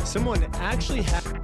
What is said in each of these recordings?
Someone actually had.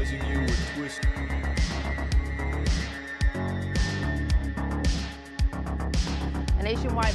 causing you a twist. A nationwide.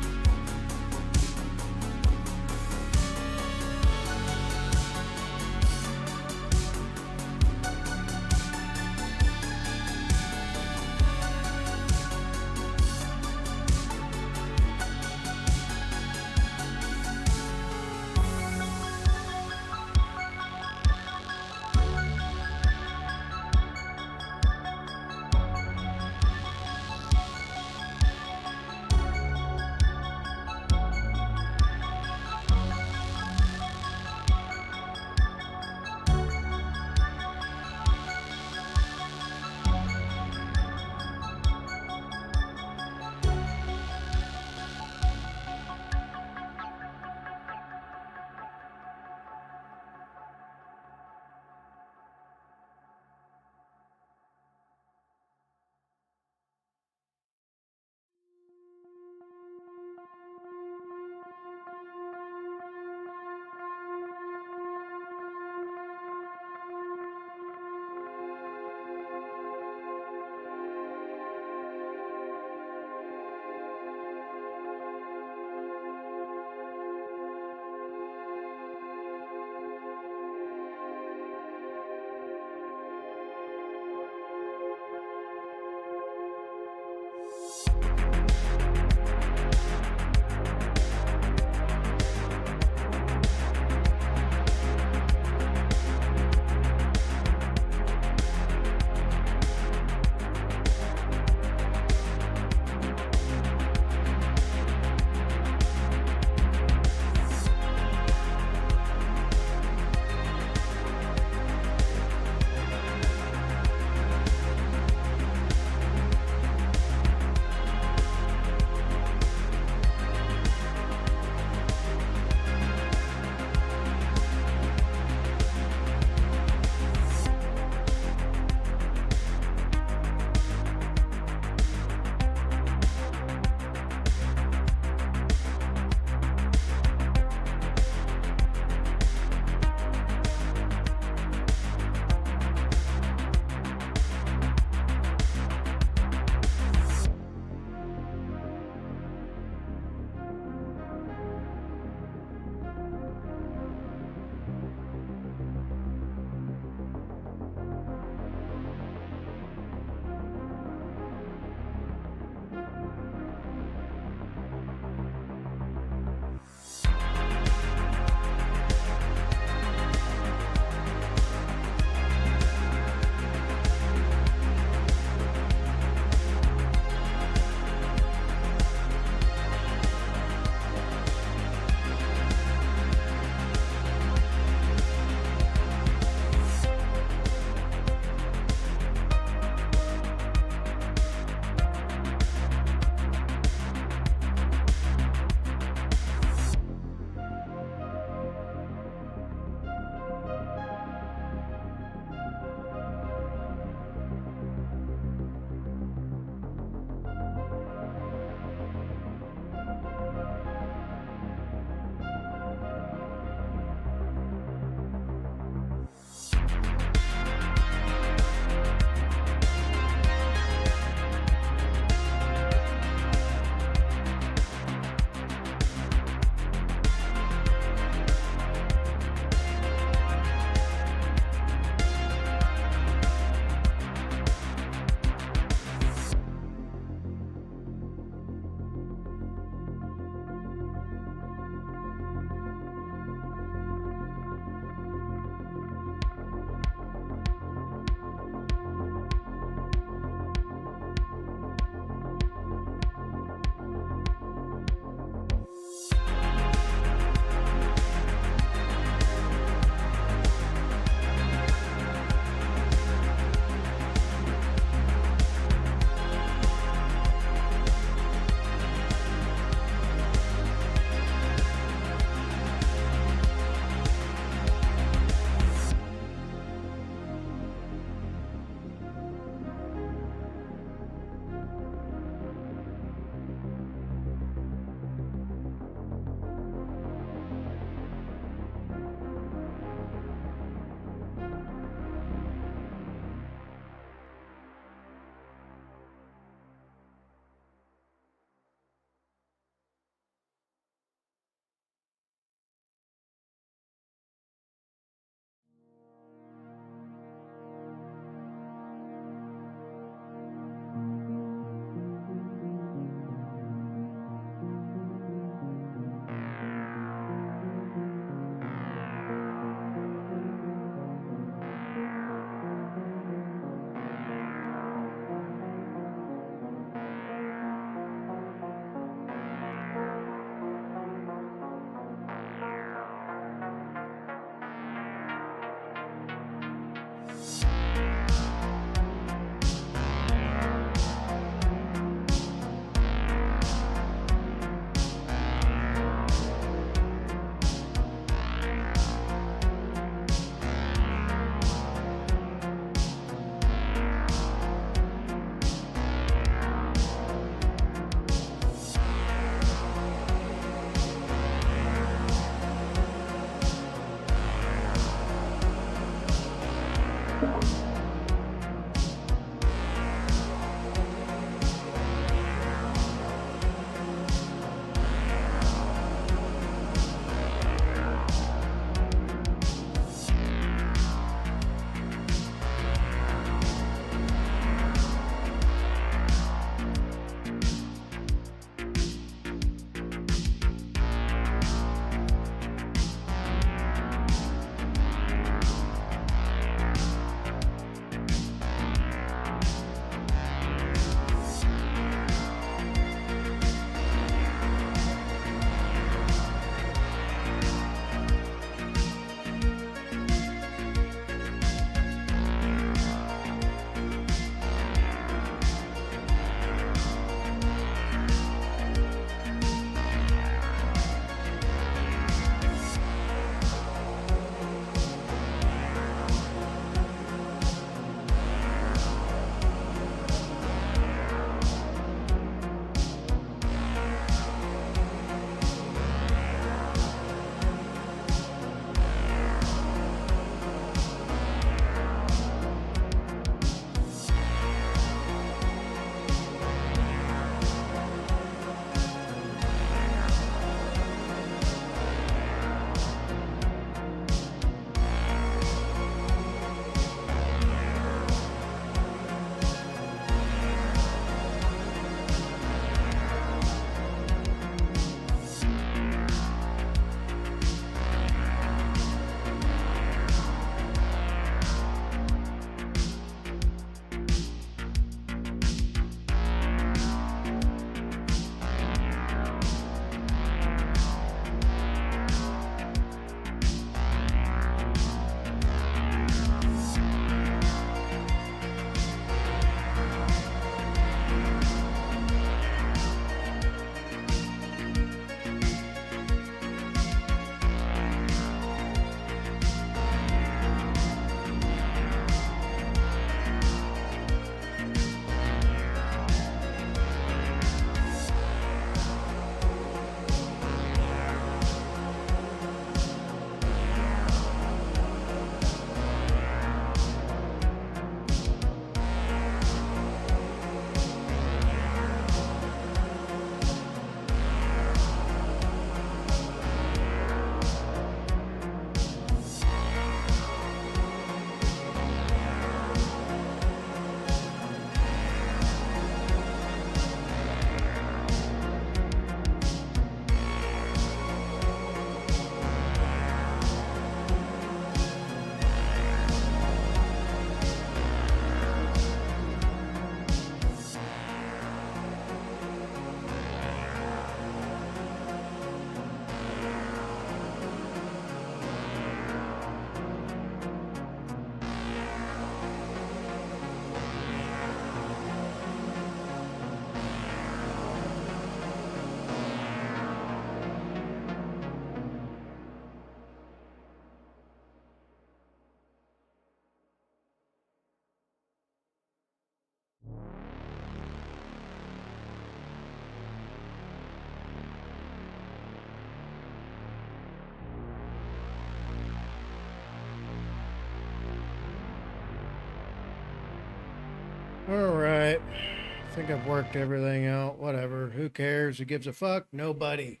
All right. I think I've worked everything out. Whatever. Who cares? Who gives a fuck? Nobody.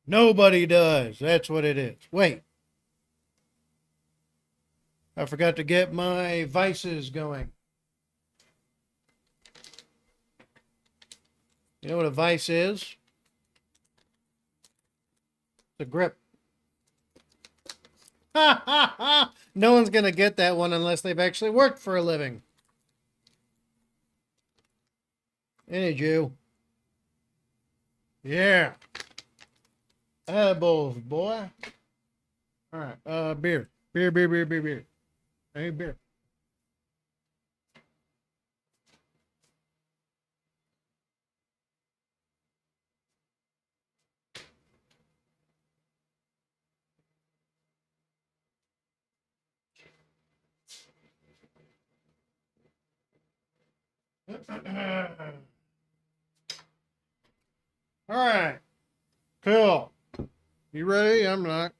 Nobody does. That's what it is. Wait. I forgot to get my vices going. You know what a vice is? It's a grip. Ha ha ha! No one's going to get that one unless they've actually worked for a living. Any Jew. Yeah. Edibles, boy. All right. Beer. Beer. Hey, beer. All right. Cool. You ready? I'm not.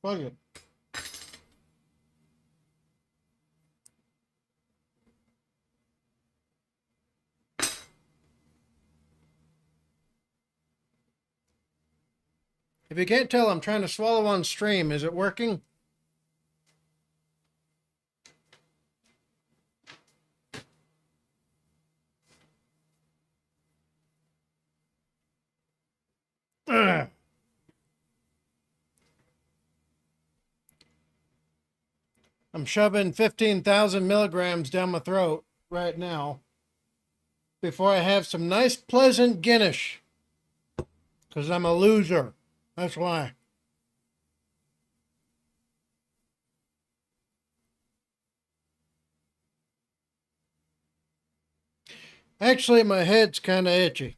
Fuck it. If you can't tell, I'm trying to swallow on stream. Is it working? Ugh. I'm shoving 15,000 milligrams down my throat right now before I have some nice, pleasant Guinness. Because I'm a loser. That's why. Actually, my head's kind of itchy.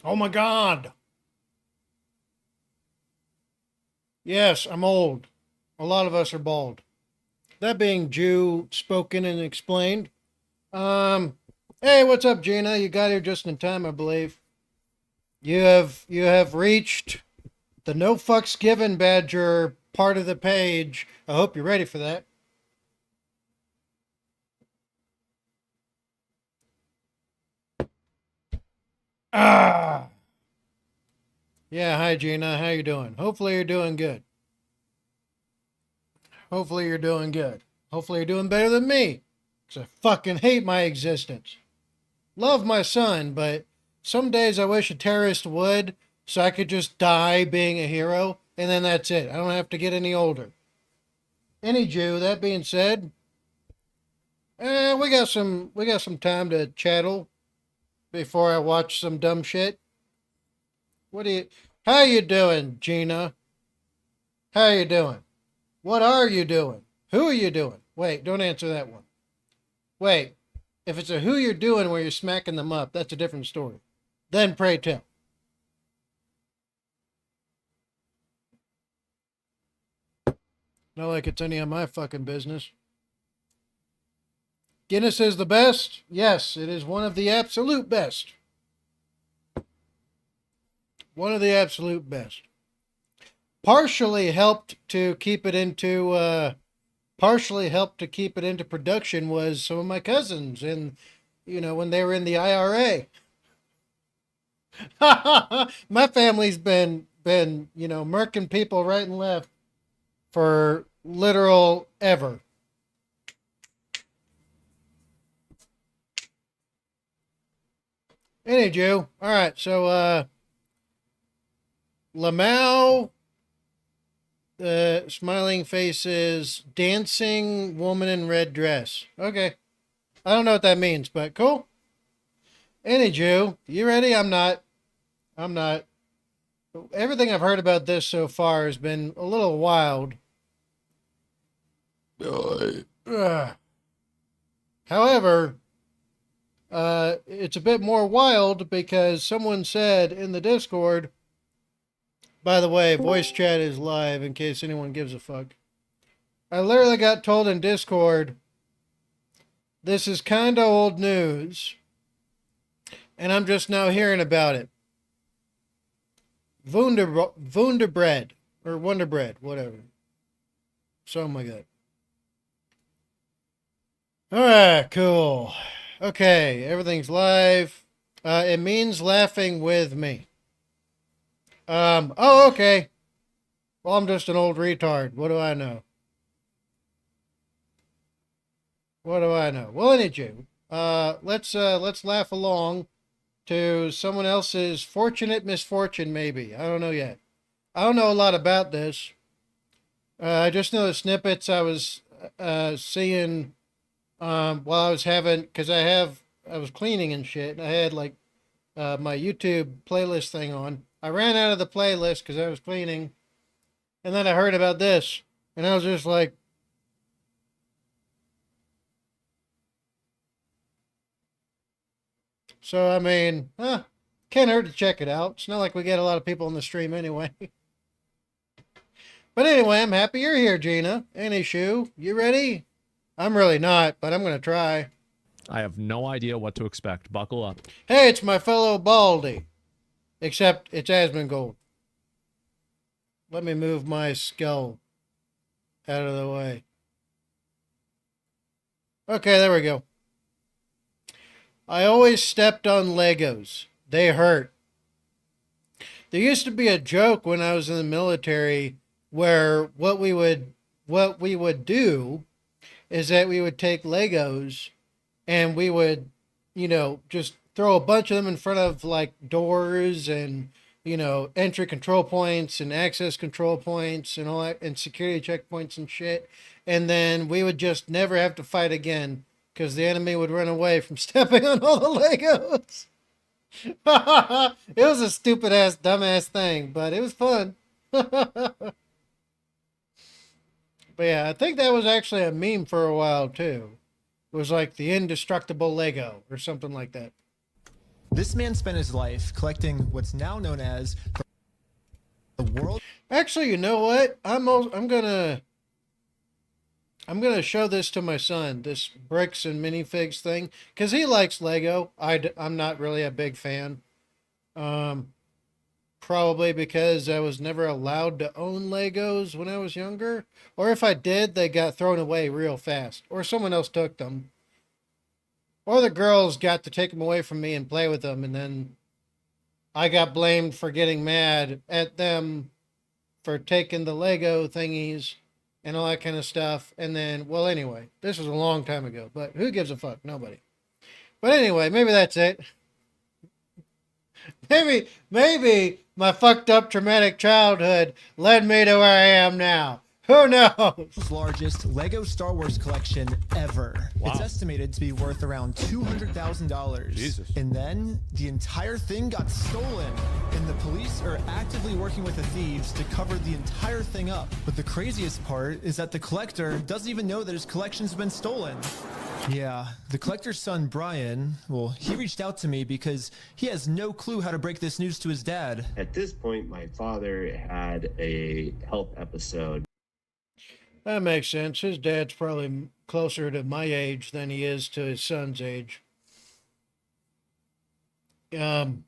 Oh my God. Yes, I'm old. A lot of us are bald. That being Jew spoken and explained. Hey, what's up, Gina? You got here just in time, I believe. You have reached the no fucks given badger part of the page. I hope you're ready for that. Ah. Yeah, hi Gina. How you doing? Hopefully you're doing good. Hopefully you're doing good. Hopefully you're doing better than me. Because I fucking hate my existence. Love my son, but some days I wish a terrorist would, so I could just die being a hero, and then that's it. I don't have to get any older. Any Jew, that being said, we got some time to chattel before I watch some dumb shit. How you doing, Gina? How you doing? What are you doing? Who are you doing? Wait, don't answer that one. Wait, if it's a who you're doing where you're smacking them up, that's a different story. Then pray tell. Not like it's any of my fucking business. Guinness is the best? Yes, it is one of the absolute best. One of the absolute best. Partially helped to keep it into production was some of my cousins and when they were in the IRA. My family's been murking people right and left for literal ever. Any Jew. All right, so Lamau, smiling faces, dancing woman in red dress. Okay. I don't know what that means, but cool. Any Jew, you ready? I'm not. Everything I've heard about this so far has been a little wild. However, it's a bit more wild because someone said in the Discord, by the way, voice chat is live in case anyone gives a fuck. I literally got told in Discord, this is kind of old news, and I'm just now hearing about it. Wunderbread, or Wonderbread, whatever. Something like that. Alright, cool. Okay, everything's live. It means laughing with me. Oh, okay. Well, I'm just an old retard. What do I know? What do I know? Well, anyway, let's laugh along to someone else's fortunate misfortune, maybe. I don't know yet. I don't know a lot about this. I just know the snippets I was seeing while I was because I was cleaning and shit, and I had like my YouTube playlist thing on. I ran out of the playlist because I was cleaning, and then I heard about this, and I was just like, so I mean, can't hurt to check it out. It's not like we get a lot of people on the stream anyway. But anyway, I'm happy you're here, Gina. Any shoe, you ready? I'm really not, but I'm going to try. I have no idea what to expect. Buckle up. Hey, it's my fellow Baldy. Except it's Asmongold. Let me move my skull out of the way. Okay, there we go. I always stepped on Legos. They hurt. There used to be a joke when I was in the military where what we would do is that we would take Legos and we would, just throw a bunch of them in front of like doors and, entry control points and access control points and all that and security checkpoints and shit. And then we would just never have to fight again because the enemy would run away from stepping on all the Legos. It was a stupid ass, dumbass thing, but it was fun. But yeah, I think that was actually a meme for a while too. It was like the indestructible Lego or something like that. This man spent his life collecting what's now known as the world. Actually, you know what? I'm gonna show this to my son, this bricks and minifigs thing, because he likes Lego. I'm not really a big fan. Probably because I was never allowed to own Legos when I was younger. Or if I did, they got thrown away real fast. Or someone else took them. Or the girls got to take them away from me and play with them. And then I got blamed for getting mad at them for taking the Lego thingies and all that kind of stuff. And then, well, anyway, this was a long time ago. But who gives a fuck? Nobody. But anyway, maybe that's it. Maybe my fucked up traumatic childhood led me to where I am now. Who knows? Largest Lego Star Wars collection ever. Wow. It's estimated to be worth around $200,000. Jesus. And then the entire thing got stolen, and the police are actively working with the thieves to cover the entire thing up. But the craziest part is that the collector doesn't even know that his collection's been stolen. Yeah, the collector's son, Brian, well, he reached out to me because he has no clue how to break this news to his dad. At this point, my father had a health episode. That makes sense. His dad's probably closer to my age than he is to his son's age. Gina,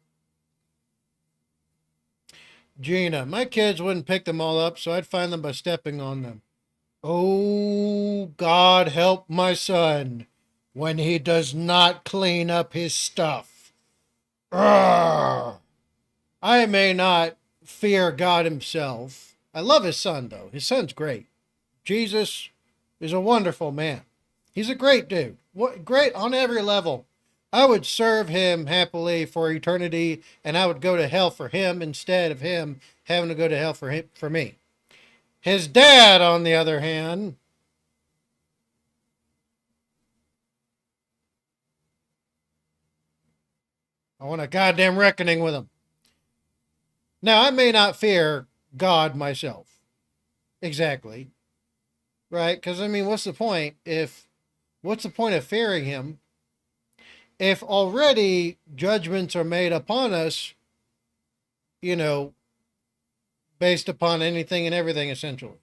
my kids wouldn't pick them all up, so I'd find them by stepping on them. Oh, God help my son when he does not clean up his stuff. Urgh. I may not fear God himself. I love his son, though. His son's great. Jesus is a wonderful man. He's a great dude. Great on every level. I would serve him happily for eternity, and I would go to hell for him instead of him having to go to hell for me. His dad, on the other hand, I want a goddamn reckoning with him. Now, I may not fear God myself. Exactly. Right? Because, I mean, what's the point of fearing him if already judgments are made upon us, based upon anything and everything, essentially?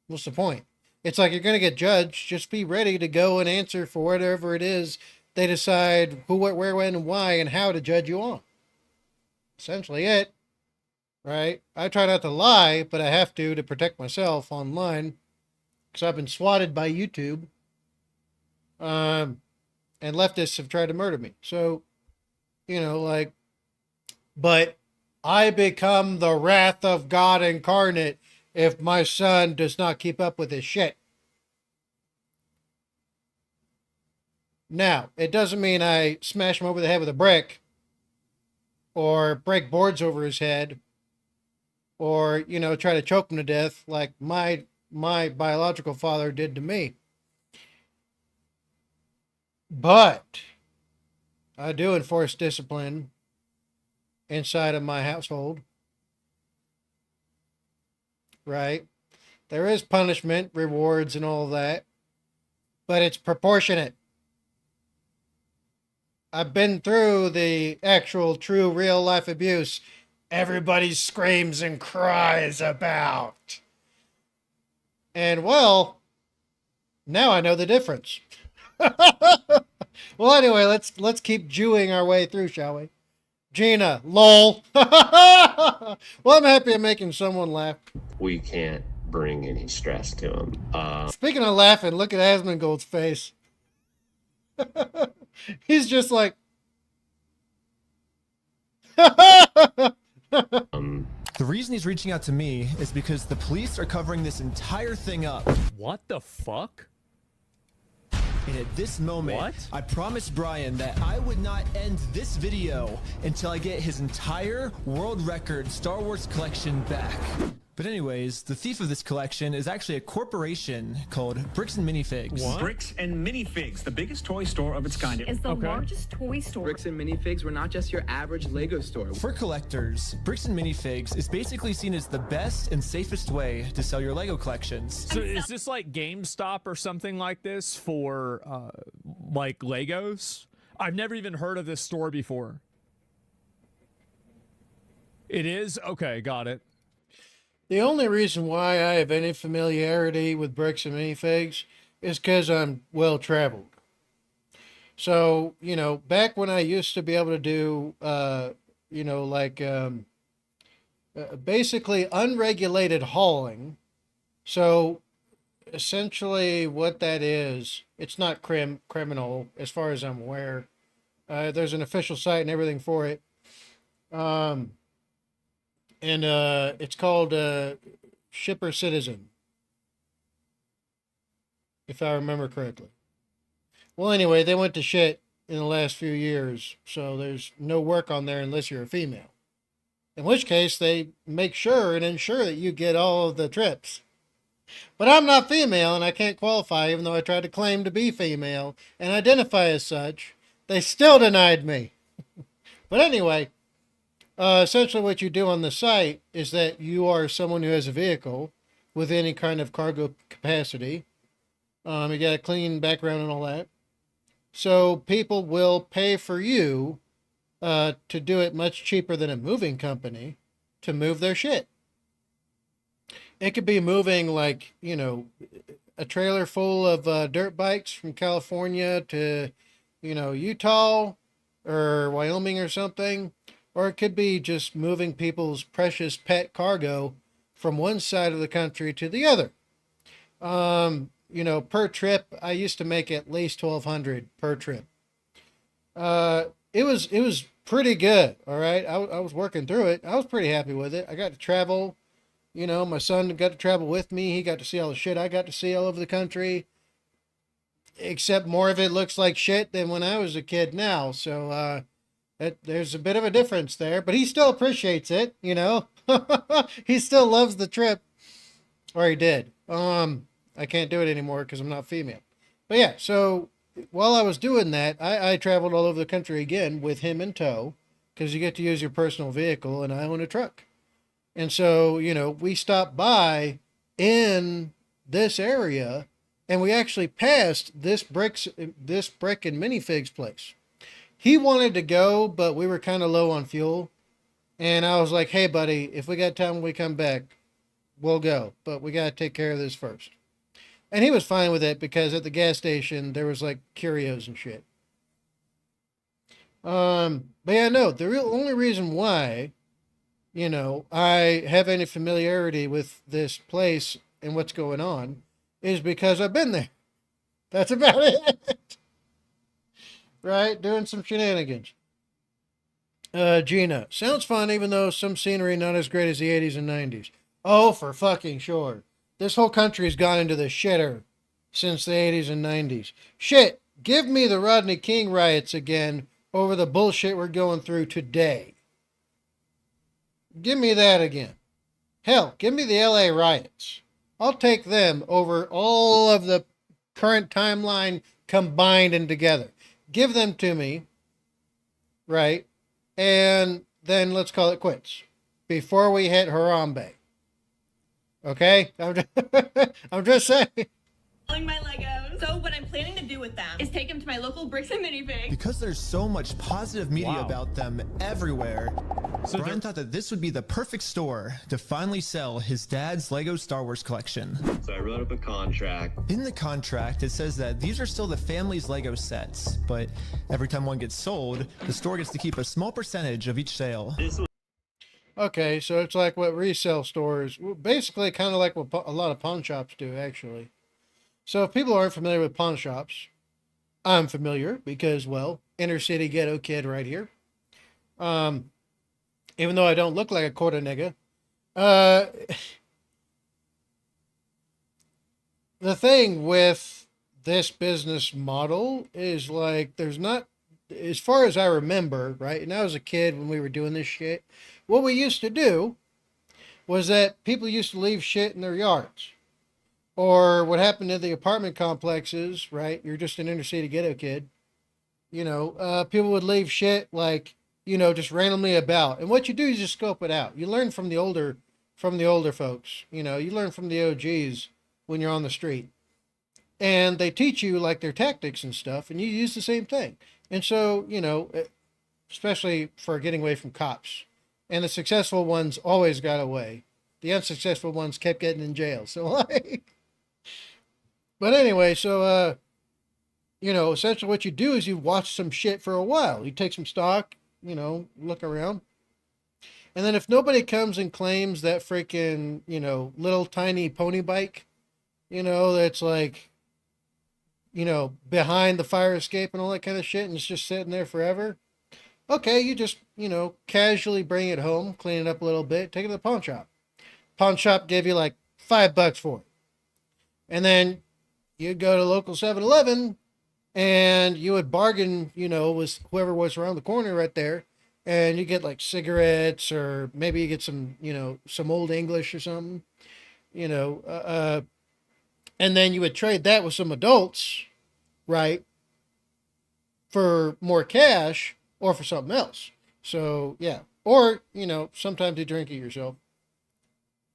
What's the point? It's like you're going to get judged. Just be ready to go and answer for whatever it is they decide who, what, where, when, and why, and how to judge you on. Essentially it. Right? I try not to lie, but I have to protect myself online. Because I've been swatted by YouTube. And leftists have tried to murder me. So, but I become the wrath of God incarnate if my son does not keep up with his shit. Now, it doesn't mean I smash him over the head with a brick or break boards over his head or, try to choke him to death like my biological father did to me. But I do enforce discipline inside of my household. Right? There is punishment, rewards, and all that. But it's proportionate. I've been through the actual, true, real life abuse everybody screams and cries about. And, well, now I know the difference. Well, anyway, let's keep Jewing our way through, shall we? Gina, lol. Well, I'm happy I'm making someone laugh. We can't bring any stress to him. Speaking of laughing, look at Asmongold's face. He's just like, The reason he's reaching out to me is because the police are covering this entire thing up. What the fuck? And at this moment, What? I promised Brian that I would not end this video until I get his entire world record Star Wars collection back. But anyways, the thief of this collection is actually a corporation called Bricks and Minifigs. What? Bricks and Minifigs, the biggest toy store of its kind. Is the Okay. largest toy store. Bricks and Minifigs were not just your average Lego store. For collectors, Bricks and Minifigs is basically seen as the best and safest way to sell your Lego collections. So is this like GameStop or something like this for like Legos? I've never even heard of this store before. It is? Okay, got it. The only reason why I have any familiarity with Bricks and Minifigs is because I'm well traveled. So, you know, back when I used to be able to do, basically unregulated hauling. So, essentially, what that is, it's not criminal as far as I'm aware. There's an official site and everything for it. It's called Shipper Citizen, if I remember correctly. Well, anyway, they went to shit in the last few years, so there's no work on there unless you're a female. In which case, they make sure and ensure that you get all of the trips. But I'm not female, and I can't qualify, even though I tried to claim to be female and identify as such. They still denied me. But anyway, essentially what you do on the site is that you are someone who has a vehicle with any kind of cargo capacity. You got a clean background and all that. So people will pay for you to do it much cheaper than a moving company to move their shit. It could be moving like, you know, a trailer full of dirt bikes from California to, you know, Utah or Wyoming or something. Or it could be just moving people's precious pet cargo from one side of the country to the other. You know, per trip, I used to make at least $1,200 per trip. It was pretty good. All right. I was working through it. I was pretty happy with it. I got to travel, you know, my son got to travel with me. He got to see all the shit I got to see all over the country, except more of it looks like shit than when I was a kid now. So, there's a bit of a difference there, but he still appreciates it, you know. He still loves the trip, or he did. I can't do it anymore because I'm not female. But yeah, so while I was doing that, I traveled all over the country again with him in tow, because you get to use your personal vehicle, and I own a truck. And so, you know, we stopped by in this area, and we actually passed this brick and minifigs place. He wanted to go, but we were kind of low on fuel. And I was like, hey, buddy, if we got time when we come back, we'll go. But we got to take care of this first. And he was fine with it because at the gas station, there was like curios and shit. But yeah, no, the only reason why, you know, I have any familiarity with this place and what's going on is because I've been there. That's about it. Right? Doing some shenanigans. Gina. Sounds fun, even though some scenery not as great as the 80s and 90s. Oh, for fucking sure. This whole country has gone into the shitter since the 80s and 90s. Shit. Give me the Rodney King riots again over the bullshit we're going through today. Give me that again. Hell, give me the LA riots. I'll take them over all of the current timeline combined and together. Give them to me, right? And then let's call it quits before we hit Harambe. Okay? I'm just saying. Selling my Legos. So what I'm planning to do with them is take them to my local Bricks and Minifigs. Because there's so much positive media Wow. about them everywhere, So Brian thought that this would be the perfect store to finally sell his dad's Lego Star Wars collection. So I wrote up a contract. In the contract, it says that these are still the family's Lego sets, but every time one gets sold, the store gets to keep a small percentage of each sale. This was Okay, so it's like what resale stores, basically kind of like what a lot of pawn shops do, actually. So if people aren't familiar with pawn shops, I'm familiar because, well, inner city ghetto kid right here. even though I don't look like a quarter nigga. The thing with this business model is like, there's not, as far as I remember, right? And I was a kid when we were doing this shit. What we used to do was that people used to leave shit in their yards. Or what happened in the apartment complexes, right? You're just an inner city ghetto kid. People would leave shit like, just randomly about. And what you do is just scope it out. You learn from the older folks. You learn from the OGs when you're on the street. And they teach you like their tactics and stuff, and you use the same thing. And so, especially for getting away from cops. And the successful ones always got away. The unsuccessful ones kept getting in jail. So like, but anyway, so, essentially what you do is you watch some shit for a while. You take some stock, look around. And then if nobody comes and claims that freaking, little tiny pony bike, that's like, behind the fire escape and all that kind of shit, and it's just sitting there forever. Okay, you just, casually bring it home, clean it up a little bit, take it to the pawn shop. Pawn shop gave you like $5 for it. And then you'd go to local 7-Eleven and you would bargain, with whoever was around the corner right there. And you get like cigarettes, or maybe you get some, some old English or something, and then you would trade that with some adults, right, for more cash or for something else. So, yeah. Or, sometimes you drink it yourself.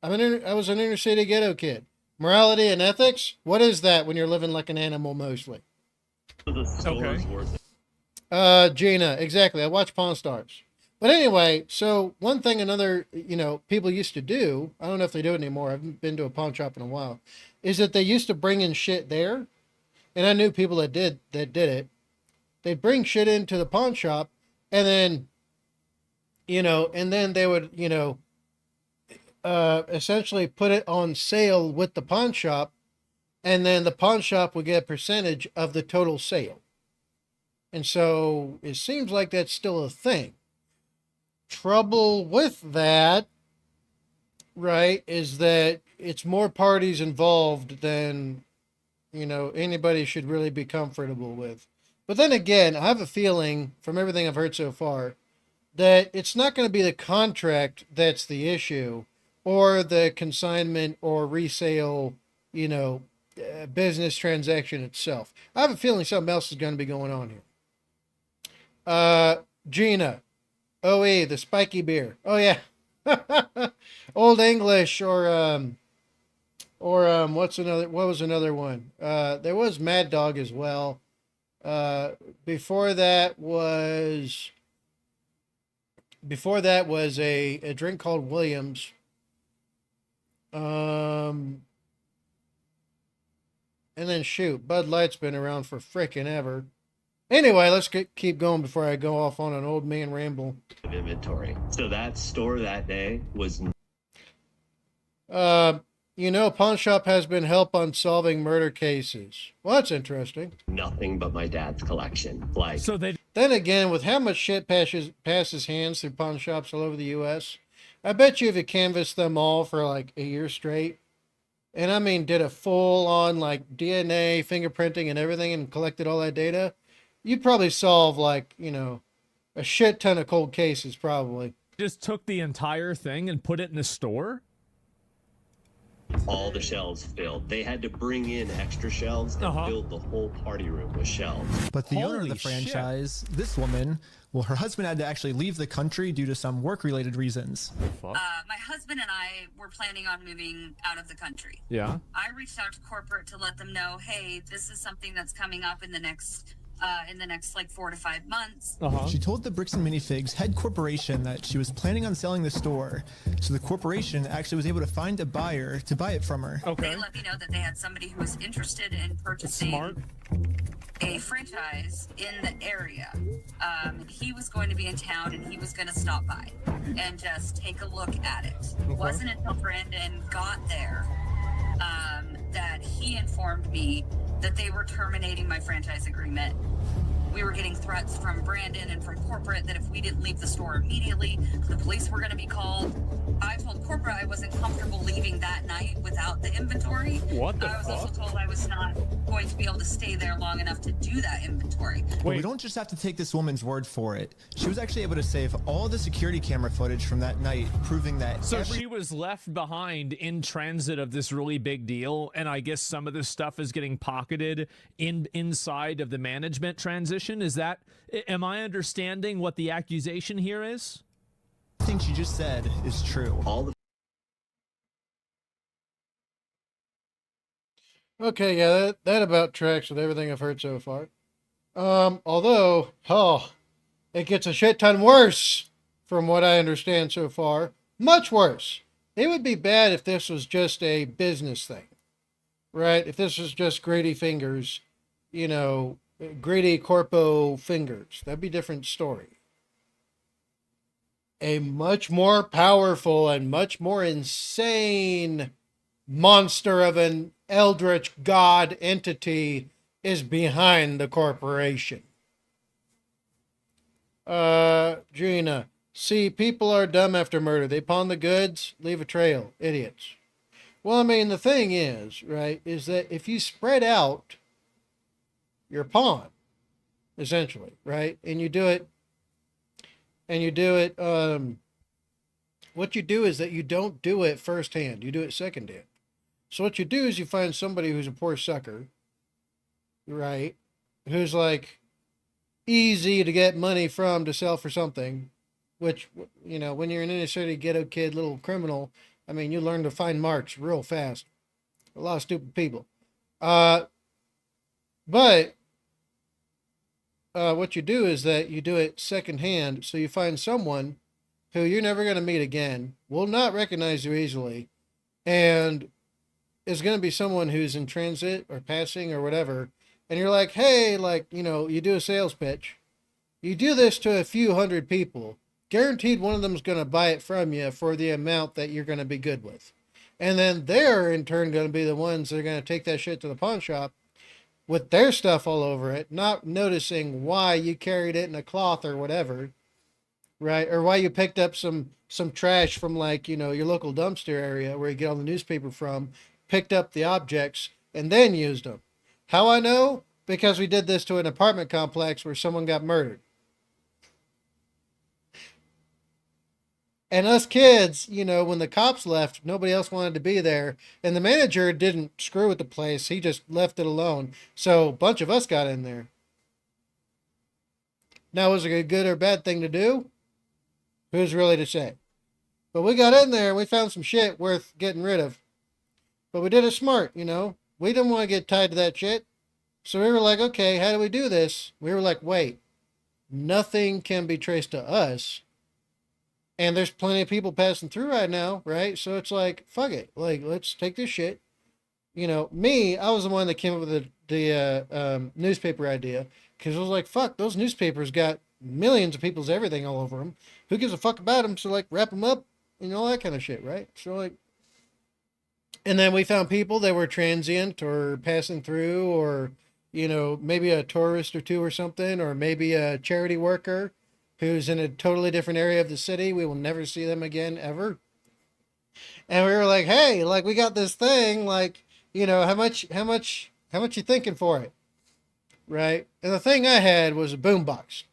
I was an inner city ghetto kid. Morality and ethics? What is that when you're living like an animal mostly? Okay. Gina, exactly. I watch Pawn Stars. But anyway, so one thing another, people used to do, I don't know if they do it anymore, I haven't been to a pawn shop in a while, is that they used to bring in shit there. And I knew people that did it. They'd bring shit into the pawn shop, and then, and then they would, essentially put it on sale with the pawn shop, and then the pawn shop would get a percentage of the total sale. And so it seems like that's still a thing. Trouble with that, right, is that it's more parties involved than, anybody should really be comfortable with. But then again, I have a feeling from everything I've heard so far that it's not going to be the contract that's the issue, or the consignment or resale, business transaction itself. I have a feeling something else is going to be going on here. Gina, OE, the spiky beer. Oh yeah. Old English, or what was another one? There was Mad Dog as well. Before that was a drink called Williams. And then shoot, Bud Light's been around for frickin' ever. Anyway, let's keep going before I go off on an old man ramble. Inventory. So that store that day was. Pawn shop has been help on solving murder cases. Well, that's interesting. Nothing but my dad's collection. Like, So they Then again, with how much shit passes hands through pawn shops all over the U.S., I bet you if you canvassed them all for like a year straight, and I mean did a full-on like DNA, fingerprinting, and everything, and collected all that data, you'd probably solve like, a shit ton of cold cases probably. just took the entire thing and put it in the store? all the shelves filled. They had to bring in extra shelves and build the whole party room with shelves. But the owner of Holy the franchise, this woman, well, her husband had to actually leave the country due to some work-related reasons. My husband and I were planning on moving out of the country. Yeah. I reached out to corporate to let them know, hey, this is something that's coming up in the next like 4 to 5 months. She told the Bricks and Minifigs head corporation that she was planning on selling the store, so the corporation actually was able to find a buyer to buy it from her. Okay. They let me know that they had somebody who was interested in purchasing a franchise in the area. He was going to be in town and he was going to stop by and just take a look at it. It wasn't until Brandon got there that he informed me that they were terminating my franchise agreement we were getting threats from Brandon and from corporate that if we didn't leave the store immediately, the police were going to be called. I told corporate I wasn't comfortable leaving that night without the inventory. What the I was fuck? also told I was not going to be able to stay there long enough to do that inventory. But we don't just have to take this woman's word for it. She was actually able to save all the security camera footage from that night, proving that So she was left behind in transit of this really big deal, and I guess some of this stuff is getting pocketed inside of the management transition. Is that, am I understanding what the accusation here is? everything she just said is true. All the Okay, yeah, that about tracks with everything I've heard so far. Although, it gets a shit ton worse from what I understand so far. Much worse. It would be bad if this was just a business thing, right? If this was just greedy fingers, you know, greedy corpo fingers. That'd be a different story. A much more powerful and much more insane monster of an eldritch god entity is behind the corporation. Gina, see, people are dumb after murder. They pawn the goods, leave a trail. Idiots. Well, I mean, the thing is, right, is that if you spread out your pawn, essentially, right, and you do it, what you do is that you don't do it firsthand. You do it secondhand. So what you do is you find somebody who's a poor sucker, right, who's like easy to get money from to sell for something, which, you know, when you're an inner city ghetto kid, little criminal, I mean, you learn to find marks real fast. A lot of stupid people. But what you do is that you do it secondhand. So you find someone who you're never going to meet again, will not recognize you easily, and is going to be someone who's in transit or passing or whatever. And you're like, hey, like, you know, you do a sales pitch. You do this to a few hundred people. Guaranteed one of them is going to buy it from you for the amount that you're going to be good with. And then they're in turn going to be the ones that are going to take that shit to the pawn shop with their stuff all over it, not noticing why you carried it in a cloth or whatever, right? Or why you picked up some trash from, like, you know, your local dumpster area where you get all the newspaper from, picked up the objects, and then used them. How I know? Because we did this to an apartment complex where someone got murdered. And us kids, you know, when the cops left, nobody else wanted to be there. And the manager didn't screw with the place. He just left it alone. So a bunch of us got in there. Now, was it a good or bad thing to do? Who's really to say? But we got in there and we found some shit worth getting rid of. But we did it smart, you know. We didn't want to get tied to that shit. So we were like, okay, how do we do this? We were like, wait, nothing can be traced to us. And there's plenty of people passing through right now, right? So it's like, fuck it. Like, let's take this shit. You know, I was the one that came up with the newspaper idea. Because I was like, fuck, those newspapers got millions of people's everything all over them. Who gives a fuck about them? So, like, wrap them up and all that kind of shit, right? So, like, and then we found people that were transient or passing through, or, you know, maybe a tourist or two or something, or maybe a charity worker who's in a totally different area of the city. We will never see them again, ever. And we were like, hey, like, we got this thing, like, you know, how much you thinking for it? Right? And the thing I had was a boombox,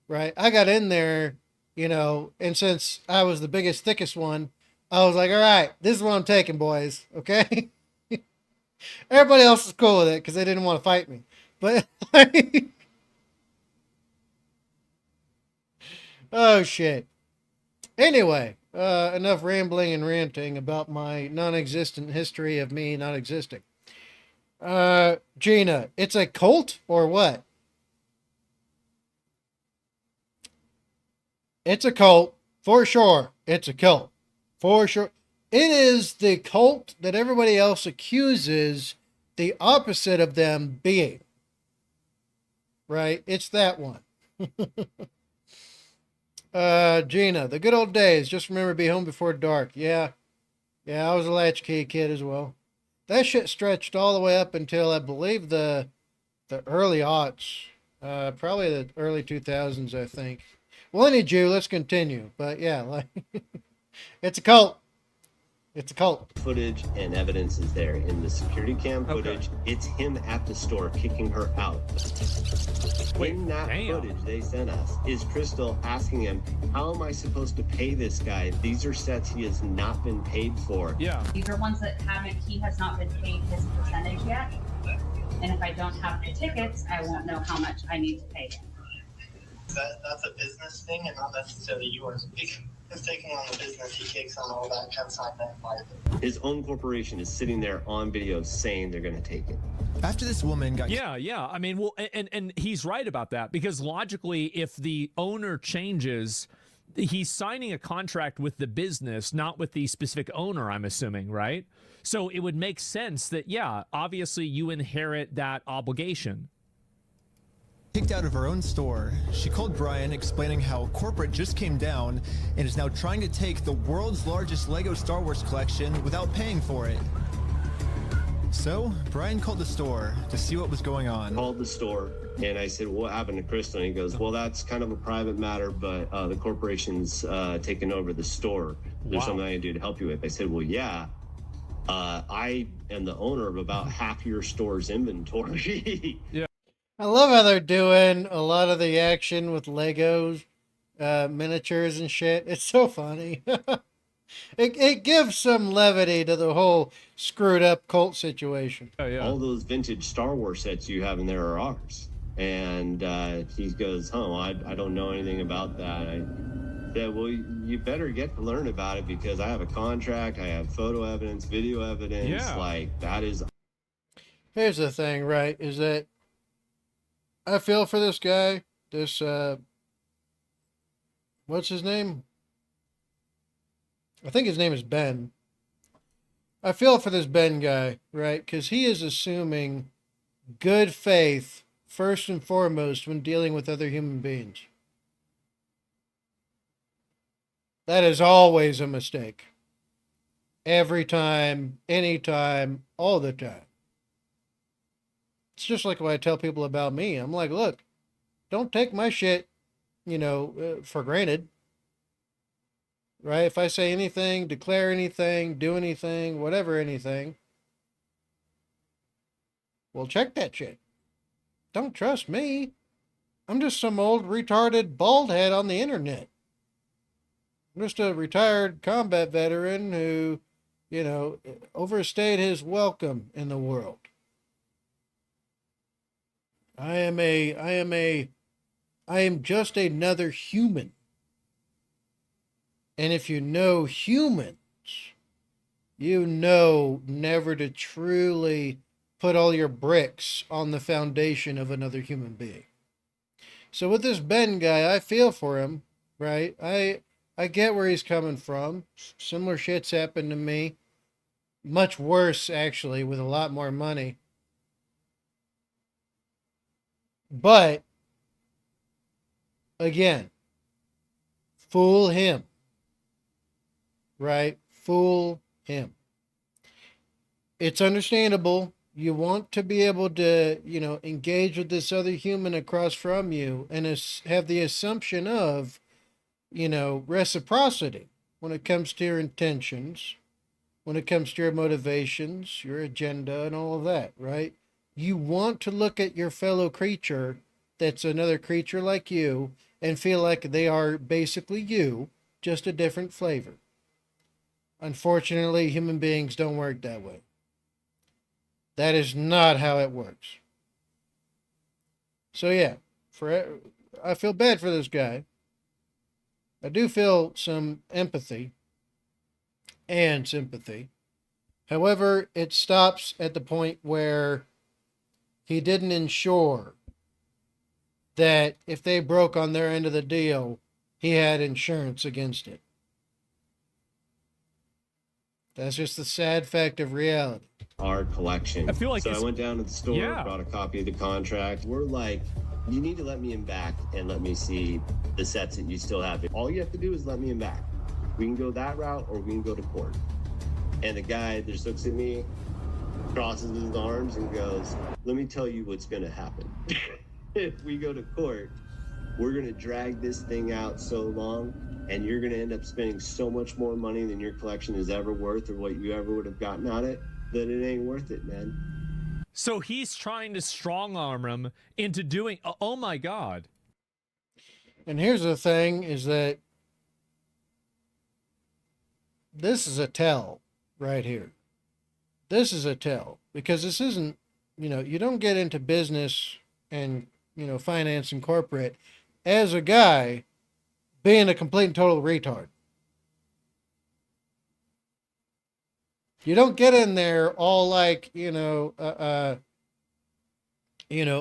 right? I got in there, you know, and since I was the biggest, thickest one, I was like, all right, this is what I'm taking, boys. Okay. Everybody else was cool with it because they didn't want to fight me. But, like, oh, shit. Anyway, enough rambling and ranting about my non-existent history of me not existing. Gina, it's a cult or what? It's a cult, for sure. It's a cult, for sure. It is the cult that everybody else accuses the opposite of them being. Right? It's that one. Gina, the good old days. Just remember to be home before dark. Yeah. Yeah, I was a latchkey kid as well. That shit stretched all the way up until, I believe, the early aughts. Probably the early 2000s, I think. Well, any Jew, let's continue. But yeah, like it's a cult. It's a cult. Footage and evidence is there in the security cam footage. Okay. It's him at the store kicking her out. In that footage they sent us is Crystal asking him, how am I supposed to pay this guy? These are sets he has not been paid for. Yeah. These are ones that he has not been paid his percentage yet. And if I don't have the tickets, I won't know how much I need to pay him. That's a business thing and not necessarily yours. He's taking on the business, he takes on all that kind of side that. His own corporation is sitting there on video saying they're going to take it. After this woman got... Yeah. I mean, well, and he's right about that, because logically, if the owner changes, he's signing a contract with the business, not with the specific owner, I'm assuming, right? So it would make sense that, yeah, obviously you inherit that obligation. Kicked out of her own store, she called Brian explaining how corporate just came down and is now trying to take the world's largest Lego Star Wars collection without paying for it. So Brian called the store to see what was going on. Called the store and I said, what happened to Crystal? And he goes, well, that's kind of a private matter, but the corporation's taken over the store. There's something I can do to help you with. I said, well, yeah. I am the owner of about half your store's inventory. Yeah. I love how they're doing a lot of the action with Legos, miniatures and shit. It's so funny. It gives some levity to the whole screwed up cult situation. Oh, yeah. All those vintage Star Wars sets you have in there are ours. And he goes, I don't know anything about that. I said, well, you better get to learn about it because I have a contract, I have photo evidence, video evidence. Yeah. Like, that is... Here's the thing, right, is that I feel for this guy, this, what's his name? I think his name is Ben. I feel for this Ben guy, right? Because he is assuming good faith first and foremost when dealing with other human beings. That is always a mistake. Every time, anytime, all the time. It's just like what I tell people about me. I'm like, look, don't take my shit, for granted. Right? If I say anything, declare anything, do anything, whatever anything, well, check that shit. Don't trust me. I'm just some old retarded bald head on the internet. I'm just a retired combat veteran who, overstayed his welcome in the world. I am just another human. And if you know humans, you know never to truly put all your bricks on the foundation of another human being. So with this Ben guy, I feel for him, right? I get where he's coming from. Similar shit's happened to me. Much worse, actually, with a lot more money. But, again, fool him. Right? Fool him. It's understandable. You want to be able to, engage with this other human across from you and have the assumption of, reciprocity when it comes to your intentions, when it comes to your motivations, your agenda, and all of that, right? You want to look at your fellow creature that's another creature like you and feel like they are basically you, just a different flavor. Unfortunately, human beings don't work that way. That is not how it works. So yeah, I feel bad for this guy. I do feel some empathy and sympathy. However, it stops at the point where he didn't ensure that if they broke on their end of the deal, he had insurance against it. That's just the sad fact of reality. Our collection. I feel like I went down to the store, brought a copy of the contract. We're like, you need to let me in back and let me see the sets that you still have. All you have to do is let me in back. We can go that route or we can go to court. And the guy just looks at me, crosses his arms and goes, let me tell you what's going to happen. if we go to court, we're going to drag this thing out so long, and you're going to end up spending so much more money than your collection is ever worth or what you ever would have gotten out of it, that it ain't worth it, man. So he's trying to strong arm him into doing, oh my God. And here's the thing is that this is a tell right here. This is a tell, because this isn't, you don't get into business and, finance and corporate as a guy being a complete and total retard. You don't get in there all like,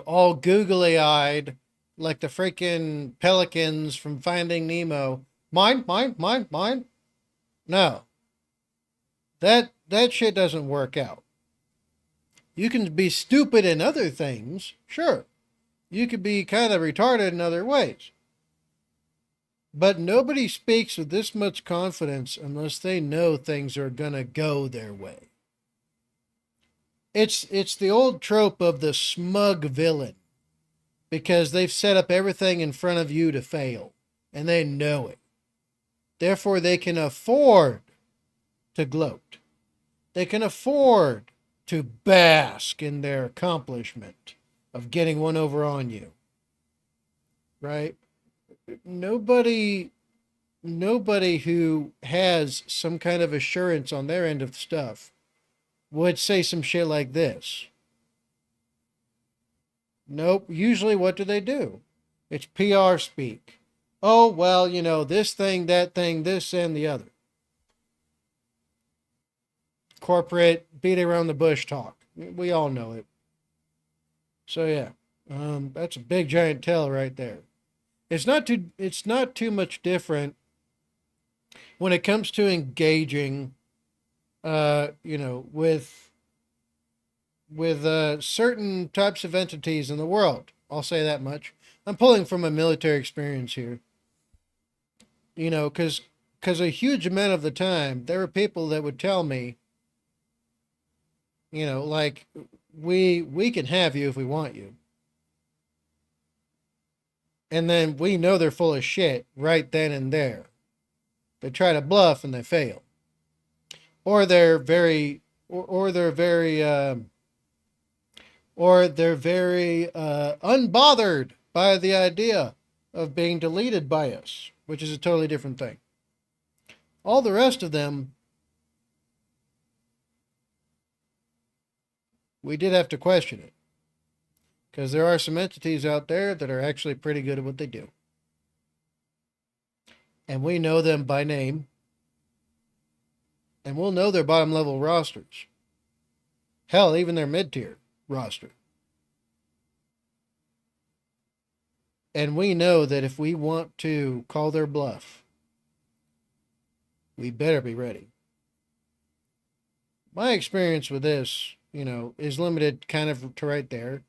all googly eyed, like the freaking pelicans from Finding Nemo. Mine. No. That shit doesn't work out. You can be stupid in other things, sure. You could be kind of retarded in other ways. But nobody speaks with this much confidence unless they know things are gonna go their way. It's the old trope of the smug villain, because they've set up everything in front of you to fail, and they know it. Therefore, they can afford to gloat. They can afford to bask in their accomplishment of getting one over on you. Right? Nobody who has some kind of assurance on their end of stuff would say some shit like this. Nope. Usually what do? It's PR speak. Oh, well, this thing, that thing, this and the other. Corporate beat around the bush talk. We all know it. So yeah, that's a big giant tell right there. It's not too much different when it comes to engaging, with certain types of entities in the world. I'll say that much. I'm pulling from a military experience here. Because a huge amount of the time, there were people that would tell me, like, we can have you if we want you. And then we know they're full of shit right then and there. They try to bluff and they fail. Or they're very unbothered by the idea of being deleted by us, which is a totally different thing. All the rest of them, we did have to question it. Because there are some entities out there that are actually pretty good at what they do. And we know them by name. And we'll know their bottom level rosters. Hell, even their mid-tier roster. And we know that if we want to call their bluff, we better be ready. My experience with this, is limited kind of to right there.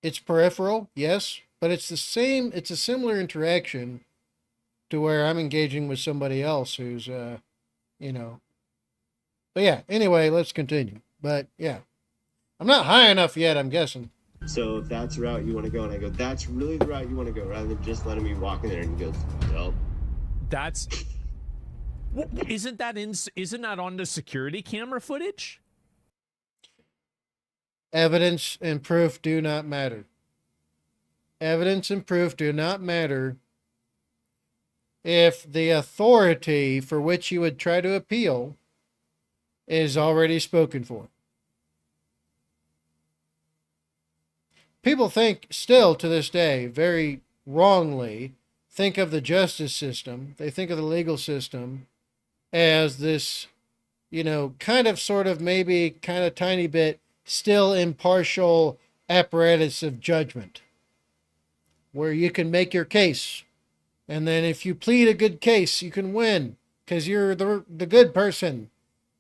It's peripheral, yes, but it's a similar interaction to where I'm engaging with somebody else who's, But yeah, anyway, let's continue. But yeah, I'm not high enough yet, I'm guessing. So if that's the route you want to go, and I go, that's really the route you want to go, rather than just letting me walk in there, and he goes, well. That's... Isn't that on the security camera footage? Evidence and proof do not matter. Evidence and proof do not matter if the authority for which you would try to appeal is already spoken for. People think still to this day, very wrongly, think of the justice system, they think of the legal system as this, kind of, sort of, maybe kind of tiny bit still impartial apparatus of judgment where you can make your case. And then if you plead a good case, you can win because you're the good person.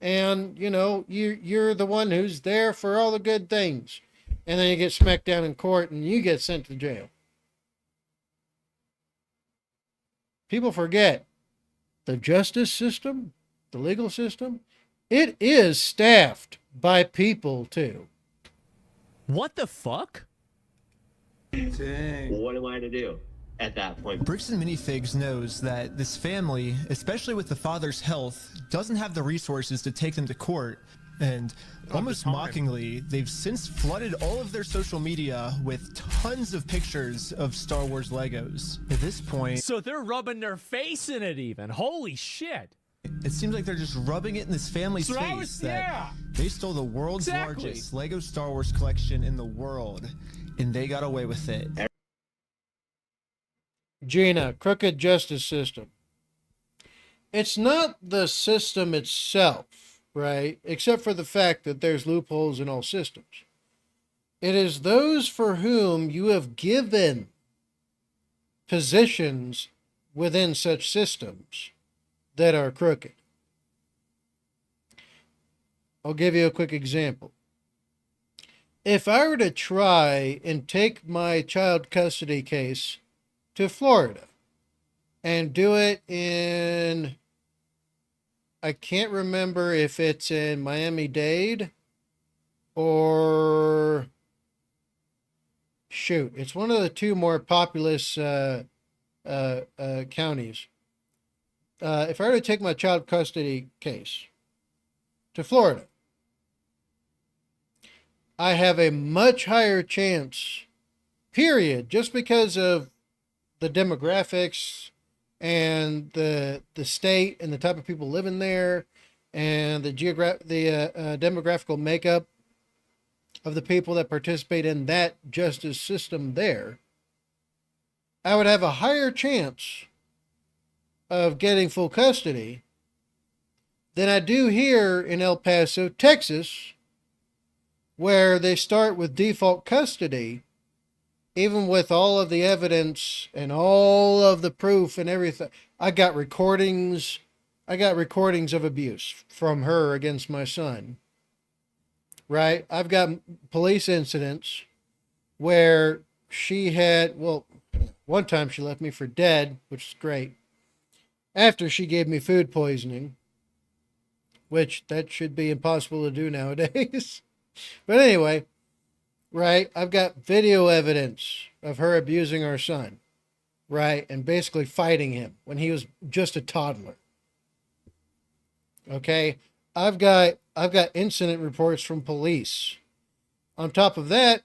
And, you're the one who's there for all the good things. And then you get smacked down in court and you get sent to jail. People forget the justice system, the legal system, it is staffed by people too. What the fuck? Dang. What am I to do at that point? Bricks and Minifigs knows that this family, especially with the father's health, doesn't have the resources to take them to court. And almost mockingly, they've since flooded all of their social media with tons of pictures of Star Wars Legos. At this point, So they're rubbing their face in it even. Holy shit. it seems like they're just rubbing it in this family's So I face was- that yeah. they stole the world's Exactly. largest Lego Star Wars collection in the world, and they got away with it. Gina, crooked justice system. It's not the system itself, right? Except for the fact that there's loopholes in all systems. It is those for whom you have given positions within such systems that are crooked. I'll give you a quick example. If I were to try and take my child custody case to Florida and do it in, I can't remember if it's in Miami-Dade or, shoot, it's one of the two more populous counties. If I were to take my child custody case to Florida, I have a much higher chance, period, just because of the demographics and the state and the type of people living there and the demographical makeup of the people that participate in that justice system there. I would have a higher chance of getting full custody than I do here in El Paso, Texas, where they start with default custody, even with all of the evidence and all of the proof and everything. I got recordings of abuse from her against my son. Right? I've got police incidents where she had, well, one time she left me for dead, which is great, after she gave me food poisoning, which that should be impossible to do nowadays. But anyway, right, I've got video evidence of her abusing our son, right, and basically fighting him when he was just a toddler. Okay, I've got incident reports from police. On top of that,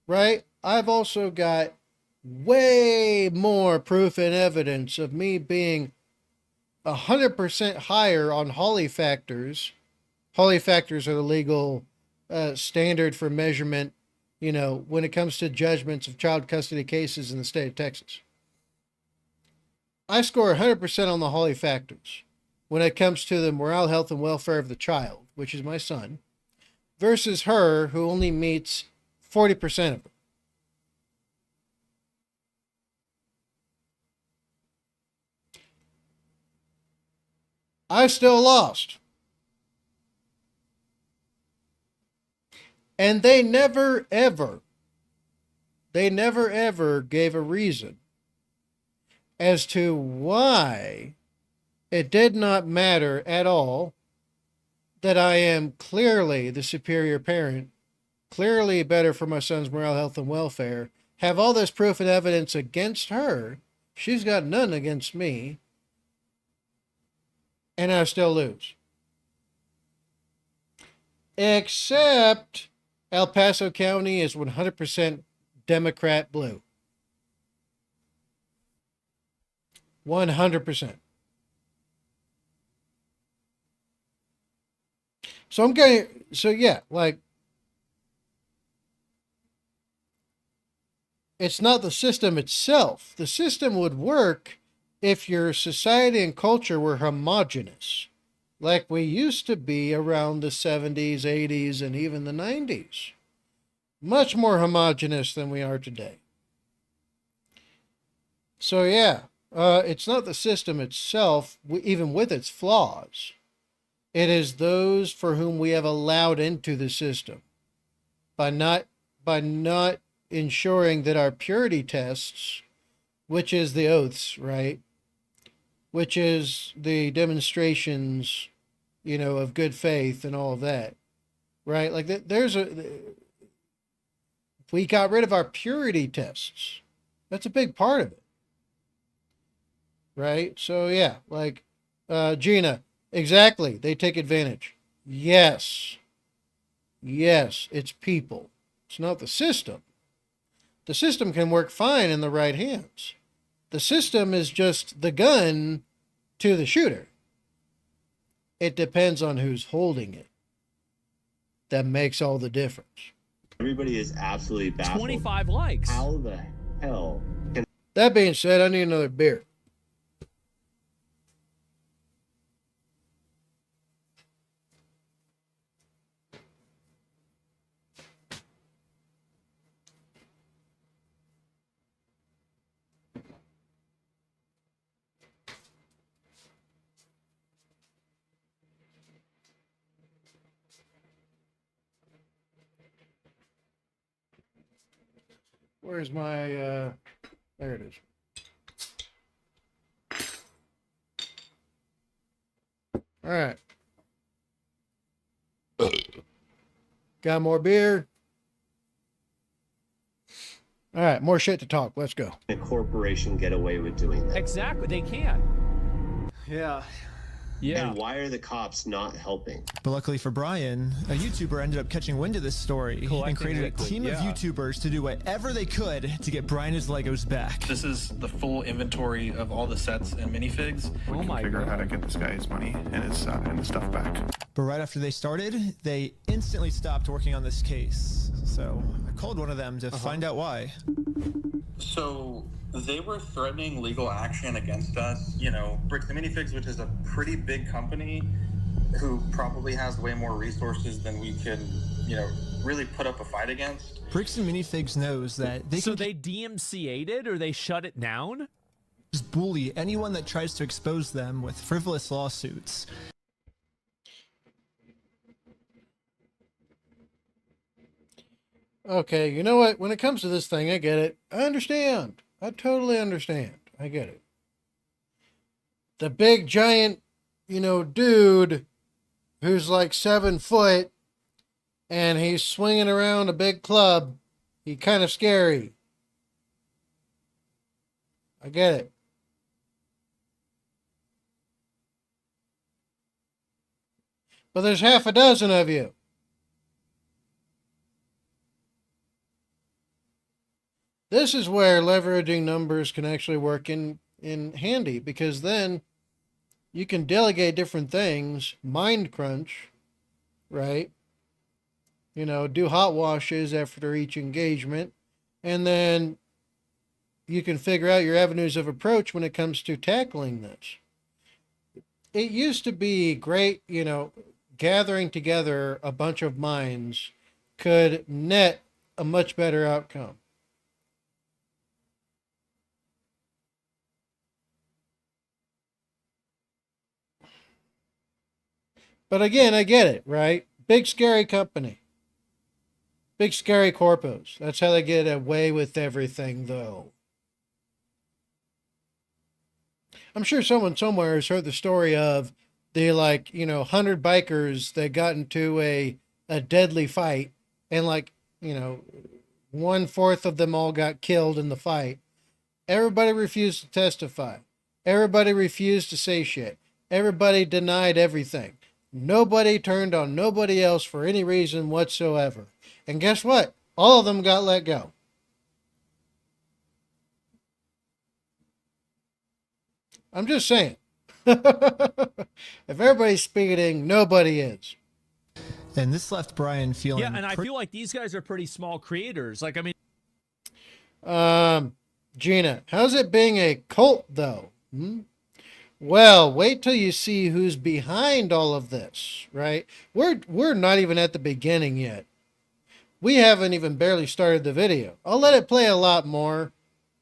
right, I've also got way more proof and evidence of me being 100% higher on Hawley factors. Hawley factors are the legal standard for measurement, you know, when it comes to judgments of child custody cases in the state of Texas. I score 100% on the Hawley factors when it comes to the morale, health, and welfare of the child, which is my son, versus her, who only meets 40% of them. I still lost. And they never ever gave a reason as to why it did not matter at all that I am clearly the superior parent, clearly better for my son's morale, health, and welfare, have all this proof and evidence against her. She's got none against me. And I still lose. Except El Paso County is 100% Democrat blue. 100%. So I'm getting, so yeah, like, it's not the system itself. The system would work if your society and culture were homogenous, like we used to be around the 70s, 80s, and even the 90s. Much more homogenous than we are today. So yeah, it's not the system itself, even with its flaws. It is those for whom we have allowed into the system by not ensuring that our purity tests, which is the oaths, right? Which is the demonstrations, you know, of good faith and all of that, right? Like there's If we got rid of our purity tests, that's a big part of it. Right? So, yeah, like Gina, exactly. They take advantage. Yes. Yes, it's people. It's not the system. The system can work fine in the right hands. The system is just the gun to the shooter. It depends on who's holding it. That makes all the difference. Everybody is absolutely baffled. 25 likes. How the hell can... That being said, I need another beer. Where's my, there it is. All right. Got more beer. All right, more shit to talk. Let's go. a corporation get away with doing that? Exactly, they can. Yeah. And why are the cops not helping? But luckily for Brian, a YouTuber ended up catching wind of this story and created a team of YouTubers to do whatever they could to get Brian his Legos back. This is the full inventory of all the sets and minifigs. We can figure out how to get this guy his money and his stuff back. But right after they started, they instantly stopped working on this case. So I called one of them to find out why. So they were threatening legal action against us. You know, Bricks and Minifigs, which is a pretty big company who probably has way more resources than we can, you know, really put up a fight against. Bricks and Minifigs knows that they So they DMCA'd it or they shut it down? Just bully anyone that tries to expose them with frivolous lawsuits. Okay, you know what? When it comes to this thing, I get it. I understand. I totally understand. I get it. The big giant, you know, dude who's like 7 foot and he's swinging around a big club, he's kind of scary. I get it. But there's half a dozen of you. This is where leveraging numbers can actually work in handy, because then you can delegate different things, mind crunch, right? You know, do hot washes after each engagement, and then you can figure out your avenues of approach when it comes to tackling this. It used to be great, you know, gathering together a bunch of minds could net a much better outcome. But again, I get it, right? Big scary company. Big scary corpos. That's how they get away with everything, though. I'm sure someone somewhere has heard the story of the, like, you know, 100 bikers that got into a deadly fight, and, like, you know, 1/4 of them all got killed in the fight. Everybody refused to testify. Everybody refused to say shit. Everybody denied everything. Nobody turned on nobody else for any reason whatsoever. And guess what? All of them got let go. I'm just saying. If everybody's speeding, nobody is. And this left Brian feeling... Yeah, and I feel like these guys are pretty small creators. Like, I mean... Gina, how's it being a cult, though? Well, wait till you see who's behind all of this, right? We're not even at the beginning yet. We haven't even barely started the video. I'll let it play a lot more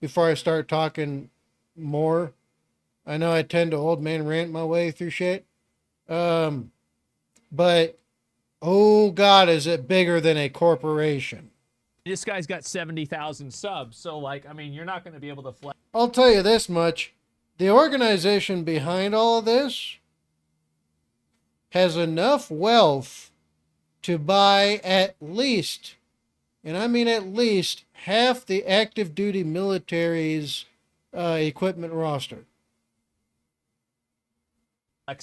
before I start talking more. I know I tend to old man rant my way through shit. But, oh God, is it bigger than a corporation? This guy's got 70,000 subs, so, like, I mean, you're not going to be able to flex. I'll tell you this much. The organization behind all of this has enough wealth to buy at least, and I mean at least half the active duty military's equipment roster.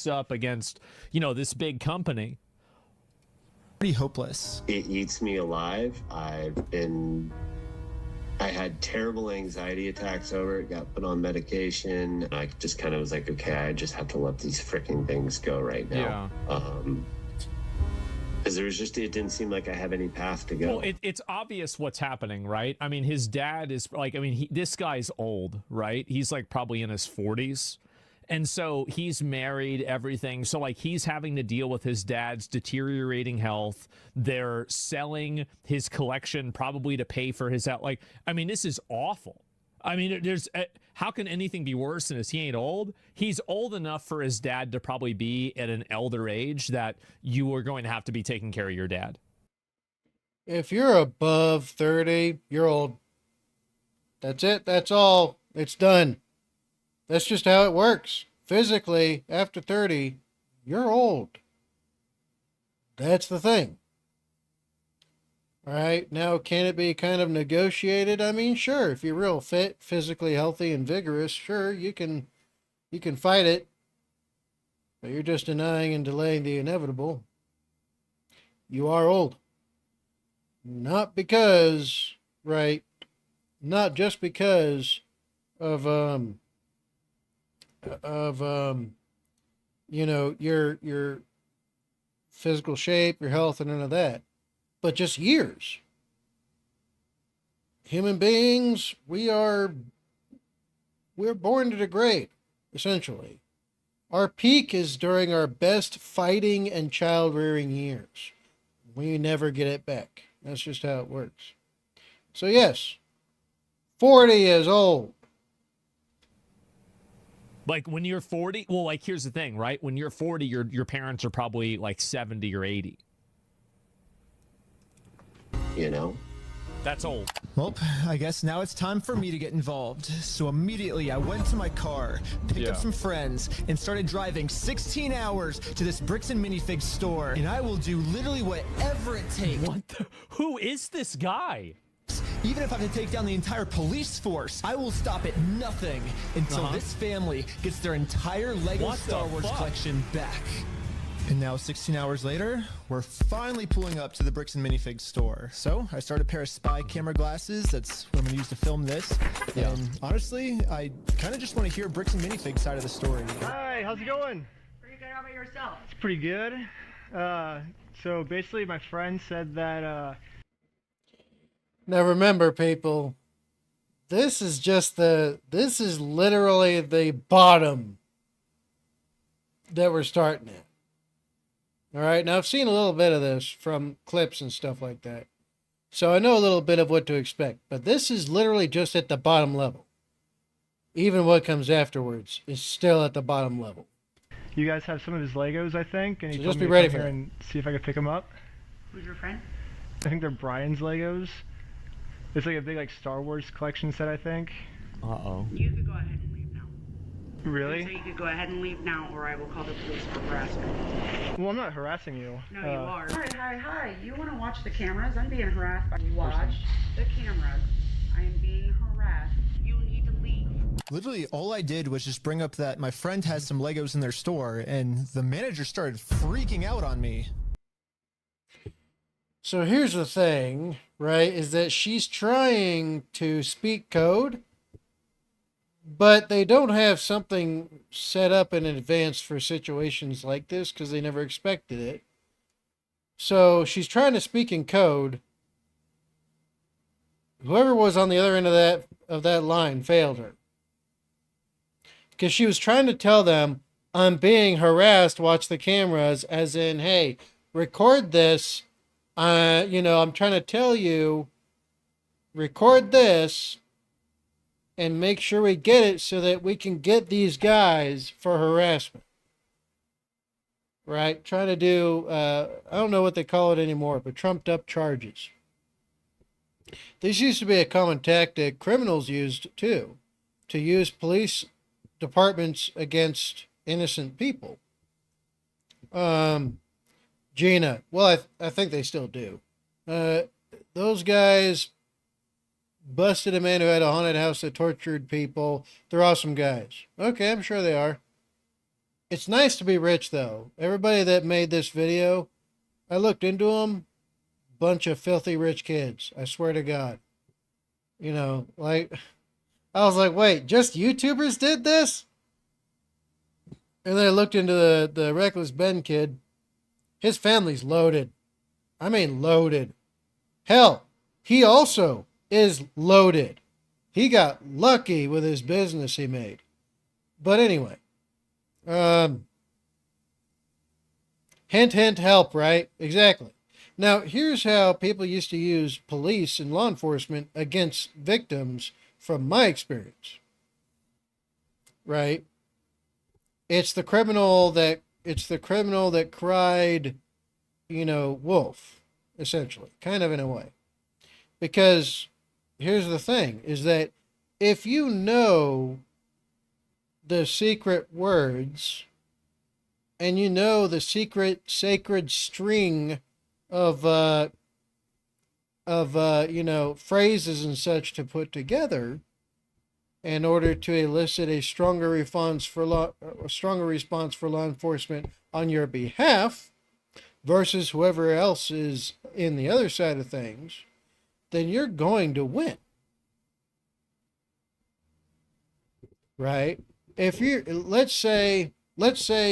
Up against, this big company. Pretty hopeless. It eats me alive. I had terrible anxiety attacks over it, got put on medication, and I just kind of was like, okay, I just have to let these freaking things go right now. Because it didn't seem like I have any path to go. Well, it's obvious what's happening, right? I mean, his dad is this guy's old, right? He's like probably in his 40s. And so he's married, everything. So like he's having to deal with his dad's deteriorating health. They're selling his collection probably to pay for his out. Like, I mean, this is awful. I mean, how can anything be worse than this? He ain't old. He's old enough for his dad to probably be at an elder age that you are going to have to be taking care of your dad. If you're above 30, you're old. That's it. That's all. It's done. That's just how it works. Physically, after 30, you're old. That's the thing. All right. Now, can it be kind of negotiated? I mean, sure. If you're real fit, physically healthy, and vigorous, sure, you can fight it. But you're just denying and delaying the inevitable. You are old. Not because, right? Not just because of your physical shape, your health, and none of that, but just years. Human beings, we're born to degrade, essentially. Our peak is during our best fighting and child rearing years. We never get it back. That's just how it works. So yes, 40 is old. Like when you're 40, well, like here's the thing, right? When you're 40, your parents are probably like 70 or 80. That's old. Well, I guess now it's time for me to get involved. So immediately I went to my car, picked up some friends, and started driving 16 hours to this bricks and minifigs store. And I will do literally whatever it takes. Who is this guy? Even if I have to take down the entire police force, I will stop at nothing until this family gets their entire Lego Star Wars collection back. And now 16 hours later, we're finally pulling up to the bricks and minifigs store. So I started a pair of spy camera glasses. That's what I'm gonna use to film this. And honestly, I kind of just want to hear bricks and minifigs side of the story. Hi, how's it going? Pretty good. How about yourself? It's pretty good. So basically my friend said that, Now remember, people, this is literally the bottom that we're starting at. All right, now I've seen a little bit of this from clips and stuff like that. So I know a little bit of what to expect, but this is literally just at the bottom level. Even what comes afterwards is still at the bottom level. you guys have some of his Legos, I think, and he So told just me be to ready come for here that. and see if I could pick them up. Who's your friend? I think they're Brian's Legos. It's like a big Star Wars collection set, I think. Uh-oh. You could go ahead and leave now. Really? So you could go ahead and leave now, or I will call the police for harassment. Well, I'm not harassing you. No, you are. Hi. You want to watch the cameras? I'm being harassed. Watch the cameras. I am being harassed. You need to leave. Literally, all I did was just bring up that my friend has some Legos in their store, and the manager started freaking out on me. So here's the thing, right, is that she's trying to speak code, but they don't have something set up in advance for situations like this because they never expected it. So she's trying to speak in code. Whoever was on the other end of that line failed her. Because she was trying to tell them, I'm being harassed, watch the cameras, as in, hey, record this. I'm trying to tell you, record this and make sure we get it so that we can get these guys for harassment. Right? Trying to do, I don't know what they call it anymore, but trumped up charges. This used to be a common tactic criminals used too, to use police departments against innocent people. Gina, well, I think they still do. those guys busted a man who had a haunted house that tortured people. They're awesome guys. Okay, I'm sure they are. It's nice to be rich, though. Everybody that made this video, I looked into them. Bunch of filthy rich kids. I swear to God. You know, like, I was like, wait, just YouTubers did this? And then I looked into the Reckless Ben kid. His family's loaded. I mean, loaded. Hell, he also is loaded. He got lucky with his business he made. But anyway, hint, hint, help, right? Exactly. Now, here's how people used to use police and law enforcement against victims from my experience. Right? It's the criminal that cried, you know, wolf, essentially, kind of in a way. Because here's the thing, is that if you know the secret words and you know the secret sacred string of you know, phrases and such to put together in order to elicit a stronger response for law enforcement on your behalf versus whoever else is in the other side of things, then you're going to win. Right? If you let's say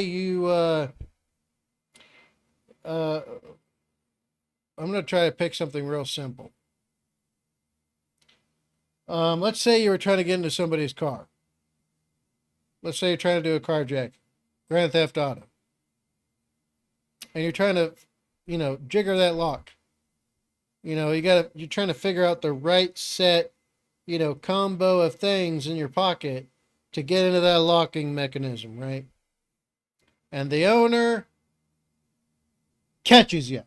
you I'm going to try to pick something real simple. Let's say you were trying to get into somebody's car. Let's say you're trying to do a carjack, Grand Theft Auto. And you're trying to, you know, jigger that lock. You know, you're trying to figure out the right set, you know, combo of things in your pocket to get into that locking mechanism, right? And the owner catches you.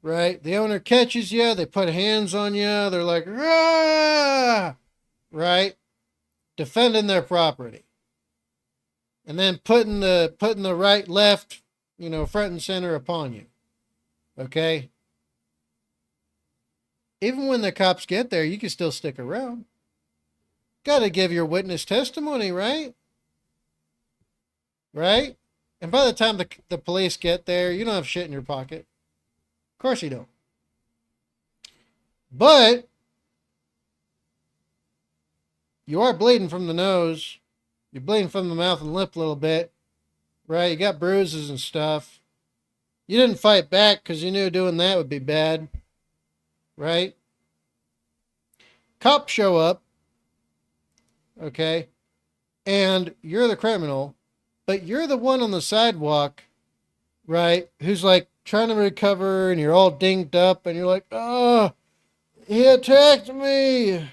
Right? The owner catches you. They put hands on you. They're like, "Rah!" Right? Defending their property. And then putting the right, left, you know, front and center upon you. Okay? Even when the cops get there, you can still stick around. Got to give your witness testimony, right? Right? And by the time the police get there, you don't have shit in your pocket. Of course you don't. But you are bleeding from the nose. You're bleeding from the mouth and lip a little bit. Right? You got bruises and stuff. You didn't fight back because you knew doing that would be bad. Right? Cops show up. Okay? And you're the criminal. But you're the one on the sidewalk. Right? Who's like, trying to recover, and you're all dinged up, and you're like, "Oh, he attacked me.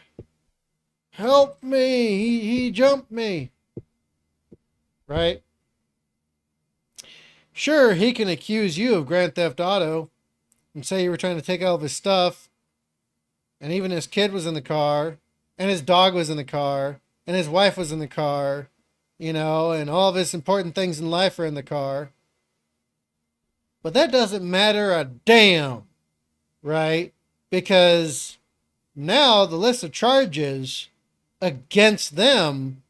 Help me. He jumped me." Right? Sure, he can accuse you of Grand Theft Auto and say you were trying to take all of his stuff, and even his kid was in the car, and his dog was in the car, and his wife was in the car, you know, and all of his important things in life are in the car. But that doesn't matter a damn, right? Because now the list of charges against them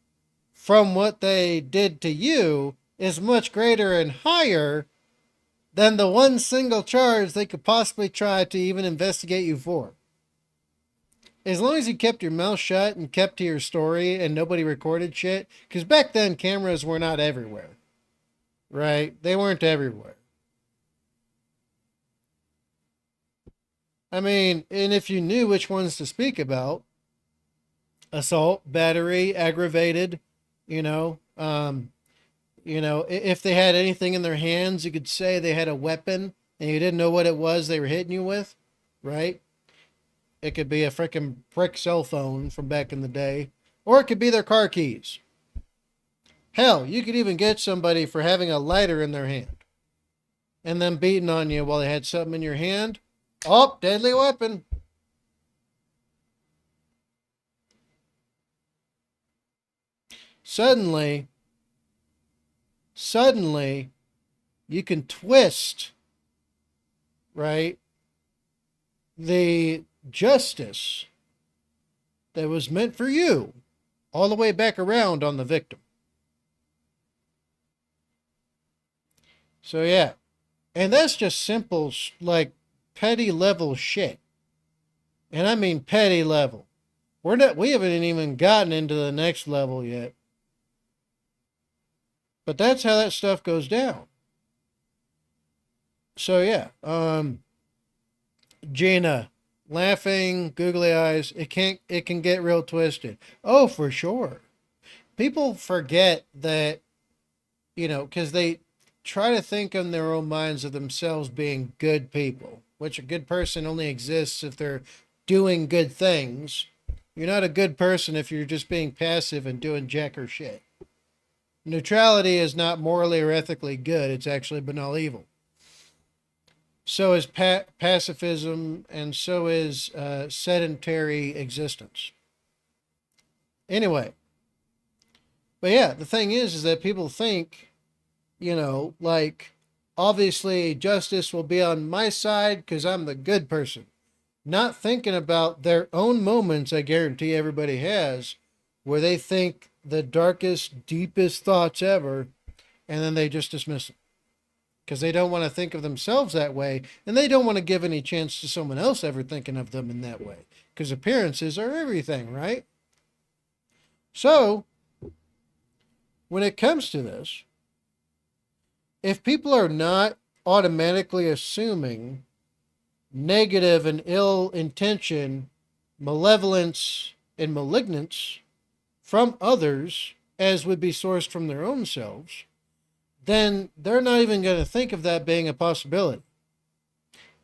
from what they did to you is much greater and higher than the one single charge they could possibly try to even investigate you for. As long as you kept your mouth shut and kept to your story and nobody recorded shit, because back then cameras were not everywhere, right? They weren't everywhere. I mean, and if you knew which ones to speak about, assault, battery, aggravated, you know, if they had anything in their hands, you could say they had a weapon and you didn't know what it was they were hitting you with, right? It could be a freaking brick cell phone from back in the day, or it could be their car keys. Hell, you could even get somebody for having a lighter in their hand and them beating on you while they had something in your hand. Oh, deadly weapon. Suddenly, you can twist, right, the justice that was meant for you all the way back around on the victim. So yeah, and that's just simple, like petty level shit. And I mean petty level. We haven't even gotten into the next level yet. But that's how that stuff goes down. So yeah, Gina, laughing, googly eyes. It can get real twisted. Oh, for sure. People forget that, because they try to think in their own minds of themselves being good people, which a good person only exists if they're doing good things. You're not a good person if you're just being passive and doing jack or shit. Neutrality is not morally or ethically good. It's actually banal evil. So is pacifism, and so is sedentary existence. Anyway. But yeah, the thing is that people think, like, obviously justice will be on my side because I'm the good person. Not thinking about their own moments, I guarantee everybody has, where they think the darkest, deepest thoughts ever, and then they just dismiss them. Because they don't want to think of themselves that way, and they don't want to give any chance to someone else ever thinking of them in that way. Because appearances are everything, right? So, when it comes to this, if people are not automatically assuming negative and ill intention, malevolence, and malignance from others, as would be sourced from their own selves, then they're not even going to think of that being a possibility.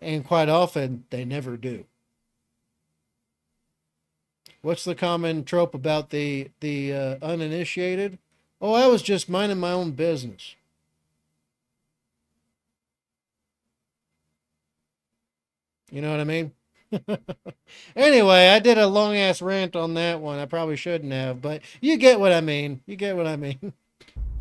And quite often, they never do. What's the common trope about the uninitiated? Oh, I was just minding my own business. You know what I mean? Anyway, I did a long-ass rant on that one. I probably shouldn't have, but you get what I mean. You get what I mean.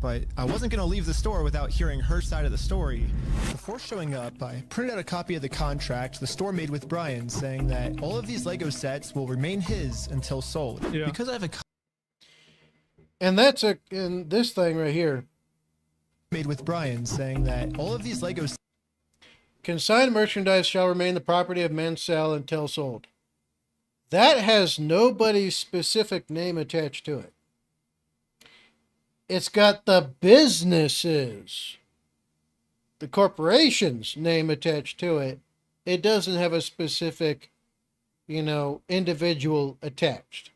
But I wasn't going to leave the store without hearing her side of the story. Before showing up, I printed out a copy of the contract the store made with Brian saying that all of these Lego sets will remain his until sold. Yeah. Because I have a... And that's in this thing right here. Made with Brian saying that all of these Lego... Consigned merchandise shall remain the property of Mansell until sold. That has nobody's specific name attached to it. It's got the businesses, the corporation's name attached to it. It doesn't have a specific, individual attached.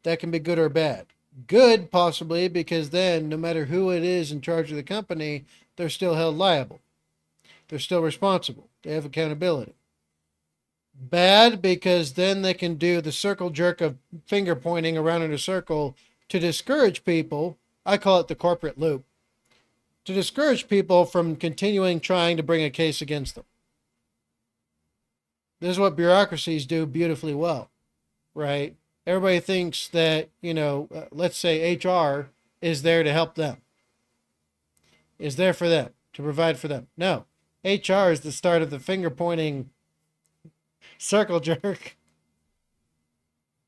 That can be good or bad. Good, possibly, because then no matter who it is in charge of the company, they're still held liable. They're still responsible. They have accountability. Bad, because then they can do the circle jerk of finger pointing around in a circle to discourage people. I call it the corporate loop. To discourage people from continuing trying to bring a case against them. This is what bureaucracies do beautifully well, right? Everybody thinks that, let's say HR is there to help them. Is there for them, to provide for them. No. HR is the start of the finger pointing circle jerk.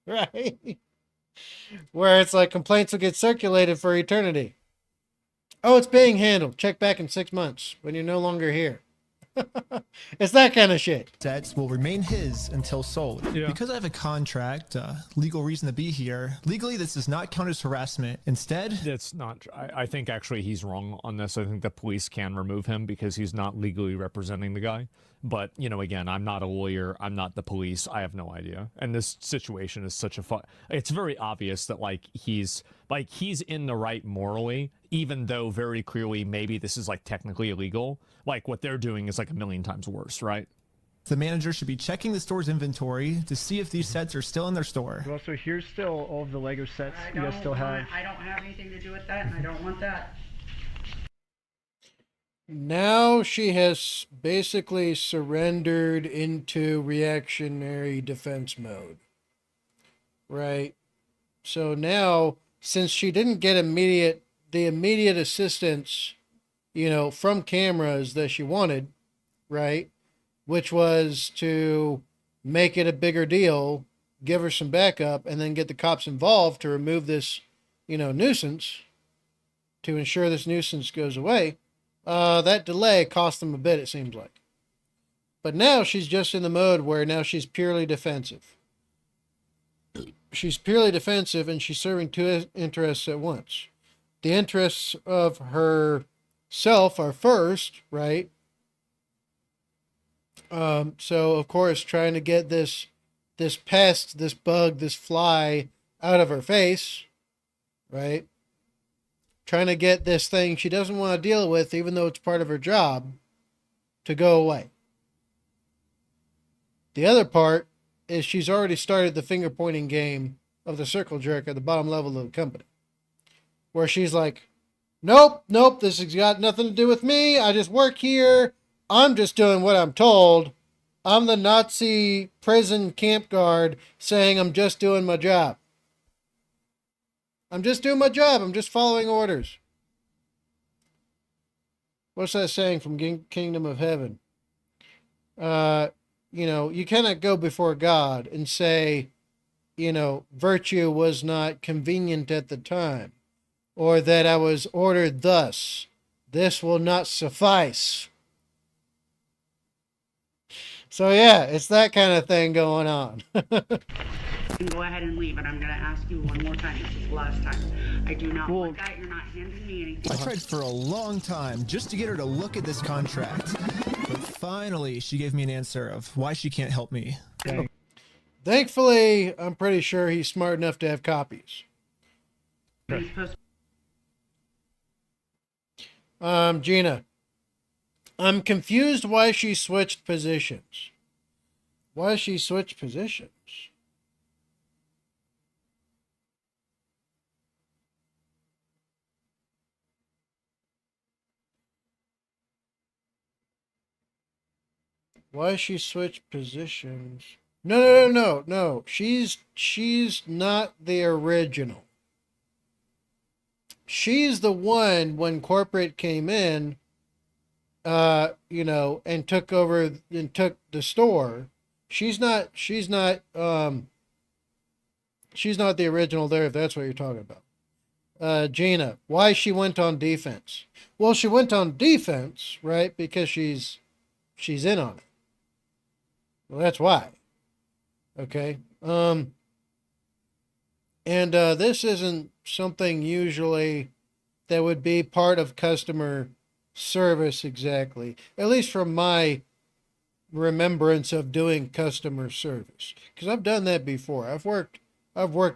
Right? Where it's like complaints will get circulated for eternity. Oh, it's being handled. Check back in 6 months when you're no longer here. It's that kind of shit. Sets will remain his until sold. Yeah. Because I have a contract, legal reason to be here. Legally, this does not count as harassment. Instead, it's not. I think actually he's wrong on this. I think the police can remove him because he's not legally representing the guy. But, again, I'm not a lawyer. I'm not the police. I have no idea. And this situation is such a it's very obvious that, he's in the right morally, even though very clearly maybe this is, technically illegal. What they're doing is, a million times worse, right? The manager should be checking the store's inventory to see if these sets are still in their store. Well, so here's still all of the Lego sets you guys still have. I don't have anything to do with that, and I don't want that. Now she has basically surrendered into reactionary defense mode. Right? So now, since she didn't get the immediate assistance, from cameras that she wanted, right? Which was to make it a bigger deal, give her some backup, and then get the cops involved to remove this, nuisance, to ensure this nuisance goes away. That delay cost them a bit, it seems like. But now she's just in the mode where now she's purely defensive. She's purely defensive, and she's serving two interests at once. The interests of herself are first, right? So of course, trying to get this pest, this bug, this fly out of her face, right? Trying to get this thing she doesn't want to deal with, even though it's part of her job, to go away. The other part is she's already started the finger pointing game of the circle jerk at the bottom level of the company, where she's like, nope, this has got nothing to do with me. I just work here. I'm just doing what I'm told. I'm the Nazi prison camp guard saying I'm just doing my job. I'm just doing my job. I'm just following orders. What's that saying from Kingdom of Heaven? You cannot go before God and say, virtue was not convenient at the time, or that I was ordered thus. This will not suffice. So yeah, it's that kind of thing going on. You can go ahead and leave, and I'm going to ask you one more time. This is the last time. I do not want that. You're not handing me anything. I tried for a long time just to get her to look at this contract, but finally she gave me an answer of why she can't help me. Thankfully, I'm pretty sure he's smart enough to have copies. Gina, I'm confused why she switched positions. Why she switched positions? Why she switched positions? No. She's not the original. She's the one when corporate came in, and took over and took the store. She's not the original there, if that's what you're talking about. Gina, why she went on defense? Well, she went on defense, right? Because she's in on it. Well, that's why. Okay. And this isn't something usually that would be part of customer service exactly. At least from my remembrance of doing customer service. Because I've done that before. I've worked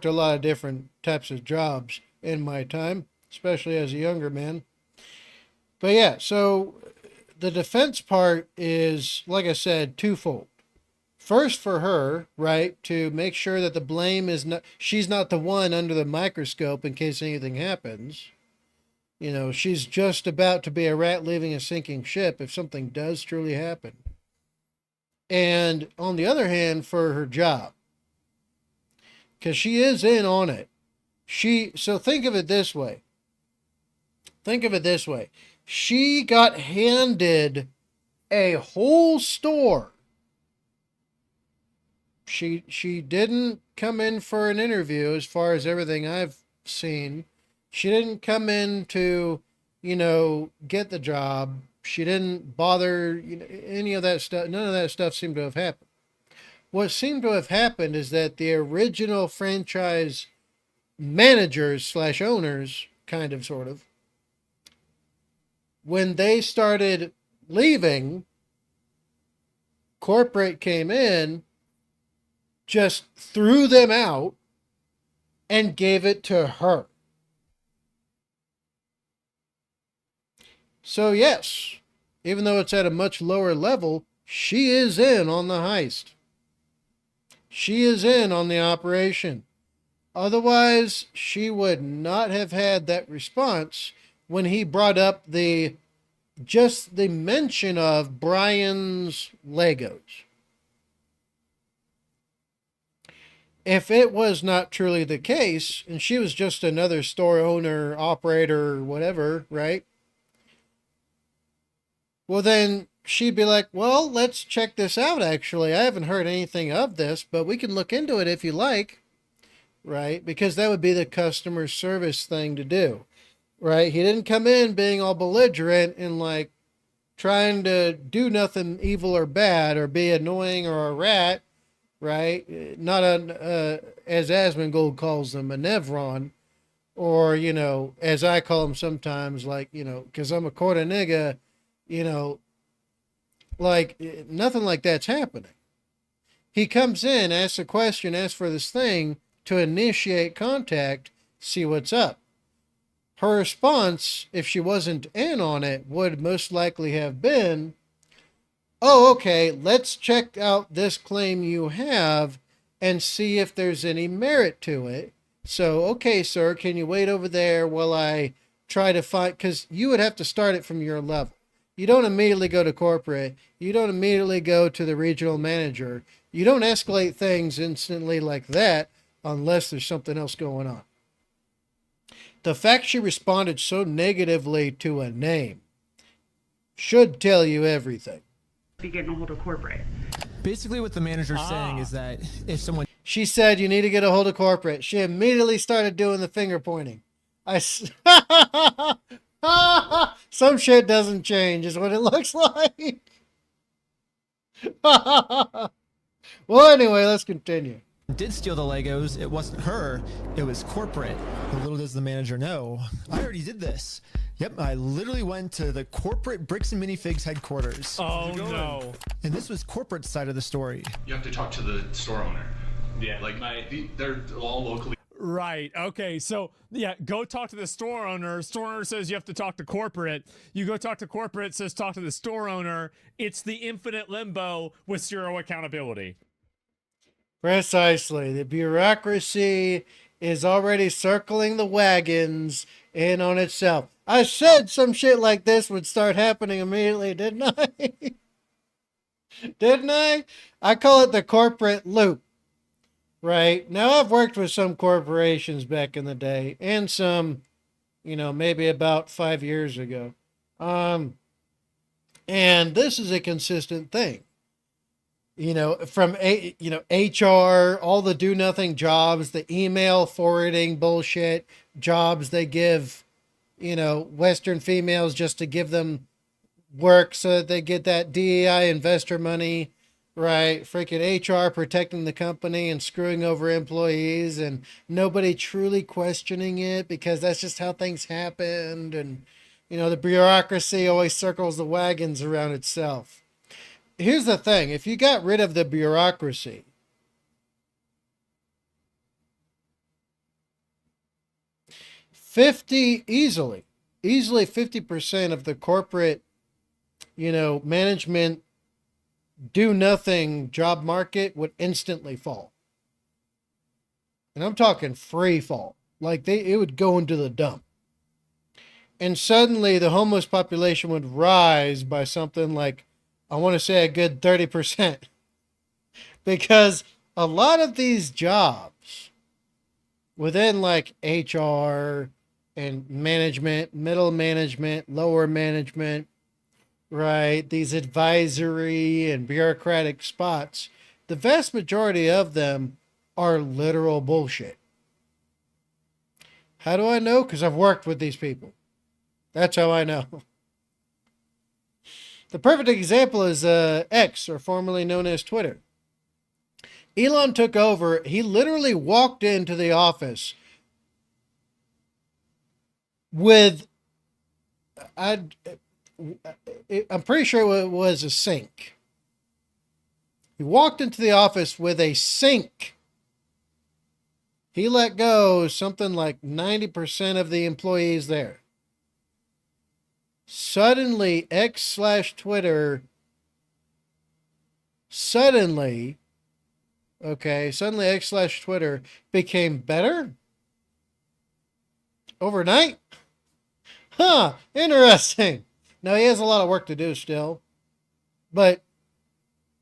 a lot of different types of jobs in my time, especially as a younger man. But yeah, so the defense part is, like I said, twofold. First, for her, right, to make sure that the blame is not, she's not the one under the microscope in case anything happens. She's just about to be a rat leaving a sinking ship if something does truly happen. And on the other hand, for her job, because she is in on it. So think of it this way. She got handed a whole store. She didn't come in for an interview, as far as everything I've seen. She didn't come in to, get the job. She didn't bother, any of that stuff. None of that stuff seemed to have happened. What seemed to have happened is that the original franchise managers / owners, kind of, sort of, when they started leaving, corporate came in, just threw them out, and gave it to her. So yes, even though it's at a much lower level, she is in on the heist. She is in on the operation. Otherwise, she would not have had that response when he brought up just the mention of Brian's Legos. If it was not truly the case, and she was just another store owner, operator, whatever, right? Well, then she'd be like, well, let's check this out, actually. I haven't heard anything of this, but we can look into it if you like, right? Because that would be the customer service thing to do, right? He didn't come in being all belligerent and like trying to do nothing evil or bad or be annoying or a rat, right? Not as Asmongold calls them, a Nevron, or, you know, as I call them sometimes, like, you know, because I'm a quarter nigga, you know, like nothing like that's happening. He comes in, asks a question, asks for this thing to initiate contact, see what's up. Her response, if she wasn't in on it, would most likely have been, oh, okay, let's check out this claim you have and see if there's any merit to it. So, okay, sir, can you wait over there while I try to find, because you would have to start it from your level. You don't immediately go to corporate. You don't immediately go to the regional manager. You don't escalate things instantly like that unless there's something else going on. The fact she responded so negatively to a name should tell you everything. Be getting a hold of corporate. Basically, what the manager's saying is that if someone... She said you need to get a hold of corporate. She immediately started doing the finger pointing. Some shit doesn't change is what it looks like. Well, anyway, let's continue. Did steal the Legos, it wasn't her, it was corporate. But little does the manager know, I already did this. Yep, I literally went to the corporate Bricks and Minifigs headquarters. Oh no. And this was corporate side of the story. You have to talk to the store owner. Yeah, like they're all locally. Right. Okay. So yeah, go talk to the store owner. Store owner says you have to talk to corporate. You go talk to corporate, says talk to the store owner. It's the infinite limbo with zero accountability. Precisely. The bureaucracy is already circling the wagons in on itself. I said some shit like this would start happening immediately, didn't I? Didn't I? I call it the corporate loop. Right. Now, I've worked with some corporations back in the day and some, you know, maybe about 5 years ago. And this is a consistent thing. You know, from HR, all the do nothing jobs, the email forwarding bullshit jobs they give, you know, Western females just to give them work so that they get that DEI investor money, right? Freaking HR protecting the company and screwing over employees and nobody truly questioning it because that's just how things happened. And, you know, the bureaucracy always circles the wagons around itself. Here's the thing. If you got rid of the bureaucracy, easily 50% of the corporate, you know, management do nothing job market would instantly fall. And I'm talking free fall. Like it would go into the dump. And suddenly the homeless population would rise by something like, I want to say a good 30%. Because a lot of these jobs within like HR and management, middle management, lower management, right? These advisory and bureaucratic spots, the vast majority of them are literal bullshit. How do I know? Because I've worked with these people. That's how I know. The perfect example is X, or formerly known as Twitter. Elon took over. He literally walked into the office with, I'm pretty sure it was a sink. He walked into the office with a sink. He let go something like 90% of the employees there. Suddenly, X/Twitter, suddenly X/Twitter became better overnight? Huh, interesting. Now, he has a lot of work to do still. But,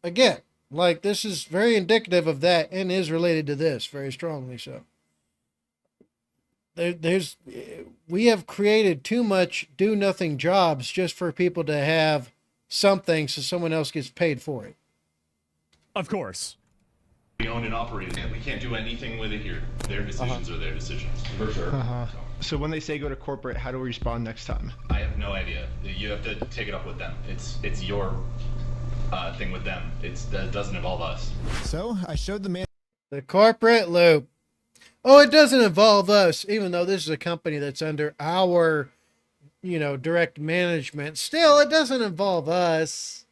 again, like, this is very indicative of that and is related to this very strongly so. We have created too much do-nothing jobs just for people to have something so someone else gets paid for it. Of course. We own and operate it. We can't do anything with it here. Their decisions are their decisions. For sure. So when they say go to corporate, how do we respond next time? I have no idea. You have to take it up with them. It's your thing with them. That doesn't involve us. So I showed the man The corporate loop. Oh, it doesn't involve us, even though this is a company that's under our, direct management. Still, it doesn't involve us.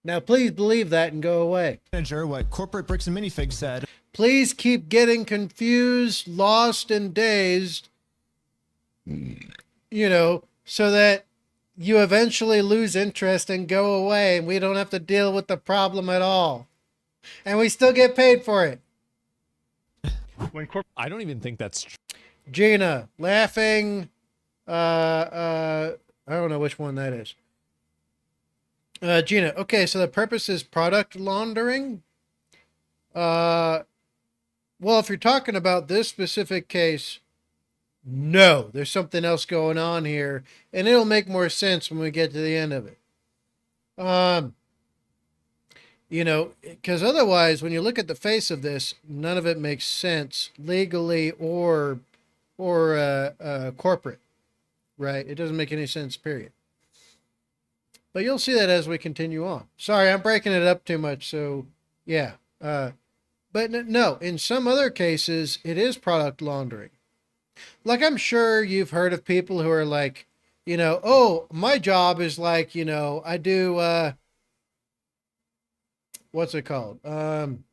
Now, please believe that and go away. manager what corporate bricks and minifigs said. Please keep getting confused, lost, and dazed, so that you eventually lose interest and go away, and we don't have to deal with the problem at all. And we still get paid for it. I don't even think that's true. Gina, laughing. I don't know which one that is. Gina, okay, so the purpose is product laundering. Well, if you're talking about this specific case, no, there's something else going on here, and it'll make more sense when we get to the end of it. Because otherwise, when you look at the face of this, none of it makes sense legally or corporate, right? It doesn't make any sense, period. But you'll see that as we continue on. Sorry, I'm breaking it up too much, so yeah. But no, in some other cases, it is product laundering. Like, I'm sure you've heard of people who are like, oh, my job is like, I do, what's it called? I'm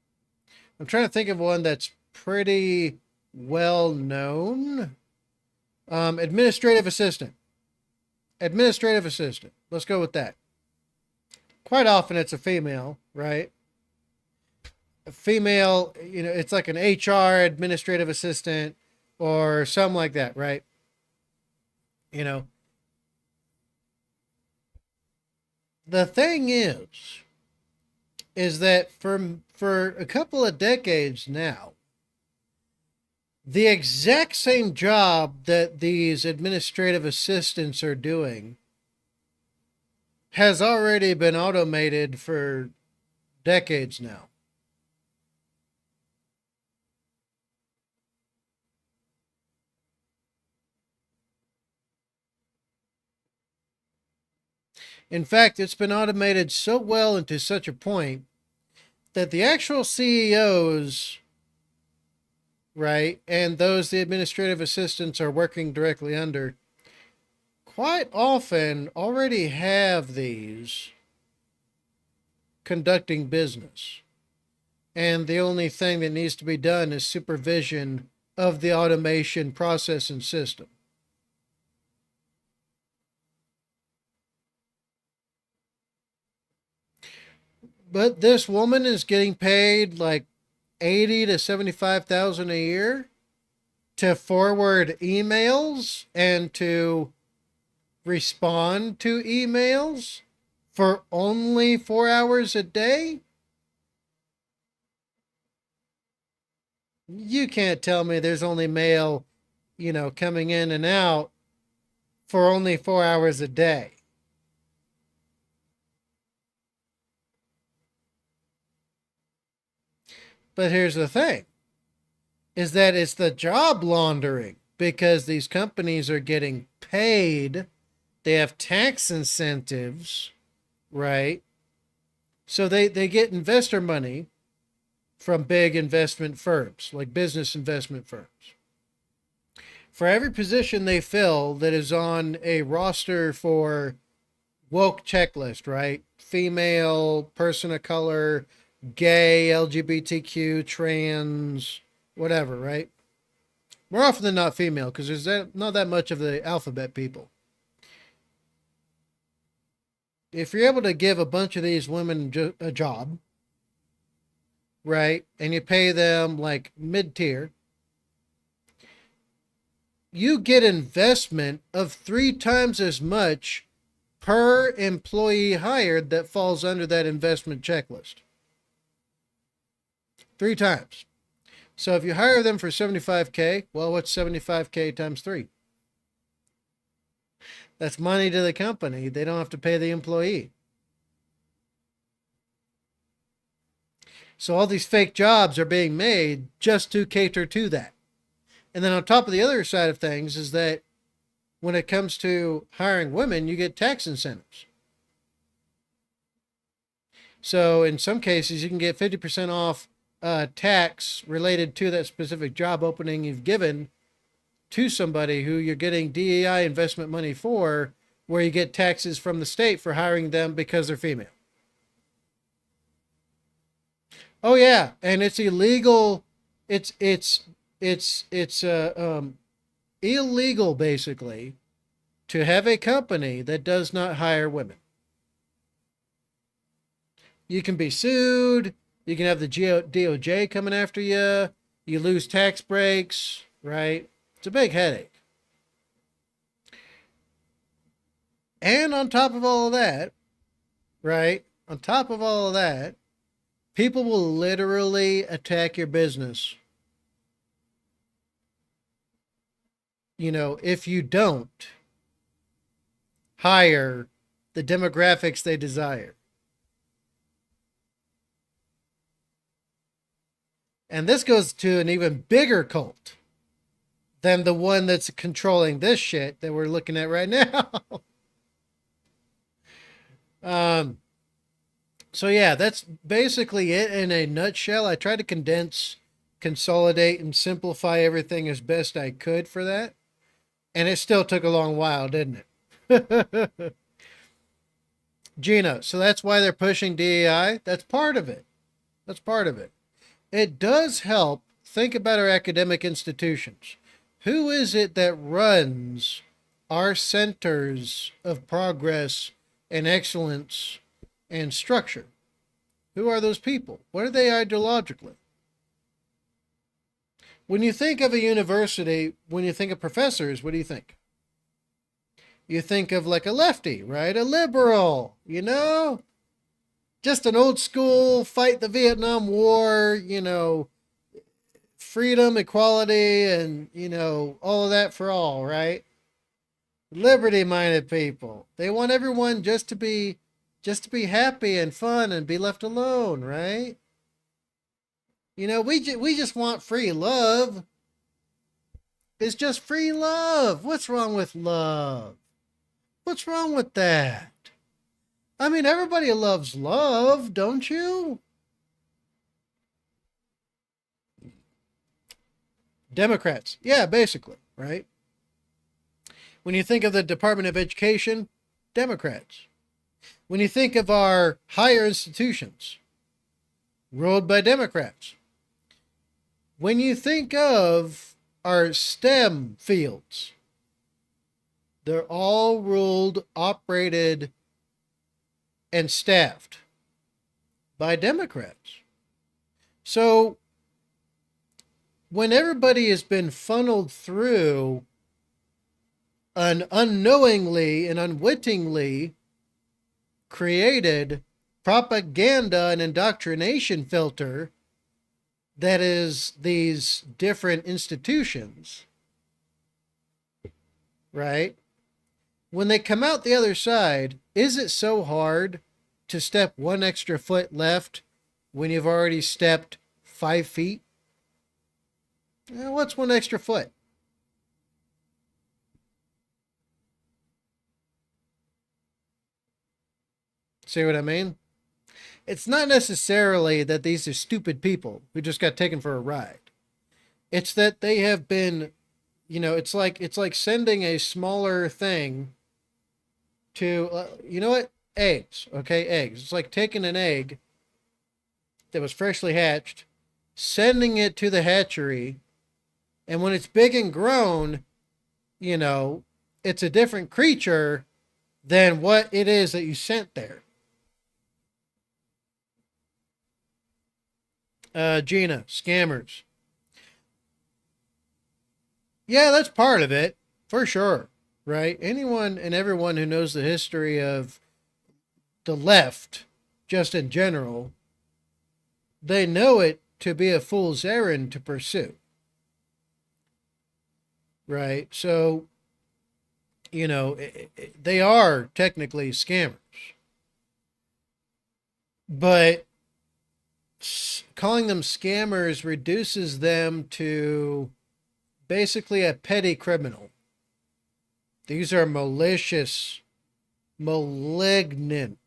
trying to think of one that's pretty well known. Administrative assistant. Administrative assistant. Let's go with that. Quite often it's a female, right? A female, it's like an HR administrative assistant or something like that, right? The thing is that for a couple of decades now, the exact same job that these administrative assistants are doing has already been automated for decades now. In fact, it's been automated so well and to such a point that the actual CEOs, right, and those the administrative assistants are working directly under, quite often already have these conducting business. And the only thing that needs to be done is supervision of the automation process and system. But this woman is getting paid like $80,000 to $75,000 a year to forward emails and to respond to emails for only 4 hours a day? You can't tell me there's only mail, coming in and out for only 4 hours a day. But here's the thing, is that it's the job laundering, because these companies are getting paid. They have tax incentives, right? So they get investor money from big investment firms, like business investment firms. For every position they fill that is on a roster for woke checklist, right? Female, person of color, gay, LGBTQ, trans, whatever, right? More often than not female, because there's not that much of the alphabet people. If you're able to give a bunch of these women a job, right, and you pay them like mid-tier, you get investment of 3 times as much per employee hired that falls under that investment checklist. 3 times. So if you hire them for $75K, well, what's $75K times 3? That's money to the company. They don't have to pay the employee. So all these fake jobs are being made just to cater to that. And then on top of the other side of things is that when it comes to hiring women, you get tax incentives. So in some cases, you can get 50% off tax related to that specific job opening you've given to somebody who you're getting DEI investment money for, where you get taxes from the state for hiring them because they're female. Oh yeah, and it's illegal. It's illegal basically to have a company that does not hire women. You can be sued. You can have the DOJ coming after you. You lose tax breaks, right? It's a big headache. And on top of all of that, right? On top of all of that, people will literally attack your business. You know, if you don't hire the demographics they desire. And this goes to an even bigger cult than the one that's controlling this shit that we're looking at right now. So yeah, that's basically it in a nutshell. I tried to condense, consolidate, and simplify everything as best I could for that. And it still took a long while, didn't it? Gina, so that's why they're pushing DEI? That's part of it. That's part of it. It does help think about our academic institutions. Who is it that runs our centers of progress and excellence and structure? Who are those people? What are they ideologically? When you think of a university, when you think of professors, what do you think? You think of like a lefty, right? A liberal, you know? Just an old school, fight the Vietnam War, you know, freedom, equality, and, you know, all of that for all, right? Liberty-minded people. They want everyone just to be happy and fun and be left alone, right? You know, we just want free love. It's just free love. What's wrong with love? What's wrong with that? I mean, everybody loves love, don't you? Democrats. Yeah, basically, right? When you think of the Department of Education, Democrats. When you think of our higher institutions, ruled by Democrats. When you think of our STEM fields, they're all ruled, operated, and staffed by Democrats. So when everybody has been funneled through an unknowingly and unwittingly created propaganda and indoctrination filter that is these different institutions, right? When they come out the other side, is it so hard to step one extra foot left when you've already stepped 5 feet? What's one extra foot? See what I mean? It's not necessarily that these are stupid people who just got taken for a ride. It's that they have been, you know, it's like sending a smaller thing to, you know what? Eggs, okay? Eggs. It's like taking an egg that was freshly hatched, sending it to the hatchery, and when it's big and grown, you know, it's a different creature than what it is that you sent there. Gina, scammers. Yeah, that's part of it, for sure, right? Anyone and everyone who knows the history of the left, just in general, they know it to be a fool's errand to pursue. Right? So you know, they are technically scammers. But calling them scammers reduces them to basically a petty criminal. These are malicious, malignant,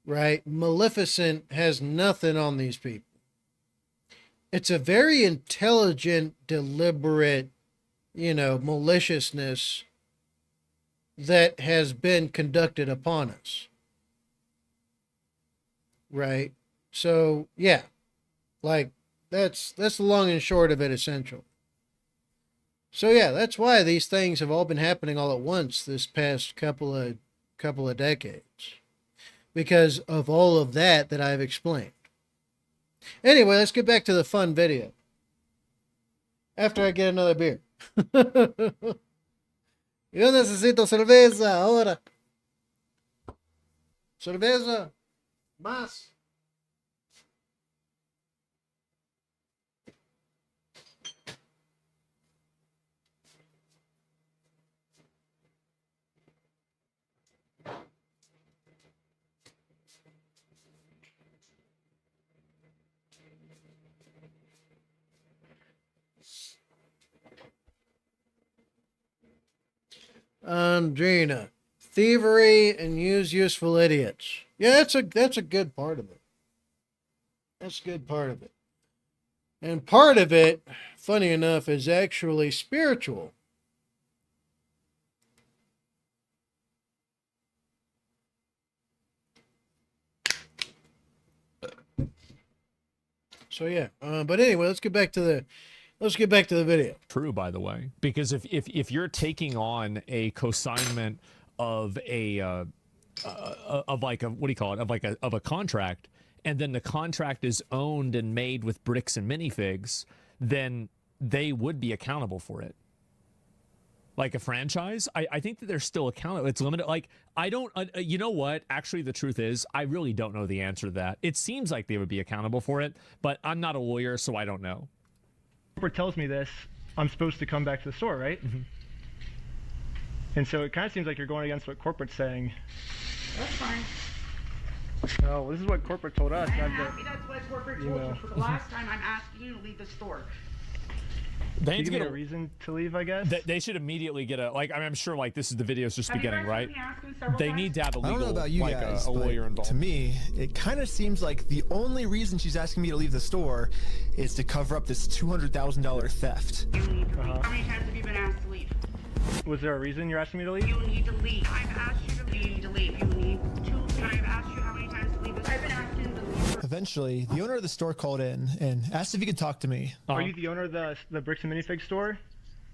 right? Maleficent has nothing on these people. It's a very intelligent, deliberate, you know, maliciousness that has been conducted upon us. Right? So, yeah. Like, that's the long and short of it, essentially. So, yeah, that's why these things have all been happening all at once this past couple of decades. Because of all of that I've explained. Anyway, let's get back to the fun video. After I get another beer. Yo necesito cerveza ahora. Cerveza. Más. Andrina, thievery and use useful idiots. Yeah, that's a good part of it. That's a good part of it. And part of it, funny enough, is actually spiritual. So yeah, but anyway, let's get back to the video. True, by the way, because if you're taking on a consignment of a of like a, what do you call it, of a contract, and then the contract is owned and made with bricks and minifigs, then they would be accountable for it. Like a franchise, I think that they're still accountable. It's limited. Like, I don't, you know what? Actually, the truth is, I really don't know the answer to that. It seems like they would be accountable for it, but I'm not a lawyer, so I don't know. Corporate tells me this, I'm supposed to come back to the store, right? Mm-hmm. And so it kind of seems like you're going against what corporate's saying. That's fine. Oh, well, this is what corporate told us. I am happy that's what corporate told you. For the last time, I'm asking you to leave the store. They need to get get a reason to leave, I guess. They should immediately get a, like, I mean, I'm sure like this is the video's just beginning, right? They need to have a legal, I don't know about you like guys, a lawyer but involved. to me, it kind of seems like the only reason she's asking me to leave the store is to cover up this $200,000 theft. You need to leave. How many times have you been asked to leave? Was there a reason you're asking me to leave? You need to leave. I've asked you to leave. You need to leave. You need to. I've asked you how many times to leave. I've been asking to leave. Eventually, the owner of the store called in and asked if he could talk to me. Are you the owner of the bricks and minifig store?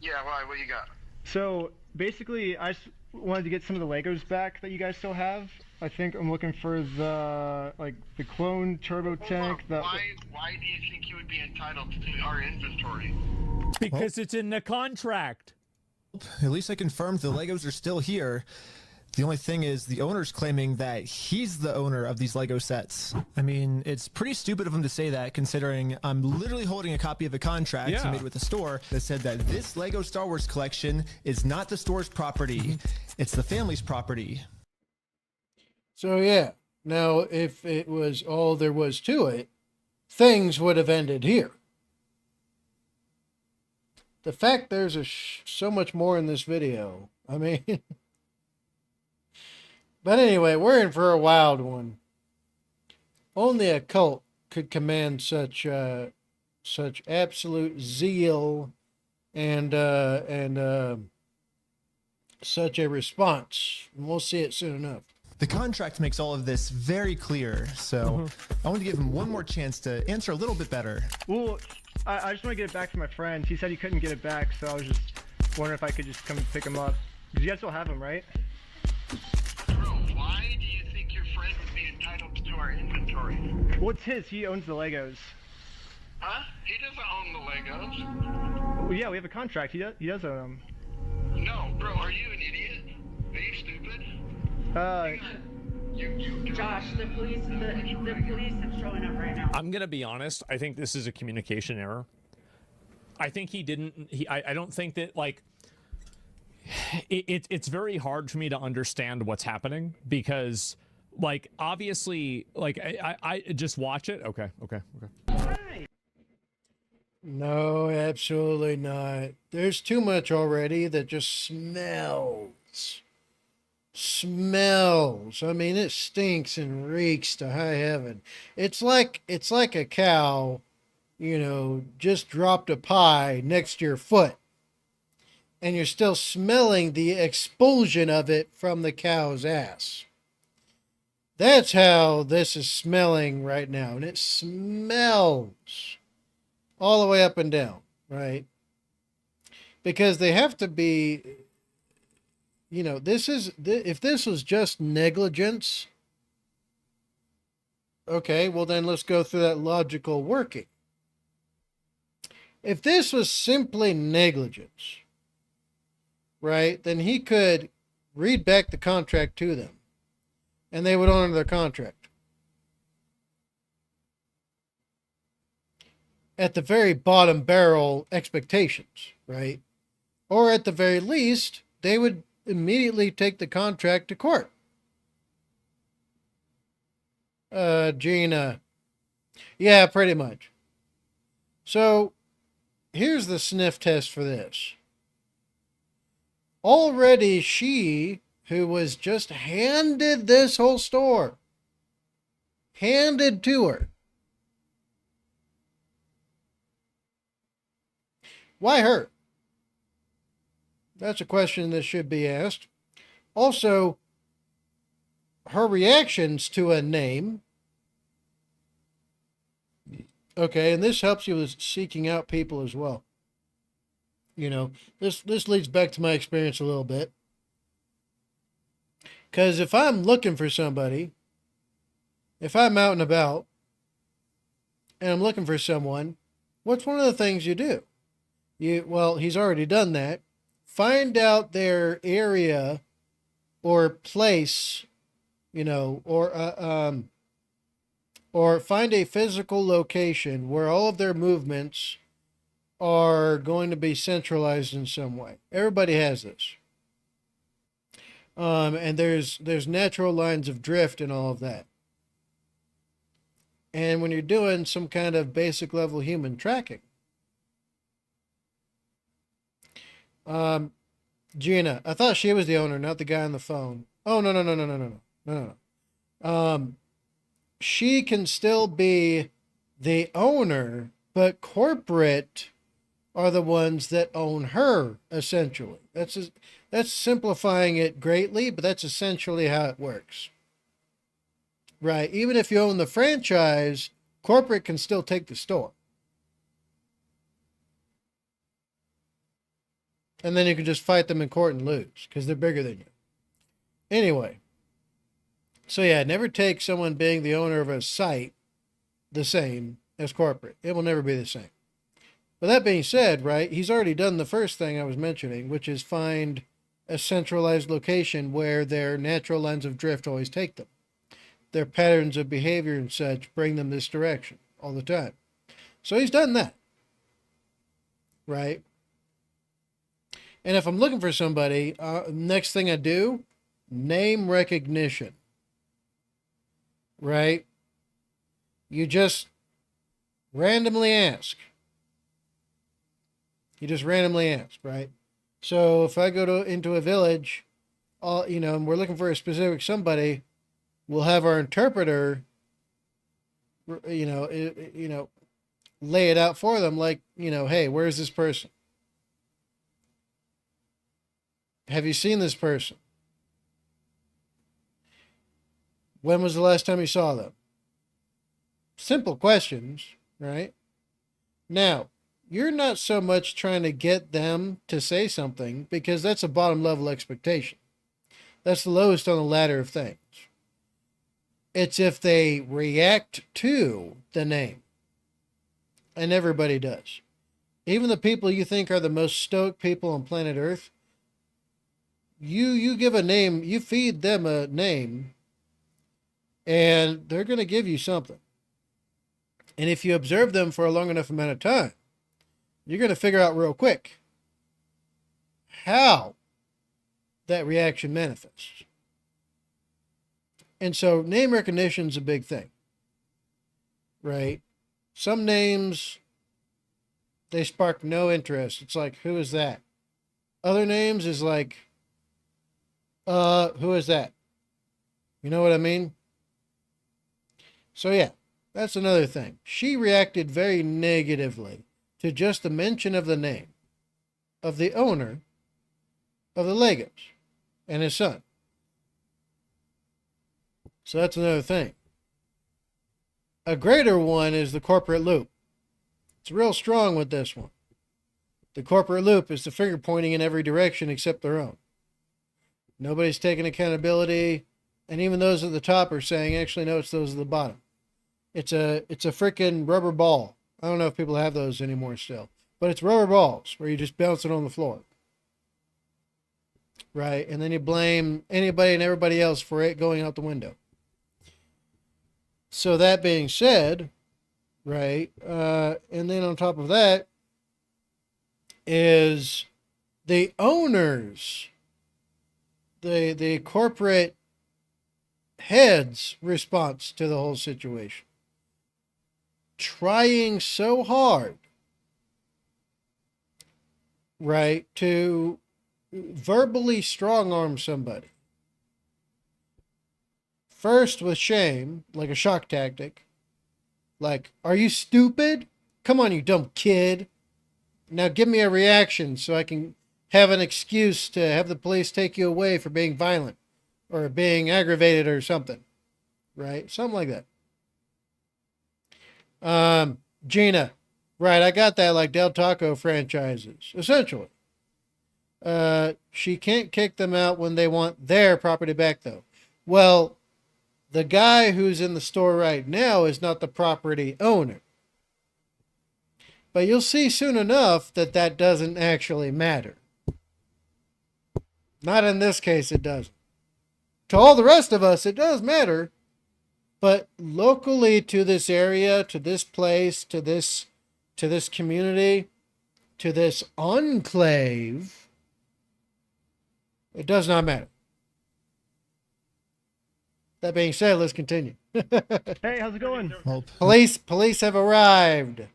Yeah, why? What you got? So basically, I just wanted to get some of the Legos back that you guys still have. I think I'm looking for the clone turbo tank. Why do you think you would be entitled to our inventory? Because it's in the contract. At least I confirmed the Legos are still here. The only thing is the owner's claiming that he's the owner of these Lego sets. I mean, it's pretty stupid of him to say that, considering I'm literally holding a copy of a contract he made with the store that said that this Lego Star Wars collection is not the store's property. It's the family's property. So yeah, now if it was all there was to it, things would have ended here. The fact there's so much more in this video, I mean... But anyway, we're in for a wild one. Only a cult could command such absolute zeal and such a response. And we'll see it soon enough. The contract makes all of this very clear, so I want to give him one more chance to answer a little bit better. Well, I just want to get it back to my friend. He said he couldn't get it back, so I was just wondering if I could just come pick him up. Because you guys still have him, right? Why do you think your friend would be entitled to our inventory? Well, it's his. He owns the Legos. Huh? He doesn't own the Legos. Well, yeah, we have a contract. He does own them. No, bro, are you an idiot? Are you stupid? Josh, the police is showing up right now. I'm gonna be honest. I think this is a communication error. I think he didn't. I don't think that, like, it's very hard for me to understand what's happening because, like, obviously, like, I just watch it. Okay. No, absolutely not. There's too much already that just smells. I mean, it stinks and reeks to high heaven. It's like a cow, just dropped a pie next to your foot, and you're still smelling the expulsion of it from the cow's ass. That's how this is smelling right now, and it smells all the way up and down, right? Because they have to be, if this was just negligence, okay, well then let's go through that logical working. If this was simply negligence, right, then he could read back the contract to them and they would honor their contract. At the very bottom barrel expectations, right? Or at the very least, they would immediately take the contract to court. Gina. Yeah, pretty much. So, here's the sniff test for this. Already she, who was just handed this whole store, handed to her. Why her? That's a question that should be asked. Also, her reactions to a name. Okay, and this helps you with seeking out people as well. This leads back to my experience a little bit. Because if I'm looking for somebody, if I'm out and about, and I'm looking for someone, what's one of the things you do? Well, he's already done that. Find out their area or place, or find a physical location where all of their movements are going to be centralized in some way. Everybody has this. And there's natural lines of drift and all of that. And when you're doing some kind of basic level human tracking, Gina, I thought she was the owner, not the guy on the phone. Oh, no. She can still be the owner, but corporate are the ones that own her, essentially. That's simplifying it greatly, but that's essentially how it works. Right? Even if you own the franchise, corporate can still take the store. And then you can just fight them in court and lose because they're bigger than you. Anyway. So yeah, never take someone being the owner of a site the same as corporate. It will never be the same. But that being said, right, he's already done the first thing I was mentioning, which is find a centralized location where their natural lines of drift always take them. Their patterns of behavior and such bring them this direction all the time. So he's done that. Right? And if I'm looking for somebody, next thing I do, name recognition. Right? You just randomly ask. Right? So if I go into a village, and we're looking for a specific somebody, we'll have our interpreter, lay it out for them like, hey, where's this person? Have you seen this person? When was the last time you saw them? Simple questions, right? Now, you're not so much trying to get them to say something because that's a bottom level expectation. That's the lowest on the ladder of things. It's if they react to the name. And everybody does. Even the people you think are the most stoic people on planet Earth, you give a name, you feed them a name, and they're going to give you something. And if you observe them for a long enough amount of time, you're going to figure out real quick how that reaction manifests. And so name recognition is a big thing, right? Some names, they spark no interest. It's like, who is that? Other names is like, who is that? You know what I mean? So yeah, that's another thing. She reacted very negatively to just the mention of the name of the owner of the Legos and his son. So that's another thing. A greater one is the corporate loop. It's real strong with this one. The corporate loop is the finger pointing in every direction except their own. Nobody's taking accountability, and even those at the top are saying, actually, no, it's those at the bottom. It's a freaking rubber ball. I don't know if people have those anymore still, but it's rubber balls where you just bounce it on the floor. Right? And then you blame anybody and everybody else for it going out the window. So that being said, right, and then on top of that is the owners, the corporate heads' response to the whole situation. Trying so hard, right, to verbally strong-arm somebody. First with shame, like a shock tactic. Like, are you stupid? Come on, you dumb kid. Now give me a reaction so I can have an excuse to have the police take you away for being violent or being aggravated or something. Right? Something like that. Gina. Right, I got that, like Del Taco franchises. Essentially. She can't kick them out when they want their property back, though. Well, the guy who's in the store right now is not the property owner. But you'll see soon enough that that doesn't actually matter. Not in this case, it doesn't. To all the rest of us, it does matter. But locally to this area, to this place, to this community, to this enclave, it does not matter. That being said, let's continue. Hey, how's it going? Police have arrived.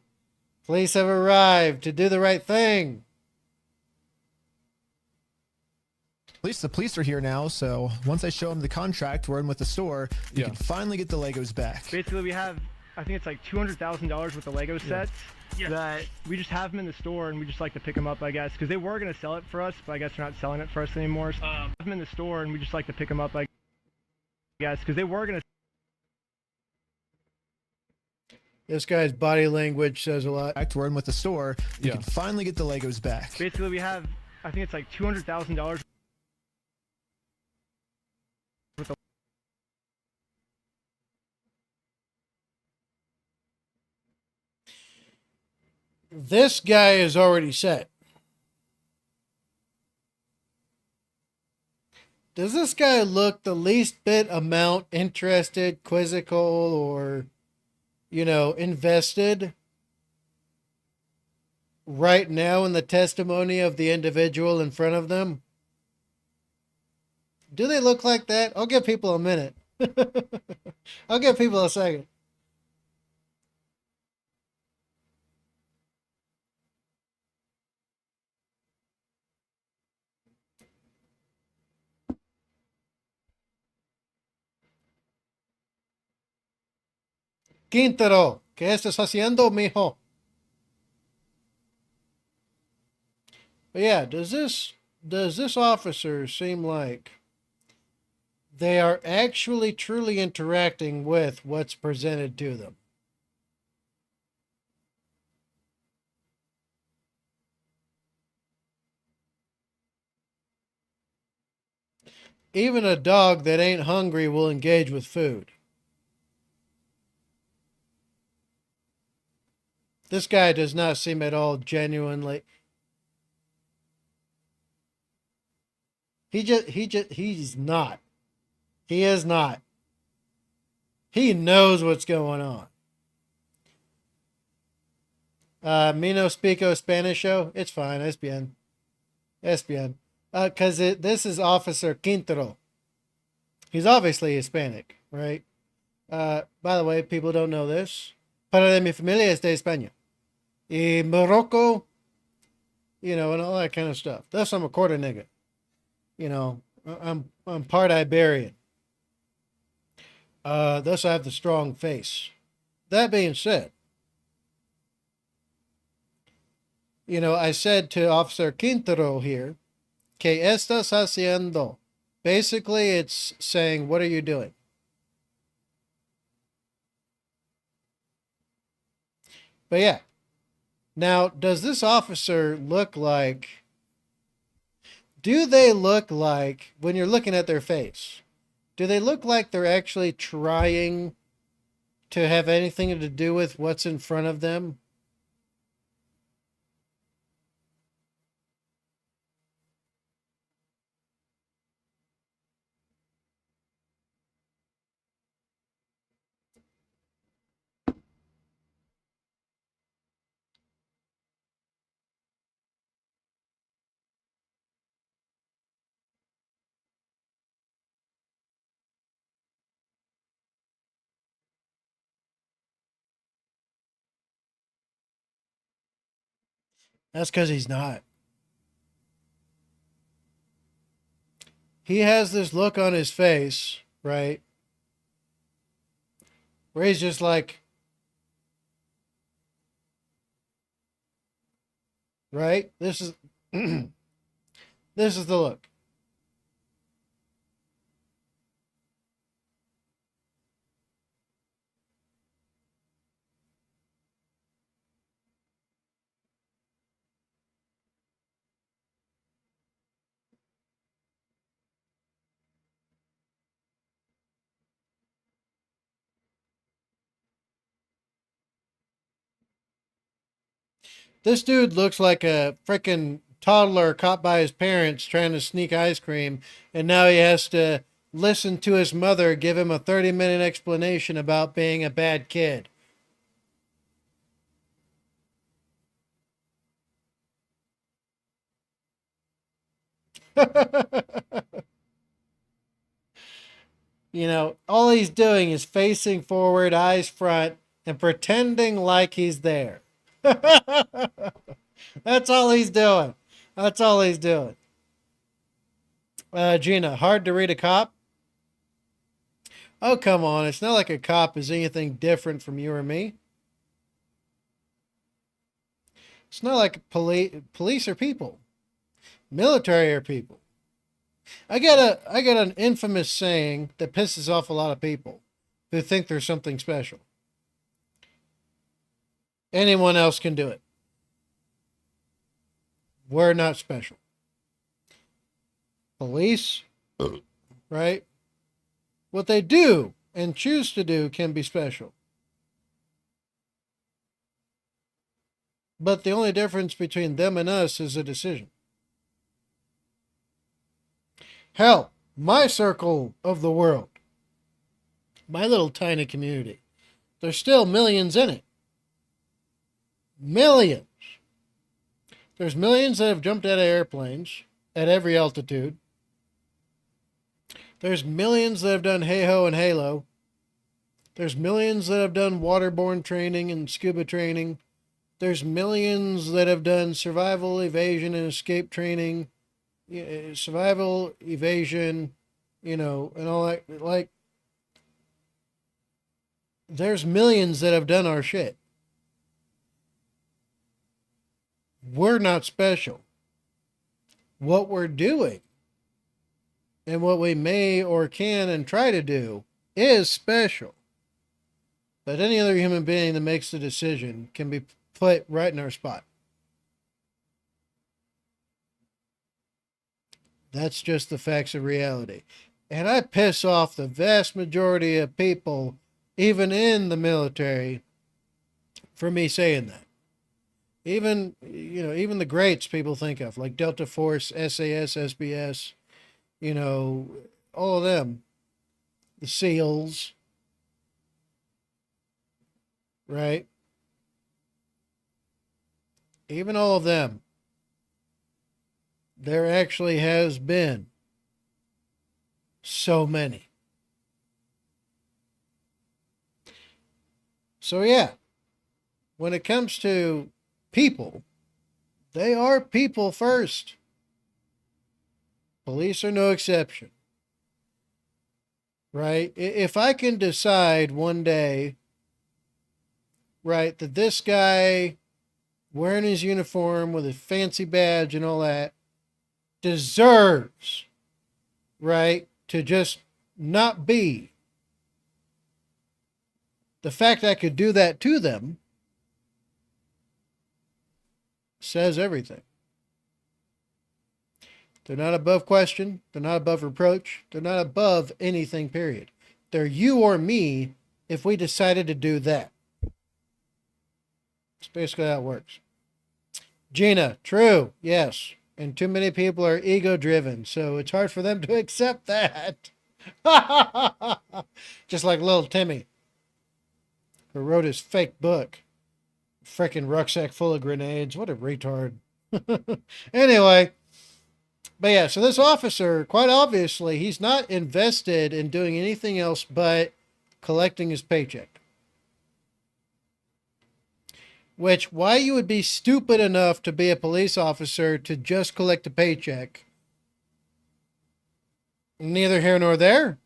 Police have arrived to do the right thing. The police are here now, so once I show them the contract we're in with the store, we can finally get the Legos back. Basically, we have, I think it's like $200,000 worth of Lego sets that we just have them in the store, and we just like to pick them up, I guess, because they were going to sell it for us, but I guess they're not selling it for us anymore. So have them in the store, and we just like to pick them up, I guess, because they were going to. This guy's body language says a lot. We're in with the store, we can finally get the Legos back. Basically, we have, I think it's like $200,000. This guy is already set. Does this guy look the least bit amount interested, quizzical, or, you know, invested right now in the testimony of the individual in front of them? Do they look like that? I'll give people a minute. I'll give people a second. Quintero, ¿qué estás haciendo, mijo? But yeah, does this officer seem like they are actually truly interacting with what's presented to them? Even a dog that ain't hungry will engage with food. This guy does not seem at all genuinely. He's not. He is not. He knows what's going on. Me no speako Spanish show? It's fine. Es bien. Es bien. Because this is Officer Quintero. He's obviously Hispanic, right? By the way, people don't know this. Para de mi familia es de España. Y Morocco, you know, and all that kind of stuff. Thus, I'm a quarter nigga. You know, I'm part Iberian. Thus, I have the strong face. That being said, you know, I said to Officer Quintero here, ¿Qué estás haciendo? Basically, it's saying, what are you doing? But yeah. Now, does this officer look like... Do they look like, when you're looking at their face, do they look like they're actually trying to have anything to do with what's in front of them? That's because he's not. He has this look on his face, right? Where he's just like, right? This is this is the look. This dude looks like a freaking toddler caught by his parents trying to sneak ice cream, and now he has to listen to his mother give him a 30-minute explanation about being a bad kid. You know, all he's doing is facing forward, eyes front, and pretending like he's there. That's all he's doing. That's all he's doing. Gina, hard to read a cop? Oh, come on. It's not like a cop is anything different from you or me. It's not like police are people. Military are people. I got an infamous saying that pisses off a lot of people who think there's something special. Anyone else can do it. We're not special. Police, right? What they do and choose to do can be special. But the only difference between them and us is a decision. Hell, my circle of the world, my little tiny community, there's still millions in it. Millions. There's millions that have jumped out of airplanes at every altitude. There's millions that have done hey-ho and halo. There's millions that have done waterborne training and scuba training. There's millions that have done survival, evasion, and escape training. Survival, evasion, you know, and all that. Like, there's millions that have done our shit. We're not special. What we're doing and what we may or can and try to do is special. But any other human being that makes the decision can be put right in our spot. That's just the facts of reality. And I piss off the vast majority of people, even in the military, for me saying that. Even, you know, even the greats people think of, like Delta Force, SAS, SBS, you know, all of them. The SEALs, right? Even all of them. there actually has been so many. So yeah, when it comes to people, they are people first. Police are no exception. Right? If I can decide one day, right, that this guy wearing his uniform with his fancy badge and all that deserves, right, to just not be, the fact I could do that to them says everything. They're not above question. They're not above reproach. They're not above anything, period. They're you or me if we decided to do that. That's basically how it works. Gina, true, yes. And too many people are ego-driven, so it's hard for them to accept that. Just like little Timmy, who wrote his fake book. Frickin' rucksack full of grenades. What a retard. Anyway. But yeah, so this officer, quite obviously, he's not invested in doing anything else but collecting his paycheck. Which, why you would be stupid enough to be a police officer to just collect a paycheck, neither here nor there.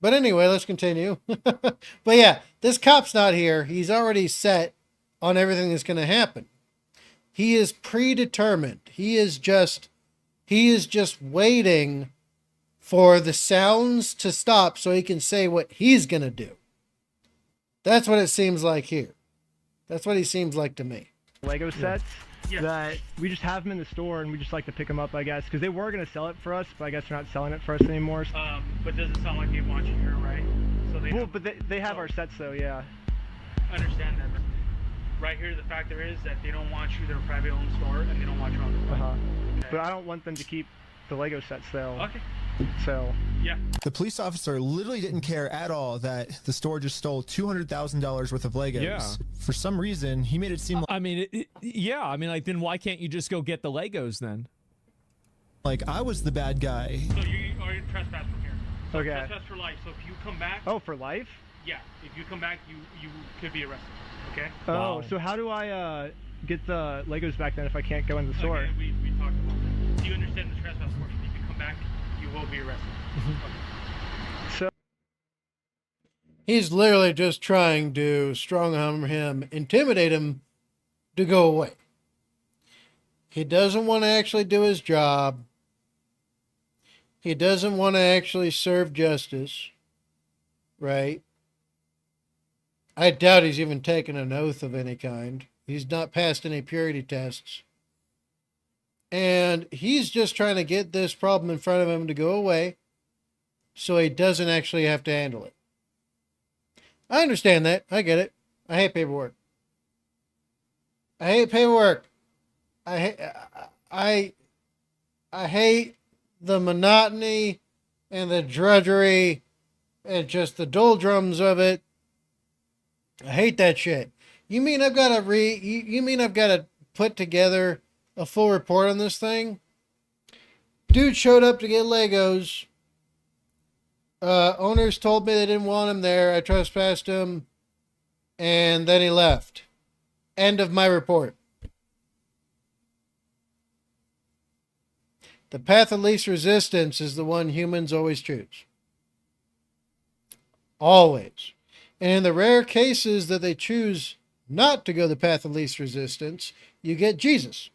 But anyway, let's continue. But yeah, this cop's not here. He's already set on everything that's going to happen. He is predetermined. He is just waiting for the sounds to stop so he can say what he's going to do. That's what it seems like here. That's what he seems like to me. Lego sets that we just have them in the store and we just like to pick them up, I guess, because they were going to sell it for us, but I guess they're not selling it for us anymore. But does it sound like they want you here, right? So they have our sets though, yeah. I understand that. But right here, the factor is that they don't want you. They're a private owned store and they don't want you on the front. Okay. But I don't want them to keep the Lego sets though. Okay. So yeah. The police officer literally didn't care at all that the store just stole $200,000 worth of Legos. Yeah. For some reason, he made it seem like... I mean, like, then why can't you just go get the Legos then? Like I was the bad guy. So you are trespass from here. So okay. Trespass for life. So if you come back... Oh, for life? Yeah. If you come back, you could be arrested. Okay? Oh, wow. So how do I get the Legos back then if I can't go in the store? Okay, we talked about that. Do you understand the trespass portion? If you come back, you will be arrested. Okay. So he's literally just trying to strong arm him, intimidate him to go away. He doesn't want to actually do his job. He doesn't want to actually serve justice, right? I doubt he's even taken an oath of any kind. He's not passed any purity tests. And he's just trying to get this problem in front of him to go away so he doesn't actually have to handle it. I understand that. I get it. I hate paperwork. I hate paperwork. I hate the monotony and the drudgery and just the doldrums of it. I hate that shit. You mean I've got to you mean I've got to put together a full report on this thing? Dude showed up to get Legos. Owners told me they didn't want him there. I trespassed him. And then he left. End of my report. The path of least resistance is the one humans always choose. Always. And in the rare cases that they choose not to go the path of least resistance, you get Jesus.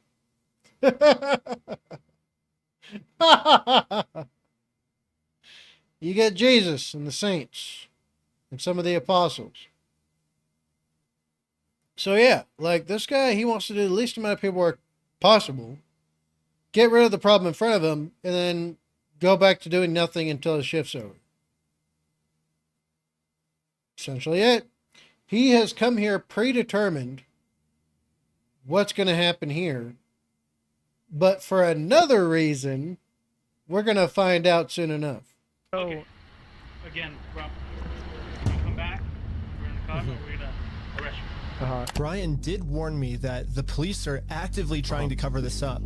You get Jesus and the saints and some of the apostles. So yeah, like this guy, he wants to do the least amount of paperwork possible, get rid of the problem in front of him, and then go back to doing nothing until his shift's over. Essentially it. He has come here predetermined what's going to happen here. But for another reason, we're going to find out soon enough. Okay. Again, Rob, if you come back, we're in the car, we're going to arrest you. Brian did warn me that the police are actively trying to cover this up.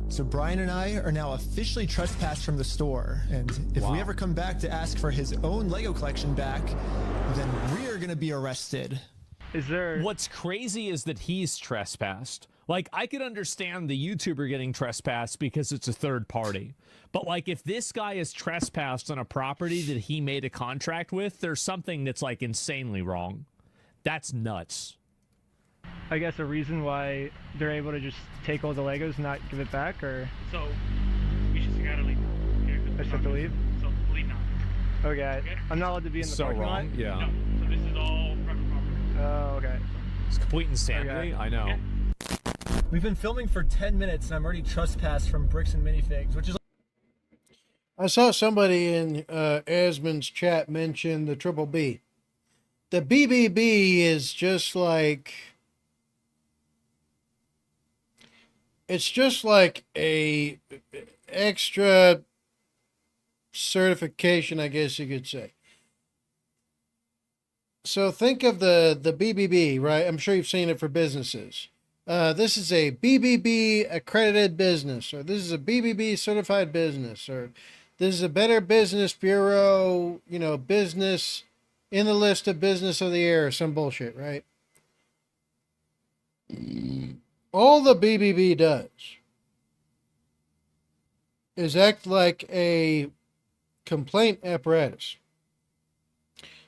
So Brian and I are now officially trespassed from the store, and if we ever come back to ask for his own Lego collection back, then we're gonna be arrested. What's crazy is that he's trespassed. Like, I could understand the YouTuber getting trespassed because it's a third party. But, like, if this guy is trespassed on a property that he made a contract with, there's something that's, like, insanely wrong. That's nuts. I guess a reason why they're able to just take all the Legos and not give it back, or? So, you just gotta leave. I just have to leave? So, leave now. Okay. I'm not allowed to be in the parking lot? Yeah. No, so this is all private property. Oh, okay. It's complete insanity. I know. Okay. We've been filming for 10 minutes, and I'm already trespassed from Bricks and Minifigs, which is... I saw somebody in Asmon's chat mention the Triple B. The BBB is just like... It's just like a extra certification, I guess you could say. So think of the BBB, right? I'm sure you've seen it for businesses. This is a BBB accredited business, or this is a BBB certified business, or this is a Better Business Bureau, you know, business in the list of business of the year, or some bullshit, right? All the BBB does is act like a complaint apparatus.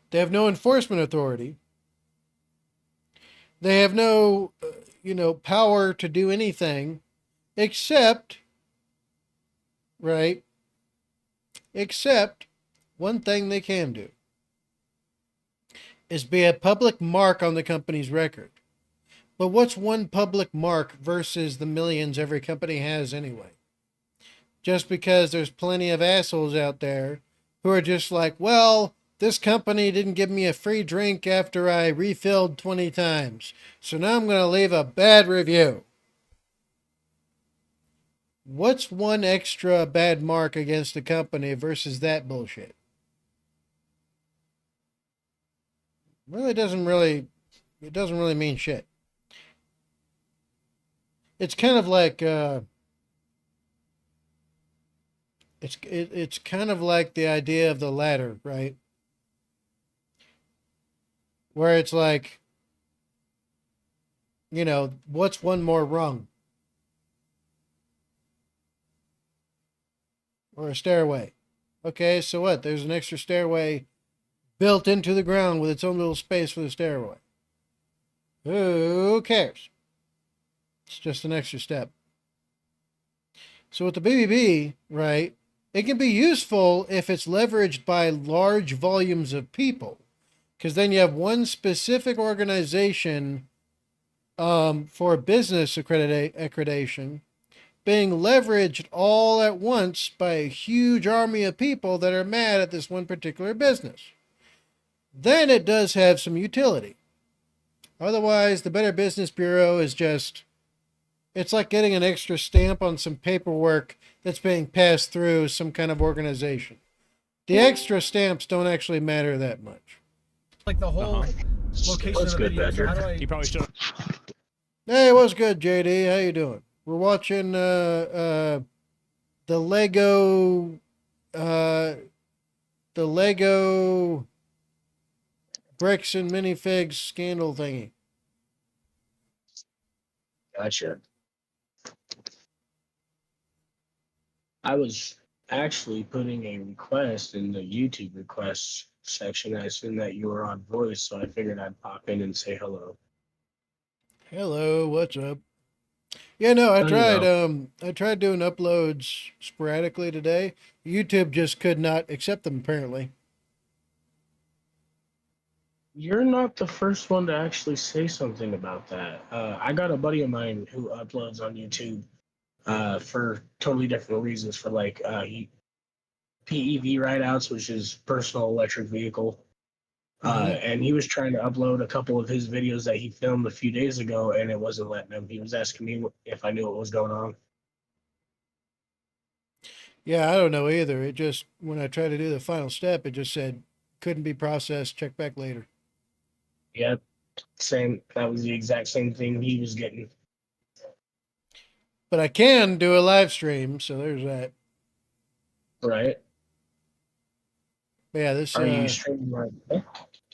They have no enforcement authority. They have no, power to do anything except, right? Except one thing they can do is be a public mark on the company's record. But what's one public mark versus the millions every company has anyway? Just because there's plenty of assholes out there who are just like, well, this company didn't give me a free drink after I refilled 20 times, so now I'm going to leave a bad review. What's one extra bad mark against a company versus that bullshit? It doesn't really mean shit. It's kind of like it's kind of like the idea of the ladder, right? Where it's like, what's one more rung? Or a stairway. Okay, so what? There's an extra stairway built into the ground with its own little space for the stairway. Who cares? It's just an extra step. So with the BBB, right, it can be useful if it's leveraged by large volumes of people. Because then you have one specific organization for business accreditation being leveraged all at once by a huge army of people that are mad at this one particular business. Then it does have some utility. Otherwise, the Better Business Bureau is just... It's like getting an extra stamp on some paperwork that's being passed through some kind of organization. The extra stamps don't actually matter that much. Like the whole location of the video. So how do I... You probably should. Hey, what's good, JD? How you doing? We're watching the Lego bricks and minifigs scandal thingy. Gotcha. I was actually putting a request in the YouTube requests section. I assumed that you were on voice, so I figured I'd pop in and say hello. Hello, what's up? Yeah, no, I tried doing uploads sporadically today. YouTube just could not accept them, apparently. You're not the first one to actually say something about that. I got a buddy of mine who uploads on YouTube for totally different reasons, for like PEV ride-outs, which is personal electric vehicle. And he was trying to upload a couple of his videos that he filmed a few days ago, and it wasn't letting him. He was asking me if I knew what was going on. Yeah, I don't know either. It just, when I tried to do the final step, it just said, couldn't be processed, check back later. Yeah, same. That was the exact same thing he was getting. But I can do a live stream, so there's that. Right. But yeah, this. Are you streaming right now?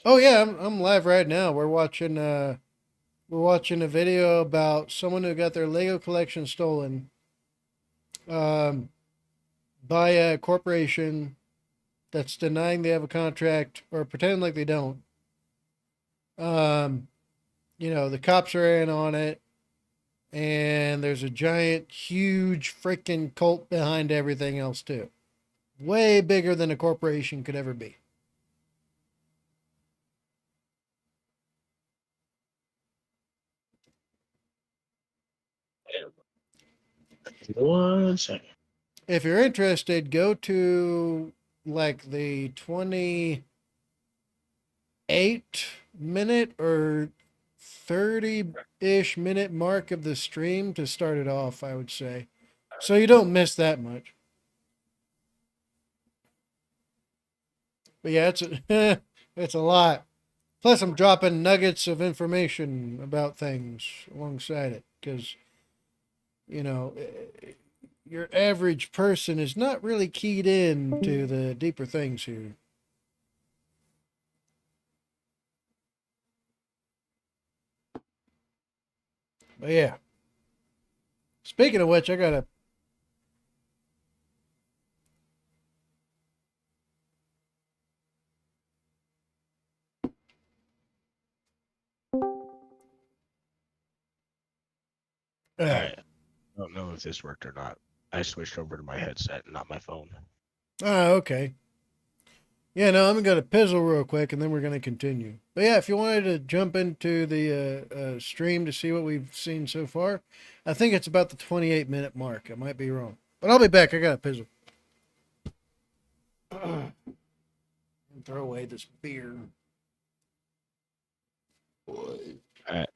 Oh yeah, I'm live right now. We're watching a video about someone who got their Lego collection stolen by a corporation that's denying they have a contract or pretending like they don't. The cops are in on it, and there's a giant, huge freaking cult behind everything else too. Way bigger than a corporation could ever be. One second. If you're interested, go to like the 28-minute or 30-ish minute mark of the stream to start it off, I would say. So you don't miss that much. But yeah, it's a lot. Plus, I'm dropping nuggets of information about things alongside it because, your average person is not really keyed in to the deeper things here. But yeah. Speaking of which, I gotta. All right. I don't know if this worked or not. I switched over to my headset, not my phone. Oh, okay. Yeah, no, I'm going to pizzle real quick, and then we're going to continue. But yeah, if you wanted to jump into the stream to see what we've seen so far, I think it's about the 28-minute mark. I might be wrong. But I'll be back. I got a pizzle. Throw away this beer. All right.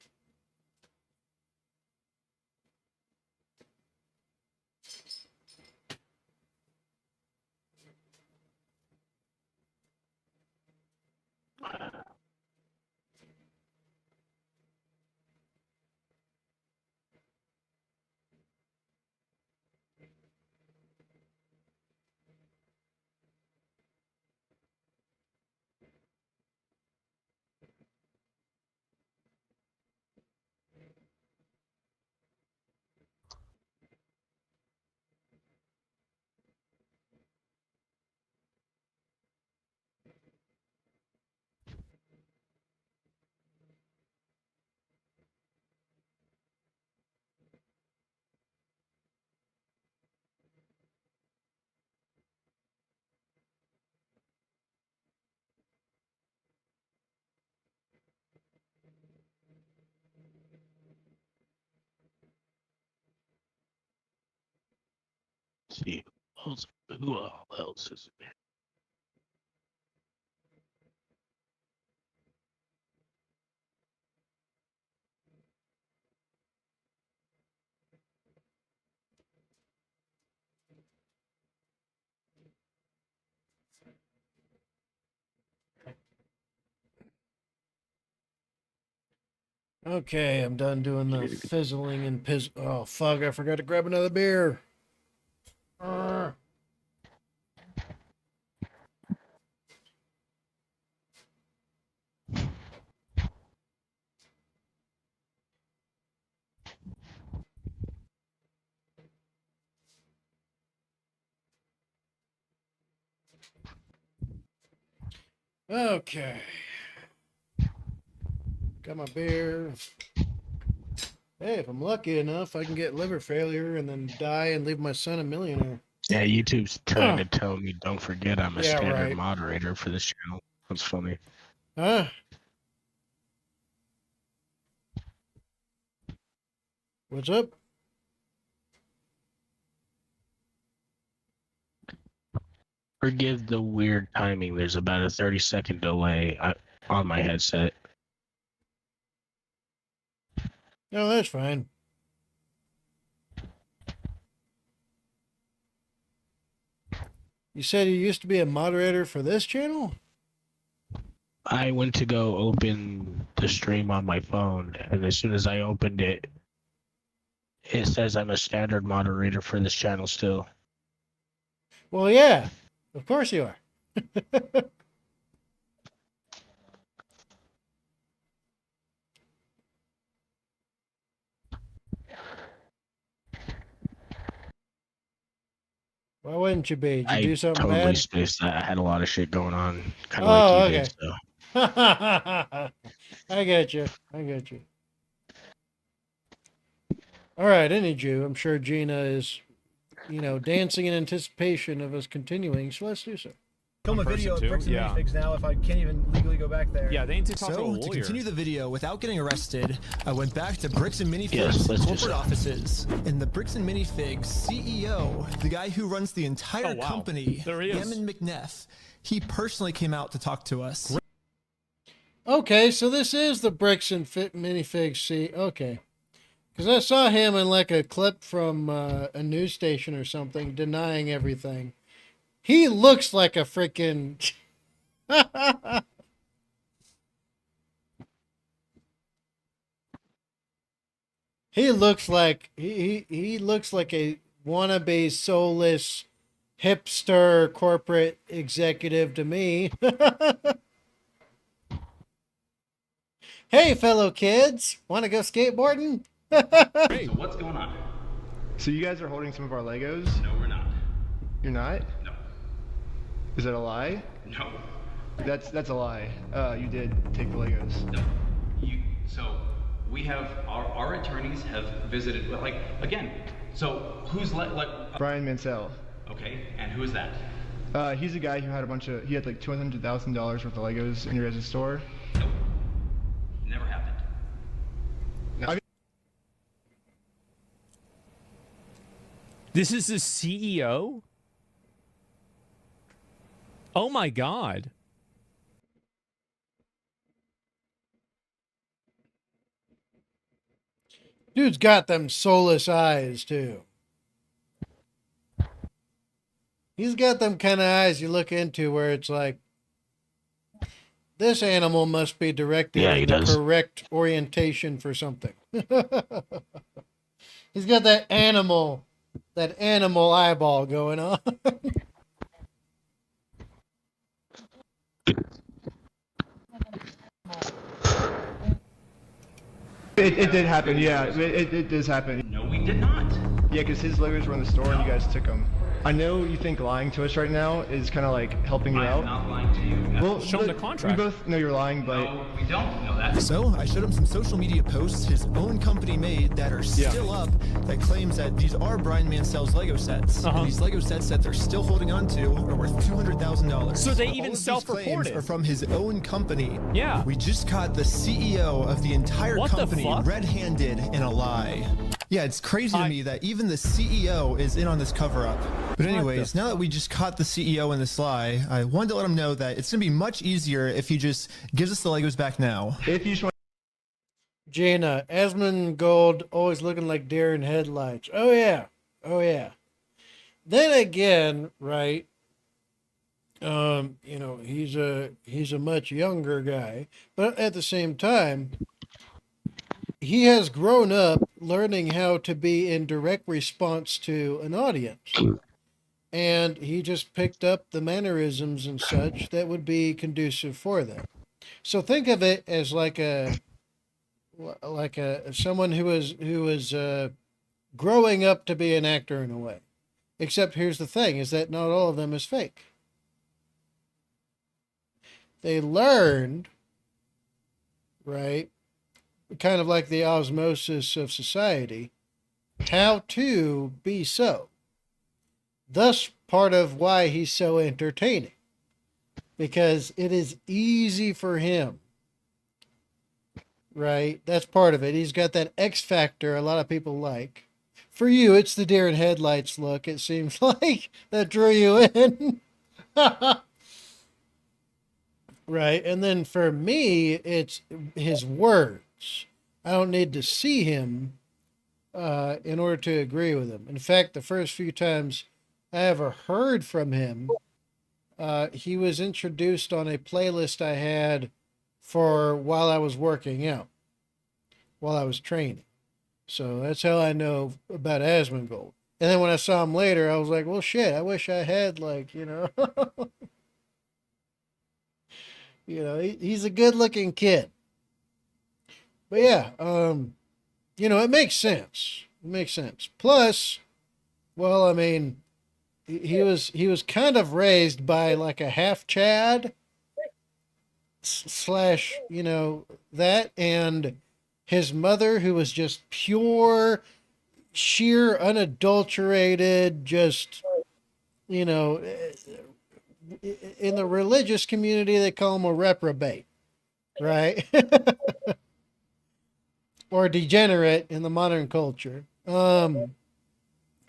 Let's see who else is there? Okay, I'm done doing the fizzling and pizz. Oh, fuck, I forgot to grab another beer. Okay. Got my beer. Hey, if I'm lucky enough, I can get liver failure and then die and leave my son a millionaire. Yeah, YouTube's trying to tell me, don't forget I'm a standard right. moderator for this channel. That's funny. Huh? What's up? Forgive the weird timing. There's about a 30-second delay on my headset. No, that's fine. You said you used to be a moderator for this channel? I went to go open the stream on my phone, and as soon as I opened it, It says I'm a standard moderator for this channel still. Well, yeah, of course you are. Why wouldn't you be? Did you do something totally bad? spaced that. I had a lot of shit going on, kind of Oh, like you okay. did. So I get you. I get you. All right, any Jew. I'm sure Gina is, dancing in anticipation of us continuing. So let's do so. Film a video of bricks and minifigs now if I can't even legally go back there. Yeah, they need to talk to a So, lawyer. to continue the video without getting arrested, I went back to Bricks and Minifigs Yes, let's do corporate so. offices. And the Bricks and Minifigs CEO, the guy who runs the entire Oh, wow. company, There he is. Yamin McNeff, he personally came out to talk to us. Okay, so this is the Bricks and Minifigs. Okay. Because I saw him in like a clip from a news station or something denying everything. He looks like a freaking... he looks like he looks like a wannabe soulless hipster corporate executive to me. Hey, fellow kids, want to go skateboarding? Hey, so what's going on? So you guys are holding some of our Legos? No, we're not. You're not? No. Is that a lie? No. That's a lie. You did take the Legos. No. So we have our attorneys have visited. Like again. So who's Brian Mansell. Okay, and who is that? He's a guy who had he had like $200,000 worth of Legos in your guys' store. Nope. Never happened. This is the CEO? Oh my God. Dude's got them soulless eyes, too. He's got them kind of eyes you look into where it's like, this animal must be directed in the correct orientation for something. He's got that animal eyeball going on. It did happen, yeah. It does happen. No, we did not. Yeah, because his Legos were in the store and you guys took them. I know you think lying to us right now is kind of like helping you out. I'm not lying to you. Well, show him the contract. We both know you're lying, but... No, we don't know that. So I showed him some social media posts his own company made that are still up that claims that these are Brian Mansell's Lego sets. And these Lego sets that they're still holding on to are worth $200,000. So they All even of these self-reported. claims are from his own company. Yeah. We just caught the CEO of the entire What the company fuck? red-handed in a lie. Yeah, it's crazy to me that even the CEO is in on this cover-up. But anyways, now that we just caught the CEO in this lie, I wanted to let him know that it's going to be much easier if he just gives us the Legos back now. If you just want Gina, Asmongold always looking like deer in headlights. Oh, yeah. Oh, yeah. Then again, right, he's a much younger guy. But at the same time, he has grown up learning how to be in direct response to an audience. And he just picked up the mannerisms and such that would be conducive for that. So think of it as like someone who was growing up to be an actor in a way. Except here's the thing, is that not all of them is fake. They learned, right, kind of like the osmosis of society, how to be so. Thus, part of why he's so entertaining. Because it is easy for him. Right? That's part of it. He's got that X factor a lot of people like. For you, it's the deer in headlights look, it seems like, that drew you in. Right? And then for me, it's his words. I don't need to see him in order to agree with him. In fact, the first few times I ever heard from him, he was introduced on a playlist I had for while I was working out, while I was training. So that's how I know about Asmongold. And then when I saw him later, I was like, well, shit, I wish I had, like, he's a good looking kid. But yeah, it makes sense. It makes sense. Plus, well, I mean, he was kind of raised by like a half Chad slash, that, and his mother, who was just pure, sheer, unadulterated, just, in the religious community, they call him a reprobate, right? Or degenerate in the modern culture. But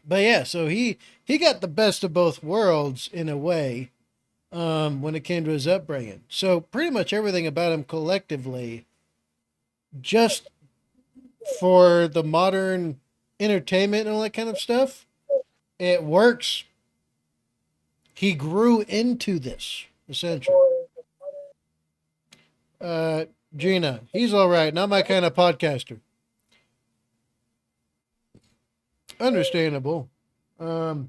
yeah, so he got the best of both worlds in a way, when it came to his upbringing. So pretty much everything about him collectively, just for the modern entertainment and all that kind of stuff, it works. He grew into this, essentially. Gina, he's all right. Not my kind of podcaster. Understandable. But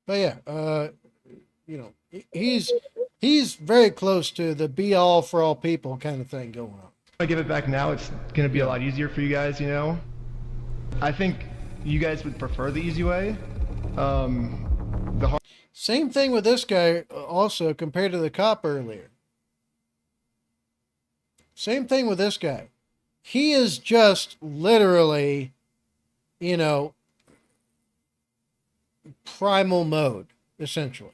yeah, he's very close to the be all for all people kind of thing going on. I give it back now. It's gonna be a lot easier for you guys. I think you guys would prefer the easy way. Same thing with this guy also compared to the cop earlier. Same thing with this guy. He is just literally, primal mode, essentially.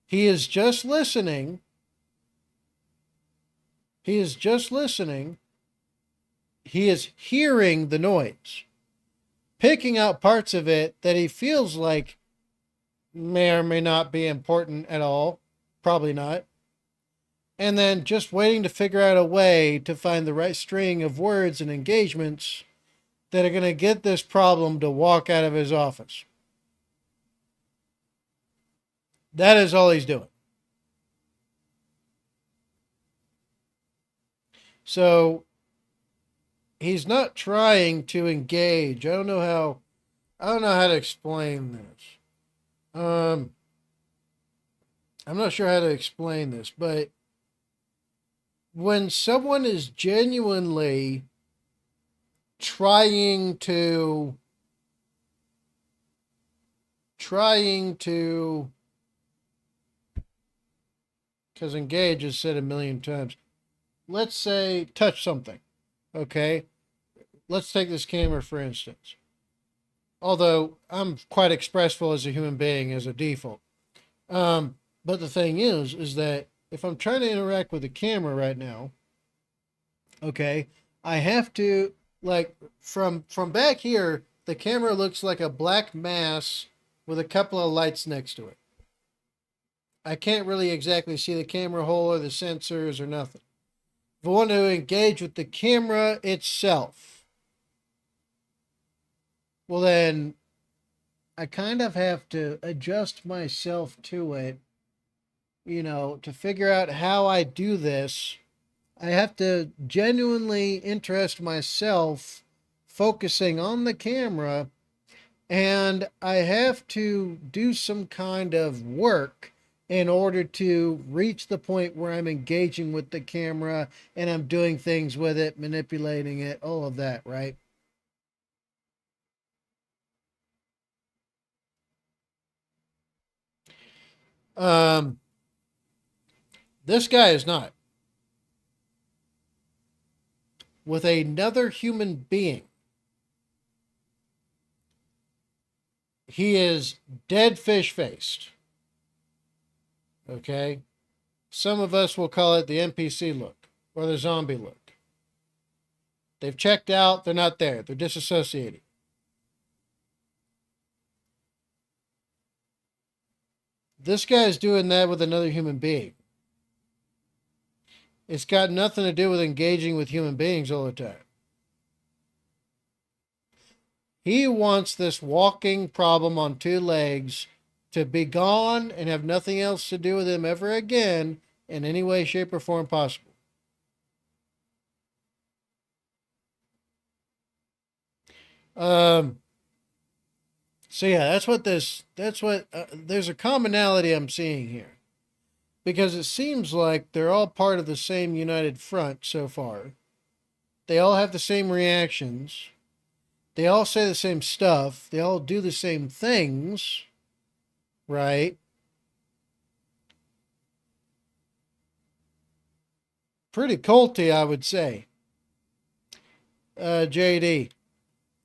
He is just listening. He is just listening. He is hearing the noise, picking out parts of it that he feels like may or may not be important at all. Probably not. And then just waiting to figure out a way to find the right string of words and engagements that are going to get this problem to walk out of his office. That is all he's doing. So he's not trying to engage. I don't know how to explain this. I'm not sure how to explain this, but when someone is genuinely trying to because engage is said a million times. Let's say touch something. Okay. Let's take this camera for instance. Although I'm quite expressive as a human being as a default. But the thing is that if I'm trying to interact with the camera right now, okay, I have to, like, from back here, the camera looks like a black mass with a couple of lights next to it. I can't really exactly see the camera hole or the sensors or nothing. If I want to engage with the camera itself, well then I kind of have to adjust myself to it, to figure out how I do this. I have to genuinely interest myself focusing on the camera, and I have to do some kind of work in order to reach the point where I'm engaging with the camera and I'm doing things with it, manipulating it, all of that, right? This guy is not. With another human being, he is dead fish faced. Okay? Some of us will call it the NPC look or the zombie look. They've checked out, they're not there, they're disassociated. This guy is doing that with another human being. It's got nothing to do with engaging with human beings all the time. He wants this walking problem on two legs to be gone and have nothing else to do with him ever again in any way, shape, or form possible. So yeah, there's a commonality I'm seeing here. Because it seems like they're all part of the same united front so far. They all have the same reactions. They all say the same stuff. They all do the same things. Right? Pretty culty, I would say. JD.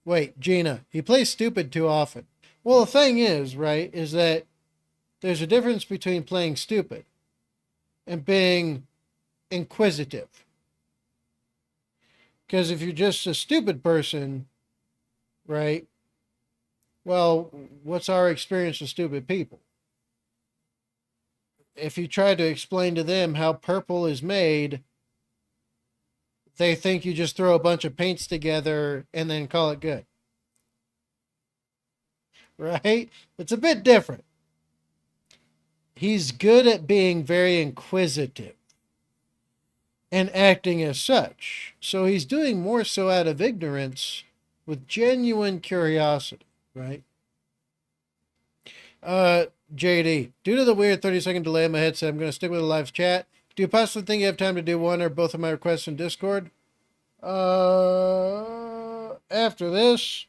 Wait, Gina. He plays stupid too often. Well, the thing is, right, is that there's a difference between playing stupid and being inquisitive. Because if you're just a stupid person, right, well, what's our experience with stupid people? If you try to explain to them how purple is made, they think you just throw a bunch of paints together and then call it good. Right? It's a bit different. He's good at being very inquisitive and acting as such. So he's doing more so out of ignorance with genuine curiosity, right? JD, due to the weird 30-second delay in my headset, I'm going to stick with the live chat. Do you possibly think you have time to do one or both of my requests in Discord? After this,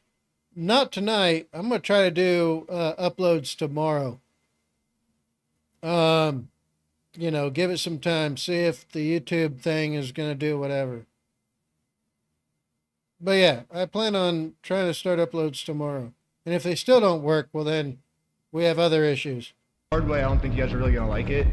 not tonight. I'm going to try to do uploads tomorrow. You know, give it some time. See if the YouTube thing is going to do whatever. But yeah, I plan on trying to start uploads tomorrow. And if they still don't work, well then we have other issues. Hard way, I don't think you guys are really going to like it.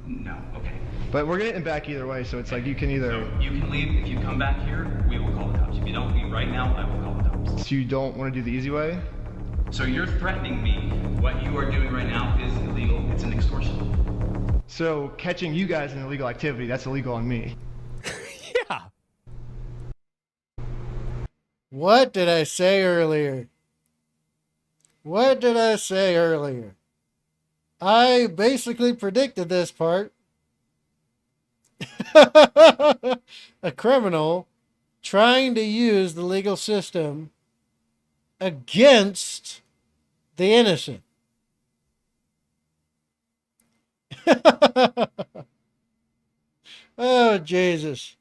No, okay. But we're getting back either way, so it's like you can either... So you can leave. If you come back here, we will call the cops. If you don't leave right now, I will call the cops. So you don't want to do the easy way? So you're threatening me. What you are doing right now is illegal. It's an extortion. So catching you guys in illegal activity, that's illegal on me. Yeah. What did I say earlier? What did I say earlier? I basically predicted this part. A criminal trying to use the legal system against the innocent. Oh, Jesus.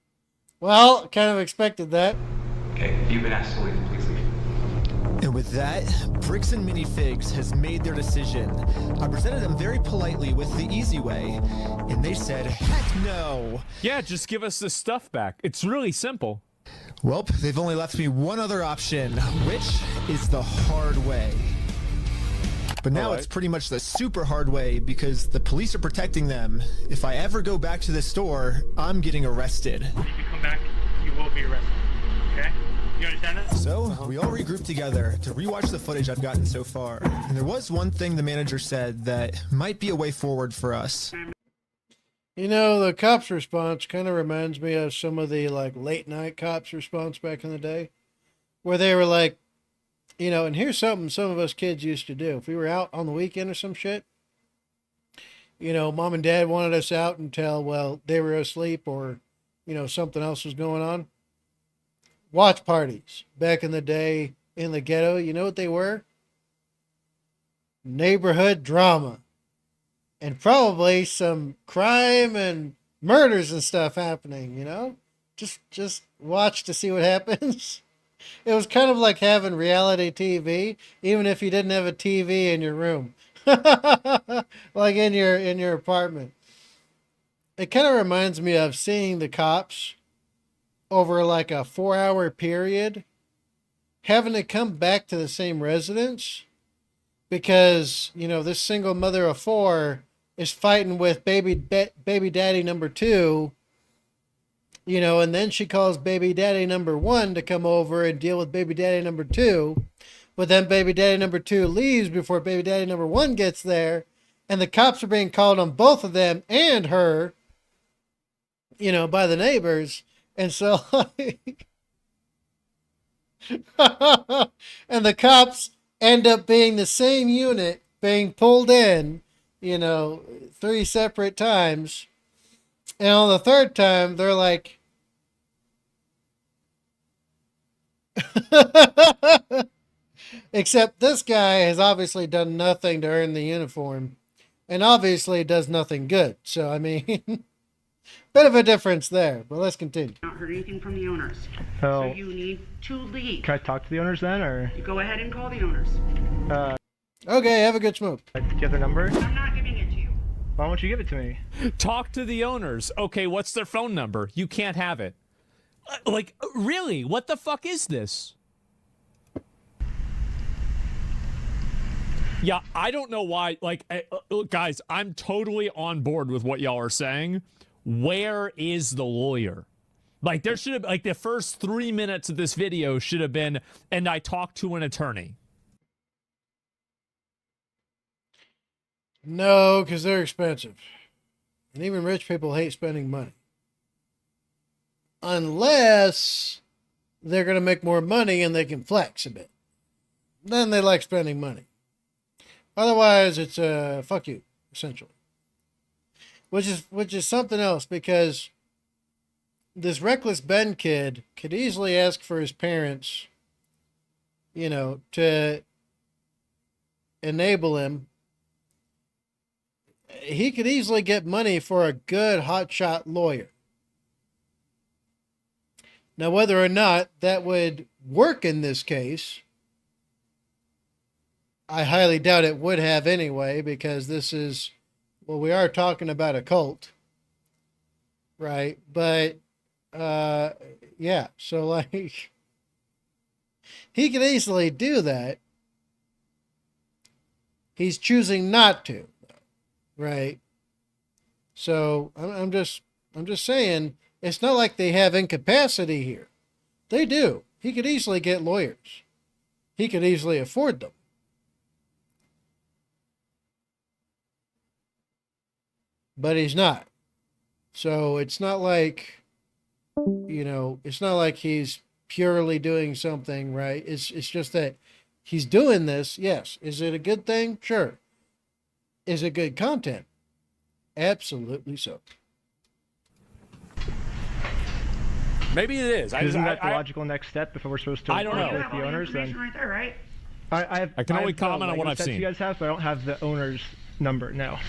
Well, kind of expected that. Okay, if you've been asked to leave, please leave. And with that, Bricks and Minifigs has made their decision. I presented them very politely with the easy way, and they said, heck no. Yeah, just give us the stuff back. It's really simple. Well, they've only left me one other option, which is the hard way. But now it's pretty much the super hard way because the police are protecting them. If I ever go back to the store, I'm getting arrested. If you come back, you will be arrested. Okay? You understand that? So, we all regrouped together to rewatch the footage I've gotten so far. And there was one thing the manager said that might be a way forward for us. You know, the cops' response kind of reminds me of some of the, like, late-night cops' response back in the day. Where they were like, you know, and here's something some of us kids used to do. If we were out on the weekend or some shit, you know, mom and dad wanted us out until, well, they were asleep or, you know, something else was going on. Watch parties. Back in the day in the ghetto, you know what they were? Neighborhood drama. And probably some crime and murders and stuff happening, you know? Just watch to see what happens. It was kind of like having reality TV, even if you didn't have a TV in your room. Like in your apartment. It kind of reminds me of seeing the cops over like a 4-hour period, having to come back to the same residence because, you know, this single mother of 4 is fighting with baby daddy number 2, you know, and then she calls baby daddy number 1 to come over and deal with baby daddy number 2, but then baby daddy number 2 leaves before baby daddy number 1 gets there, and the cops are being called on both of them and her, you know, by the neighbors. And so, like, and the cops end up being the same unit being pulled in, you know, 3 separate times. And on the 3rd time, they're like, Except this guy has obviously done nothing to earn the uniform, and obviously does nothing good. So, I mean, bit of a difference there, but let's continue. Not heard anything from the owners. So So you need to leave. can I talk to the owners then, or? You go ahead and call the owners. Okay, have a good smoke. Do you have their number? I'm not giving it to you. Why won't you give it to me? Talk to the owners. Okay, what's their phone number? You can't have it. Like, really? What the fuck is this? Yeah, I don't know why. Like, guys, I'm totally on board with what y'all are saying. Where is the lawyer? Like, there should have, like, the first 3 minutes of this video should have been, and I talked to an attorney. No, because they're expensive. And even rich people hate spending money. Unless they're going to make more money and they can flex a bit. Then they like spending money. Otherwise, it's fuck you, essentially. Which is something else, because this reckless Ben kid could easily ask for his parents, you know, to enable him. He could easily get money for a good hotshot lawyer. Now, whether or not that would work in this case, I highly doubt it would have anyway, because this is, well, we are talking about a cult, right? But, yeah, so like, he could easily do that. He's choosing not to, right? So I'm just saying, it's not like they have incapacity here. They do. He could easily get lawyers. He could easily afford them. But he's not. So it's not like, you know, it's not like he's purely doing something, right? It's just that he's doing this, yes. Is it a good thing? Sure. Is it good content? Absolutely so. Maybe it is. Isn't that the logical next step if we're supposed to I don't know. with the owners? Then Right there, right? I can only comment on what I've seen. You guys have, but I don't have the owner's number now.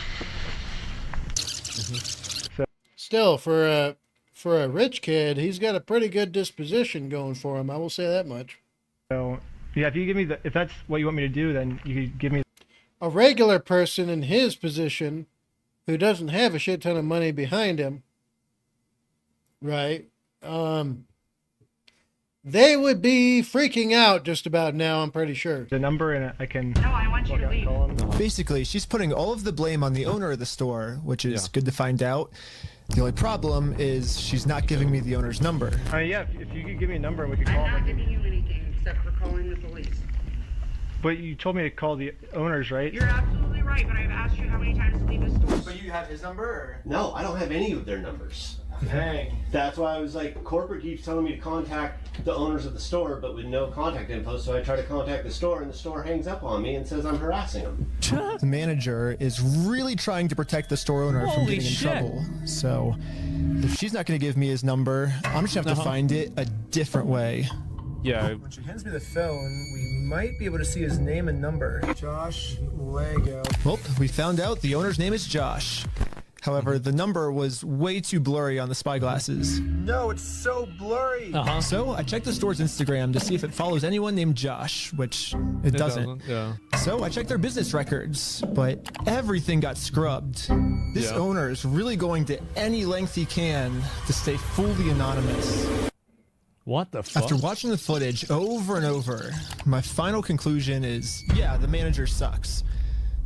So. Still, for a rich kid, he's got a pretty good disposition going for him. I will say that much. So, yeah, if you give me if that's what you want me to do, then you could give me. A regular person in his position, who doesn't have a shit ton of money behind him, right? They would be freaking out just about now, I'm pretty sure. The number, and I can... No, I want you to leave. Basically, she's putting all of the blame on the owner of the store, which is good to find out. The only problem is she's not giving me the owner's number. Yeah, if you could give me a number and we could call I'm him. not giving you anything except for calling the police. But you told me to call the owners, right? You're absolutely right, but I've asked you how many times to leave the store. But you have his number? Or? No, I don't have any of their numbers. Dang. That's why I was like, corporate keeps telling me to contact the owners of the store, but with no contact info, so I try to contact the store, and the store hangs up on me and says I'm harassing them. The manager is really trying to protect the store owner from Holy getting in shit. trouble. So if she's not going to give me his number, I'm just going to have to find it a different way. Yeah. When she hands me the phone, we might be able to see his name and number. Josh Lego. Well, we found out the owner's name is Josh. However, the number was way too blurry on the spy glasses. No, it's so blurry. So I checked the store's Instagram to see if it follows anyone named Josh, which it doesn't. Yeah. So I checked their business records, but everything got scrubbed. This owner is really going to any length he can to stay fully anonymous. What the fuck? After watching the footage over and over, my final conclusion is, yeah, the manager sucks.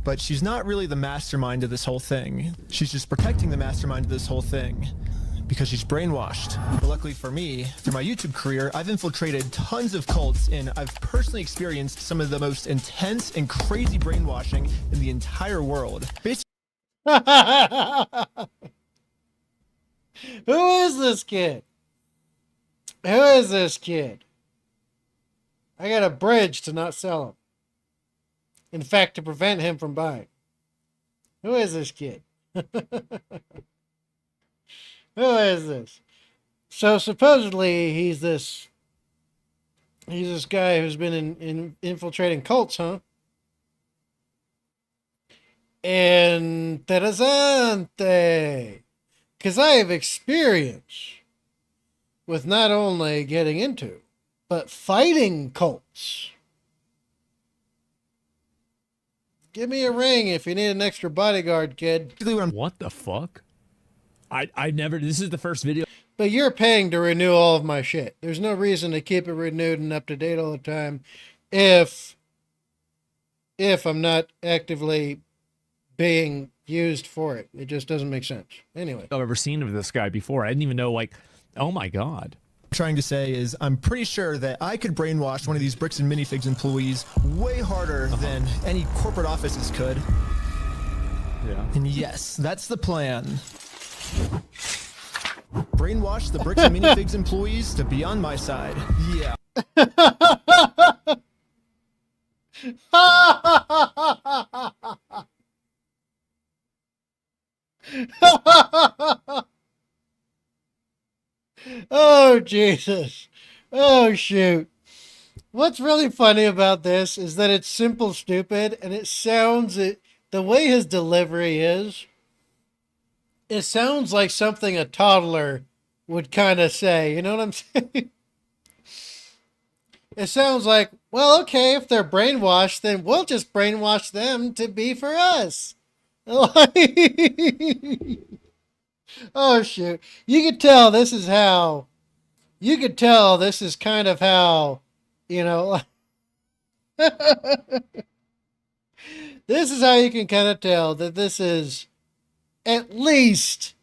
But she's not really the mastermind of this whole thing. She's just protecting the mastermind of this whole thing because she's brainwashed. But luckily for me, through my YouTube career, I've infiltrated tons of cults and I've personally experienced some of the most intense and crazy brainwashing in the entire world. Who is this kid? Who is this kid? I got a bridge to not sell him. In fact, to prevent him from buying. Who is this kid? Who is this? So supposedly he's this He's this guy who's been infiltrating cults, huh? Interessante. Because I have experience with not only getting into, but fighting cults. Give me a ring if you need an extra bodyguard, kid. What the fuck? I never. This is the first video. But you're paying to renew all of my shit. There's no reason to keep it renewed and up to date all the time if I'm not actively being used for it. It just doesn't make sense. Anyway. I've ever seen of this guy before. I didn't even know, like, oh my God. Trying to say is I'm pretty sure that I could brainwash one of these Bricks and Minifigs employees way harder than any corporate offices could. Yeah. And yes, that's the plan. Brainwash the Bricks and Minifigs employees to be on my side. Yeah. Oh, Jesus. Oh, shoot. What's really funny about this is that it's simple stupid, and it sounds, the way his delivery is, it sounds like something a toddler would kind of say. You know what I'm saying? It sounds like, well, okay, if they're brainwashed, then we'll just brainwash them to be for us. Oh, shoot. You could tell this is how, you could tell this is kind of how, you know, this is how you can kind of tell that this is at least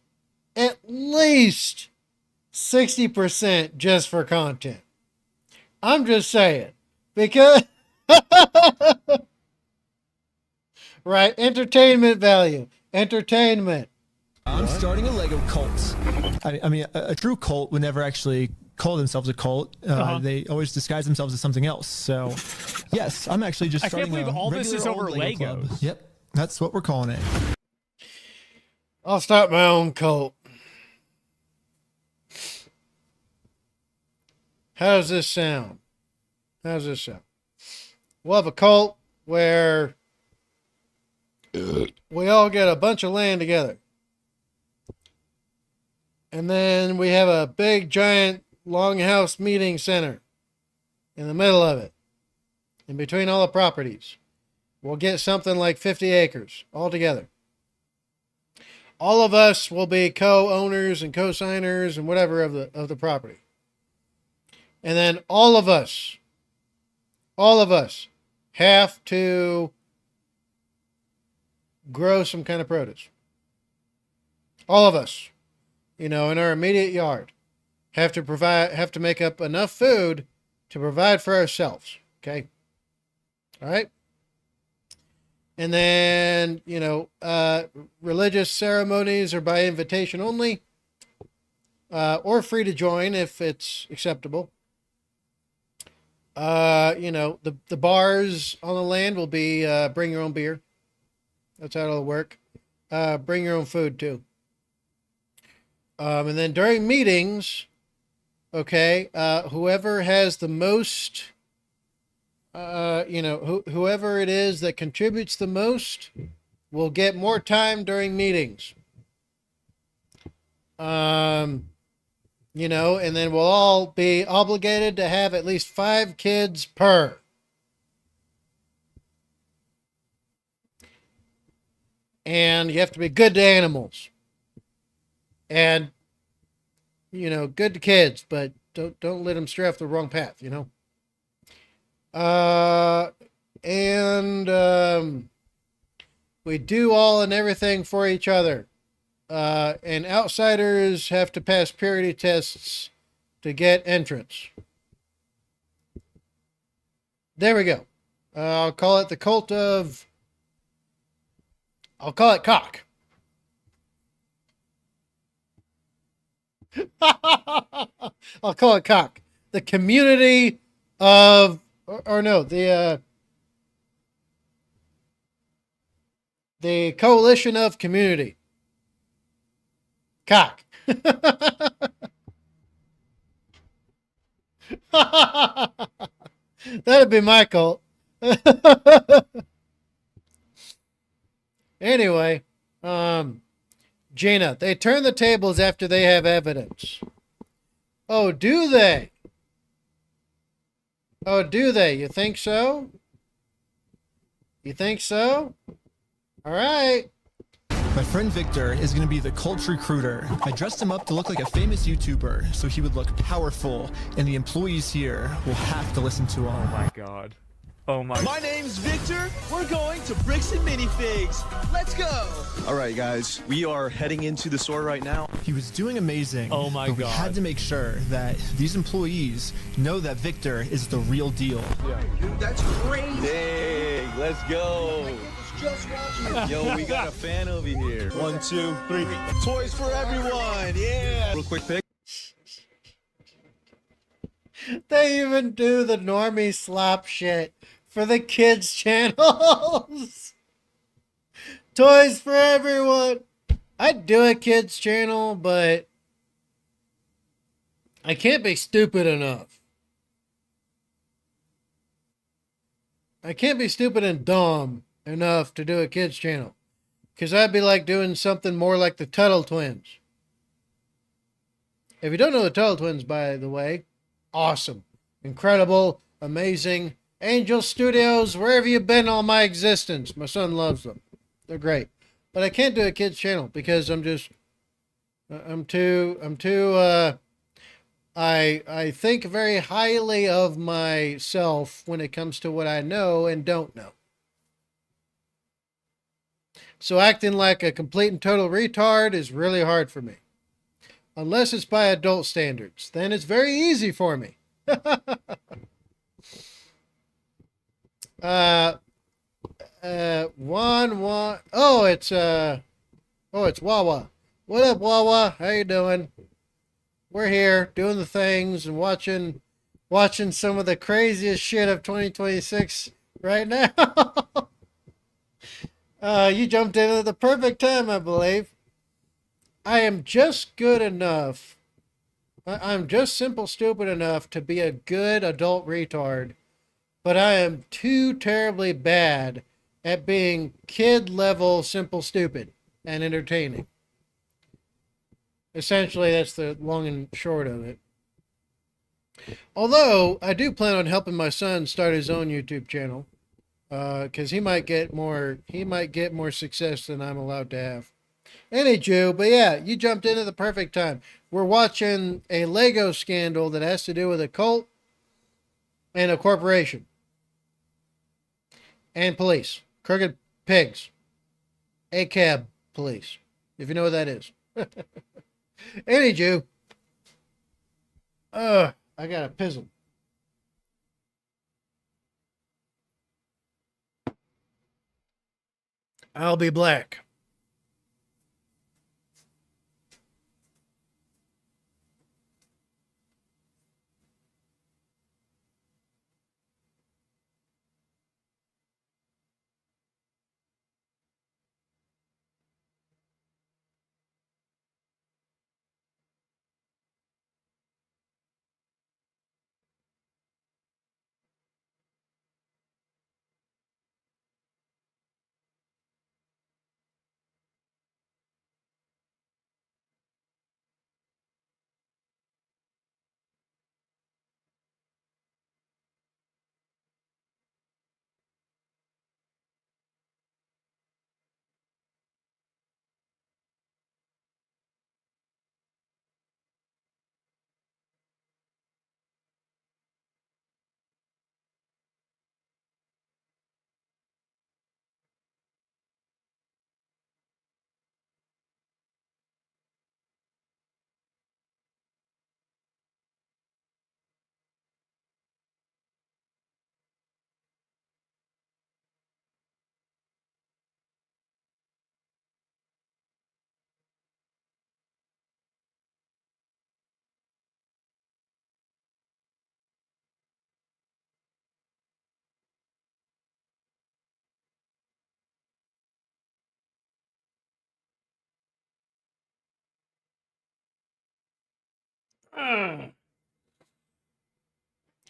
60% just for content. I'm just saying, because, right, entertainment value, entertainment. I'm starting a Lego cult. I mean, a true cult would never actually call themselves a cult. They always disguise themselves as something else. So, yes, I'm actually just starting I can't believe all this is over Lego Legos. club. Yep, that's what we're calling it. I'll start my own cult. How does this sound? How does this sound? We'll have a cult where we all get a bunch of land together. And then we have a big, giant, longhouse meeting center in the middle of it. In between all the properties. We'll get something like 50 acres all together. All of us will be co-owners and co-signers and whatever of the property. And then all of us have to grow some kind of produce. All of us, you know, in our immediate yard, have to make up enough food to provide for ourselves. Okay. All right. And then, you know, religious ceremonies are by invitation only, or free to join if it's acceptable. You know, the bars on the land will be bring your own beer. That's how it'll work. Bring your own food too. And then during meetings, okay, whoever has the most, you know, whoever it is that contributes the most will get more time during meetings. You know, and then we'll all be obligated to have at least 5 kids per. And you have to be good to animals. And, you know, good to kids, but don't let them stray off the wrong path, you know. And we do all and everything for each other. And outsiders have to pass purity tests to get entrance. There we go. I'll call it the cult of... I'll call it cock. I'll call it cock. The community of... Or no, the coalition of community. Cock. That'd be my cult. Anyway, Gina, they turn the tables after they have evidence. Oh, do they? Oh, do they? You think so? You think so? All right. My friend Victor is going to be the cult recruiter. I dressed him up to look like a famous YouTuber so he would look powerful, and the employees here will have to listen to him. Oh my god. Oh my. My name's Victor. We're going to Bricks and Minifigs. Let's go. All right, guys. We are heading into the store right now. He was doing amazing. Oh my but we god. had to make sure that these employees know that Victor is the real deal. Yeah. Dude, that's crazy. Dang, let's go. Yo, we got a fan over here. 1, 2, 3. Toys for everyone. Yeah. Real quick pick. They even do the normie slop shit for the kids' channels. Toys for everyone. I'd do a kids' channel, but I can't be stupid enough. I can't be stupid and dumb enough to do a kids' channel. Because I'd be like doing something more like the Tuttle Twins. If you don't know the Tuttle Twins, by the way, awesome, incredible, amazing. Angel Studios, wherever you've been all my existence. My son loves them. They're great. But I can't do a kids channel because I think very highly of myself when it comes to what I know and don't know. So acting like a complete and total retard is really hard for me. Unless it's by adult standards. Then it's very easy for me. It's Wawa. What up, Wawa? How you doing? We're here doing the things and watching some of the craziest shit of 2026 right now. You jumped in at the perfect time, I believe. I am just good enough. I'm just simple stupid enough to be a good adult retard, but I am too terribly bad at being kid level simple stupid and entertaining. Essentially, that's the long and short of it. Although I do plan on helping my son start his own YouTube channel, because he might get more success than I'm allowed to have. Any Jew, but yeah, you jumped in at the perfect time. We're watching a Lego scandal that has to do with a cult and a corporation and police, crooked pigs, ACAB police, if you know what that is. Any Jew. I got a pizzle. I'll be black.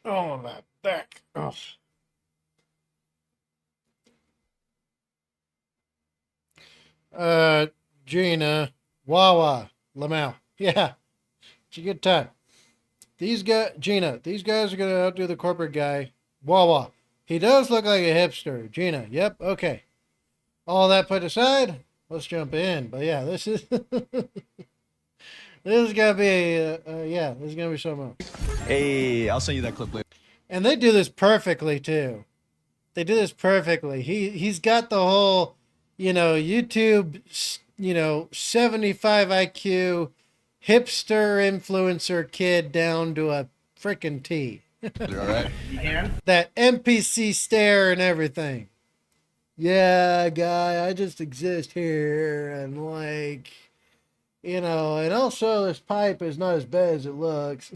Oh, my back. Oh. Gina, Wawa, Lamau. Yeah, it's a good time. These guys, Gina, these guys are gonna outdo the corporate guy. Wawa. He does look like a hipster. Gina, yep, okay. All that put aside, let's jump in. But yeah, this is this is gonna be yeah, this is gonna be something else. Hey, I'll send you that clip later. And they do this perfectly too. They do this perfectly. He's got the whole, YouTube, 75 IQ hipster influencer kid down to a freaking T. All right. That NPC stare and everything. Yeah, guy, I just exist here and and also this pipe is not as bad as it looks.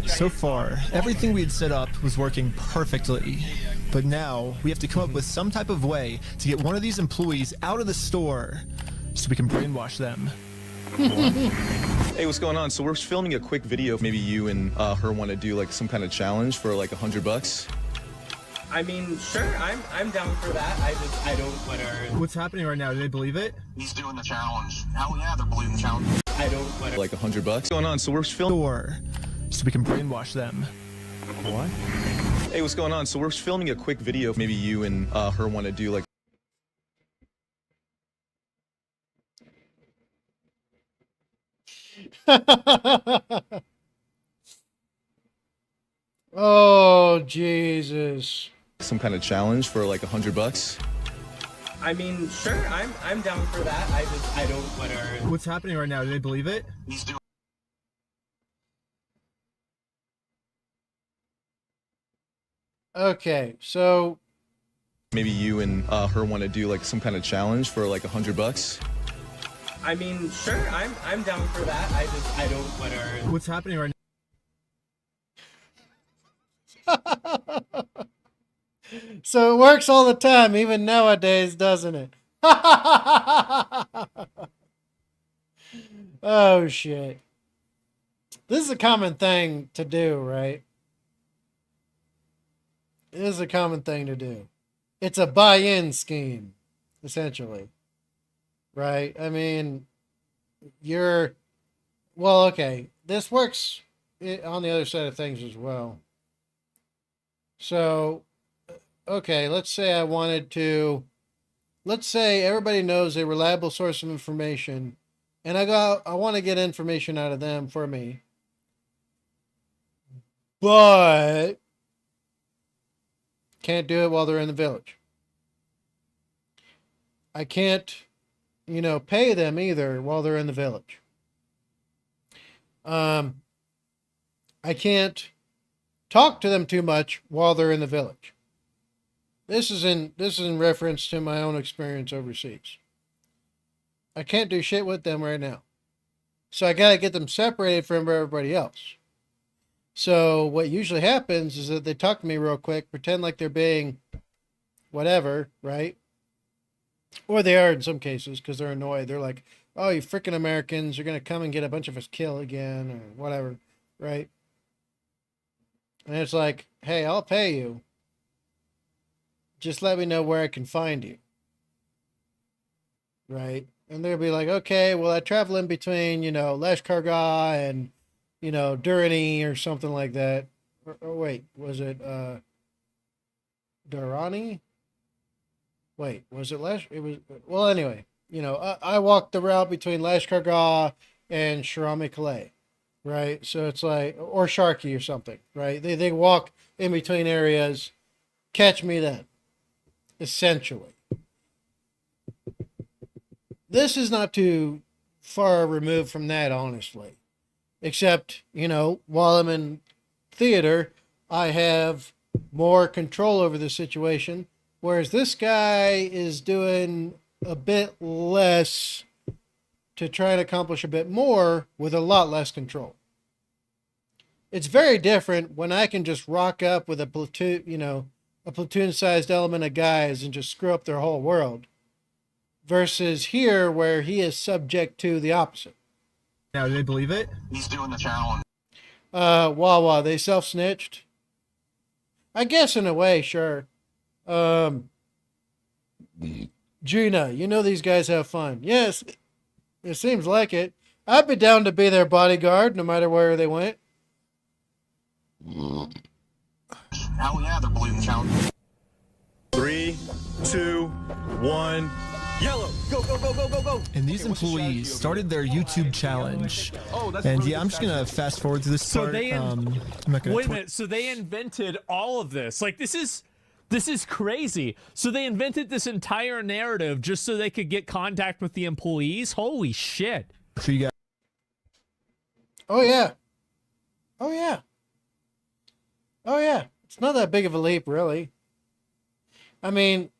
So far, everything we had set up was working perfectly. But now, we have to come up with some type of way to get one of these employees out of the store so we can brainwash them. Hey, what's going on? So we're filming a quick video. Maybe you and her want to do like some kind of challenge for like $100. I mean, sure, I'm down for that. I don't want to. What's happening right now? Do they believe it? He's doing the challenge. Hell yeah, they're believing the challenge. I don't want to. Like $100. What's going on? So we're filming so we can brainwash them. What? Hey, what's going on? So we're filming a quick video. Maybe you and her want to do like. Oh, Jesus. Some kind of challenge for like $100. I mean, sure, I'm down for that. I don't want to. What's happening right now? Do they believe it? He's doing. Okay, so maybe you and her want to do like some kind of challenge for like $100. I mean, sure, I'm down for that. I don't want to. What's happening right now? So it works all the time, even nowadays, doesn't it? Oh, shit. This is a common thing to do, right? It is a common thing to do. It's a buy-in scheme, essentially. Right? I mean, well, okay. This works on the other side of things as well. So, okay, let's say let's say everybody knows a reliable source of information, and I want to get information out of them for me. But can't do it while they're in the village. I can't, pay them either while they're in the village. I can't talk to them too much while they're in the village. This is in reference to my own experience overseas. I can't do shit with them right now. So I gotta get them separated from everybody else. So what usually happens is that they talk to me real quick, pretend like they're being whatever, right? Or they are in some cases because they're annoyed. They're like, oh, you freaking Americans, you're going to come and get a bunch of us killed again or whatever, right? And it's like, hey, I'll pay you. Just let me know where I can find you. Right? And they'll be like, okay, well, I travel in between, Lashkargah and, Durrani or something like that. Or wait, was it Durrani? Wait, was it it was, well, anyway, I walked the route between Lashkargah and Sharami Calais, right? So it's like, or Sharky or something, right? They walk in between areas, catch me then, essentially. This is not too far removed from that, honestly. Except, while I'm in theater, I have more control over the situation. Whereas this guy is doing a bit less to try to accomplish a bit more with a lot less control. It's very different when I can just rock up with a platoon-sized element of guys and just screw up their whole world. Versus here, where he is subject to the opposite. Now, do they believe it? He's doing the challenge. Wawa, they self-snitched? I guess in a way, sure. Gina, you know these guys have fun. Yes, it seems like it. I'd be down to be their bodyguard no matter where they went. Hell yeah, they're bleeding challenge. 3, 2, 1. Yellow, go, go, go, go, go, go. And these employees started their YouTube challenge. And yeah, I'm just gonna fast forward to this part. I'm not gonna wait a minute. So they invented all of this. Like this is crazy. So they invented this entire narrative just so they could get contact with the employees. Holy shit! So you got. Oh yeah. Oh yeah. Oh yeah. It's not that big of a leap, really. I mean,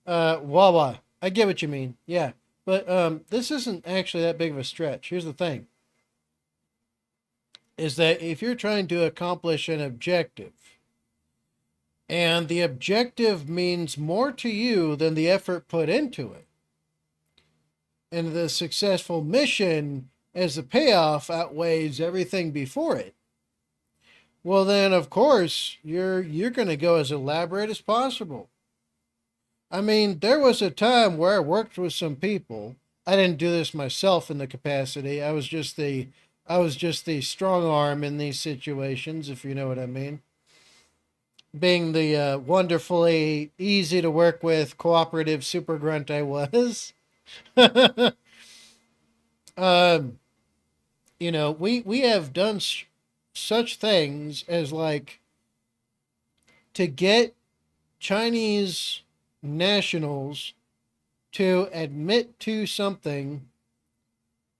Wawa. I get what you mean. Yeah. But this isn't actually that big of a stretch. Here's the thing. Is that if you're trying to accomplish an objective, and the objective means more to you than the effort put into it, and the successful mission as the payoff outweighs everything before it, well then of course you're going to go as elaborate as possible. I mean, there was a time where I worked with some people. I didn't do this myself in the capacity. I was just the strong arm in these situations, if you know what I mean. Being the wonderfully easy to work with, cooperative super grunt I was. You know, we have done such things as like to get Chinese nationals to admit to something,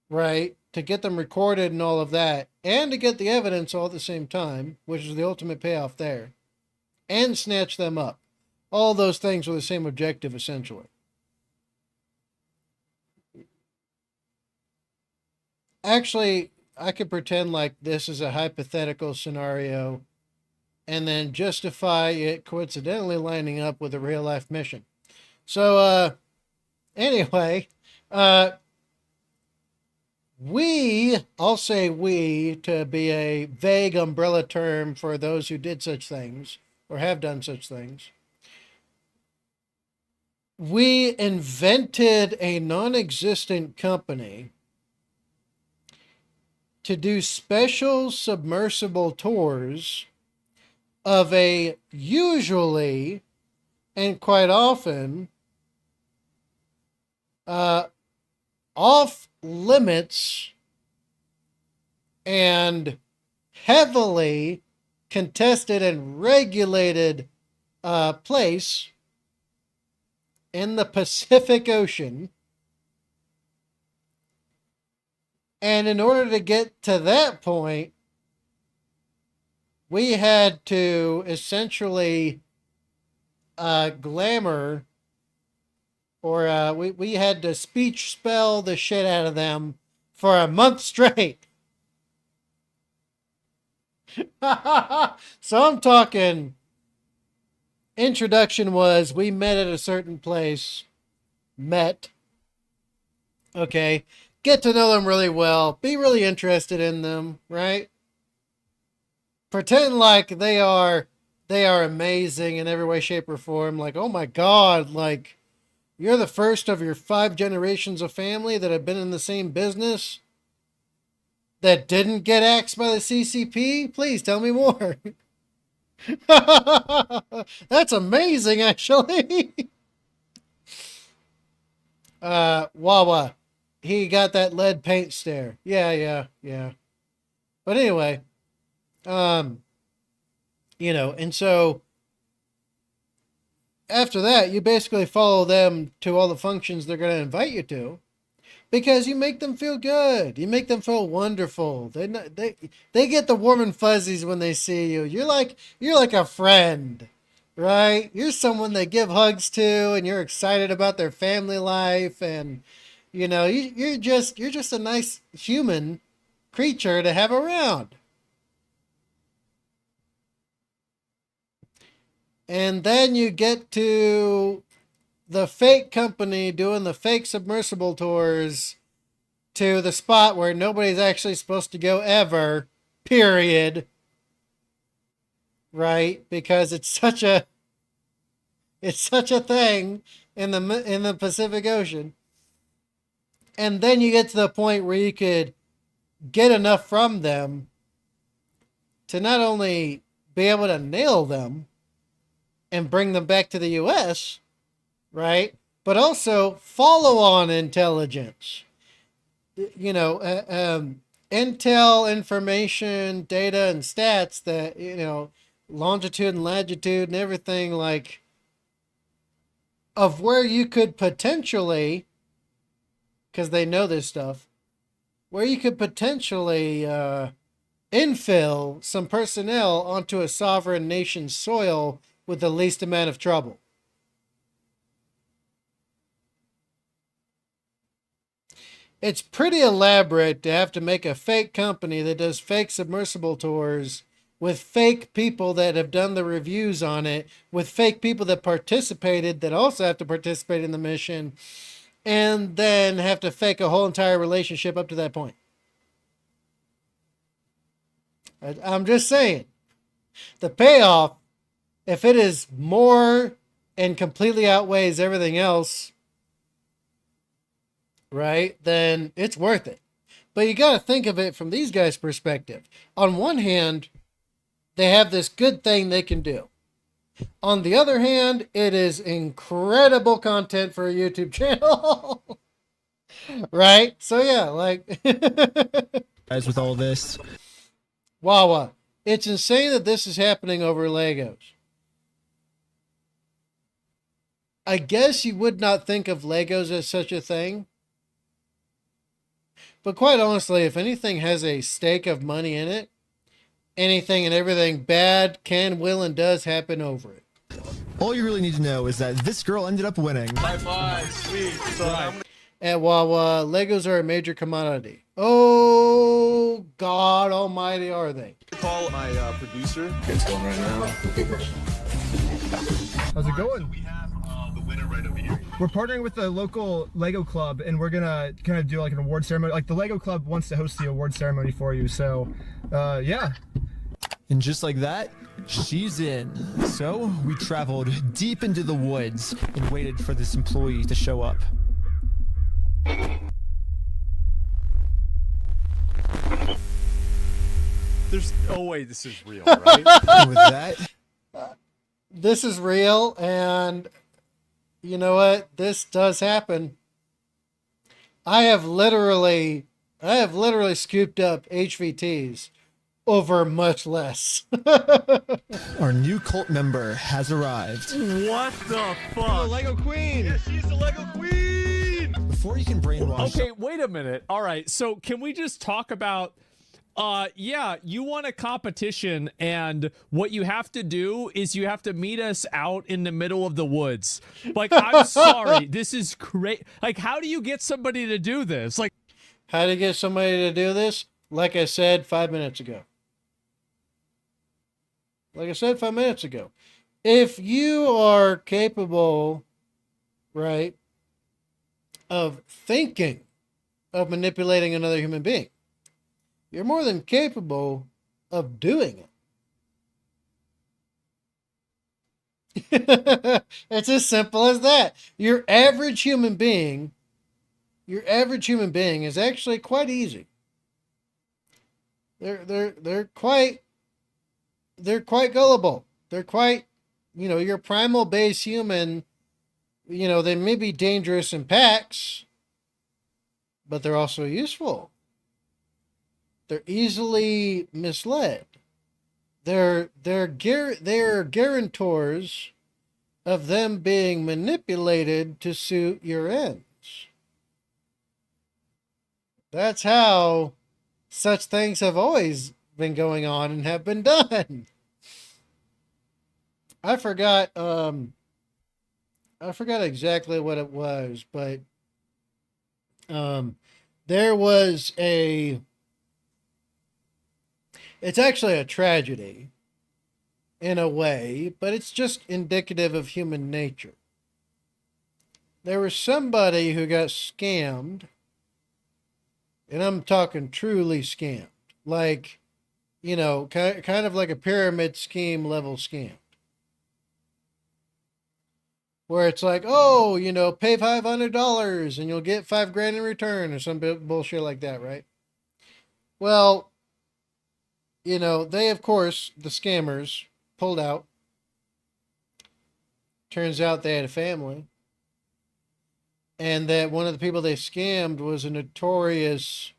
right? To get them recorded and all of that, and to get the evidence all at the same time, which is the ultimate payoff there, and snatch them up. All those things were the same objective, essentially. Actually, I could pretend like this is a hypothetical scenario and then justify it coincidentally lining up with a real life mission. So, anyway, I'll say we to be a vague umbrella term for those who did such things or have done such things. We invented a non-existent company to do special submersible tours of a usually and quite often off limits and heavily contested and regulated place in the Pacific Ocean. And in order to get to that point, we had to essentially glamour, or we had to speech spell the shit out of them for a month straight. So I'm talking, introduction was we met at a certain place, okay, get to know them really well, be really interested in them, right? Pretend like they are amazing in every way, shape, or form. Like, oh my God, like you're the first of your 5 generations of family that have been in the same business that didn't get axed by the CCP. Please tell me more. That's amazing, actually. Wawa, he got that lead paint stare. Yeah. But anyway, you know, and so after that, you basically follow them to all the functions they're going to invite you to, because you make them feel good. You make them feel wonderful. They get the warm and fuzzies when they see you. You're like a friend, right? You're someone they give hugs to, and you're excited about their family life, and you know, you're just a nice human creature to have around. And then you get to the fake company doing the fake submersible tours, to the spot where nobody's actually supposed to go ever, period. Right? Because it's such a thing in the Pacific Ocean. And then you get to the point where you could get enough from them to not only be able to nail them and bring them back to the U.S., right? But also follow on intelligence. You know, intel, information, data, and stats that, you know, longitude and latitude and everything, like, of where you could potentially, because they know this stuff, where you could potentially infill some personnel onto a sovereign nation's soil with the least amount of trouble. It's pretty elaborate to have to make a fake company that does fake submersible tours with fake people that have done the reviews on it, with fake people that participated that also have to participate in the mission, and then have to fake a whole entire relationship up to that point. I'm just saying, the payoff, if it is more and completely outweighs everything else, right, then it's worth it. But you got to think of it from these guys' perspective. On one hand, they have this good thing they can do. On the other hand, it is incredible content for a YouTube channel. Right? So yeah, like Guys, with all this. Wawa. It's insane that this is happening over Legos. I guess you would not think of Legos as such a thing. But quite honestly, if anything has a stake of money in it, anything and everything bad can, will, and does happen over it. All you really need to know is that this girl ended up winning. Bye-bye, sweet. So right. At Wawa, Legos are a major commodity. Oh, God almighty, are they? Call my producer. It's going right now. How's it going? We have the winner right over here. We're partnering with the local Lego club, and we're gonna kind of do like an award ceremony. Like the Lego club wants to host the award ceremony for you, so yeah. And just like that, she's in. So we traveled deep into the woods and waited for this employee to show up. There's no way this is real, right? And with that, this is real, and you know what? This does happen. I have literally scooped up HVTs over much less. our new cult member has arrived. What the fuck? The Lego Queen! Yeah, she's the Lego Queen! Before you can brainwash... Okay, wait a minute. All right, so can we just talk about... yeah, you want a competition, and what you have to do is you have to meet us out in the middle of the woods. Like, I'm sorry, this is crazy. Like, how do you get somebody to do this? Like, how to get somebody to do this? Like I said 5 minutes ago. If you are capable, right, of thinking of manipulating another human being, you're more than capable of doing it. It's as simple as that. Your average human being is actually quite easy. They're quite gullible. They're quite, you know, your primal base human, you know, they may be dangerous in packs, but they're also useful. They're easily misled. They're guarantors of them being manipulated to suit your ends. That's how such things have always been going on and have been done. I forgot exactly what it was, but there was it's actually a tragedy in a way, but it's just indicative of human nature. There was somebody who got scammed And I'm talking truly scammed. Like, you know, kind of like a pyramid scheme level scam. Where it's like, oh, you know, pay $500 and you'll get $5,000 in return or some bullshit like that, right? Well, you know, they, of course, the scammers pulled out. Turns out they had a family. And that one of the people they scammed was a notorious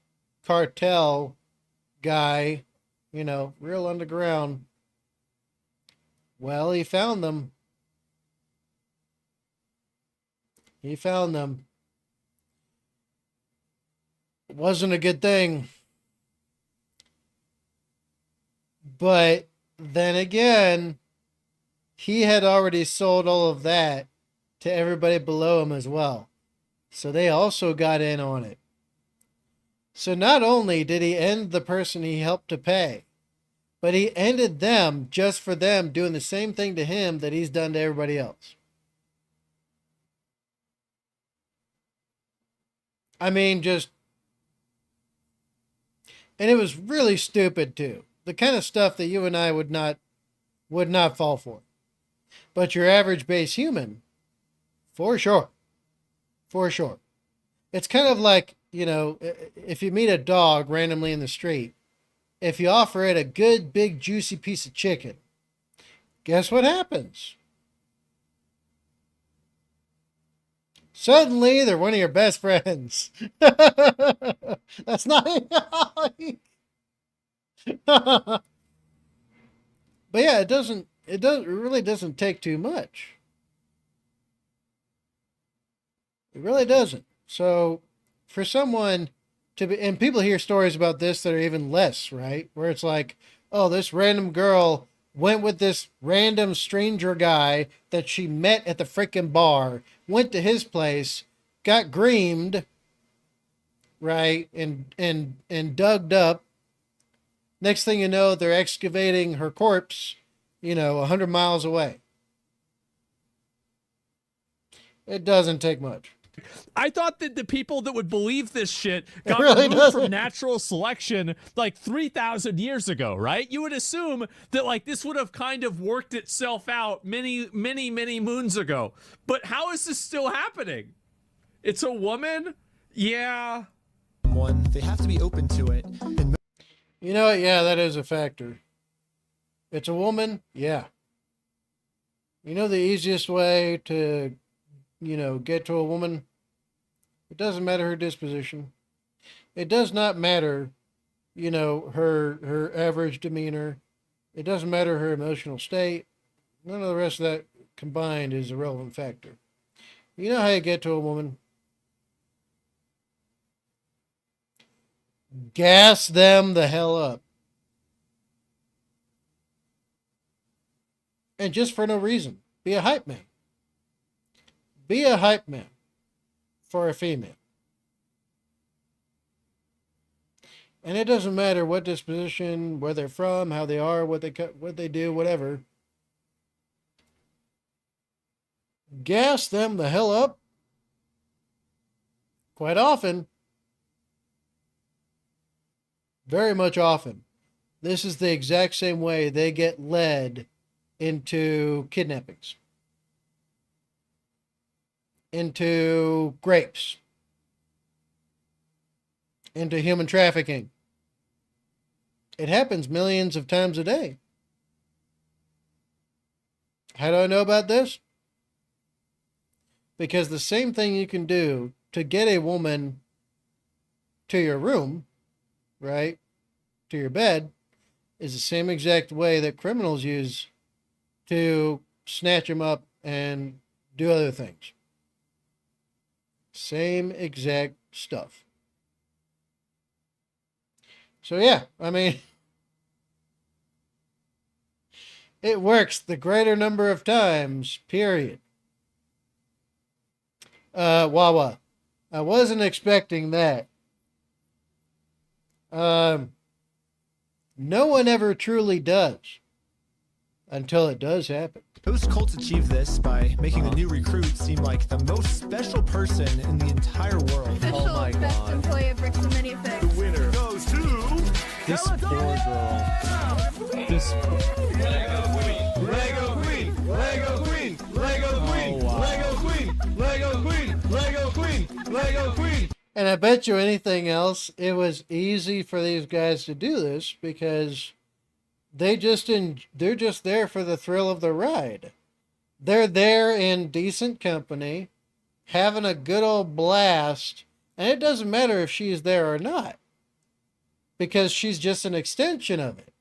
cartel guy, you know, real underground. Well, he found them. He found them. It wasn't a good thing. But then again, he had already sold all of that to everybody below him as well. So they also got in on it. So not only did he end the person he helped to pay, but he ended them just for them doing the same thing to him that he's done to everybody else. I mean, just... And it was really stupid, too. The kind of stuff that you and I would not fall for. But your average base human, for sure. For sure. It's kind of like, you know, if you meet a dog randomly in the street, if you offer it a good, big, juicy piece of chicken, guess what happens? Suddenly, they're one of your best friends. That's not... But yeah, it really doesn't take too much. It really doesn't. So for someone to be, and people hear stories about this that are even less, right? Where it's like, oh, this random girl went with this random stranger guy that she met at the freaking bar, went to his place, got groomed, right? And dug up. Next thing you know, they're excavating her corpse, you know, 100 miles away. It doesn't take much. I thought that the people that would believe this shit got really removed doesn't. from natural selection like 3,000 years ago, right? You would assume that like this would have kind of worked itself out many moons ago. But how is this still happening? It's a woman? Yeah. They have to be open to it. And you know what? Yeah, that is a factor. It's a woman? Yeah. You know the easiest way to, you know, get to a woman? It doesn't matter her disposition. It does not matter, you know, her average demeanor. It doesn't matter her emotional state. None of the rest of that combined is a relevant factor. You know how you get to a woman? Gas them the hell up. And just for no reason. Be a hype man. Be a hype man for a female. And it doesn't matter what disposition, where they're from, how they are, what they do, whatever. Gas them the hell up. Quite often. Very much often. This is the exact same way they get led into kidnappings. Into rapes. Into human trafficking. It happens millions of times a day. How do I know about this? Because the same thing you can do to get a woman to your room, right, to your bed, is the same exact way that criminals use to snatch them up and do other things. Same exact stuff. So yeah, I mean, it works the greater number of times, period. Wawa. I wasn't expecting that. No one ever truly does. Until it does happen. Most cults achieve this by making the new recruit seem like the most special person in the entire world. Official best employee of Bricks and Minifigs. This poor girl. This. Lego Queen, Lego Queen, Lego Queen, Oh, wow. Lego Queen, Lego Queen, Lego Queen, Lego Queen. And I bet you anything else, it was easy for these guys to do this because they're just there for the thrill of the ride. They're there in decent company, having a good old blast, and it doesn't matter if she's there or not, because she's just an extension of it.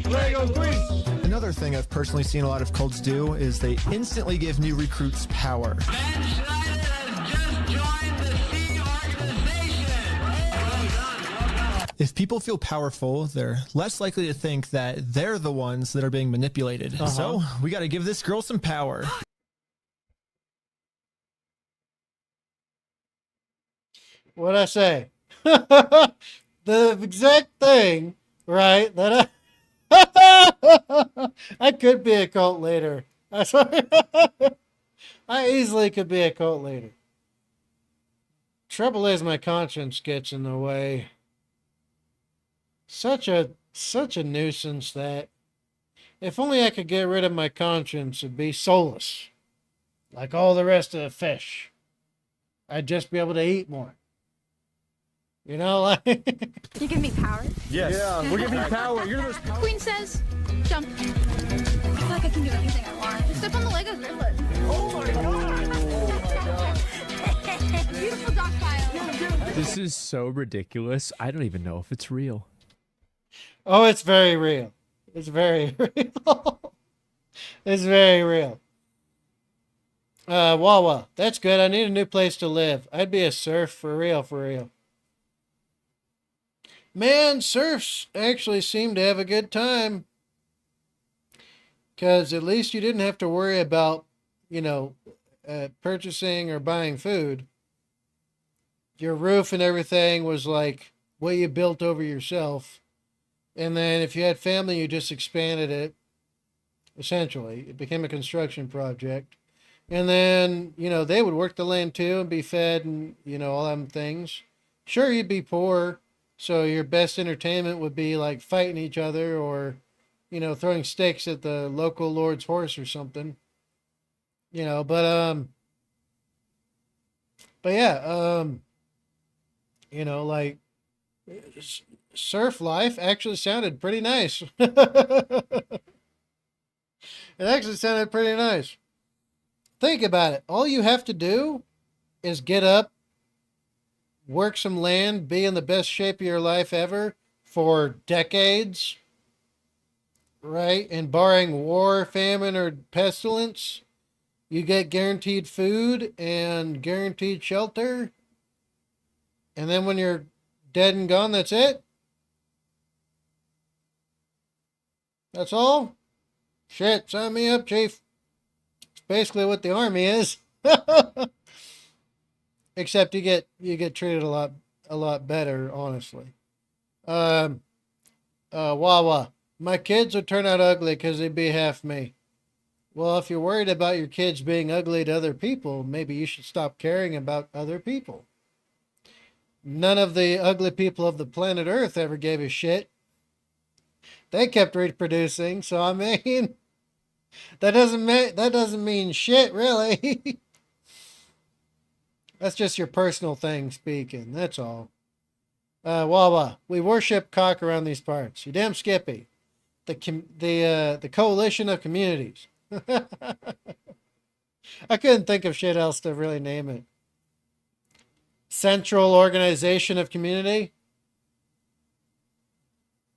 Lego Queen. Another thing I've personally seen a lot of cults do is they instantly give new recruits power. If people feel powerful, they're less likely to think that they're the ones that are being manipulated. So we got to give this girl some power. What'd I say? The exact thing, right? That I could be a cult leader. I swear. I easily could be a cult leader. Trouble is, my conscience gets in the way. Such a nuisance that if only I could get rid of my conscience and be soulless, like all the rest of the fish, I'd just be able to eat more. You know, like. You give me power? Yes. Yeah, we're giving you power. You're the most powerful. Queen says, jump. I feel like I can do anything I want. Step on the Legos barefoot. Oh my god! Beautiful dog pile. This is so ridiculous. I don't even know if it's real. Oh, it's very real. It's very real. It's very real. Wawa. That's good. I need a new place to live. I'd be a serf for real, for real. Man, serfs actually seem to have a good time. Because at least you didn't have to worry about, purchasing or buying food. Your roof and everything was like what you built over yourself. And then if you had family, you just expanded it. Essentially, it became a construction project. And then, they would work the land too and be fed and, all them things. Sure, you'd be poor. So your best entertainment would be like fighting each other or, throwing sticks at the local lord's horse or something. But yeah, like surf life actually sounded pretty nice. It actually sounded pretty nice. Think about it. All you have to do is get up, work some land, be in the best shape of your life ever for decades, right? And barring war, famine, or pestilence, you get guaranteed food and guaranteed shelter. And then when you're dead and gone, that's it? That's all? Shit, sign me up, Chief. It's basically what the army is. Except you get treated a lot better, honestly. Wawa. My kids would turn out ugly because they'd be half me. Well, if you're worried about your kids being ugly to other people, maybe you should stop caring about other people. None of the ugly people of the planet Earth ever gave a shit. They kept reproducing, so I mean, that doesn't mean shit, really. That's just your personal thing speaking. That's all. Wawa, we worship cock around these parts. You damn Skippy. The coalition of communities. I couldn't think of shit else to really name it. Central Organization of Community?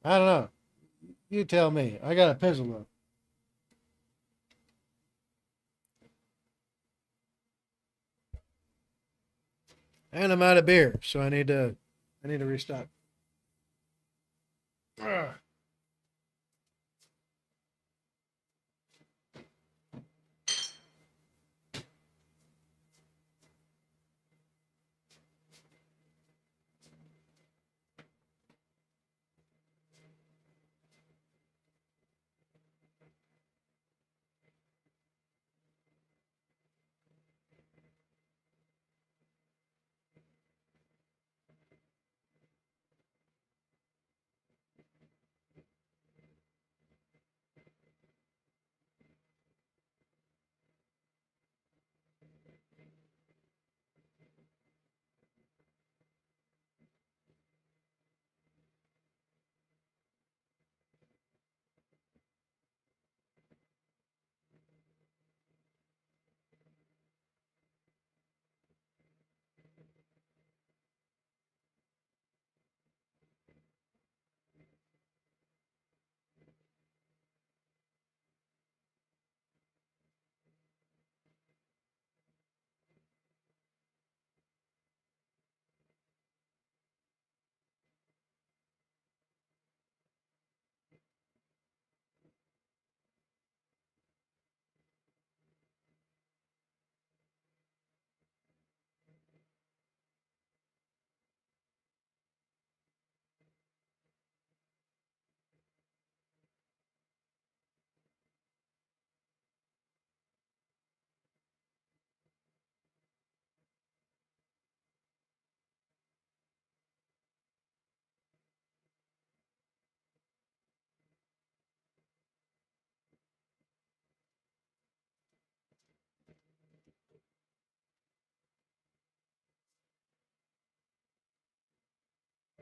I don't know. You tell me. I got a pizzle though. And I'm out of beer, so I need to restock. Ugh.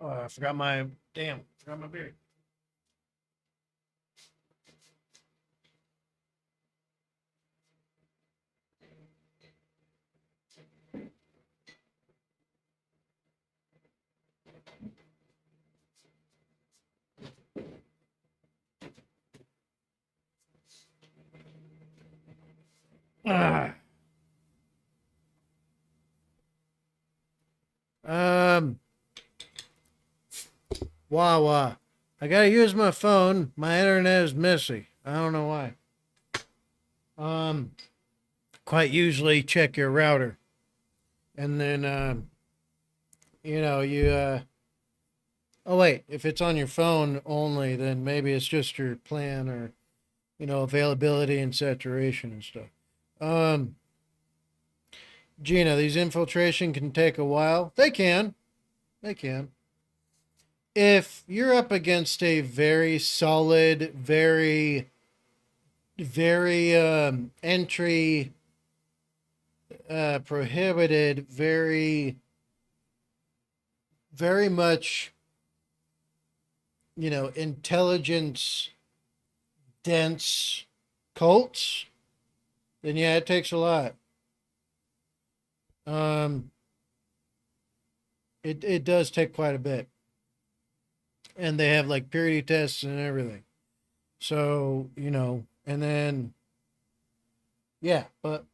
Oh, I forgot my forgot my beer. Ah. Wawa. I gotta use my phone. My internet is messy. I don't know why. Quite usually check your router. And then, oh wait, if it's on your phone only, then maybe it's just your plan or, availability and saturation and stuff. Gina, these infiltration can take a while. They can. If you're up against a very solid, very entry prohibited, very much, intelligence dense cults, then yeah, it takes a lot. It does take quite a bit. And they have like purity tests and everything. So, and then, yeah, but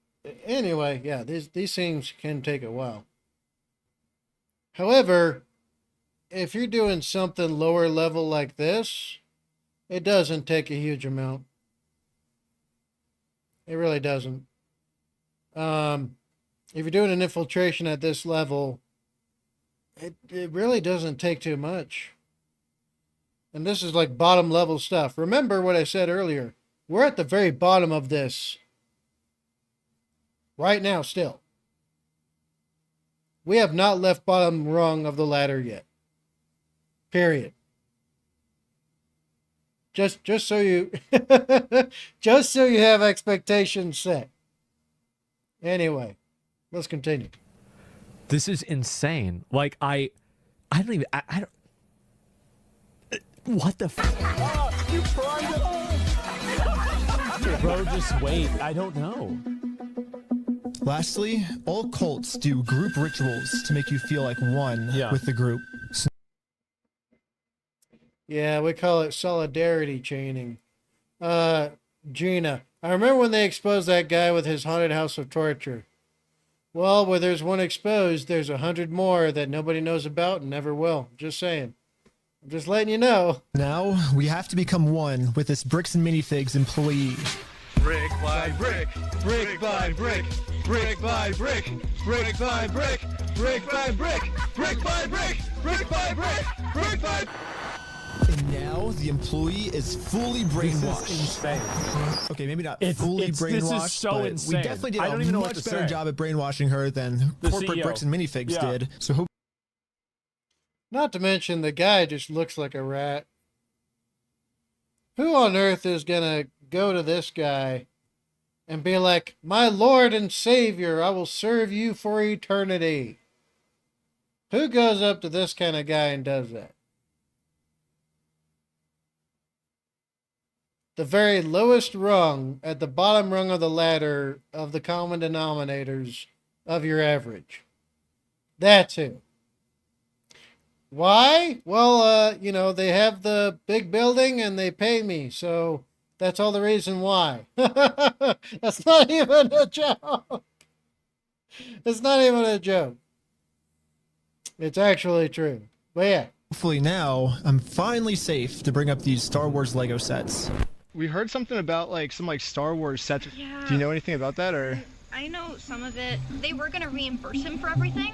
anyway, yeah, these things can take a while. However, if you're doing something lower level like this, it doesn't take a huge amount. It really doesn't. If you're doing an infiltration at this level, it really doesn't take too much. And this is like bottom level stuff. Remember what I said earlier. We're at the very bottom of this right now still. We have not left bottom rung of the ladder yet. Period. Just so you just so you have expectations set. Anyway, let's continue. This is insane. Like I don't even I don't. What the You primed it. Bro, just wait. I don't know. Lastly, all cults do group rituals to make you feel like one with the group. Yeah, we call it solidarity chaining. Gina, I remember when they exposed that guy with his haunted house of torture. Well, where there's one exposed, there's 100 more that nobody knows about and never will. Just saying. I'm just letting you know. Now, we have to become one with this Bricks and Minifigs employee. Brick by brick, brick by brick, brick by brick, brick by brick, brick by brick, brick by brick, brick by brick, brick by. And now the employee is fully brainwashed. This is insane. Okay, maybe not fully brainwashed, this is so but insane. we definitely did I don't a even know much what to better say. job at brainwashing her than The corporate CEO. Bricks and Minifigs did. So Not to mention the guy just looks like a rat. Who on earth is gonna go to this guy and be like, "My Lord and Savior, I will serve you for eternity"? Who goes up to this kind of guy and does that? The very lowest rung at the bottom rung of the ladder of the common denominators of your average. That's who. Why? Well, they have the big building and they pay me, so that's all the reason why. That's not even a joke. It's not even a joke. It's actually true. But yeah. hopefully now I'm finally safe to bring up these Star Wars Lego sets. We heard something about some Star Wars sets. Yeah. Do you know anything about that, or? I know some of it. They were gonna reimburse him for everything,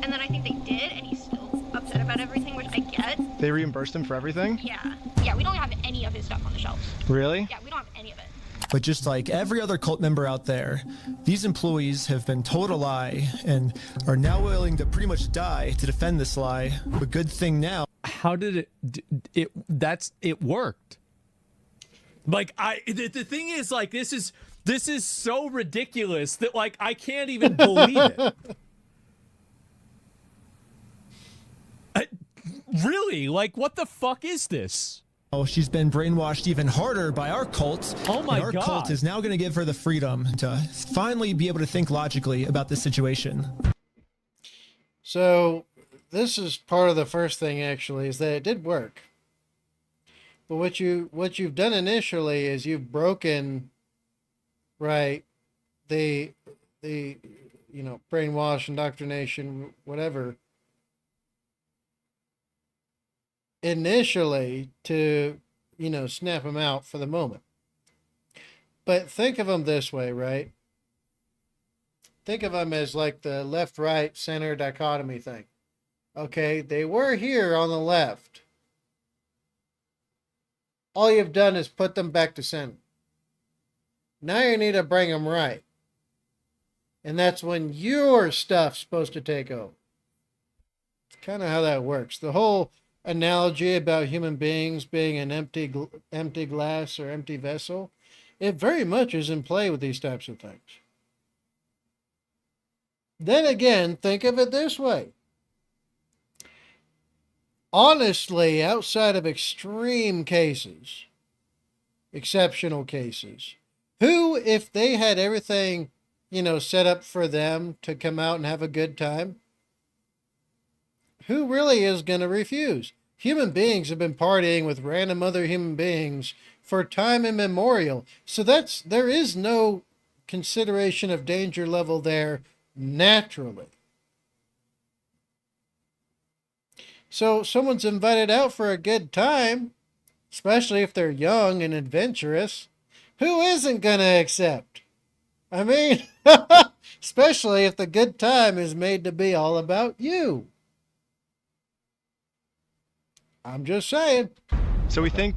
and then I think they did, and he's still upset about everything, which I get. They reimbursed him for everything? Yeah, we don't have any of his stuff on the shelves. Really? Yeah, we don't have any of it. But just like every other cult member out there, these employees have been told a lie and are now willing to pretty much die to defend this lie. But good thing now. How did it worked? Like the thing is, like, this is so ridiculous that like I can't even believe it. Really? Like, what the fuck is this? Oh, she's been brainwashed even harder by our cult. Oh my and our God. cult is now going to give her the freedom to finally be able to think logically about this situation. So this is part of the first thing, actually, is that it did work. But what you've done initially is you've broken, right, the brainwash, indoctrination, whatever, initially to, snap them out for the moment. But think of them this way, right? Think of them as like the left, right, center dichotomy thing. Okay, they were here on the left. All you've done is put them back to center. Now you need to bring them right. And that's when your stuff's supposed to take over. It's kind of how that works. The whole analogy about human beings being an empty glass or empty vessel, it very much is in play with these types of things. Then again, think of it this way. Honestly, outside of extreme cases, exceptional cases, who, if they had everything, set up for them to come out and have a good time, who really is going to refuse? Human beings have been partying with random other human beings for time immemorial. So there is no consideration of danger level there naturally. So someone's invited out for a good time, especially if they're young and adventurous. Who isn't going to accept? I mean, especially if the good time is made to be all about you. I'm just saying. So we think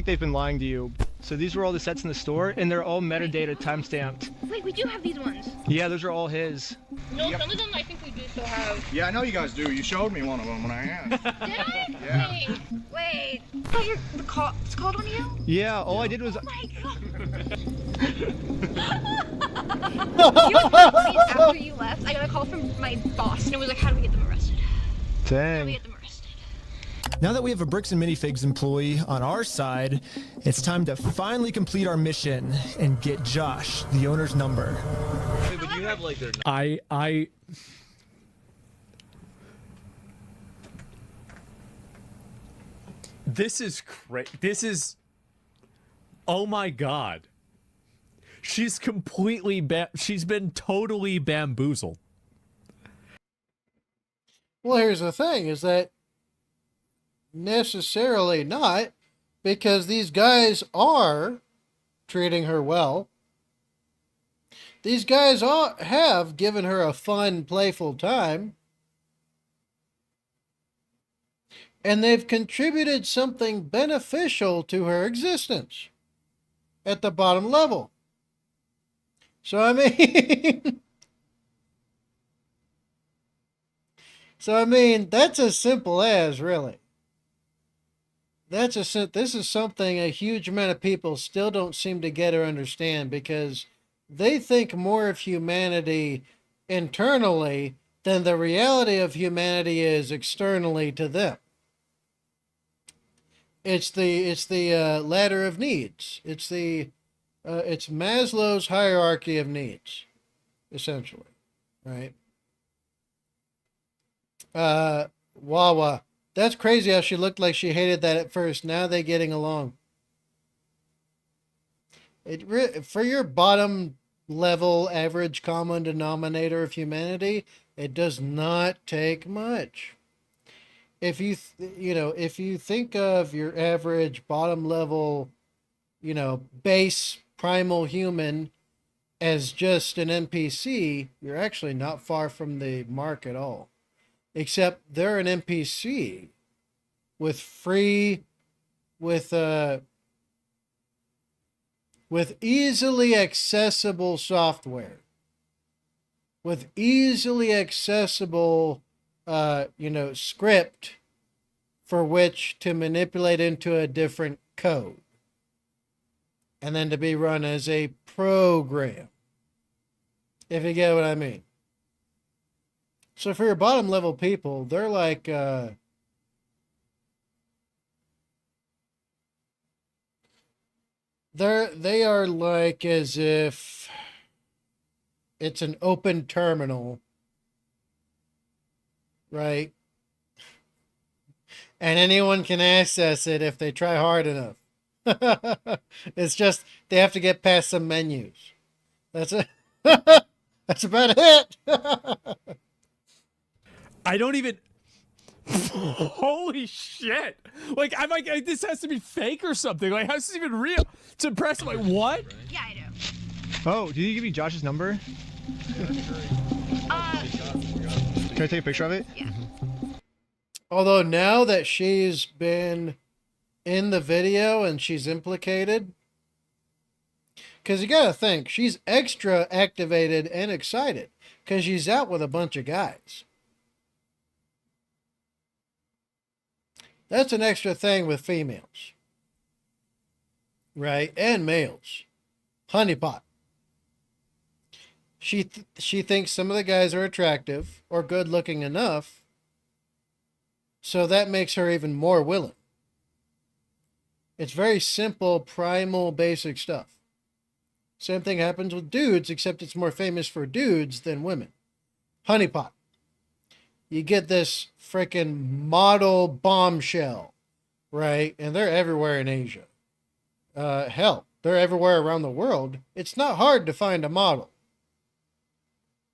they've been lying to you. So these were all the sets in the store, and they're all metadata timestamped. Wait, we do have these ones. Yeah, those are all his. No, some of them I think we do still have. Yeah, I know you guys do. You showed me one of them when I asked. Did I? Yeah. Wait. Oh, it's called one of you? Yeah, all I did was. Oh my God. You know what's funny? After you left, I got a call from my boss, and it was like, how do we get them arrested? How do we Dang. get them arrested? Now that we have a Bricks and Minifigs employee on our side, it's time to finally complete our mission and get Josh, the owner's number. Wait, but you have like their. I This is crazy. This is. Oh my God. She's completely she's been totally bamboozled. Well, here's the thing, is that necessarily not, because these guys are treating her well. These guys have given her a fun, playful time. And they've contributed something beneficial to her existence at the bottom level. So, I mean... that's as simple as, really. This is something a huge amount of people still don't seem to get or understand, because they think more of humanity internally than the reality of humanity is externally to them. It's the ladder of needs. It's Maslow's hierarchy of needs, essentially, right? Wawa. That's crazy how she looked like she hated that at first. Now they're getting along. For your bottom level average common denominator of humanity, it does not take much. If you think of your average bottom level, base primal human as just an NPC, you're actually not far from the mark at all. Except they're an NPC with easily accessible software, with easily accessible, script for which to manipulate into a different code, and then to be run as a program, if you get what I mean. So for your bottom level people, they're like They are like as if it's an open terminal, right? And anyone can access it if they try hard enough. It's just they have to get past some menus. That's it. That's about it. I don't even. Holy shit! Like I'm like this has to be fake or something. Like how's this even real? It's impressive. Like what? Yeah, I do. Oh, did you give me Josh's number? Can I take a picture of it? Yeah. Although now that she's been in the video and she's implicated, because you gotta think, she's extra activated and excited because she's out with a bunch of guys. That's an extra thing with females, right? And males. Honeypot. She thinks some of the guys are attractive or good looking enough, so that makes her even more willing. It's very simple, primal, basic stuff. Same thing happens with dudes, except it's more famous for dudes than women. Honeypot. You get this freaking model bombshell, right? And they're everywhere in Asia. Hell, they're everywhere around the world. It's not hard to find a model.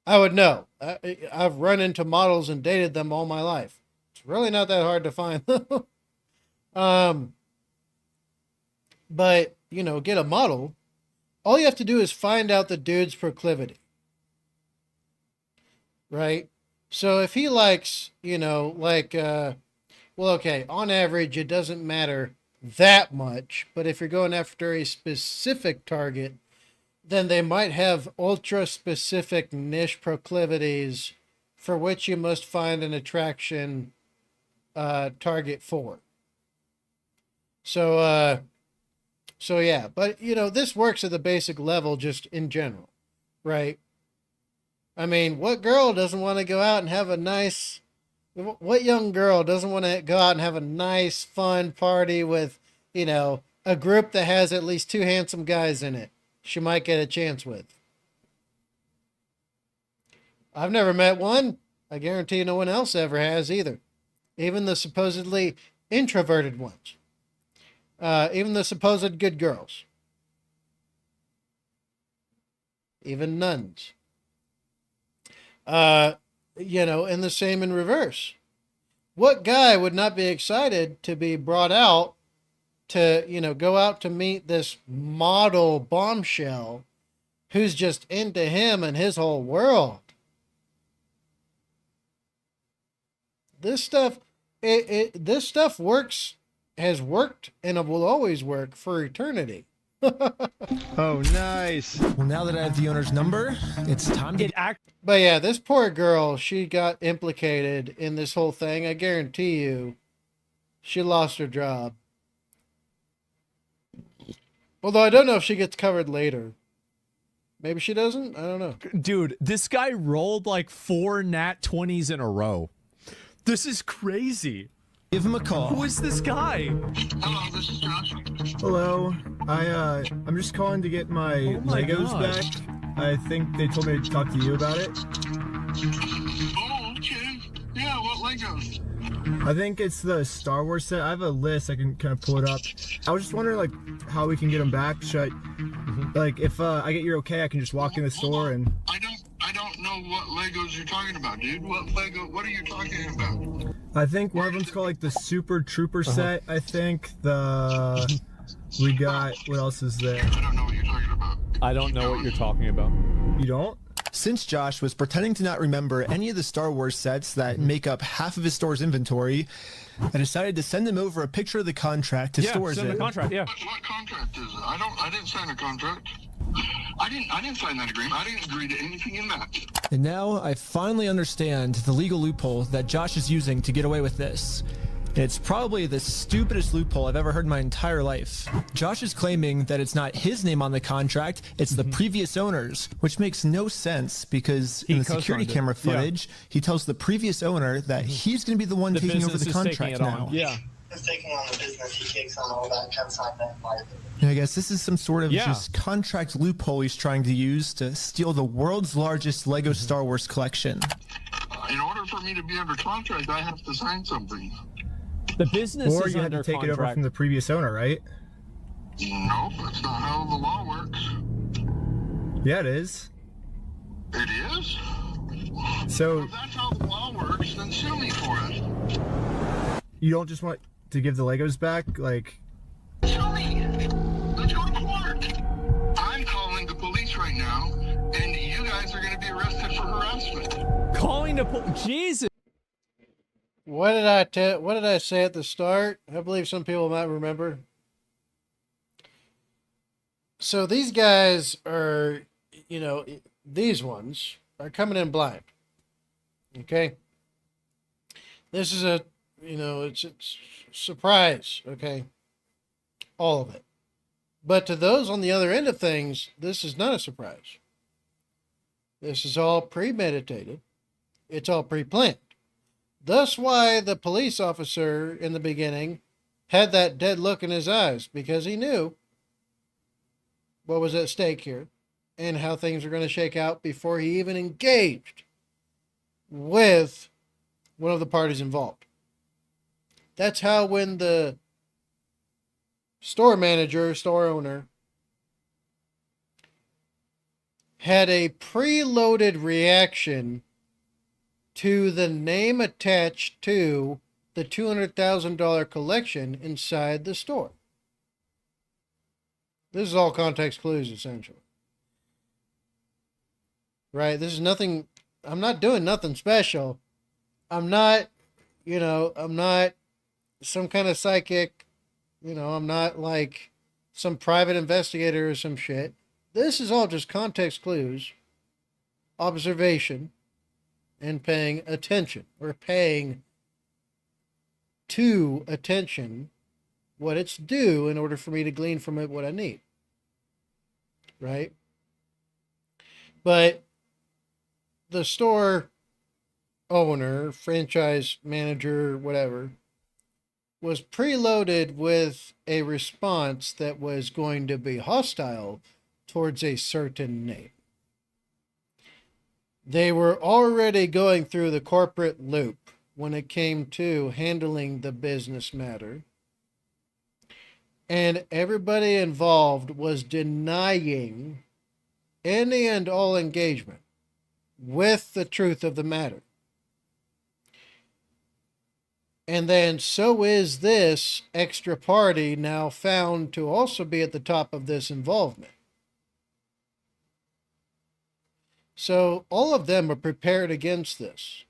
I would know. I've run into models and dated them all my life. It's really not that hard to find them. But, you know, get a model. All you have to do is find out the dude's proclivity. Right? So if he likes, you know, like, well, okay, on average, it doesn't matter that much. But if you're going after a specific target, then they might have ultra-specific niche proclivities for which you must find an attraction target for. So yeah, but, you know, this works at the basic level just in general, right? I mean, what girl doesn't want to go out and have a nice... What young girl doesn't want to go out and have a nice, fun party with, you know, a group that has at least 2 handsome guys in it she might get a chance with? I've never met one. I guarantee no one else ever has either. Even the supposedly introverted ones. Even the supposed good girls. Even nuns. You know, and the same in reverse. What guy would not be excited to be brought out to, you know, go out to meet this model bombshell who's just into him and his whole world? This stuff, this stuff works, has worked, and it will always work for eternity. Oh, nice. Well, now that I have the owner's number, it's time to But yeah, this poor girl, she got implicated in this whole thing. I guarantee you, she lost her job. Although I don't know if she gets covered later. Maybe she doesn't? I don't know. Dude, this guy rolled like 4 nat 20s in a row. This is crazy. Give him a call. Who is this guy? Hello, this is Josh. Hello. I'm just calling to get my Legos back. I think they told me to talk to you about it. Oh, okay. Yeah, what Legos? I think it's the Star Wars set. I have a list. I can kind of pull it up. I was just wondering, like, how we can get them back. Should I, like, if I get your okay, I can just walk in the store and... I don't know what Legos you're talking about, dude. What are you talking about? I think one of them's called, like, the Super Trooper set. I think we got, what else is there? I don't know what you're talking about. I don't know what you're talking about. You don't? Since Josh was pretending to not remember any of the Star Wars sets that make up half of his store's inventory, I decided to send him over a picture of the contract his store is in. The contract, yeah. What contract is it? I didn't sign a contract. I didn't sign that agreement. I didn't agree to anything in that. And now I finally understand the legal loophole that Josh is using to get away with this. It's probably the stupidest loophole I've ever heard in my entire life. Josh is claiming that it's not his name on the contract, it's the previous owner's, which makes no sense because in the security camera footage, he tells the previous owner that he's going to be the one taking over the contract now. Yeah. is taking on the business, he takes on all that consignment liability. Yeah, I guess this is some sort of just contract loophole he's trying to use to steal the world's largest Lego Star Wars collection. In order for me to be under contract, I have to sign something. The business or is you had under to take contract. it over from the previous owner, right? No, that's not how the law works. Yeah, it is. It is? So if that's how the law works, then sue me for it. you don't just want to give the Legos back, like? Sue me. Let's go to court. I'm calling the police right now, and you guys are going to be arrested for harassment. Calling the Jesus. What did I say at the start? I believe some people might remember. So these guys are, you know, these ones are coming in blind. Okay? This is a, you know, it's surprise, okay? All of it. But to those on the other end of things, this is not a surprise. This is all premeditated. It's all pre-planned. Thus why the police officer in the beginning had that dead look in his eyes, because he knew what was at stake here and how things were going to shake out before he even engaged with one of the parties involved. That's how when the store manager, store owner, had a preloaded reaction to the name attached to the $200,000 collection inside the store. This is all context clues, essentially. Right? This is nothing, I'm not doing nothing special. I'm not, you know, I'm not some kind of psychic, you know, I'm not like some private investigator or some shit. This is all just context clues, observation, and paying attention, or paying to attention what it's due in order for me to glean from it what I need. Right? But the store owner, franchise manager, whatever, was preloaded with a response that was going to be hostile towards a certain name. They were already going through the corporate loop when it came to handling the business matter. And everybody involved was denying any and all engagement with the truth of the matter. And then so is this extra party now found to also be at the top of this involvement. So all of them are prepared against this.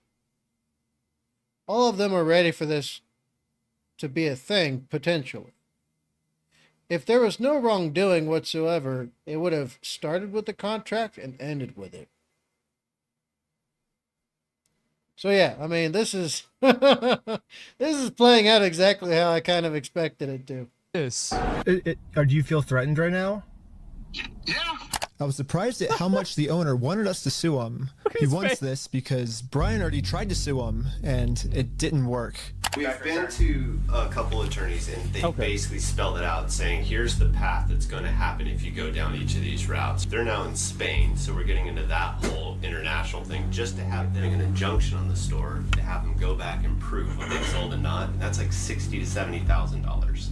All of them are ready for this to be a thing, potentially. If there was no wrongdoing whatsoever, it would have started with the contract and ended with it. So yeah, I mean, this is this is playing out exactly how I kind of expected it to. Yes. Or do you feel threatened right now? I was surprised at how much the owner wanted us to sue him. He wants this because Brian already tried to sue him and it didn't work. We've been to a couple attorneys and they basically spelled it out saying here's the path that's going to happen if you go down each of these routes. They're now in Spain, so we're getting into that whole international thing just to have them an injunction on the store to have them go back and prove what they sold and not. And that's like $60,000 to $70,000.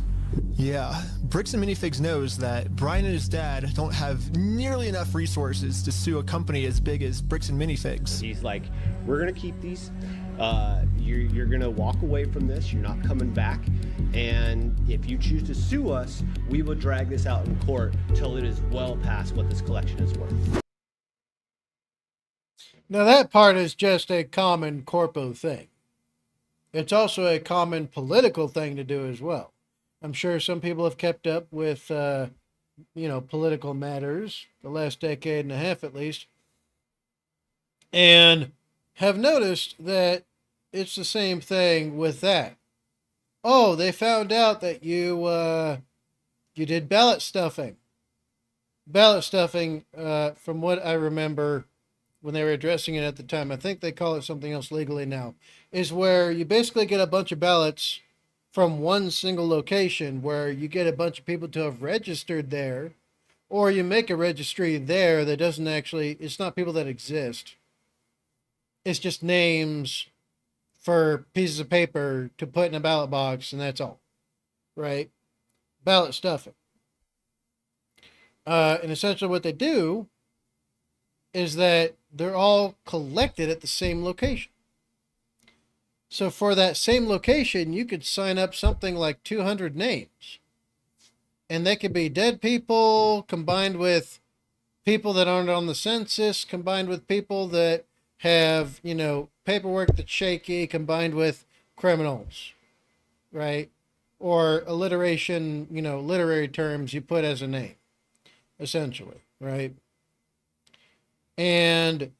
Yeah, Bricks and Minifigs knows that Brian and his dad don't have nearly enough resources to sue a company as big as Bricks and Minifigs. He's like, we're gonna keep these. You're gonna walk away from this. You're not coming back. And if you choose to sue us, we will drag this out in court till it is well past what this collection is worth. Now that part is just a common corpo thing. It's also a common political thing to do as well. I'm sure some people have kept up with, you know, political matters the last decade and a half at least, and have noticed that it's the same thing with that. Oh, they found out that you did ballot stuffing. Ballot stuffing, from what I remember when they were addressing it at the time, I think they call it something else legally now, is where you basically get a bunch of ballots from one single location where you get a bunch of people to have registered there, or you make a registry there that doesn't actually, it's not people that exist. It's just names for pieces of paper to put in a ballot box, and that's all, right? Ballot stuffing. And essentially what they do is that they're all collected at the same location. So for that same location, you could sign up something like 200 names. And they could be dead people combined with people that aren't on the census, combined with people that have, you know, paperwork that's shaky, combined with criminals, right? Or alliteration, you know, literary terms you put as a name, essentially, right? And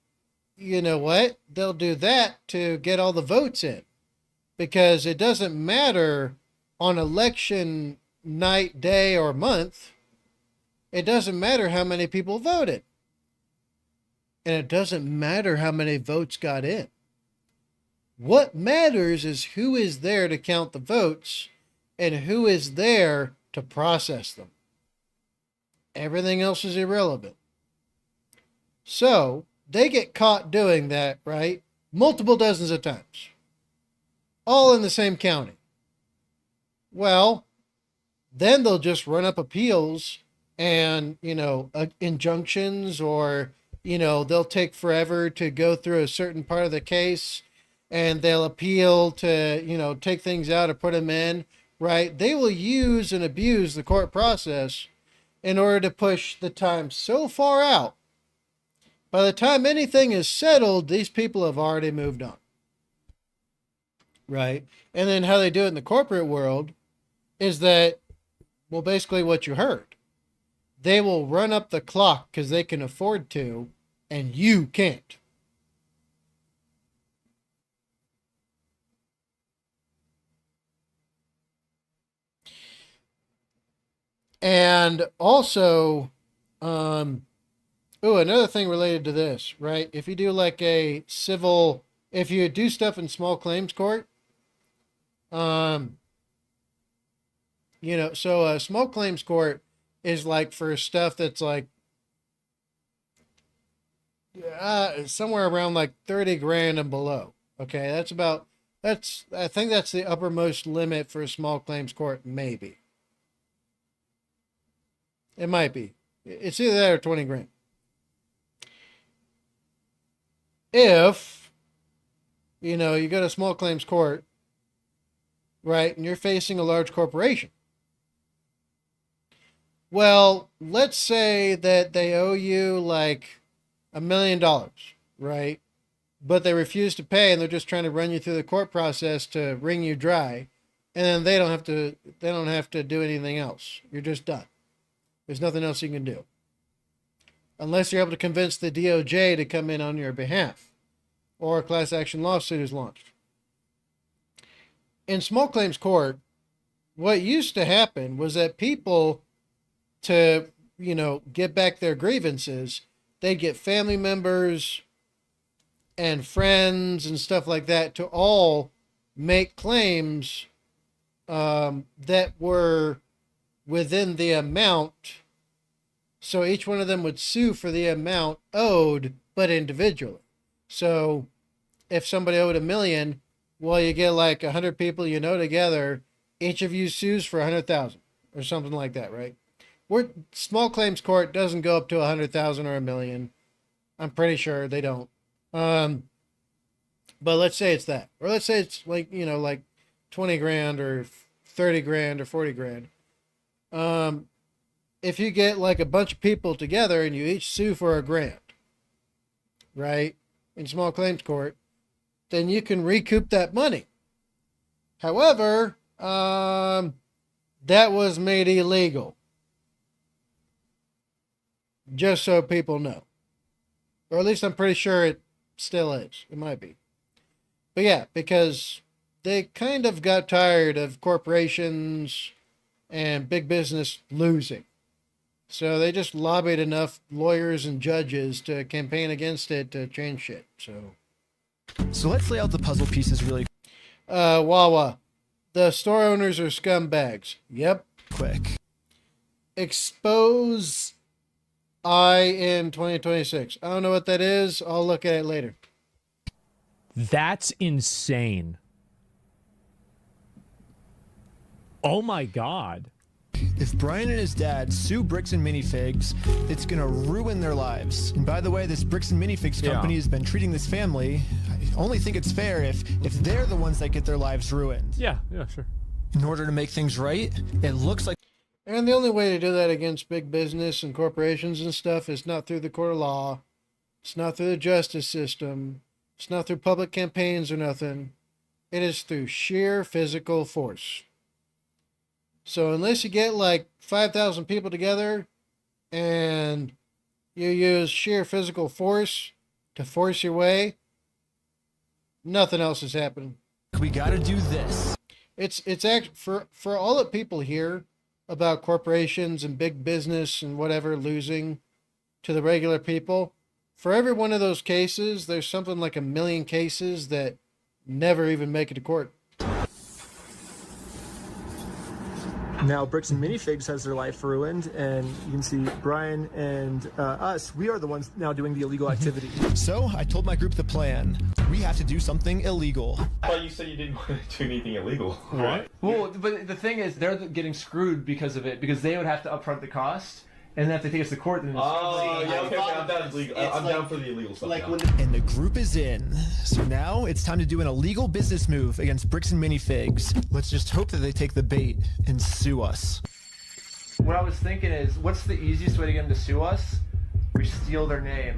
you know what? They'll do that to get all the votes in, because it doesn't matter on election night, day, or month. It doesn't matter how many people voted. And it doesn't matter how many votes got in. What matters is who is there to count the votes and who is there to process them. Everything else is irrelevant. So they get caught doing that, right? Multiple dozens of times. All in the same county. Well, then they'll just run up appeals and, you know, injunctions, or, you know, they'll take forever to go through a certain part of the case, and they'll appeal to, you know, take things out or put them in, right? They will use and abuse the court process in order to push the time so far out. By the time anything is settled, these people have already moved on. Right? And then how they do it in the corporate world is that, well, basically what you heard. They will run up the clock because they can afford to, and you can't. And also, another thing related to this, right? If you do like a civil, if you do stuff in small claims court, you know, so a small claims court is like for stuff that's like somewhere around like 30 grand and below. Okay, I think that's the uppermost limit for a small claims court, maybe. It might be. It's either that or 20 grand. If, you know, you go to small claims court, right, and you're facing a large corporation. Well, let's say that they owe you like $1 million, right? But they refuse to pay, and they're just trying to run you through the court process to wring you dry, and then they don't have to do anything else. You're just done. There's nothing else you can do. Unless you're able to convince the DOJ to come in on your behalf, or a class action lawsuit is launched. In small claims court, what used to happen was that people, to, you know, get back their grievances, they'd get family members and friends and stuff like that to all make claims that were within the amount. So each one of them would sue for the amount owed, but individually. So if somebody owed $1 million, well, you get like 100 people you know together, each of you sues for 100,000 or something like that, right? Small claims court doesn't go up to 100,000 or $1 million. I'm pretty sure they don't. But let's say it's that, or let's say it's like, you know, like 20 grand or 30 grand or 40 grand. If you get like a bunch of people together and you each sue for $1 grand, right, in small claims court, then you can recoup that money. However, that was made illegal. Just so people know. Or at least I'm pretty sure it still is. It might be. But yeah, because they kind of got tired of corporations and big business losing. So they just lobbied enough lawyers and judges to campaign against it to change shit. So let's lay out the puzzle pieces really. Wawa. The store owners are scumbags. Yep. Quick. Expose I in 2026. I don't know what that is. I'll look at it later. That's insane. Oh my God. If Brian and his dad sue Bricks and Minifigs, it's gonna ruin their lives. And by the way, this Bricks and Minifigs company has been treating this family. I only think it's fair if they're the ones that get their lives ruined. Yeah, sure. In order to make things right, it looks like... And the only way to do that against big business and corporations and stuff is not through the court of law. It's not through the justice system. It's not through public campaigns or nothing. It is through sheer physical force. So unless you get like 5,000 people together and you use sheer physical force to force your way, nothing else is happening. We gotta do this. It's actually for all that people hear about corporations and big business and whatever losing to the regular people. For every one of those cases, there's something like 1 million cases that never even make it to court. Now, Bricks and Minifigs has their life ruined, and you can see Brian and us, we are the ones now doing the illegal activity. So I told my group the plan. We have to do something illegal. I thought you said you didn't want to do anything illegal. What? Well, but the thing is, they're getting screwed because of it, because they would have to upfront the cost, and then if they take us to court, then I'm down for the illegal stuff. And the group is in. So now it's time to do an illegal business move against Bricks and Minifigs. Let's just hope that they take the bait and sue us. What I was thinking is, what's the easiest way to get them to sue us? We steal their name.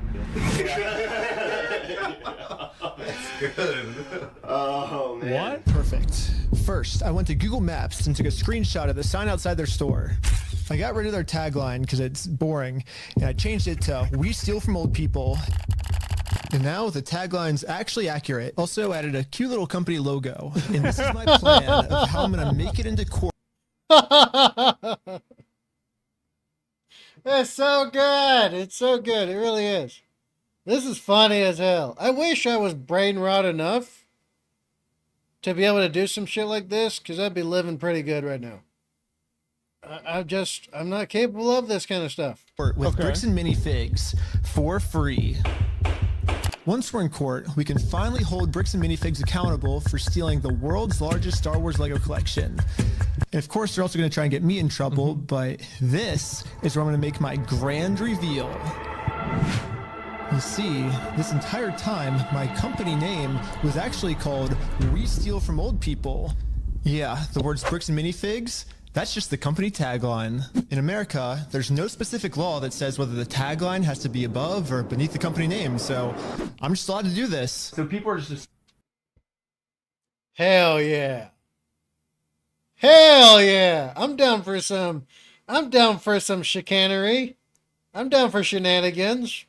That's good. Oh, man. What? Perfect. First, I went to Google Maps and took a screenshot of the sign outside their store. I got rid of their tagline because it's boring, and I changed it to "We steal from old people." And now the tagline's actually accurate. Also added a cute little company logo. And this is my plan of how I'm going to make it into court. It's so good. It's so good. It really is. This is funny as hell. I wish I was brain rot enough to be able to do some shit like this, because I'd be living pretty good right now. I'm not capable of this kind of stuff. With Bricks and Minifigs for free. Once we're in court, we can finally hold Bricks and Minifigs accountable for stealing the world's largest Star Wars Lego collection. And of course, they're also going to try and get me in trouble, but this is where I'm going to make my grand reveal. You see, this entire time, my company name was actually called We Steal From Old People. Yeah, the words Bricks and Minifigs, that's just the company tagline. In America, there's no specific law that says whether the tagline has to be above or beneath the company name, so I'm just allowed to do this. So people are just... Hell yeah. Hell yeah. I'm down for some chicanery. I'm down for shenanigans.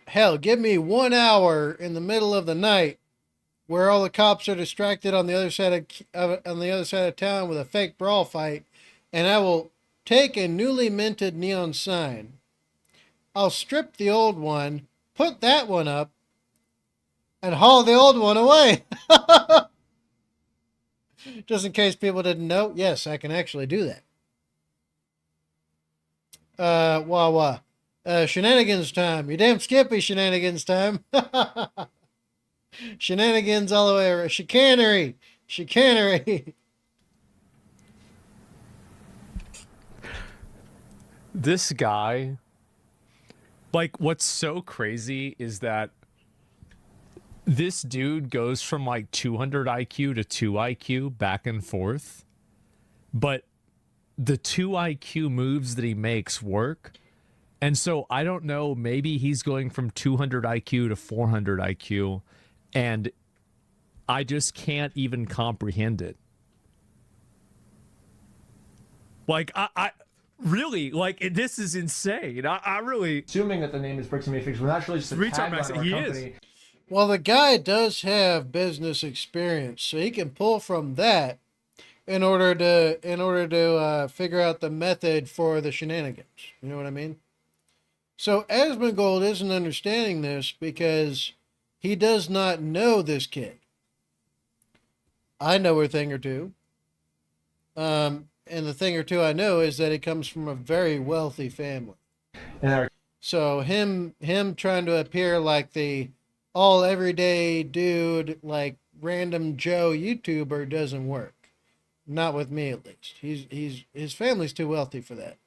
Hell, give me 1 hour in the middle of the night where all the cops are distracted on the other side of town with a fake brawl fight, and I will take a newly minted neon sign. I'll strip the old one, put that one up, and haul the old one away. Just in case people didn't know, yes, I can actually do that. Shenanigans time. You damn Skippy, shenanigans time. Shenanigans all the way around. Chicanery. Chicanery. This guy, like, what's so crazy is that this dude goes from like 200 IQ to 2 IQ back and forth, but the 2 IQ moves that he makes work. And so I don't know, maybe he's going from 200 IQ to 400 IQ, and I just can't even comprehend it. Like, I really, like, this is insane. I really... Assuming that the name is Bricks and Minifigs, we're not really just a tagline of our he company. is. Well, the guy does have business experience, so he can pull from that in order to figure out the method for the shenanigans. You know what I mean? So Asmongold isn't understanding this because he does not know this kid. I know a thing or two. And the thing or two I know is that he comes from a very wealthy family. So him trying to appear like the all everyday dude, like random Joe YouTuber, doesn't work. Not with me, at least. His family's too wealthy for that.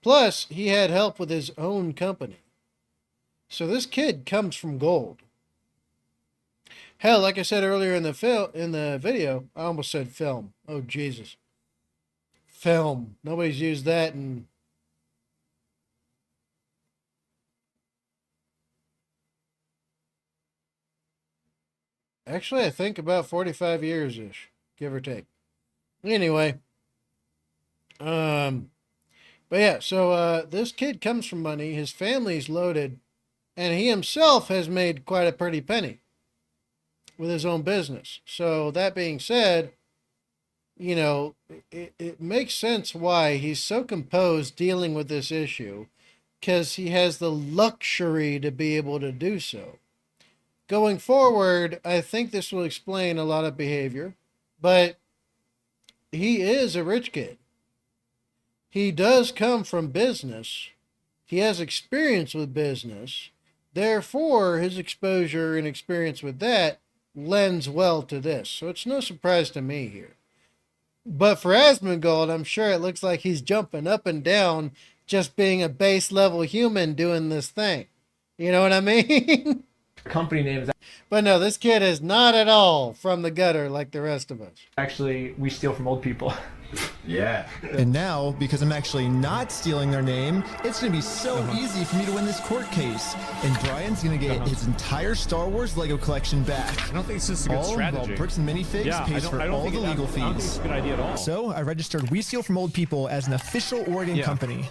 Plus, he had help with his own company. So this kid comes from gold. Hell, like I said earlier in the video, I almost said film. Oh Jesus. Film. Nobody's used that in actually I think about 45 years ish, give or take. Anyway. But yeah, so this kid comes from money, his family's loaded, and he himself has made quite a pretty penny with his own business. So that being said, you know, it makes sense why he's so composed dealing with this issue, because he has the luxury to be able to do so. Going forward, I think this will explain a lot of behavior, but he is a rich kid. He does come from business. He has experience with business. Therefore, his exposure and experience with that lends well to this. So it's no surprise to me here. But for Asmongold, I'm sure it looks like he's jumping up and down just being a base level human doing this thing. You know what I mean? Company name is But no, this kid is not at all from the gutter like the rest of us. actually We Steal From Old People. Yeah. And now, because I'm actually not stealing their name, it's going to be so easy for me to win this court case. And Brian's going to get his entire Star Wars Lego collection back. I don't think this is a good strategy. While Bricks and Minifigs pays for all the legal fees. I don't think it's a good idea at all. So I registered We Steal From Old People as an official Oregon company.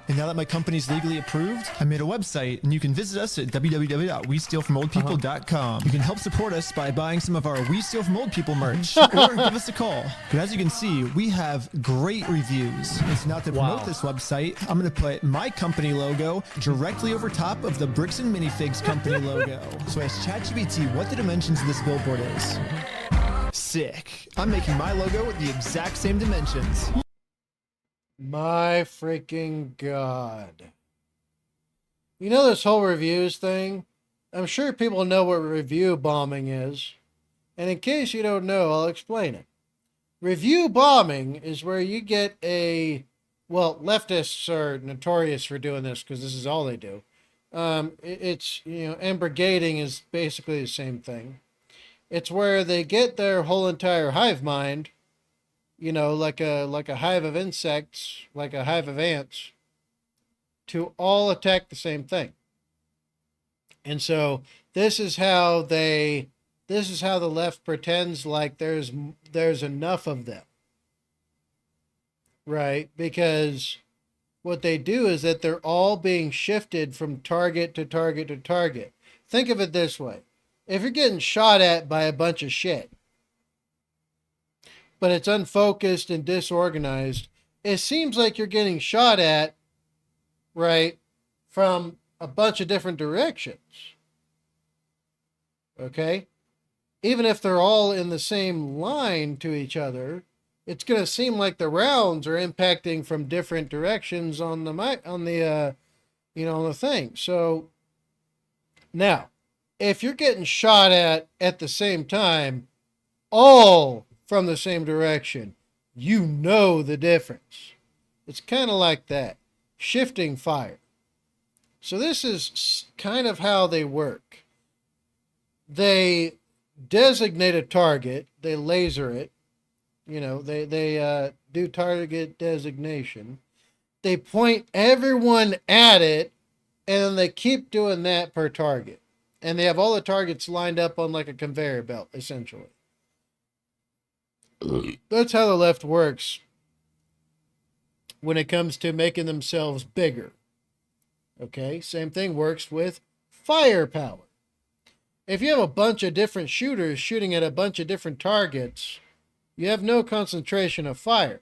And now that my company's legally approved, I made a website, and you can visit us at www.westealfromoldpeople.com. You can help support us by buying some of our We Steal From Old People merch, or give us a call. But as you can see, we have great reviews. And so now to promote this website, I'm going to put my company logo directly over top of the Bricks and Minifigs company logo. So I asked ChatGPT what the dimensions of this billboard is. Sick. I'm making my logo with the exact same dimensions. My freaking God. You know this whole reviews thing? I'm sure people know what review bombing is. And in case you don't know, I'll explain it. Review bombing is where you get well, leftists are notorious for doing this because this is all they do. It's, and brigading is basically the same thing. It's where they get their whole entire hive mind, like a hive of insects, like a hive of ants, to all attack the same thing. And so this is how the left pretends like there's enough of them. Right? Because what they do is that they're all being shifted from target to target to target. Think of it this way. If you're getting shot at by a bunch of shit, but it's unfocused and disorganized, it seems like you're getting shot at, right, from a bunch of different directions. Okay? Even if they're all in the same line to each other, it's going to seem like the rounds are impacting from different directions on the thing. So now, if you're getting shot at the same time, all from the same direction, you know the difference. It's kind of like that. Shifting fire. So this is kind of how they work. They designate a target. They laser it. They do target designation. They point everyone at it, and then they keep doing that per target. And they have all the targets lined up on like a conveyor belt, essentially. That's how the left works when it comes to making themselves bigger. Okay, same thing works with firepower. If you have a bunch of different shooters shooting at a bunch of different targets, you have no concentration of fire.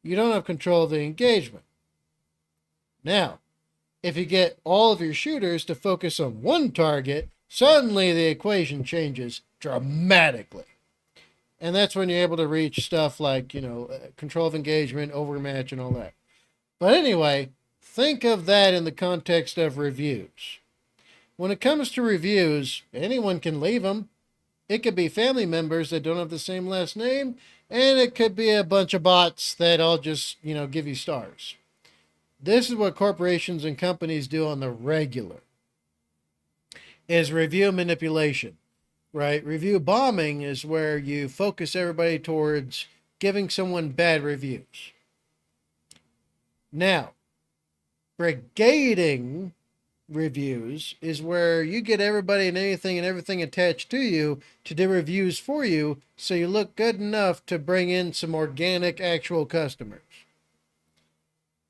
You don't have control of the engagement. Now, if you get all of your shooters to focus on one target, suddenly the equation changes dramatically. And that's when you're able to reach stuff like, control of engagement, overmatch, and all that. But anyway, think of that in the context of reviews. When it comes to reviews, anyone can leave them. It could be family members that don't have the same last name, and it could be a bunch of bots that all just, give you stars. This is what corporations and companies do on the regular, is review manipulation, right? Review bombing is where you focus everybody towards giving someone bad reviews. Now, brigading reviews is where you get everybody and anything and everything attached to you to do reviews for you, so you look good enough to bring in some organic actual customers.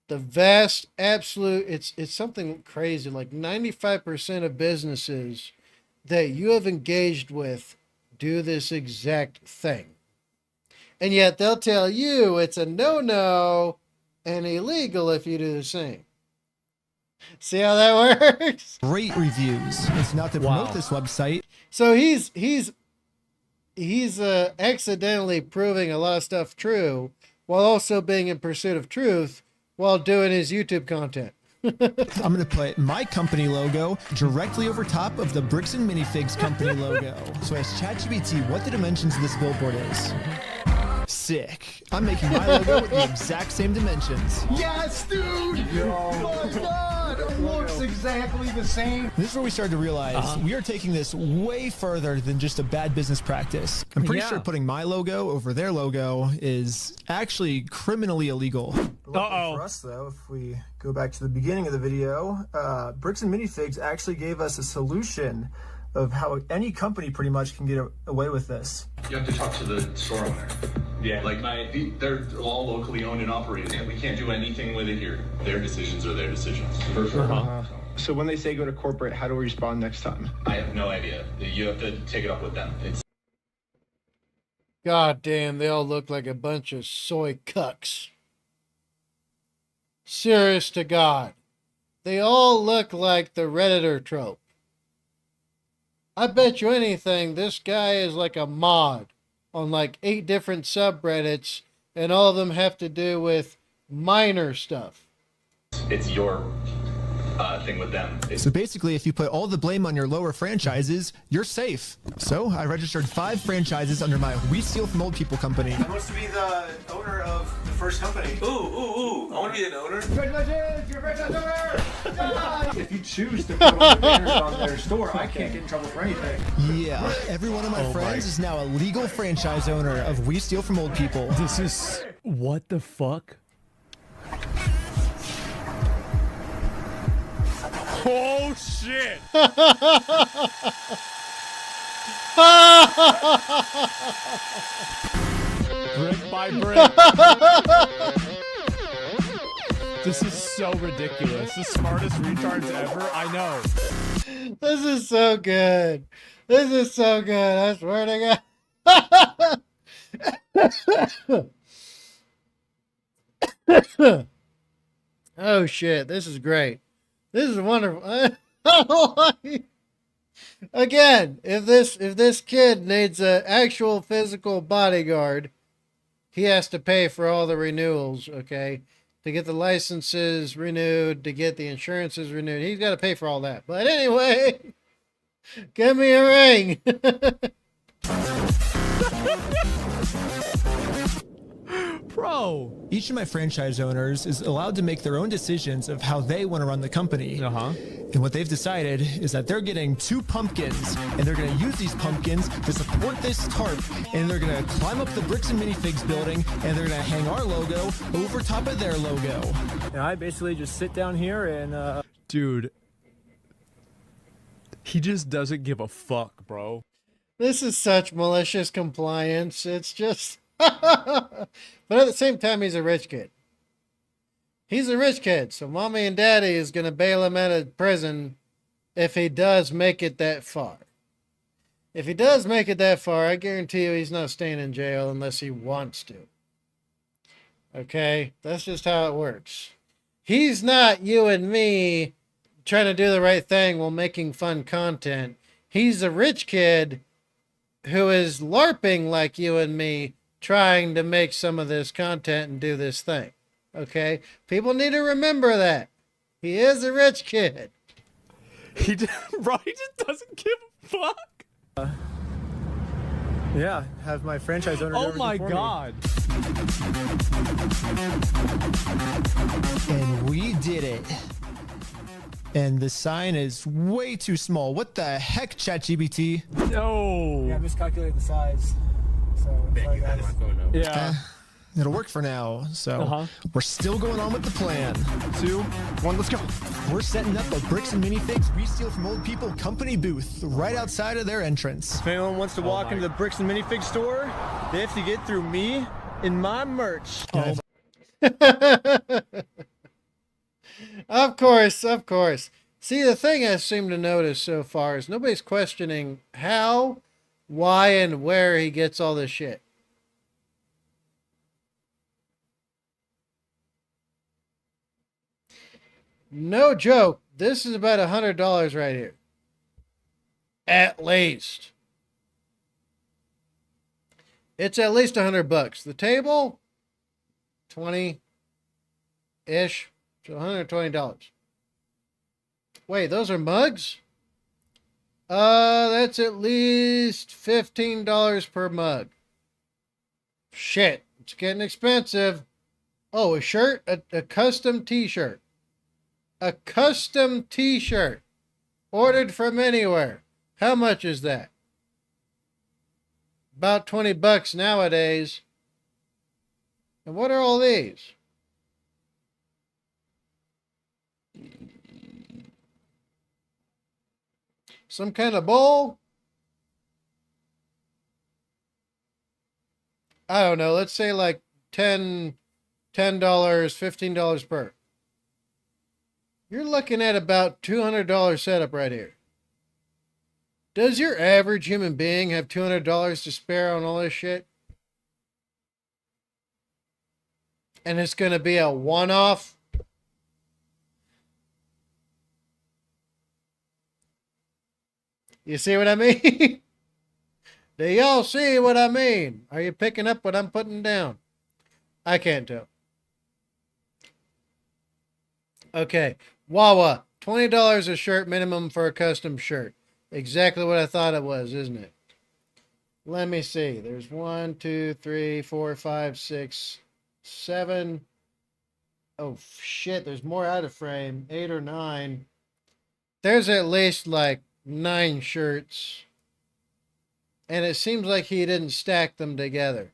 The vast absolute, it's something crazy, like 95% of businesses that you have engaged with do this exact thing. And yet they'll tell you it's a no-no and illegal if you do the same. See how that works? Great reviews. It's not to promote this website. So he's accidentally proving a lot of stuff true while also being in pursuit of truth while doing his YouTube content. I'm going to put my company logo directly over top of the Bricks and Minifigs company logo. So I asked ChatGPT what the dimensions of this billboard is. Sick. I'm making my logo with the exact same dimensions. Yes, dude! Oh my god! It looks exactly the same. This is where we started to realize we are taking this way further than just a bad business practice. I'm pretty sure putting my logo over their logo is actually criminally illegal. For us, though, if we go back to the beginning of the video, Bricks and Minifigs actually gave us a solution of how any company pretty much can get away with this. You have to talk to the store owner. Yeah. Like they're all locally owned and operated. We can't do anything with it here. Their decisions are their decisions. For sure. So when they say go to corporate, how do we respond next time? I have no idea. You have to take it up with them. God damn, they all look like a bunch of soy cucks. Serious to God. They all look like the Redditor trope. I bet you anything, this guy is like a mod on like 8 different subreddits, and all of them have to do with minor stuff. It's your thing with them. So basically, if you put all the blame on your lower franchises, you're safe. So I registered 5 franchises under my We Steal From Old People company. Who wants to be the owner of the first company? Ooh, I want to be an owner. Congratulations, you're franchise owner! If you choose to put all the banners on their store, I can't get in trouble for anything. Yeah, every one of my friends is now a legal franchise owner of We Steal From Old People. This is... What the fuck? Oh shit! Brick by brick. This is so ridiculous. The smartest retards ever. I know. This is so good. This is so good. I swear to God. Oh shit, this is great. This is wonderful. Again, if this kid needs an actual physical bodyguard, he has to pay for all the renewals, okay? To get the licenses renewed, to get the insurances renewed. He's got to pay for all that. But anyway, give me a ring. Bro. Each of my franchise owners is allowed to make their own decisions of how they want to run the company. And what they've decided is that they're getting 2 pumpkins, and they're going to use these pumpkins to support this tarp, and they're going to climb up the Bricks and Minifigs building, and they're going to hang our logo over top of their logo. And I basically just sit down here and... Dude. He just doesn't give a fuck, bro. This is such malicious compliance. It's just... But at the same time, he's a rich kid. He's a rich kid, so mommy and daddy is going to bail him out of prison if he does make it that far. If he does make it that far, I guarantee you he's not staying in jail unless he wants to. Okay? That's just how it works. He's not you and me trying to do the right thing while making fun content. He's a rich kid who is LARPing like you and me, trying to make some of this content and do this thing. Okay? People need to remember that. He is a rich kid. He just doesn't give a fuck. Yeah, have my franchise owner. Oh my god. And we did it. And the sign is way too small. What the heck, ChatGPT? No. Yeah, I miscalculated the size. So sorry, guys. Yeah. It'll work for now. So we're still going on with the plan. 2, 1, let's go. We're setting up a Bricks and Minifigs We Steal from Old People company booth right outside of their entrance. If anyone wants to walk into the Bricks and Minifig store, they have to get through me and my merch. Of course, of course. See, the thing I seem to notice so far is nobody's questioning how, why, and where he gets all this shit. No joke. This is about $100 right here. At least. It's at least $100. The table, 20-ish. So $120. Wait, those are mugs? That's at least $15 per mug. Shit, it's getting expensive. Oh, a shirt? A custom t-shirt. A custom t-shirt. Ordered from anywhere. How much is that? About $20 nowadays. And what are all these? Some kind of bowl? I don't know. Let's say like $10, $15 per. You're looking at about $200 setup right here. Does your average human being have $200 to spare on all this shit? And it's going to be a one-off? You see what I mean? Do y'all see what I mean? Are you picking up what I'm putting down? I can't tell. Okay. Wawa. $20 a shirt minimum for a custom shirt. Exactly what I thought it was, isn't it? Let me see. There's 1, 2, 3, 4, 5, 6, 7. Oh, shit. There's more out of frame. 8 or 9. There's at least like 9 shirts. And it seems like he didn't stack them together.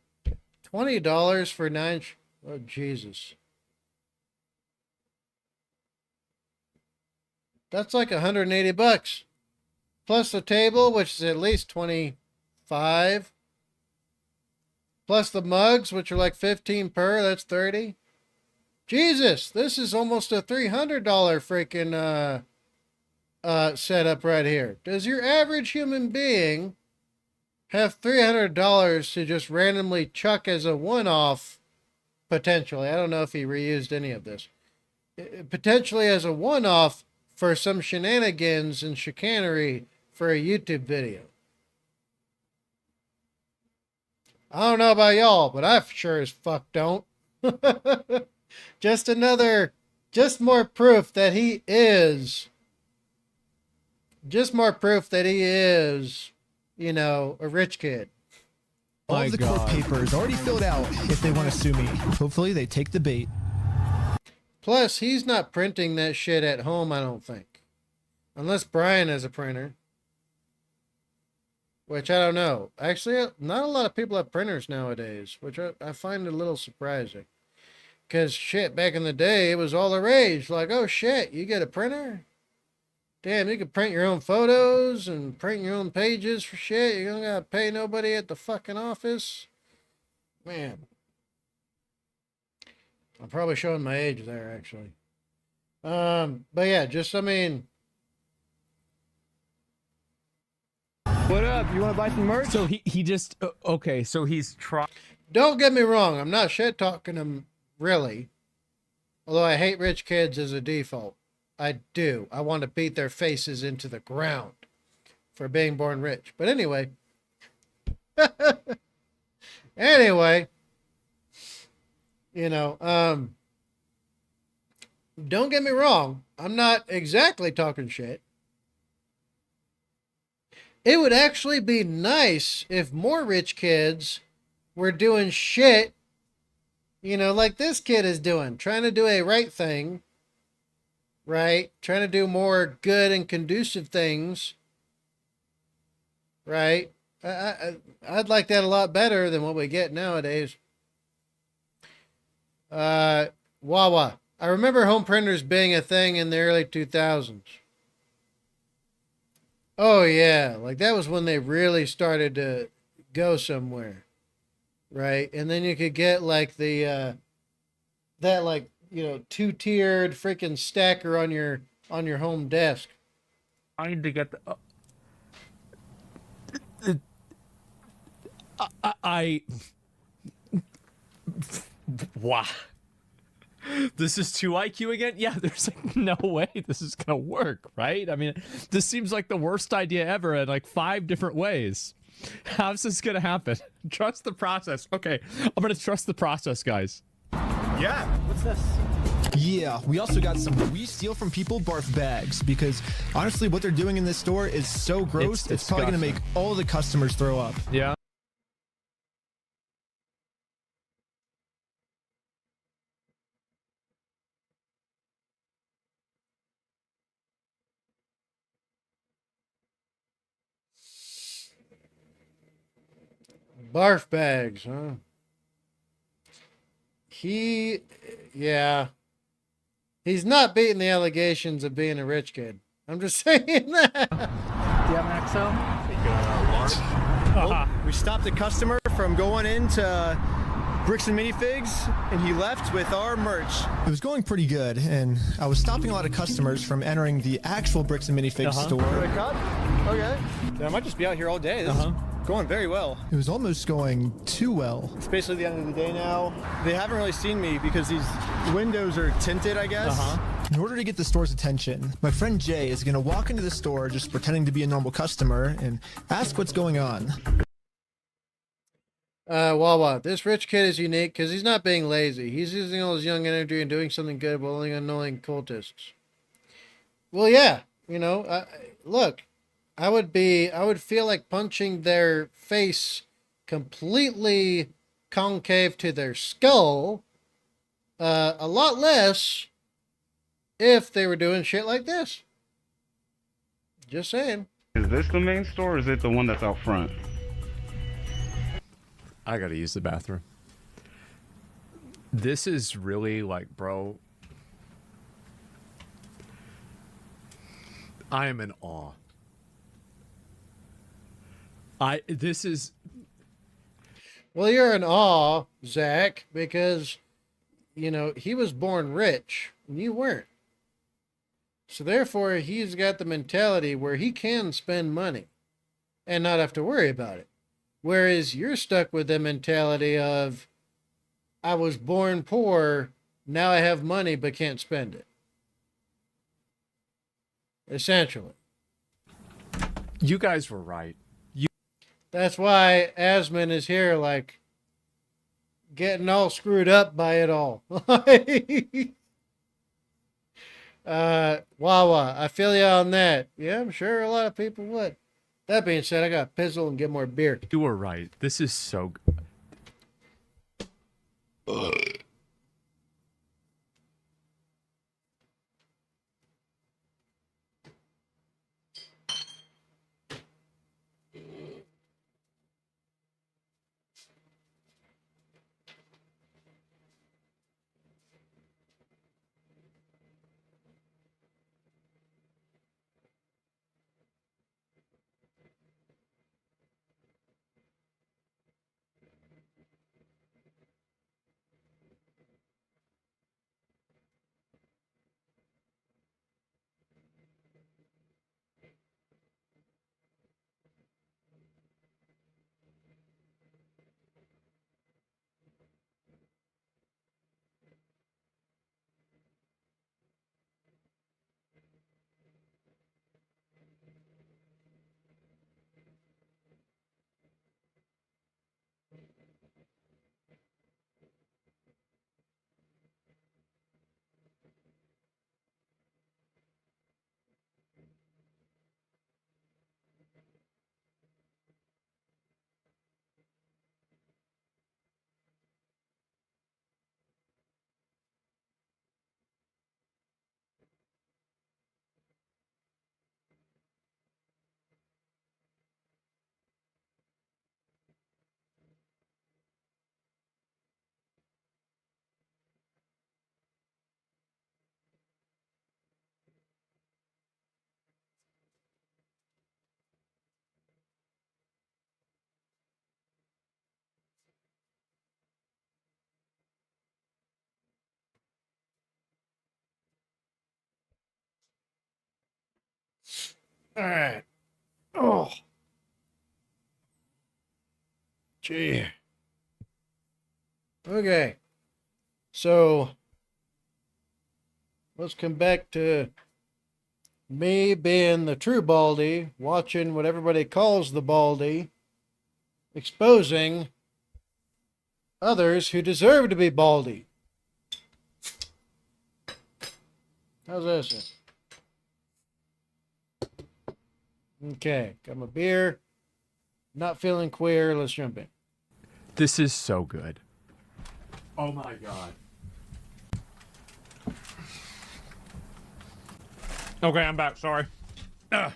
$20 for 9. Oh, Jesus. That's like $180. Plus the table, which is at least 25. Plus the mugs, which are like 15 per. That's 30. Jesus, this is almost a $300 freaking setup right here. Does your average human being have $300 to just randomly chuck as a one-off, potentially? I don't know if he reused any of this. Potentially as a one-off for some shenanigans and chicanery for a YouTube video. I don't know about y'all, but I sure as fuck don't. Just more proof that he is, you know, a rich kid. All of the court papers already filled out if they want to sue me. Hopefully they take the bait. Plus, he's not printing that shit at home, I don't think. Unless Brian has a printer. Which I don't know. Actually, not a lot of people have printers nowadays, which I find a little surprising. Because, shit, back in the day, it was all the rage. Like, oh, shit, you get a printer? Damn, you can print your own photos and print your own pages for shit. You don't gotta pay nobody at the fucking office. Man. I'm probably showing my age there, actually. But yeah, just, I mean... What up? You want to buy some merch? So he just... okay, so he's trying... Don't get me wrong. I'm not shit-talking him, really. Although I hate rich kids as a default. I do. I want to beat their faces into the ground for being born rich. But anyway, Anyway, don't get me wrong. I'm not exactly talking shit. It would actually be nice if more rich kids were doing shit, like this kid is doing, trying to do a right thing, right? Trying to do more good and conducive things, right? I'd like that a lot better than what we get nowadays. Wawa. I remember home printers being a thing in the early 2000s. Oh, yeah. Like, that was when they really started to go somewhere. Right? And then you could get, like, that, like, two-tiered freaking stacker on your home desk. I need to get the... Wow. This is 2 IQ again? Yeah, there's like no way this is gonna work, right? I mean, this seems like the worst idea ever in like 5 different ways. How's this gonna happen? Trust the process. Okay, I'm gonna trust the process, guys. Yeah. What's this? Yeah, we also got some we steal from people barf bags because honestly, what they're doing in this store is so gross, it's probably gonna make all the customers throw up. Yeah. Barf bags, huh? Yeah. He's not beating the allegations of being a rich kid. I'm just saying that. Do you have an XO? We stopped a customer from going into Bricks and Minifigs, and he left with our merch. It was going pretty good, and I was stopping a lot of customers from entering the actual Bricks and Minifigs store. Okay. Then I might just be out here all day. This is going very well. It was almost going too well. It's basically the end of the day now. They haven't really seen me because these windows are tinted, I guess. In order to get the store's attention, my friend Jay is going to walk into the store just pretending to be a normal customer and ask what's going on. Wawa, this rich kid is unique because he's not being lazy. He's using all his young energy and doing something good while only annoying cultists. Well, yeah, look, I would feel like punching their face completely concave to their skull, a lot less if they were doing shit like this. Just saying. Is this the main store or is it the one that's out front? I gotta use the bathroom. This is really like, bro. I am in awe. This is. Well, you're in awe, Zach, because, he was born rich and you weren't. So therefore, he's got the mentality where he can spend money and not have to worry about it. Whereas you're stuck with the mentality of, I was born poor, now I have money but can't spend it. Essentially. You guys were right. That's why Asman is here, like, getting all screwed up by it all. Wawa, I feel you on that. Yeah, I'm sure a lot of people would. That being said, I got to pizzle and get more beer. You were right. This is so good. All right. Oh. Gee. Okay. So let's come back to me being the true Baldy, watching what everybody calls the Baldy, exposing others who deserve to be Baldy. How's this? Okay, got my beer. Not feeling queer. Let's jump in. This is so good. Oh my god. Okay, I'm back. Sorry. Ugh.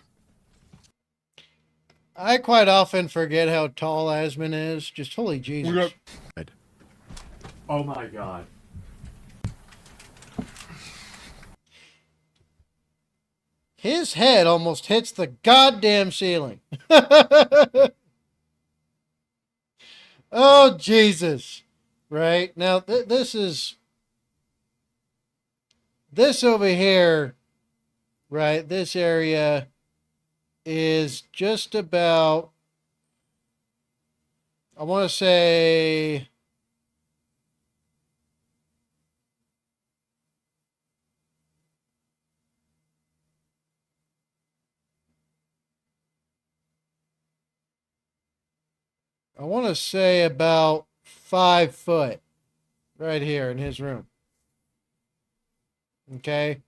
I quite often forget how tall Asman is. Just holy Jesus. Oh my god. His head almost hits the goddamn ceiling. Oh, Jesus. Right? Now, this over here, right, this area is just about, I want to say, about 5 foot right here in his room. Okay.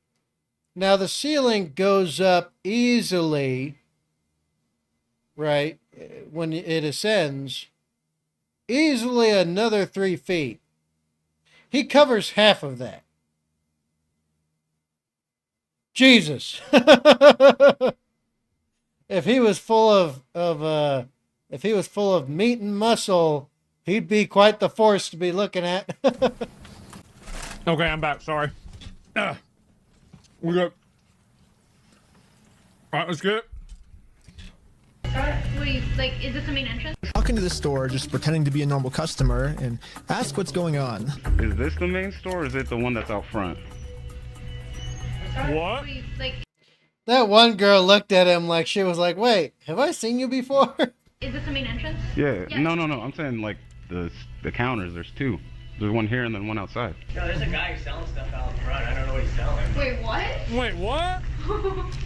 Now the ceiling goes up easily, right, when it ascends, easily another 3 feet. He covers half of that. Jesus. If he was full of meat and muscle, he'd be quite the force to be looking at. Okay, I'm back. Sorry. We got. All right, let's get it. Wait, like, is this the main entrance? Walk into the store just pretending to be a normal customer and ask what's going on. Is this the main store or is it the one that's out front? What? Wait, like, That one girl looked at him like she was like, wait, have I seen you before? is this the main entrance? Yeah. No. I'm saying like the counters. There's two. There's one here and then one outside. No, there's a guy who's selling stuff out front. I don't know what he's selling. Wait, what? Wait, what?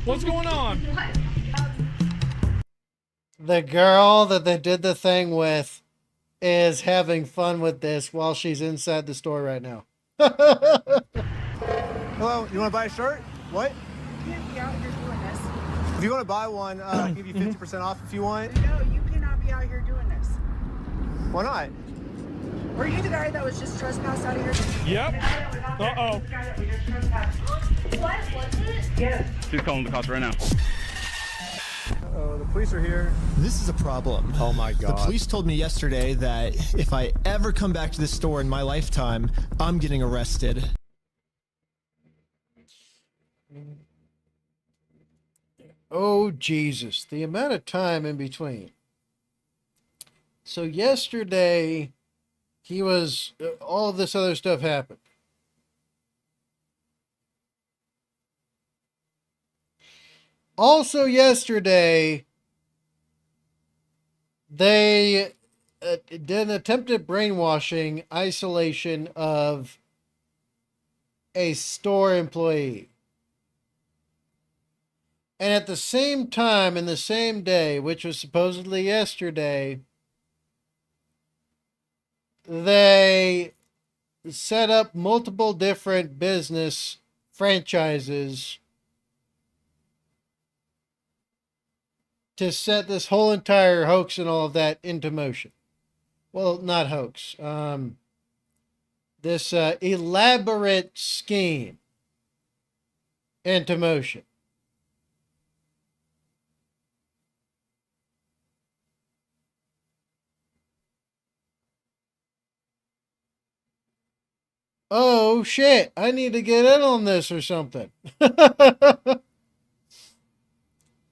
What's going on? What? The girl that they did the thing with is having fun with this while she's inside the store right now. Hello, you want to buy a shirt? What? You can't be out here doing this. If you want to buy one, I'll give you 50% off if you want. No, you cannot be out here doing this. Why not? Were you the guy that was just trespassed out of here? Yep. Uh-oh. What was it? Yes. She's calling the cops right now. Uh-oh, the police are here. This is a problem. Oh my The god. police told me yesterday that if I ever come back to this store in my lifetime, I'm getting arrested. Oh, Jesus. The amount of time in between. So yesterday, all of this other stuff happened. Also yesterday, they did an attempted brainwashing isolation of a store employee. And at the same time, in the same day, which was supposedly yesterday, they set up multiple different business franchises to set this whole entire hoax and all of that into motion. Well, not hoax. This elaborate scheme into motion. Oh shit, I need to get in on this or something.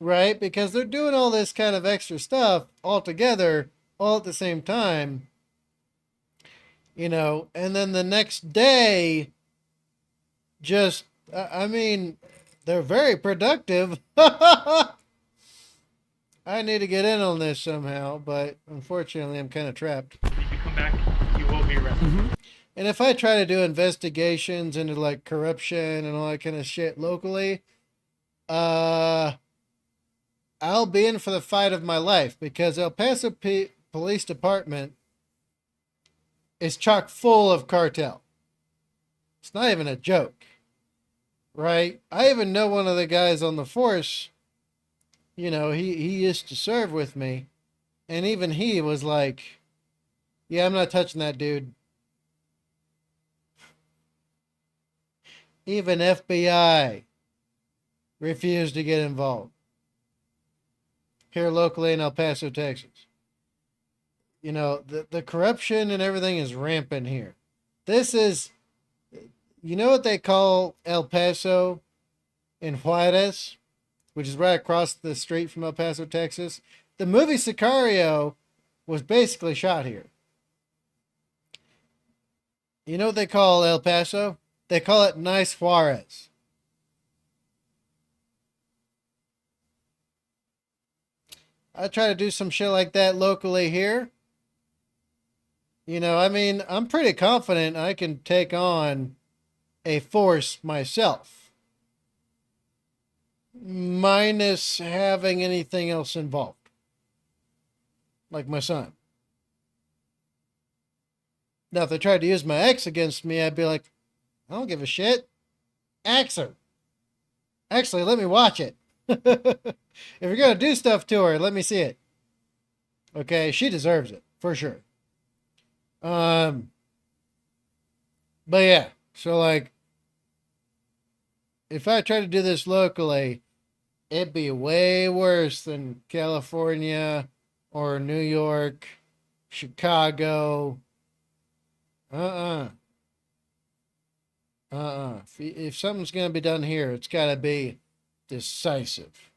Right? Because they're doing all this kind of extra stuff all together, all at the same time. You know, and then the next day, just, I mean, they're very productive. I need to get in on this somehow, but unfortunately I'm kind of trapped. If you come back, you will be arrested. And if I try to do investigations into like corruption and all that kind of shit locally, I'll be in for the fight of my life, because El Paso Police Department is chock full of cartel. It's not even a joke, right? I even know one of the guys on the force. You know, he used to serve with me, and even he was like, yeah, I'm not touching that dude. Even FBI refused to get involved here locally in El Paso, Texas. You know, the corruption and everything is rampant here. This is, you know what they call El Paso in Juarez, which is right across the street from El Paso, Texas? The movie Sicario was basically shot here. You know what they call El Paso? They call it Nice Juarez. I try to do some shit like that locally here. You know, I mean, I'm pretty confident I can take on a force myself, minus having anything else involved, like my son. Now, if they tried to use my ex against me, I'd be like, I don't give a shit. Axe her. Actually, let me watch it. If you're going to do stuff to her, let me see it. Okay, she deserves it, for sure. But yeah, so like, if I try to do this locally, it'd be way worse than California or New York, Chicago. If something's going to be done here, it's got to be decisive.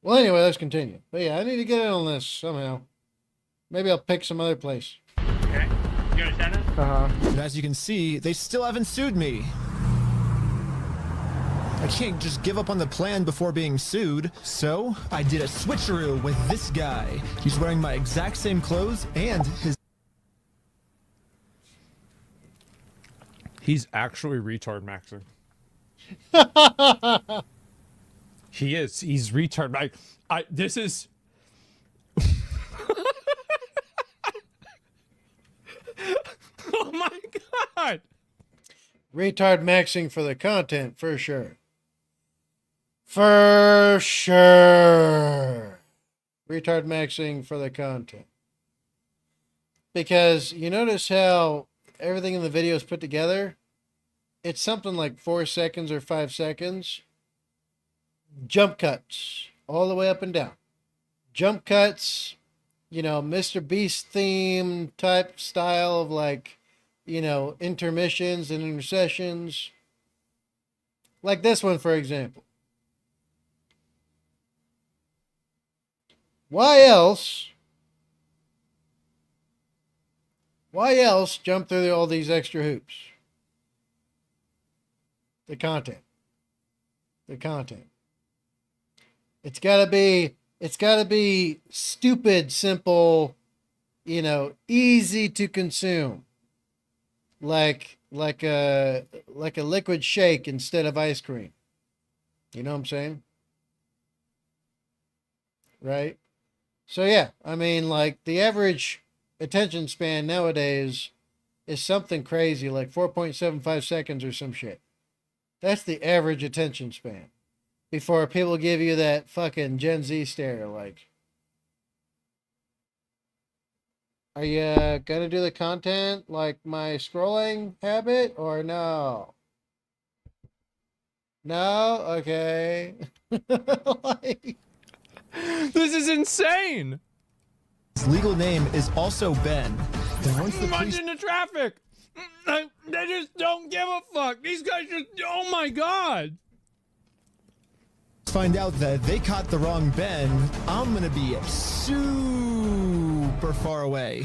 Well, anyway, let's continue. But yeah, I need to get in on this somehow. Maybe I'll pick some other place. Okay. You understand that? And as you can see, they still haven't sued me. I can't just give up on the plan before being sued. So I did a switcheroo with this guy. He's wearing my exact same clothes and his... He's actually retard maxing. He is. He's retard. This is... Oh my god! Retard maxing for the content, for sure. For sure. Retard maxing for the content. Because you notice how everything in the video is put together? It's something like 4 seconds or 5 seconds. Jump cuts all the way up and down. Jump cuts, you know, Mr. Beast theme type style of like, you know, intermissions and intercessions. Like this one, for example. Why else jump through all these extra hoops? The content. It's gotta be stupid, simple, you know, easy to consume. Like a liquid shake instead of ice cream. You know what I'm saying? Right? So yeah, I mean, like the average attention span nowadays is something crazy, like 4.75 seconds or some shit. That's the average attention span. Before people give you that fucking Gen Z stare, like, are you gonna do the content like my scrolling habit or no? No? Okay. Like, this is insane. His legal name is also Ben. And once the police... in the traffic. They just don't give a fuck. These guys just, oh my god. find out that they caught the wrong Ben, I'm gonna be super far away.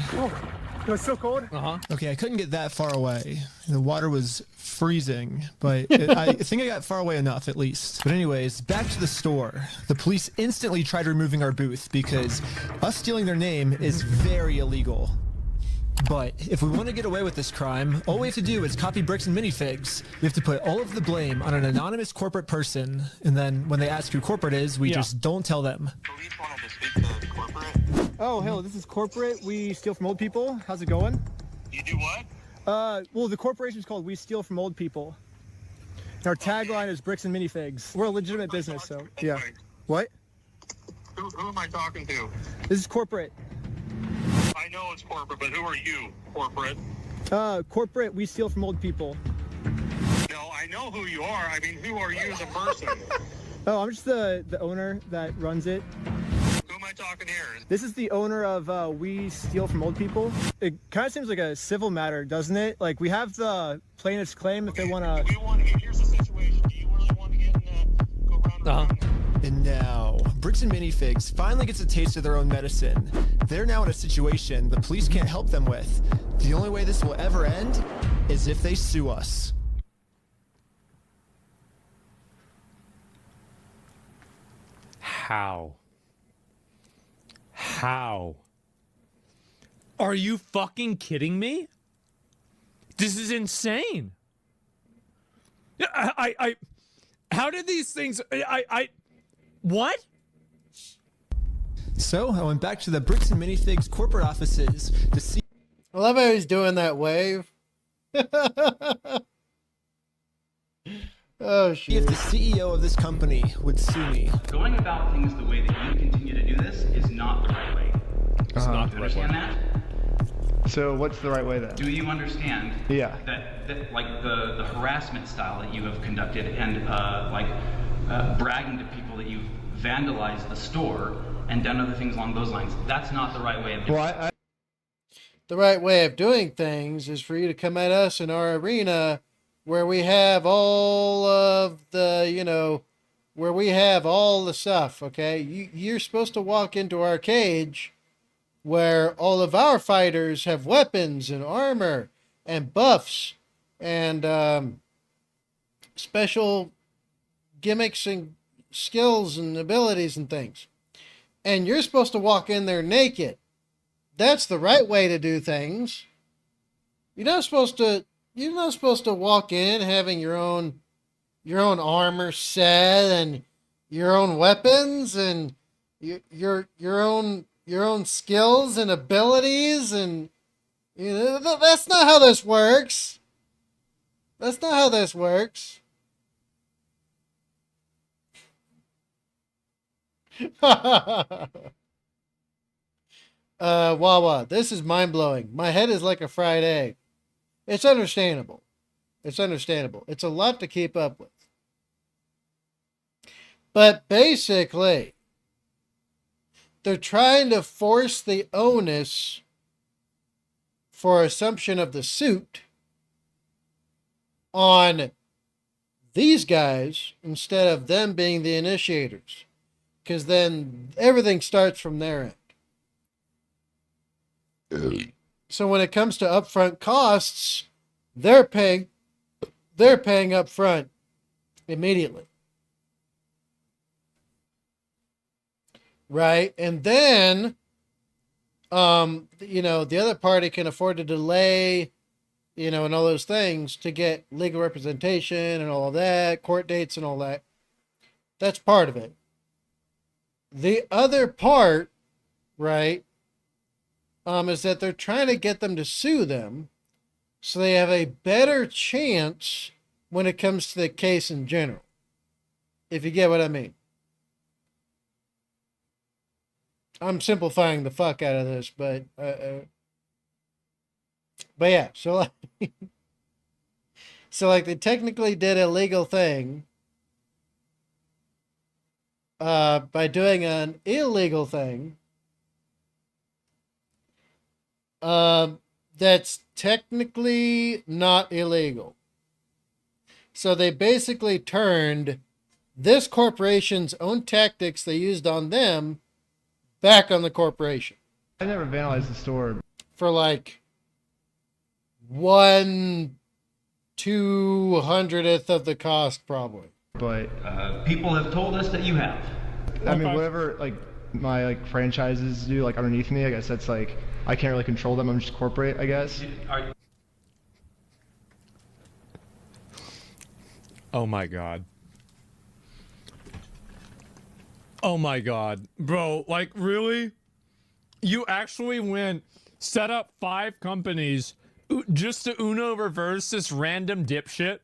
It was so cold. Okay, I couldn't get that far away. The water was freezing, but I think I got far away enough at least. But anyways, back to the store. The police instantly tried removing our booth because us stealing their name is very illegal. But if we want to get away with this crime, all we have to do is copy bricks and minifigs. We have to put all of the blame on an anonymous corporate person, and then when they ask who corporate is, we just don't tell them. Oh, hello, this is corporate. We steal from old people. How's it going? You do what? Well, the corporation's called We Steal from Old People. And our tagline is bricks and minifigs. We're a legitimate business, so yeah. What? Who am I talking to? This is corporate. I know it's corporate, but who are you, corporate? Corporate, we steal from old people. No, I know who you are. I mean, who are you as a person? Oh, I'm just the owner that runs it. Who am I talking here? This is the owner of We Steal from Old People. It kind of seems like a civil matter, doesn't it? Like, we have the plaintiff's claim if they want to... Here's the situation. Do you really want to get in go round And now, Bricks and Minifigs finally gets a taste of their own medicine. They're now in a situation the police can't help them with. The only way this will ever end is if they sue us. How? Are you fucking kidding me? This is insane. How did these things, what? So I went back to the Bricks and Minifigs corporate offices to see. I love how he's doing that wave. Oh shit. If the CEO of this company would sue me. Going about things the way that you continue to do this is not the right way. It's not Do you understand that? So what's the right way then? Do you understand Yeah. that like the harassment style that you have conducted and bragging to people that you've vandalized the store and done other things along those lines, that's not the right way of doing it. The right way of doing things is for you to come at us in our arena where we have all of the, where we have all the stuff, okay? You're supposed to walk into our cage where all of our fighters have weapons and armor and buffs and special gimmicks and skills and abilities and things. And you're supposed to walk in there naked. That's the right way to do things. You're not supposed to walk in having your own armor set and your own weapons and your own skills and abilities, and that's not how this works. That's not how this works. Wawa, this is mind-blowing. My head is like a fried egg. It's understandable. It's understandable. It's a lot to keep up with. But basically, they're trying to force the onus for assumption of the suit on these guys instead of them being the initiators. Because then everything starts from their end. So when it comes to upfront costs, they're paying up front immediately. Right? And then the other party can afford to delay, and all those things to get legal representation and all of that, court dates and all that. That's part of it. The other part, right, is that they're trying to get them to sue them so they have a better chance when it comes to the case in general. If you get what I mean. I'm simplifying the fuck out of this, but yeah, so they technically did a legal thing by doing an illegal thing that's technically not illegal. So they basically turned this corporation's own tactics they used on them back on the corporation. I never vandalized the store. For like 1/200th of the cost, probably. But people have told us that you have. I mean, whatever like my like franchises do like underneath me, I guess that's like I can't really control them. I'm just corporate, I guess. Oh my god. Oh my god. Bro, like really? You actually went, set up 5 companies just to Uno reverse this random dipshit?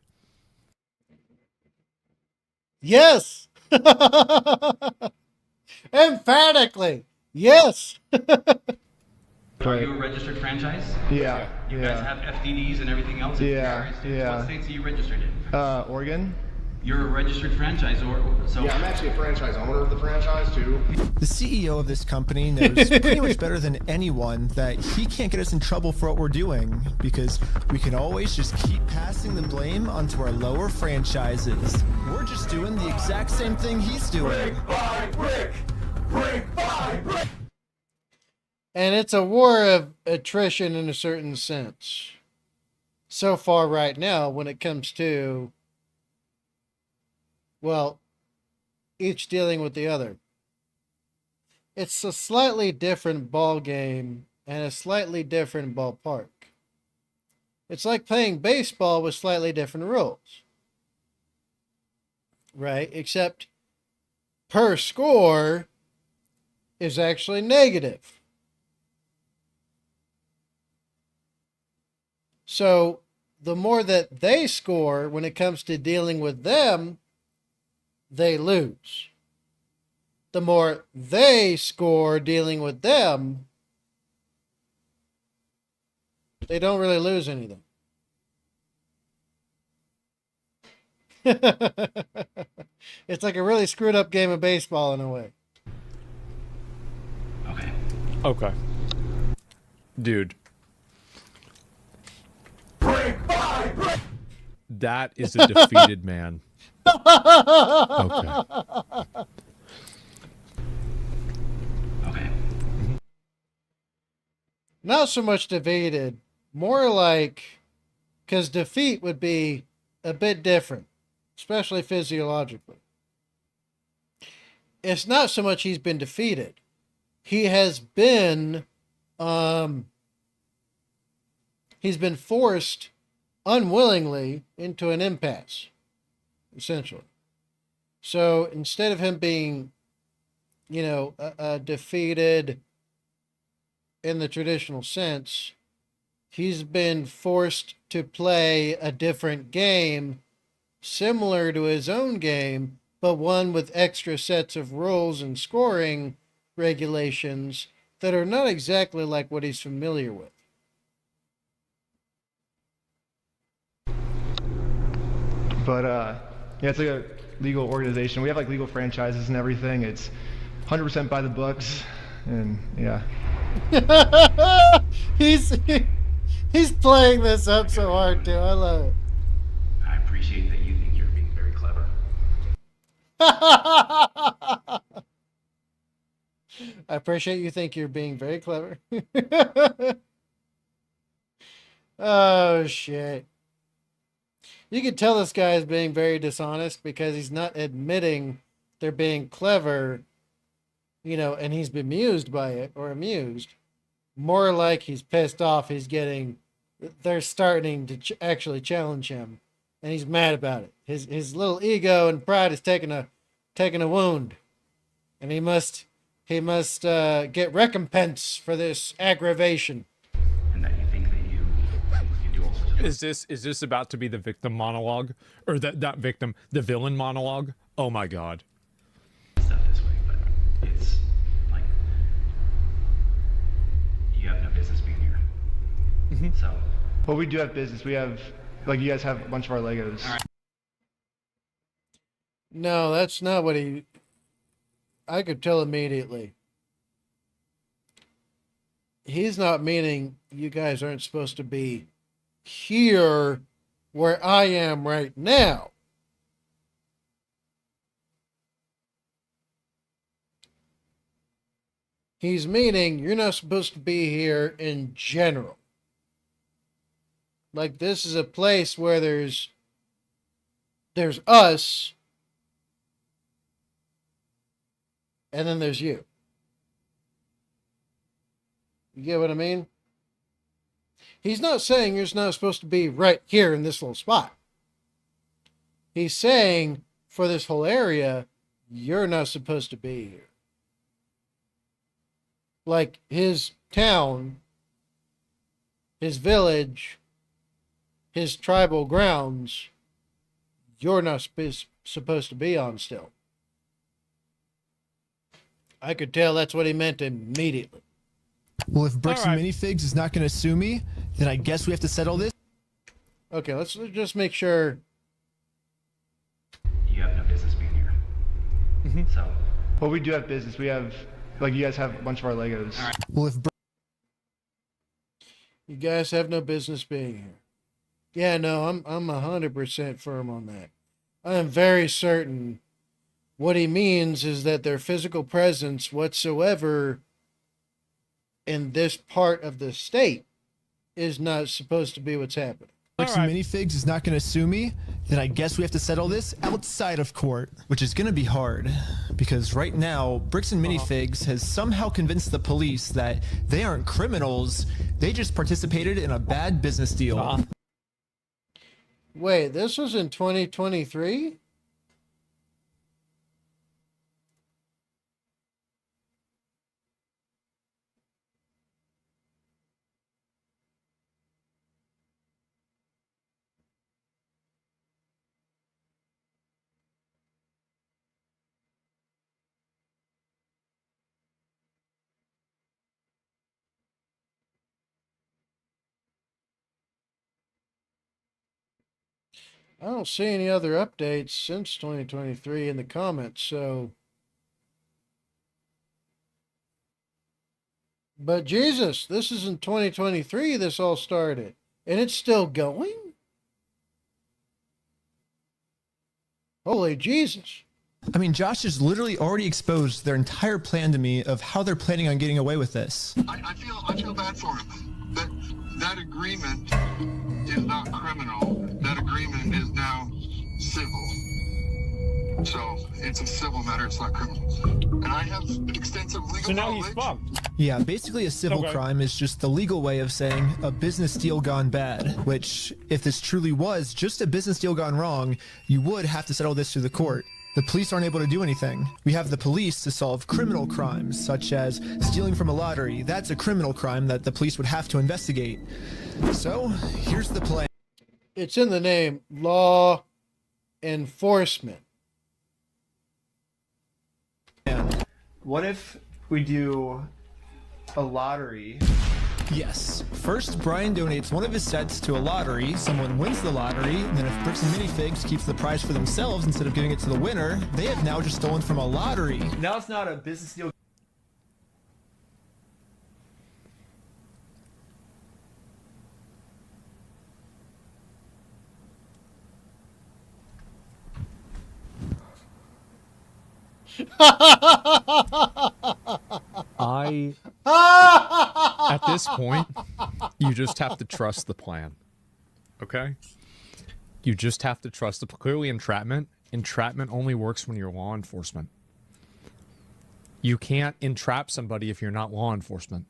Yes! Emphatically! Yes! Are you a registered franchise? Yeah. You guys have FDDs and everything else? Yeah. What states are you registered in? Oregon. You're a registered franchise, or so? Yeah, I'm actually a franchise owner of the franchise too. The CEO of this company knows pretty much better than anyone that he can't get us in trouble for what we're doing because we can always just keep passing the blame onto our lower franchises. We're just doing the exact same thing he's doing. Brick by brick, brick by brick. And it's a war of attrition in a certain sense. So far right now, when it comes to, well, each dealing with the other. It's a slightly different ball game and a slightly different ballpark. It's like playing baseball with slightly different rules. Right? Except per score is actually negative. So the more that they score when it comes to dealing with them, they lose. The more they score dealing with them, they don't really lose anything. It's like a really screwed up game of baseball in a way. Okay. Dude. That is a defeated man. Okay. Not so much defeated, more like, because defeat would be a bit different, especially physiologically. It's not so much he's been defeated. He has been, he's been forced unwillingly into an impasse, essentially. So instead of him being, defeated in the traditional sense, he's been forced to play a different game similar to his own game, but one with extra sets of rules and scoring regulations that are not exactly like what he's familiar with. But yeah, it's like a legal organization. We have like legal franchises and everything. It's 100% by the books, and yeah. He's playing this up so hard too. I love it. I appreciate that you think you're being very clever. I appreciate you think you're being very clever. Oh shit. You can tell this guy is being very dishonest because he's not admitting they're being clever, and he's bemused by it or amused. More like he's pissed off. They're starting to actually challenge him, and he's mad about it. His little ego and pride is taking a wound, and he must get recompense for this aggravation. And that you think that you do all sorts of Is this about to be the victim monologue, or that victim, the villain monologue? Oh my god. stuff this way, but it's like you have no business being here. So, Well, we do have business. We have, like, you guys have a bunch of our Legos. all right. No, that's not what I could tell immediately. He's not meaning you guys aren't supposed to be here where I am right now. He's meaning you're not supposed to be here in general. Like, this is a place where there's us, and then there's you. You get what I mean? He's not saying you're not supposed to be right here in this little spot. He's saying for this whole area, you're not supposed to be here. Like his town, his village, his tribal grounds, you're not supposed to be on still. I could tell that's what he meant immediately. Well, if Bricks and Minifigs is not going to sue me, then I guess we have to settle this. Okay, let's just make sure. You have no business being here. So. Well, we do have business. We have, like, you guys have a bunch of our Legos. All right. Well, if You guys have no business being here. Yeah, no, I'm 100% firm on that. I am very certain what he means is that their physical presence whatsoever in this part of the state is not supposed to be what's happening. Bricks and Minifigs is not going to sue me, then I guess we have to settle this outside of court, which is going to be hard because right now Bricks and Minifigs has somehow convinced the police that they aren't criminals, they just participated in a bad business deal. Wait, this was in 2023? I don't see any other updates since 2023 in the comments, so. But Jesus, this is in 2023 this all started. And it's still going? Holy Jesus. I mean, Josh has literally already exposed their entire plan to me of how they're planning on getting away with this. I feel bad for him. That agreement is not criminal. That agreement is now civil. So it's a civil matter. It's not criminal. And I have extensive legal So now knowledge. he's fucked. Yeah, basically a civil crime is just the legal way of saying a business deal gone bad, which, if this truly was just a business deal gone wrong, you would have to settle this through the court. The police aren't able to do anything. We have the police to solve criminal crimes, such as stealing from a lottery. That's a criminal crime that the police would have to investigate. So, here's the plan. It's in the name, law enforcement. What if we do a lottery? Yes. First, Brian donates one of his sets to a lottery. Someone wins the lottery. And then if Bricks and Minifigs keeps the prize for themselves instead of giving it to the winner, they have now just stolen from a lottery. Now it's not a business deal. At this point, you just have to trust the plan. Okay? You just have to trust the clearly entrapment. Entrapment only works when you're law enforcement. You can't entrap somebody if you're not law enforcement.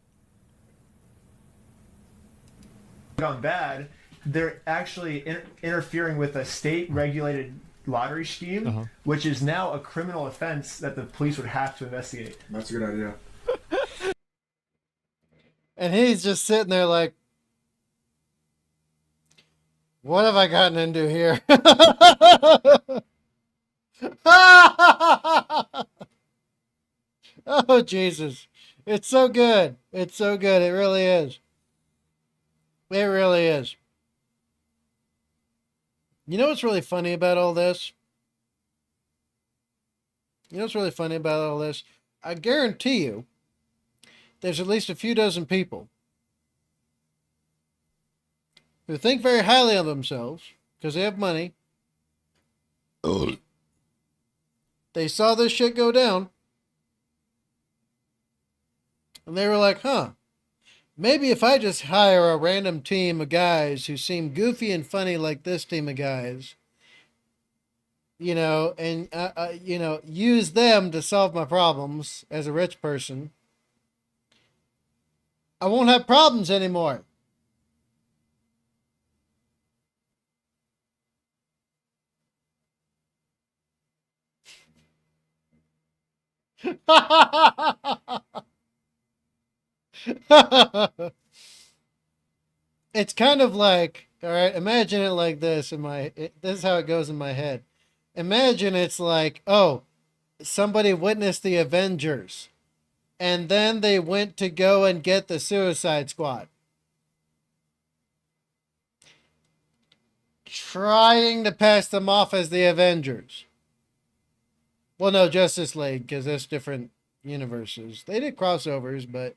Gone bad. They're actually interfering with a state-regulated lottery scheme, which is now a criminal offense that the police would have to investigate. That's a good idea. And he's just sitting there like, what have I gotten into here? Oh, Jesus. It's so good. It's so good. It really is. It really is. You know what's really funny about all this? You know what's really funny about all this? I guarantee you, there's at least a few dozen people who think very highly of themselves because they have money. They saw this shit go down. And they were like, huh, Maybe if I just hire a random team of guys who seem goofy and funny like this team of guys, you know, and, you know, use them to solve my problems as a rich person, I won't have problems anymore. It's kind of like, all right, imagine it like this this is how it goes in my head. Imagine it's like, oh, somebody witnessed the Avengers and then they went to go and get the Suicide Squad. Trying to pass them off as the Avengers. Well, no, Justice League, because that's different universes. They did crossovers, but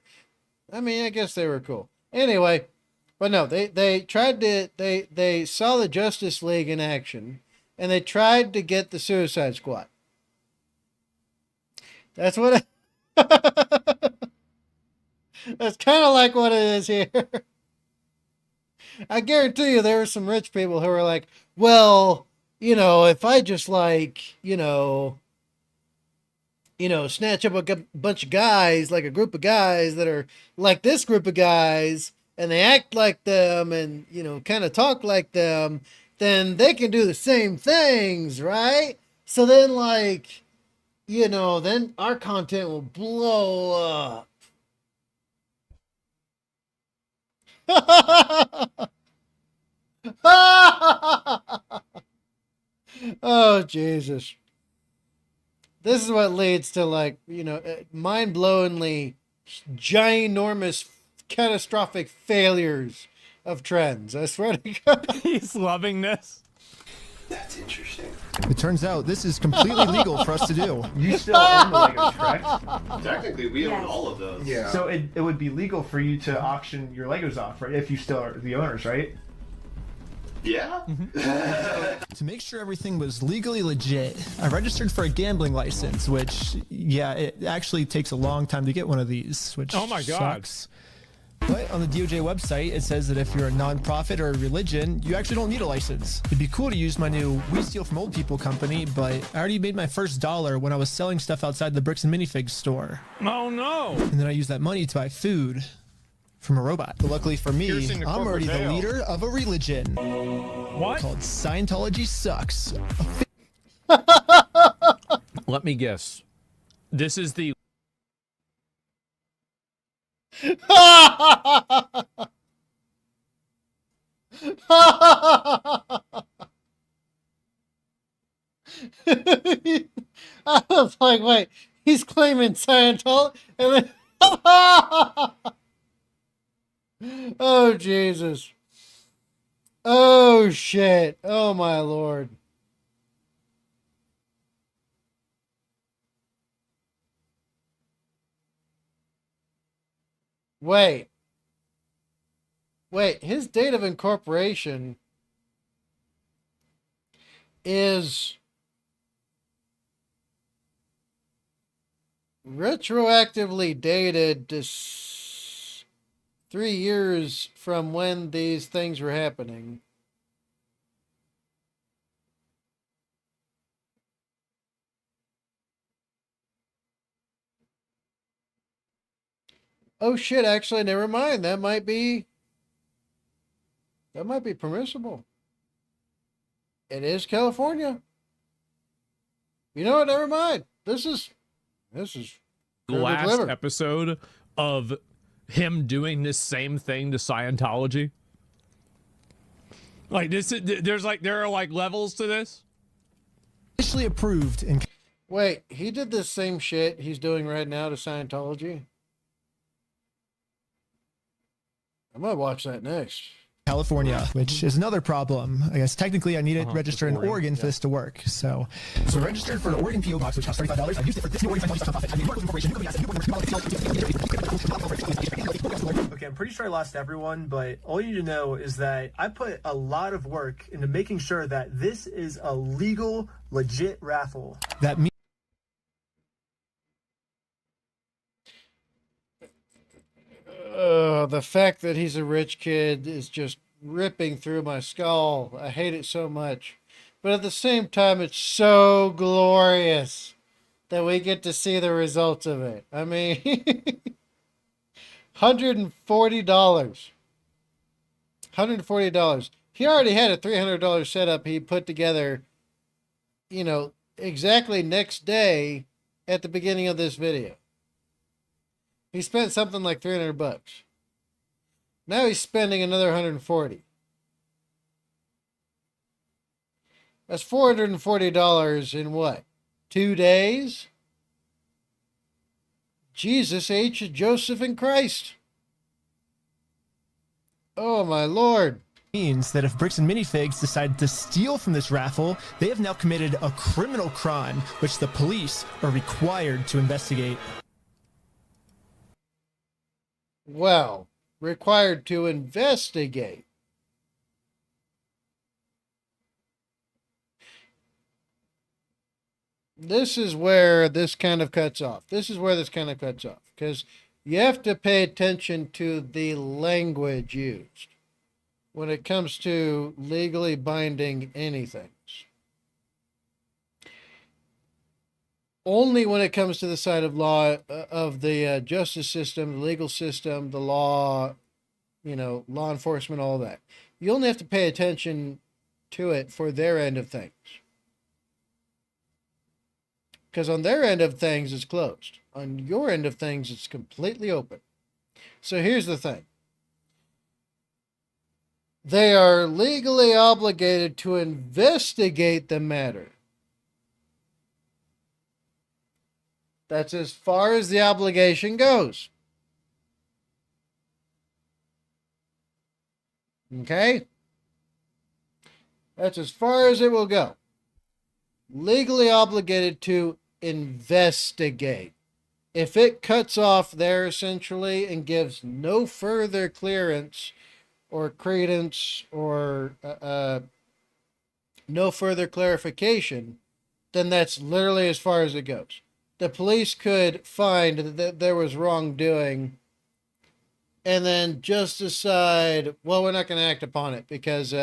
I mean, I guess they were cool. Anyway, but no, they tried to, they saw the Justice League in action, and they tried to get the Suicide Squad. That's what that's kind of like what it is here. I guarantee you there were some rich people who were like, well, you know, if I just like, you know, snatch up a bunch of guys, like a group of guys that are like this group of guys, and they act like them and, you know, kind of talk like them, then they can do the same things, right? So then, like, you know, then our content will blow up. Oh, Jesus. This is what leads to, like, you know, mind-blowingly ginormous catastrophic failures of trends. I swear to God. He's loving this. That's interesting. It turns out this is completely legal for us to do. You still own the Legos, correct? Technically, we own all of those. Yeah. So it would be legal for you to auction your Legos off, right? If you still are the owners, right? Yeah. To make sure everything was legally legit, I registered for a gambling license, which, yeah, it actually takes a long time to get one of these, which oh my God. sucks. But on the DOJ website, it says that if you're a nonprofit or a religion, you actually don't need a license. It'd be cool to use my new We Steal From Old People company, but I already made my first $1 when I was selling stuff outside the Bricks and Minifigs store. Oh no! And then I used that money to buy food from a robot. But luckily for me, I'm already the leader of a religion. What? Called Scientology Sucks. Let me guess. This is the I was like, wait, he's claiming Scientology, and then oh, Jesus. Oh, shit. Oh, my Lord. Wait. Wait, his date of incorporation is retroactively dated to 3 years from when these things were happening. Oh shit, actually, never mind. That might be permissible. It is California. You know what? Never mind. This is last episode of him doing this same thing to Scientology. Like this, there are like levels to this. Officially approved in. Wait, he did this same shit he's doing right now to Scientology? I might watch that next. California, which is another problem. I guess technically I need to register in Oregon for this to work. So registered for an Oregon PO box, which costs $35. I used it for this new Oregon Scientology. I mean, Okay, I'm pretty sure I lost everyone, but all you need to know is that I put a lot of work into making sure that this is a legal, legit raffle. That means. Oh, the fact that he's a rich kid is just ripping through my skull. I hate it so much. But at the same time, it's so glorious that we get to see the results of it. I mean, $140. $140. He already had a $300 setup he put together, exactly next day at the beginning of this video. He spent something like $300. Now he's spending another $140. That's $440 in what? 2 days? Jesus H. Joseph and Christ. Oh my Lord. Means that if Bricks and Minifigs decide to steal from this raffle, they have now committed a criminal crime, which the police are required to investigate. Well, required to investigate. This is where this kind of cuts off. Because you have to pay attention to the language used when it comes to legally binding anything. Only when it comes to the side of law, of the justice system, the legal system, the law, law enforcement, all that. You only have to pay attention to it for their end of things. Because on their end of things, it's closed. On your end of things, it's completely open. So here's the thing. They are legally obligated to investigate the matter. That's as far as the obligation goes. Okay? That's as far as it will go. Legally obligated to investigate. If it cuts off there essentially and gives no further clearance or credence or no further clarification, then that's literally as far as it goes. The police could find that there was wrongdoing and then just decide, well, we're not going to act upon it because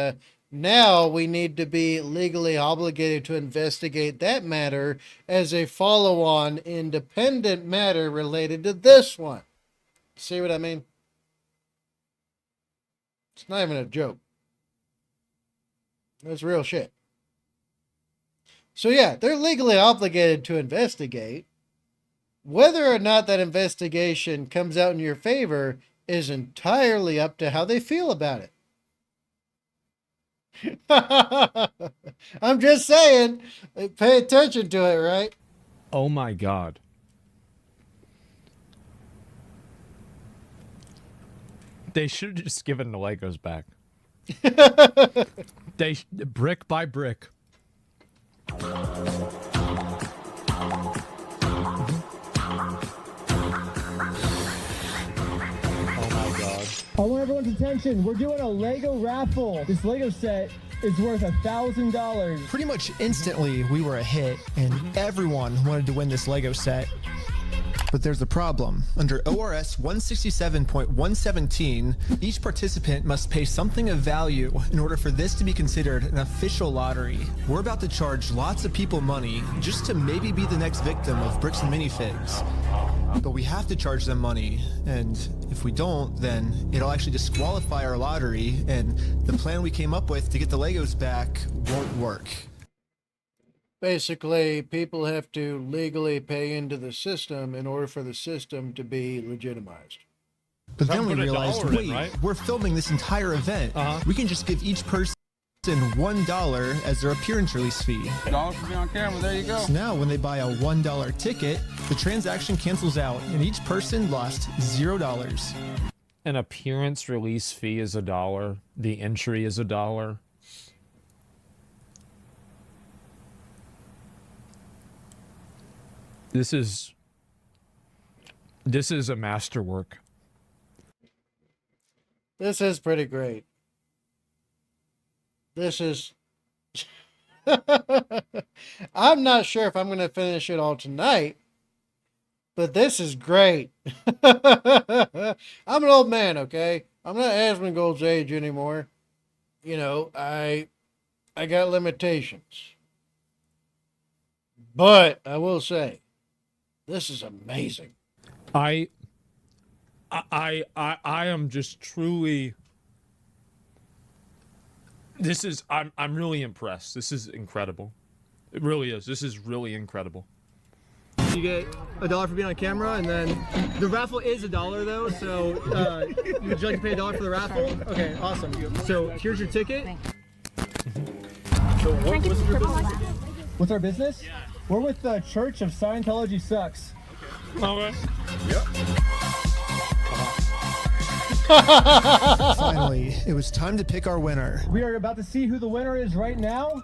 now we need to be legally obligated to investigate that matter as a follow-on independent matter related to this one. See what I mean? It's not even a joke. That's real shit. So yeah, they're legally obligated to investigate. Whether or not that investigation comes out in your favor is entirely up to how they feel about it. I'm just saying, pay attention to it, right? Oh my God. They should have just given the Legos back. Brick by brick. I want everyone's attention. We're doing a Lego raffle. This Lego set is worth $1,000. Pretty much instantly, we were a hit, and everyone wanted to win this Lego set. But there's a problem. Under ORS 167.117, each participant must pay something of value in order for this to be considered an official lottery. We're about to charge lots of people money just to maybe be the next victim of Bricks and Minifigs. But we have to charge them money, and if we don't, then it'll actually disqualify our lottery, and the plan we came up with to get the Legos back won't work. Basically, people have to legally pay into the system in order for the system to be legitimized. But then we realized, wait, we're filming this entire event. We can just give each person $1 as their appearance release fee. $1 for being on camera, there you go. So now when they buy a $1 ticket, the transaction cancels out and each person lost $0. An appearance release fee is $1. The entry is $1. This is a masterwork. This is pretty great. This is... I'm not sure if I'm going to finish it all tonight, But this is great. I'm an old man, okay? I'm not Asmongold's age anymore. You know, I got limitations. But I will say, this is amazing. I am just truly. I'm really impressed. This is incredible. It really is. This is really incredible. You get $1 for being on camera, and then the raffle is $1 though. So would you like to pay $1 for the raffle? Okay, awesome. So here's your ticket. So what's your business? What's our business? We're with the Church of Scientology Sucks. Okay. Yep. Finally, it was time to pick our winner. We are about to see who the winner is right now.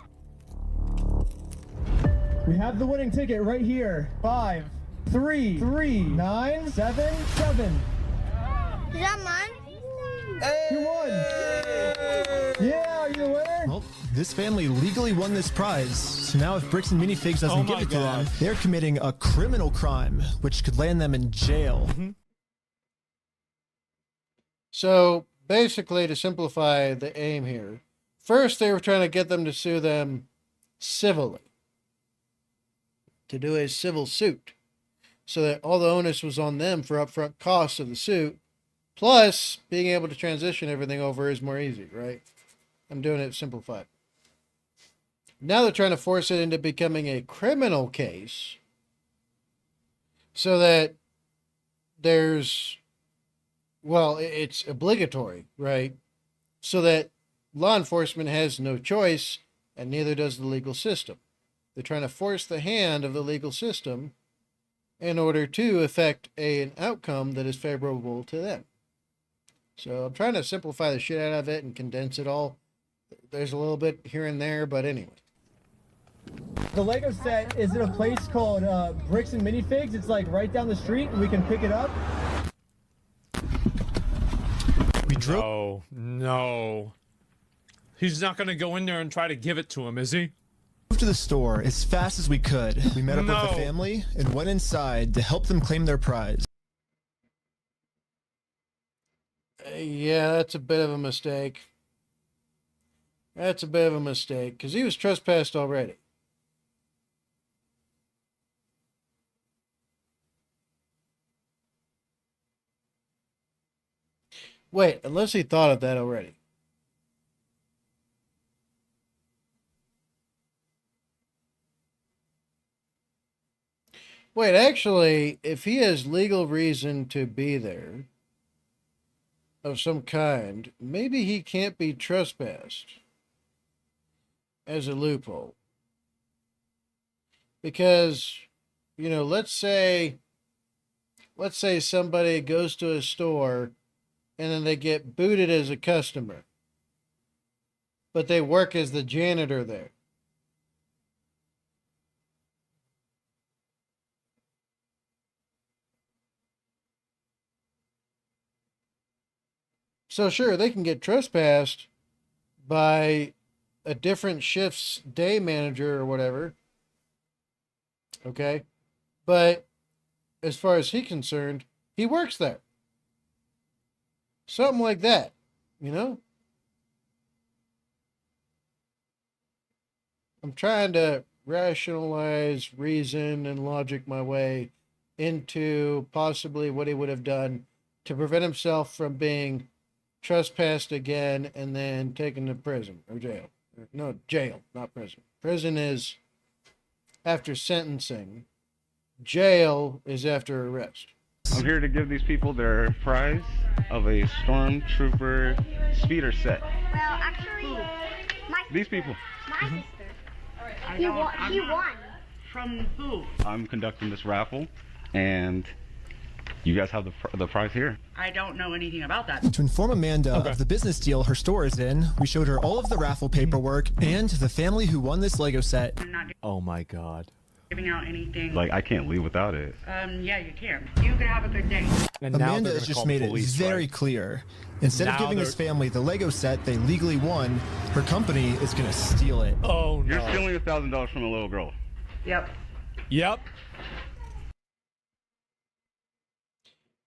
We have the winning ticket right here. 5, 3, 3, 9, 7, 7. Is that mine? You won! Yeah, are you the winner? Well, this family legally won this prize. So now if Bricks and Minifigs doesn't give it to them, they're committing a criminal crime, which could land them in jail. So basically, to simplify the aim here, first they were trying to get them to sue them civilly, to do a civil suit, so that all the onus was on them for upfront costs of the suit, plus being able to transition everything over is more easy, right? I'm doing it simplified. Now they're trying to force it into becoming a criminal case, so that there's, well, it's obligatory, right? So that law enforcement has no choice, and neither does the legal system. They're trying to force the hand of the legal system in order to effect an outcome that is favorable to them. So I'm trying to simplify the shit out of it and condense it all. There's a little bit here and there, but anyway. The Lego set is at a place called Bricks and Minifigs. It's like right down the street, and we can pick it up. No. He's not going to go in there and try to give it to him, is he? To the store as fast as we could. We met up with the family and went inside to help them claim their prize. Yeah, that's a bit of a mistake. That's a bit of a mistake, because he was trespassed already. Wait, unless he thought of that already. Wait, actually, if he has legal reason to be there of some kind, maybe he can't be trespassed as a loophole. Because, you know, let's say somebody goes to a store and then they get booted as a customer, but they work as the janitor there. So sure, they can get trespassed by a different shift's day manager or whatever. Okay? But as far as he's concerned, he works there. Something like that, you know? I'm trying to rationalize, reason, and logic my way into possibly what he would have done to prevent himself from being trespassed again and then taken to prison or jail. No, jail, not prison. Prison is after sentencing. Jail is after arrest. I'm here to give these people their prize of a Stormtrooper speeder set. Well, actually, These people. my sister. He won. From who? I'm conducting this raffle, and you guys have the prize here. I don't know anything about that. To inform Amanda of the business deal her store is in, we showed her all of the raffle paperwork and the family who won this Lego set. I'm not Oh my god. giving out anything. Like, I can't leave without it. Yeah, you can. You can have a good day. And now Amanda they're has gonna just call made the police, it very right? clear. Instead of Now giving this they're- family the Lego set they legally won, her company is going to steal it. Oh no. You're stealing $1,000 from a little girl. Yep. Yep.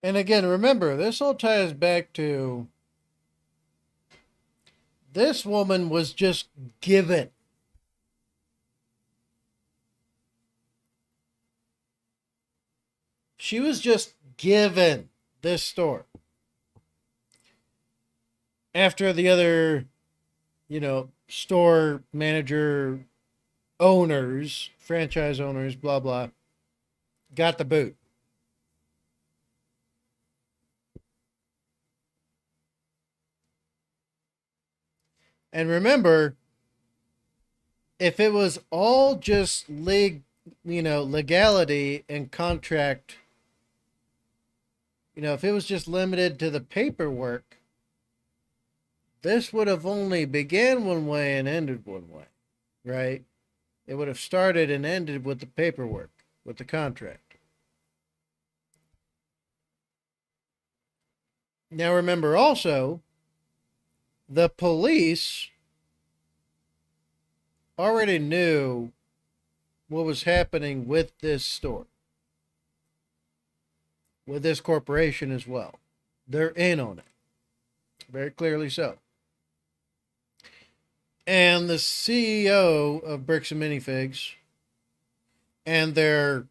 And again, remember, this all ties back to this woman was just given. She was just given this store. After the other, store manager owners, franchise owners, blah, blah, got the boot. And remember, if it was all just legality and contract, if it was just limited to the paperwork, this would have only began one way and ended one way, right? It would have started and ended with the paperwork, with the contract. Now remember also, the police already knew what was happening with this store, with this corporation as well. They're in on it. Very clearly so. And the CEO of Bricks and Minifigs and their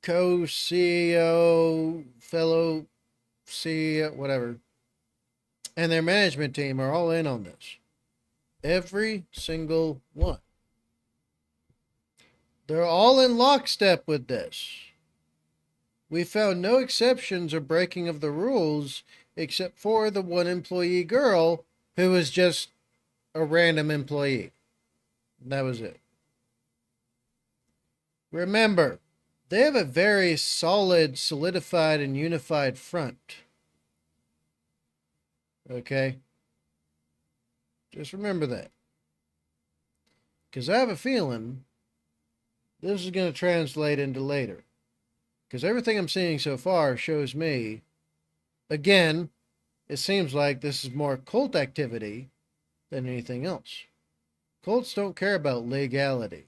co-CEO, fellow CEO, whatever, and their management team are all in on this. Every single one. They're all in lockstep with this. We found no exceptions or breaking of the rules except for the one employee girl who was just a random employee. That was it. Remember, they have a very solid, solidified, and unified front. Okay? Just remember that. Because I have a feeling this is going to translate into later. Because everything I'm seeing so far shows me, again, it seems like this is more cult activity than anything else. Cults don't care about legality.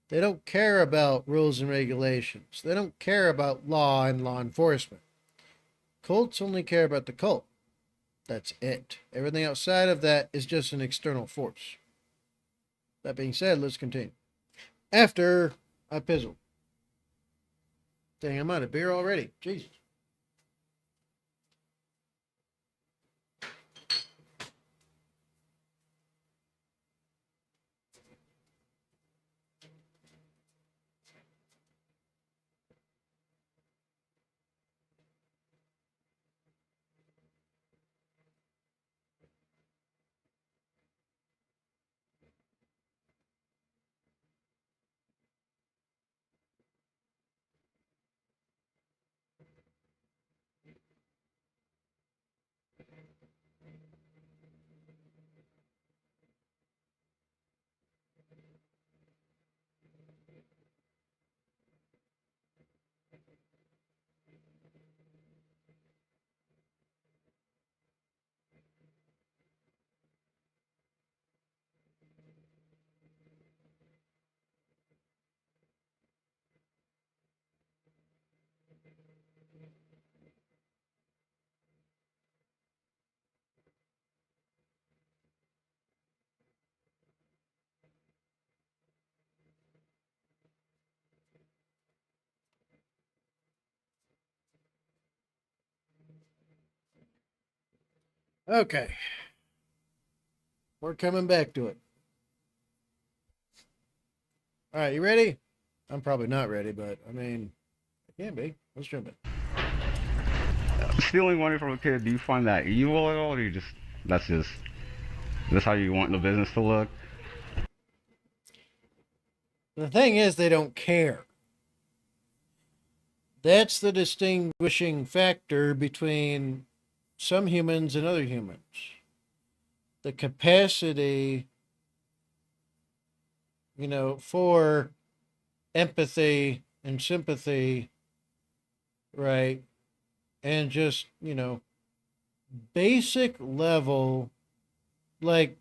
They don't care about rules and regulations. They don't care about law and law enforcement. Cults only care about the cult. That's it. Everything outside of that is just an external force. That being said, let's continue. After I pizzle. Dang, I'm out of beer already. Jesus. Okay. We're coming back to it. All right, you ready? I'm probably not ready, but I mean, I can be. Let's jump in. Stealing money from a kid, do you find that evil at all, or that's how you want the business to look? The thing is, they don't care. That's the distinguishing factor between some humans and other humans. The capacity, for empathy and sympathy, right? And just, basic level, like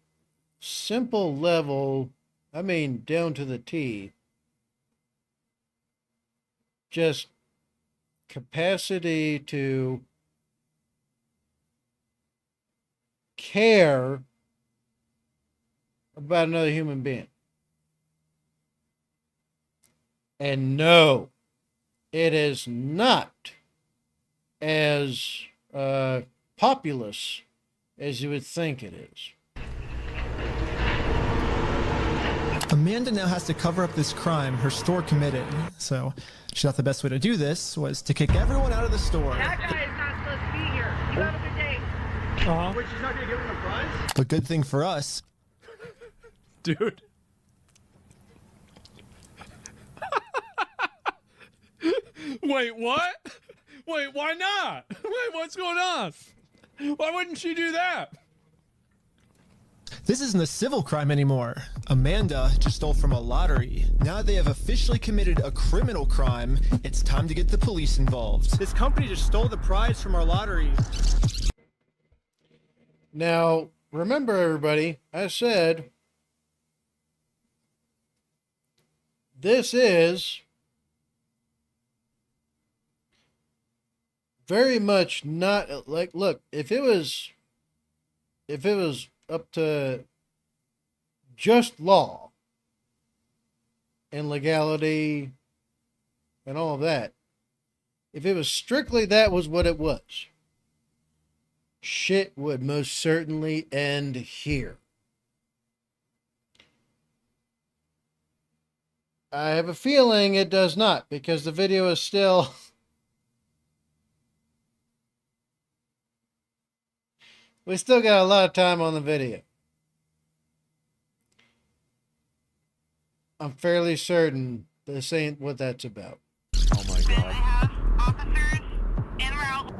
simple level, I mean, down to the T, just capacity to care about another human being. And no, it is not as populous as you would think it is. Amanda now has to cover up this crime her store committed. So she thought the best way to do this was to kick everyone out of the store. That guy is not supposed to be here. You have a good day. Wait, she's not gonna give him a prize? But good thing for us. Dude. Wait, what? Wait, why not? Wait, what's going on? Why wouldn't she do that? This isn't a civil crime anymore. Amanda just stole from a lottery. Now they have officially committed a criminal crime. It's time to get the police involved. This company just stole the prize from our lottery. Now, remember everybody, I said this is very much not like, look, if it was up to just law and legality and all of that, if it was strictly that was what it was, shit would most certainly end here. I have a feeling it does not, because the video is still we still got a lot of time on the video. I'm fairly certain this ain't what that's about. Oh my god.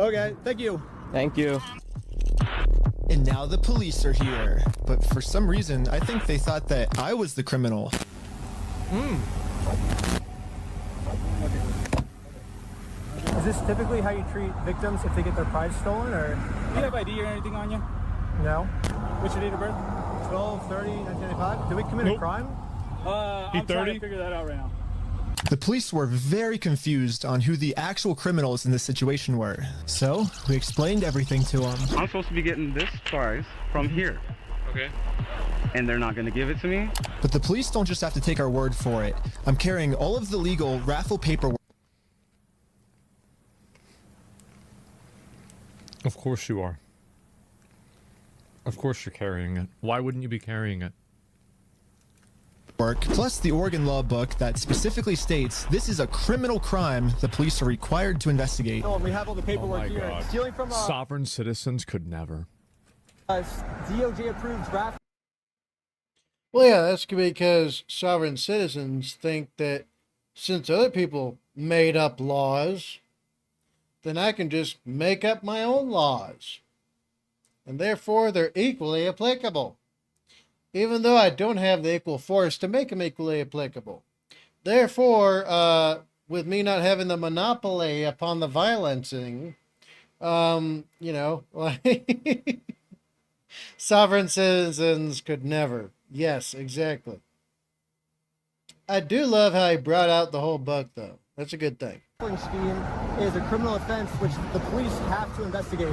Okay, thank you. Thank you. And now the police are here. But for some reason, I think they thought that I was the criminal. Is this typically how you treat victims if they get their prize stolen, or? Do you have ID or anything on you? No. What's your date of birth? 12/30/1995. Did we commit a crime? I'm trying to figure that out right now. The police were very confused on who the actual criminals in this situation were. So we explained everything to them. I'm supposed to be getting this prize from here. Okay. And they're not going to give it to me? But the police don't just have to take our word for it. I'm carrying all of the legal raffle paperwork. Of course you are. Of course you're carrying it. Why wouldn't you be carrying it? Plus the Oregon law book that specifically states this is a criminal crime the police are required to investigate. Oh, and we have all the paperwork here. God. Stealing from Sovereign citizens could never. DOJ approved draft. Well, yeah, that's because sovereign citizens think that since other people made up laws, then I can just make up my own laws. And therefore, they're equally applicable, even though I don't have the equal force to make them equally applicable. Therefore, with me not having the monopoly upon the violencing, like sovereign citizens could never. Yes, exactly. I do love how he brought out the whole book, though. That's a good thing. Scheme is a criminal offense which the police have to investigate.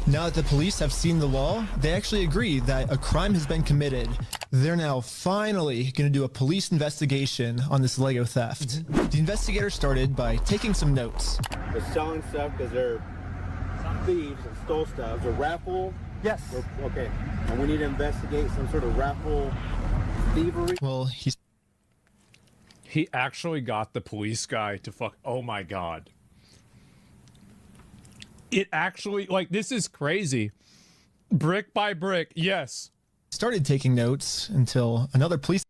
Now that the police have seen the law, they actually agree that a crime has been committed. They're now finally going to do a police investigation on this Lego theft. The investigators started by taking some notes. They're selling stuff because they're thieves and stole stuff. It's a raffle? Yes. Okay. And we need to investigate some sort of raffle thievery? Well, he actually got the police guy to fuck. Oh my god. It actually, like, this is crazy. Brick by brick, yes. Started taking notes until another police.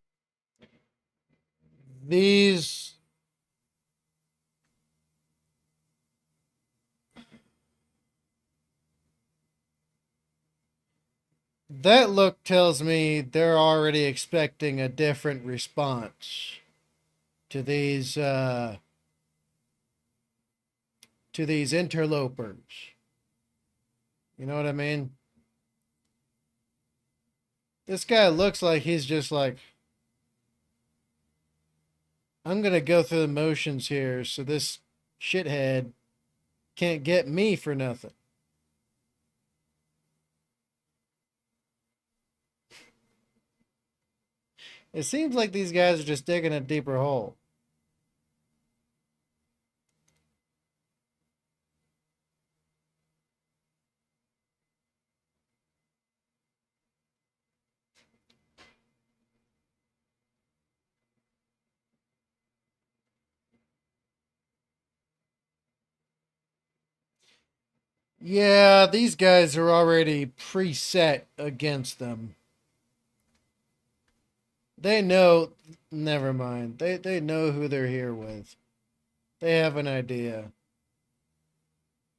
That look tells me they're already expecting a different response to these interlopers. You know what I mean? This guy looks like he's just like, I'm gonna go through the motions here so this shithead can't get me for nothing. It seems like these guys are just digging a deeper hole. Yeah, these guys are already preset against them. They know, never mind. They know who they're here with. They have an idea.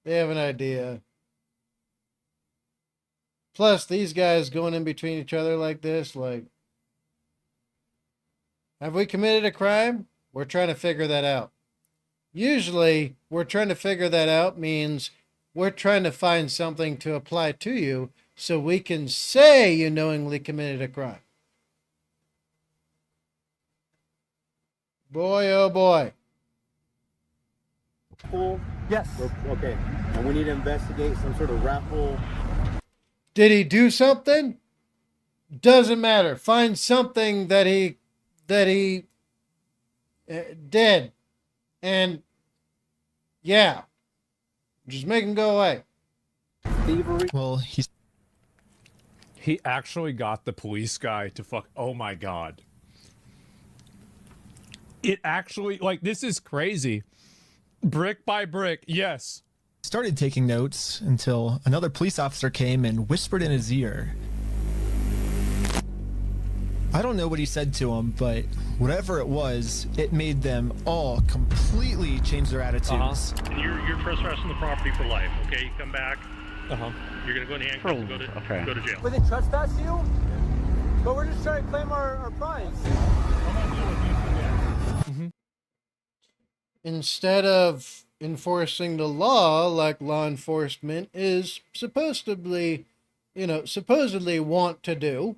They have an idea. Plus, these guys going in between each other like this, like, have we committed a crime? We're trying to figure that out. Usually, we're trying to figure that out means we're trying to find something to apply to you so we can say you knowingly committed a crime. Boy, oh boy. Yes. Okay. And we need to investigate some sort of raffle. Did he do something? Doesn't matter. Find something that he did. And yeah, just make him go away. Thievery. Well, he actually got the police guy to fuck. Oh my god. It actually, like, this is crazy. Brick by brick, yes. Started taking notes until another police officer came and whispered in his ear. I don't know what he said to him, but whatever it was, it made them all completely change their attitudes. And you're trespassing the property for life, okay? You come back. You're gonna go in handcuffs and go to jail. But they trespass you? But we're just trying to claim our prize. Instead of enforcing the law like law enforcement is supposedly want to do,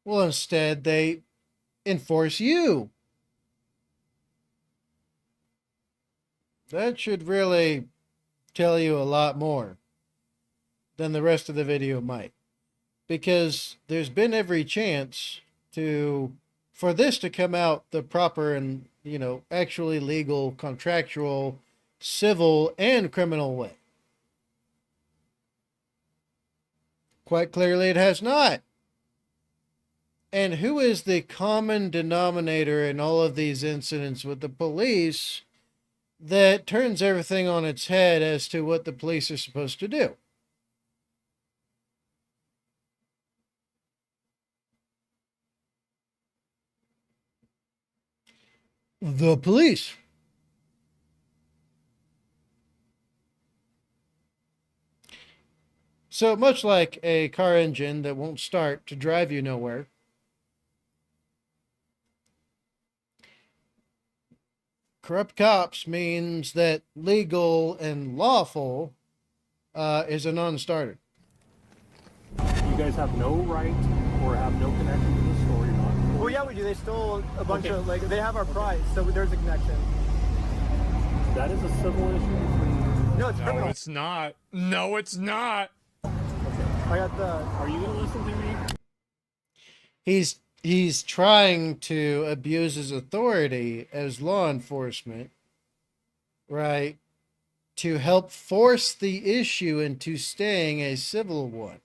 well, instead they enforce you. That should really tell you a lot more than the rest of the video might, because there's been every chance for this to come out the proper and, actually legal, contractual, civil, and criminal way. Quite clearly it has not. And who is the common denominator in all of these incidents with the police that turns everything on its head as to what the police are supposed to do? The police. So much like a car engine that won't start to drive you nowhere, corrupt cops means that legal and lawful is a non-starter. You guys have no right or have no connection to the store. You're not. Well, yeah, we do. They stole a bunch of, they have our prize, so there's a connection. That is a civil issue. No, it's criminal. No, it's not. No, it's not. I got the. Are you gonna listen to me? He's trying to abuse his authority as law enforcement, right, to help force the issue into staying a civil one.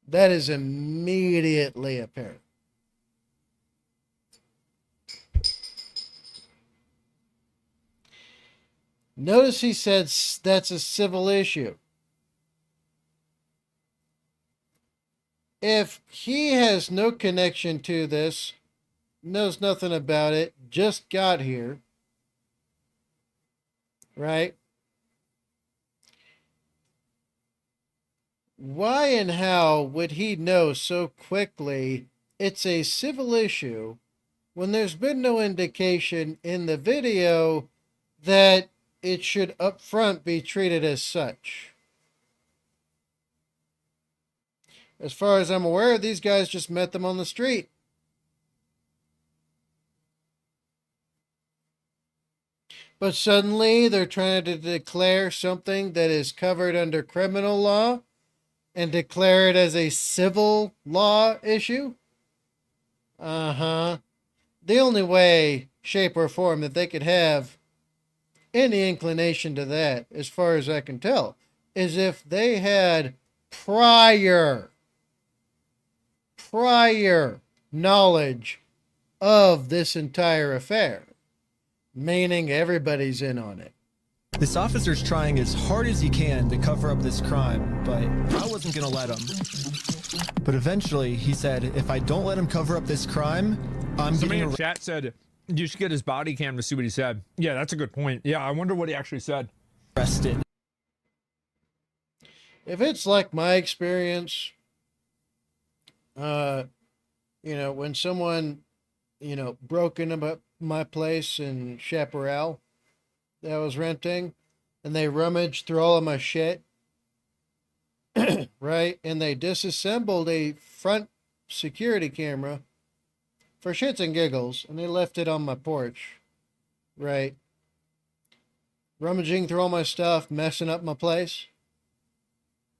That is immediately apparent. Notice he said that's a civil issue. If he has no connection to this, knows nothing about it, just got here, right? Why and how would he know so quickly it's a civil issue when there's been no indication in the video that it should up front be treated as such? As far as I'm aware, these guys just met them on the street. But suddenly they're trying to declare something that is covered under criminal law and declare it as a civil law issue? Uh-huh. The only way, shape, or form that they could have any inclination to that, as far as I can tell, is if they had prior knowledge of this entire affair, meaning everybody's in on it. This officer's trying as hard as he can to cover up this crime, but I wasn't gonna let him. But eventually, he said, if I don't let him cover up this crime, I'm Somebody getting in chat said you should get his body cam to see what he said. Yeah, that's a good point. Yeah, I wonder what he actually said. arrested. If it's like my experience, when someone, broke into my place in Chaparral that I was renting, and they rummaged through all of my shit, right? And they disassembled a front security camera for shits and giggles, and they left it on my porch, right? Rummaging through all my stuff, messing up my place,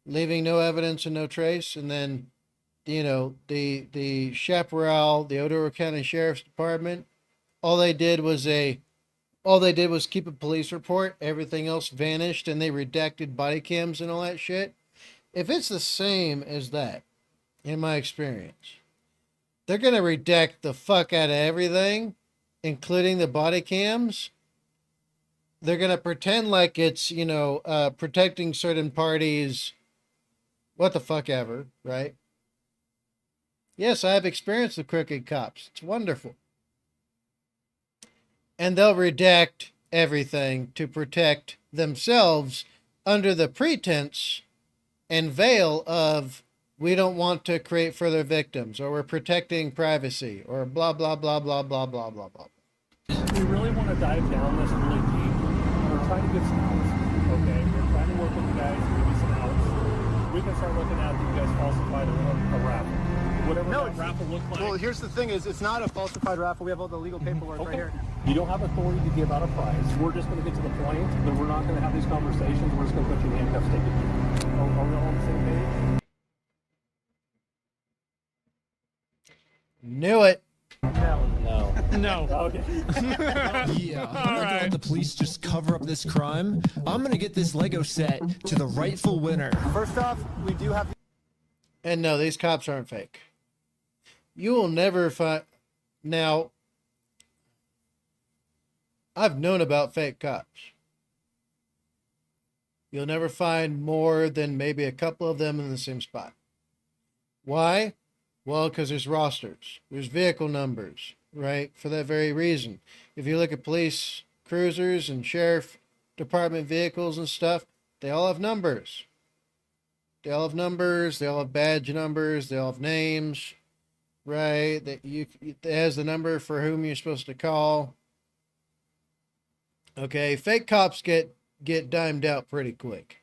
leaving no evidence and no trace, and then the Chaparral, the Ottawa County Sheriff's Department, all they did was keep a police report. Everything else vanished, and they redacted body cams and all that shit. If it's the same as that, in my experience, they're gonna redact the fuck out of everything, including the body cams. They're gonna pretend like it's protecting certain parties. What the fuck ever, right? Yes, I have experience with crooked cops. It's wonderful. And they'll redact everything to protect themselves under the pretense and veil of we don't want to create further victims, or we're protecting privacy, or blah, blah, blah, blah, blah, blah, blah, blah. We really want to dive down this really deep. We're trying to get some outs, okay? We're trying to work with you guys to give you some outs. We can start looking at that you guys falsified a raffle. Whatever that raffle looked like. Well, here's the thing: it's not a falsified raffle. We have all the legal paperwork right here. You don't have authority to give out a prize. We're just going to get to the point, but we're not going to have these conversations. We're just going to put you in handcuffs, take it. Are we all on the same page? Knew it. No. No. Okay. Yeah, I'm not gonna let the police just cover up this crime. I'm gonna get this Lego set to the rightful winner. First off, we do have. And no, these cops aren't fake. You will never find. Now, I've known about fake cops. You'll never find more than maybe a couple of them in the same spot. Why? Well, because there's rosters, there's vehicle numbers, right? For that very reason. If you look at police cruisers and sheriff department vehicles and stuff, they all have numbers. They all have numbers, they all have badge numbers, they all have names, right? It has the number for whom you're supposed to call. Okay, fake cops get dimed out pretty quick.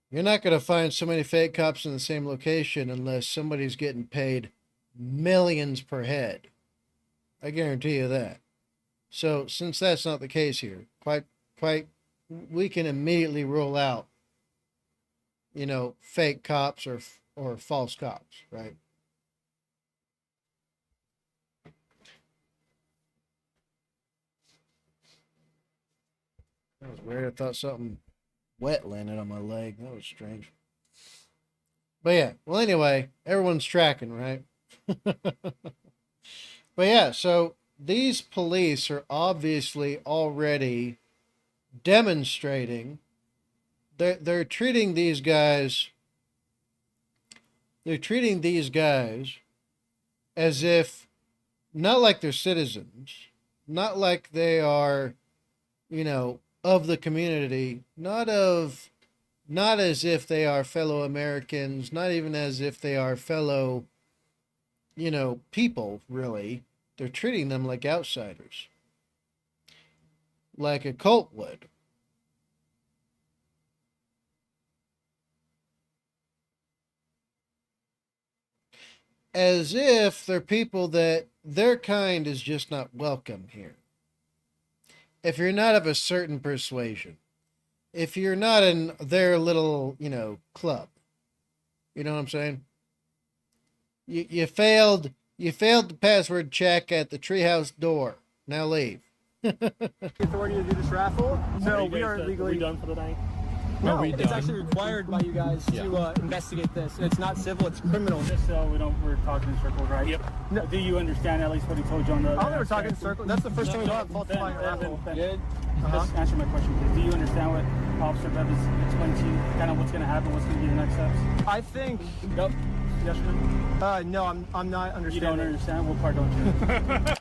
You're not going to find so many fake cops in the same location unless somebody's getting paid millions per head. I guarantee you that. So, since that's not the case here, we can immediately rule out, fake cops or false cops, right? That was weird. I thought something wet landed on my leg. That was strange. But yeah, well, anyway, everyone's tracking, right? But yeah, so these police are obviously already demonstrating. They're treating these guys. They're treating these guys as if, not like they're citizens, not like they are, of the community, not as if they are fellow Americans, not even as if they are fellow, people, really. They're treating them like outsiders, like a cult would. As if they're people that their kind is just not welcome here. if you're not of a certain persuasion, if you're not in their little, club, you know what I'm saying? You failed the password check at the treehouse door. Now leave. Authority to do this raffle. So we are legally. Are we done for the night? No, we it's done? actually required by you guys to investigate this. And it's not civil, it's criminal. Just so we're talking in circles, right? Yep. No, do you understand at least what he told you on the... I don't think we're talking in circles. That's the first time we got falsifying a raffle. Just answer my question, please. Do you understand what Officer Bev has explained to you? Kind of what's going to happen, what's going to be the next steps? I think... Yep. Yes or no? No, I'm not understanding. You don't understand? What part don't you?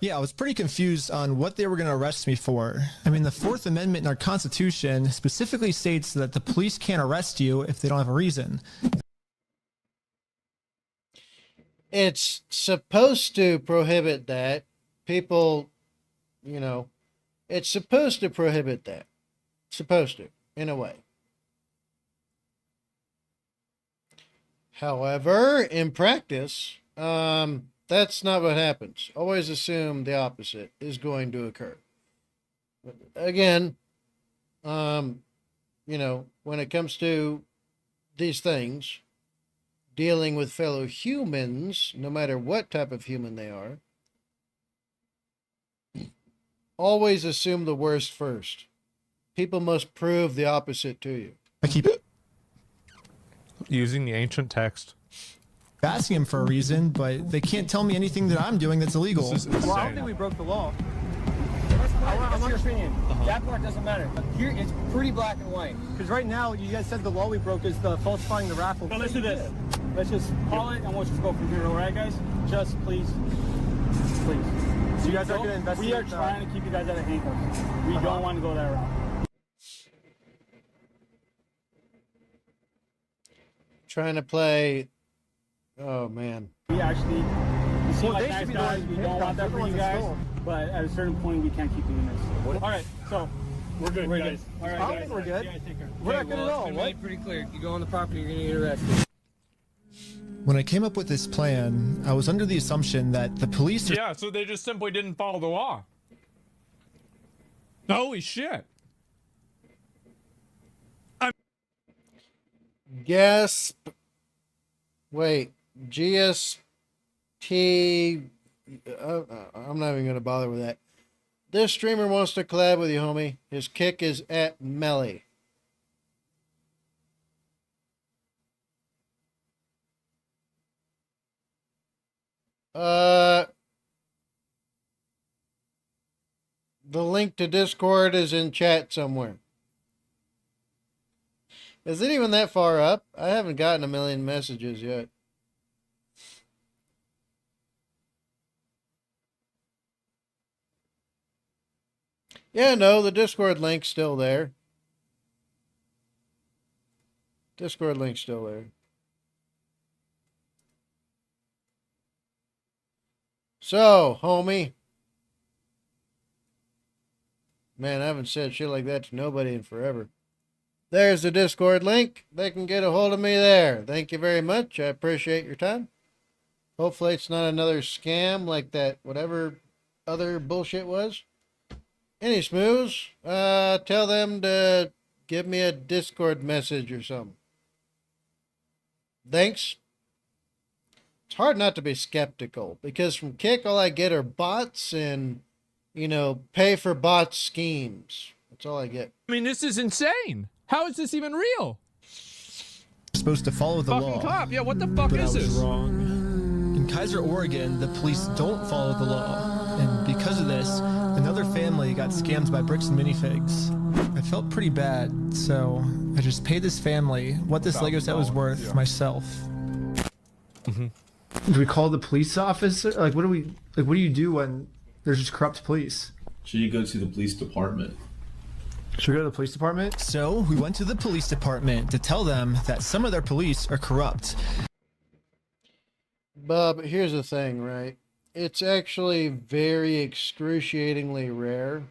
Yeah, I was pretty confused on what they were going to arrest me for. I mean, the Fourth Amendment in our Constitution specifically states that the police can't arrest you if they don't have a reason. It's supposed to prohibit that. People, it's supposed to prohibit that. Supposed to, in a way. However, in practice, that's not what happens. Always assume the opposite is going to occur. But again, when it comes to these things, dealing with fellow humans, no matter what type of human they are, always assume the worst first. People must prove the opposite to you. I keep using the ancient text. asking him for a reason, but they can't tell me anything that I'm doing that's illegal. Well, I don't think we broke the law. What's your opinion? That part doesn't matter. Here, it's pretty black and white. Because right now, you guys said the law we broke is the falsifying the raffle. So let's do this. Let's just call it and we'll just go from here, all right, guys? Just please. So you guys are going to investigate? We are trying to keep you guys out of handcuffs. We don't want to go that route. Trying to play. Oh man. We actually seem like nice guys. We don't want that for you guys. But at a certain point, we can't keep doing this. All right, so we're good, guys. All right, I don't think we're good. Yeah, take care. We're not good at all. It's been made pretty clear. You go on the property, you're gonna get arrested. When I came up with this plan, I was under the assumption that the police are... Yeah, so they just simply didn't follow the law. Holy shit. Gasp. Wait. GST. I'm not even going to bother with that. This streamer wants to collab with you, homie. His kick is at Melly. The link to Discord is in chat somewhere. Is it even that far up? I haven't gotten a million messages yet. Yeah, no, the Discord link's still there. Discord link's still there. So, homie. Man, I haven't said shit like that to nobody in forever. There's the Discord link. They can get a hold of me there. Thank you very much. I appreciate your time. Hopefully it's not another scam like that whatever other bullshit was. Any smooths, tell them to give me a Discord message or something. Thanks. It's hard not to be skeptical because from Kick all I get are bots and, pay for bots schemes. That's all I get. I mean, this is insane. How is this even real? Supposed to follow the Fucking law. cop. Yeah, what the fuck But is I was this? wrong. In Kaiser, Oregon, the police don't follow the law. And because of this, another family got scammed by bricks and minifigs. I felt pretty bad, so I just paid this family what this Lego set was worth myself. Do we call the police officer? Like, what do you do when there's just corrupt police? Should you go to the police department? Should we go to the police department? So we went to the police department to tell them that some of their police are corrupt. Bob, here's the thing, right? It's actually very excruciatingly rare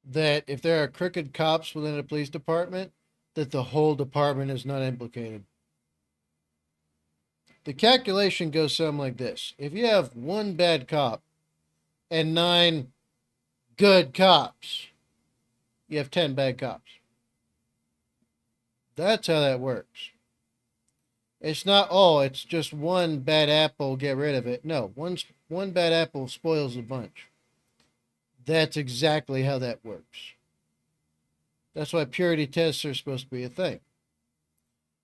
that if there are crooked cops within a police department, that the whole department is not implicated. The calculation goes something like this. If you have one bad cop and 9 good cops, you have 10 bad cops. That's how that works. It's not, oh, it's just one bad apple, get rid of it. No, one bad apple spoils a bunch. That's exactly how that works. That's why purity tests are supposed to be a thing.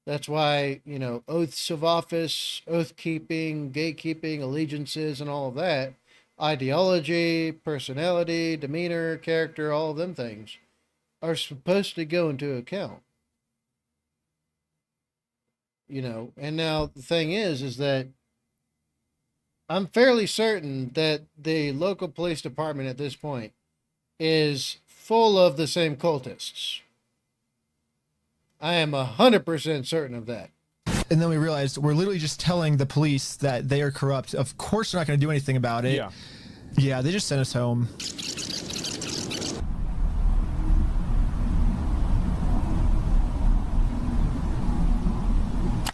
That's why, you know, oaths of office, oath keeping, gatekeeping, allegiances, and all of that, ideology, personality, demeanor, character, all of them things are supposed to go into account. You know, and now the thing is that I'm fairly certain that the local police department at this point is full of the same cultists. I am 100% certain of that. And then we realized we're literally just telling the police that they are corrupt. Of course they're not going to do anything about it. Yeah. Yeah, they just sent us home.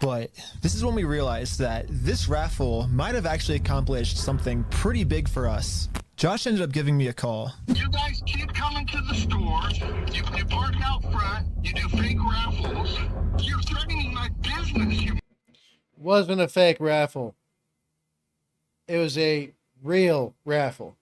But this is when we realized that this raffle might have actually accomplished something pretty big for us. Josh ended up giving me a call. You guys keep coming to the stores. You park out front. You do fake raffles. You're threatening my business. Wasn't a fake raffle. It was a real raffle.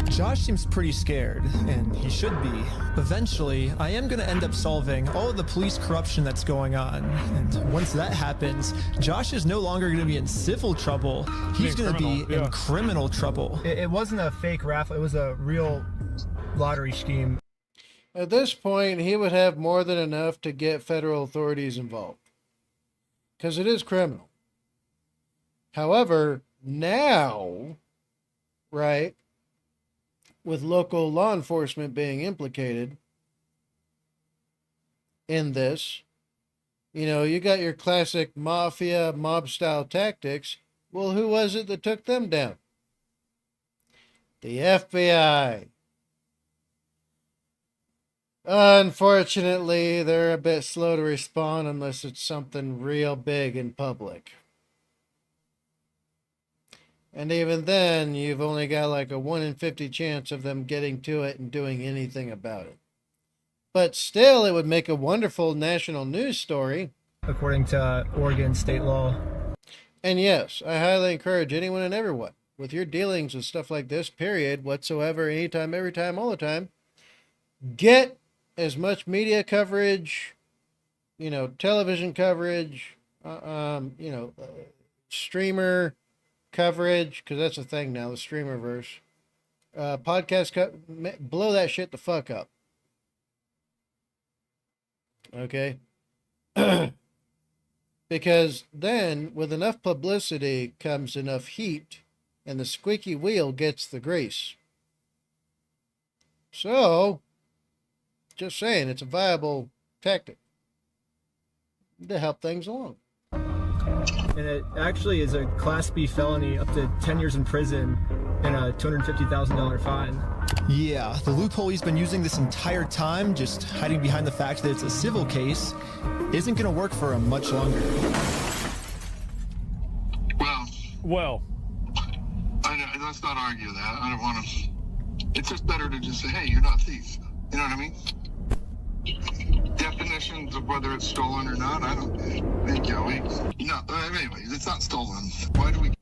Josh seems pretty scared, and he should be. Eventually, I am going to end up solving all of the police corruption that's going on. And once that happens, Josh is no longer going to be in civil trouble. He's going to be in criminal trouble. It wasn't a fake raffle. It was a real lottery scheme. At this point, he would have more than enough to get federal authorities involved. Because it is criminal. However, now, right, with local law enforcement being implicated in this, you know, you got your classic mafia, mob-style tactics. Well, who was it that took them down? The FBI. Unfortunately, they're a bit slow to respond unless it's something real big in public. And even then, you've only got like a 1 in 50 chance of them getting to it and doing anything about it. But still, it would make a wonderful national news story. According to Oregon state law. And yes, I highly encourage anyone and everyone, with your dealings with stuff like this, period, whatsoever, anytime, every time, all the time, get as much media coverage, you know, television coverage, streamer coverage, because that's a thing now, the streamerverse. Podcast blow that shit the fuck up. Okay? Because then, with enough publicity comes enough heat, and the squeaky wheel gets the grease. So, just saying, it's a viable tactic to help things along. And it actually is a Class B felony, up to 10 years in prison and a $250,000 fine. Yeah, the loophole he's been using this entire time, just hiding behind the fact that it's a civil case, isn't going to work for him much longer. Well, let's not argue that. I don't want to. It's just better to just say, hey, you're not a thief. You know what I mean? Definitions of whether it's stolen or not, I don't think, Joey. No, anyways, it's not stolen. Why do we?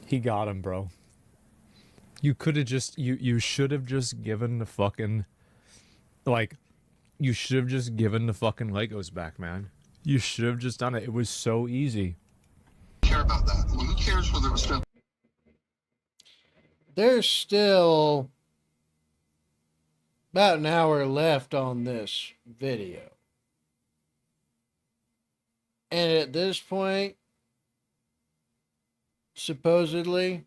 He got him, bro. You could have just, you should have just given the fucking, like, you should have just given the fucking Legos back, man. You should have just done it. It was so easy. Care about that. Well, who cares whether it was stolen? There's still about an hour left on this video. And at this point, supposedly,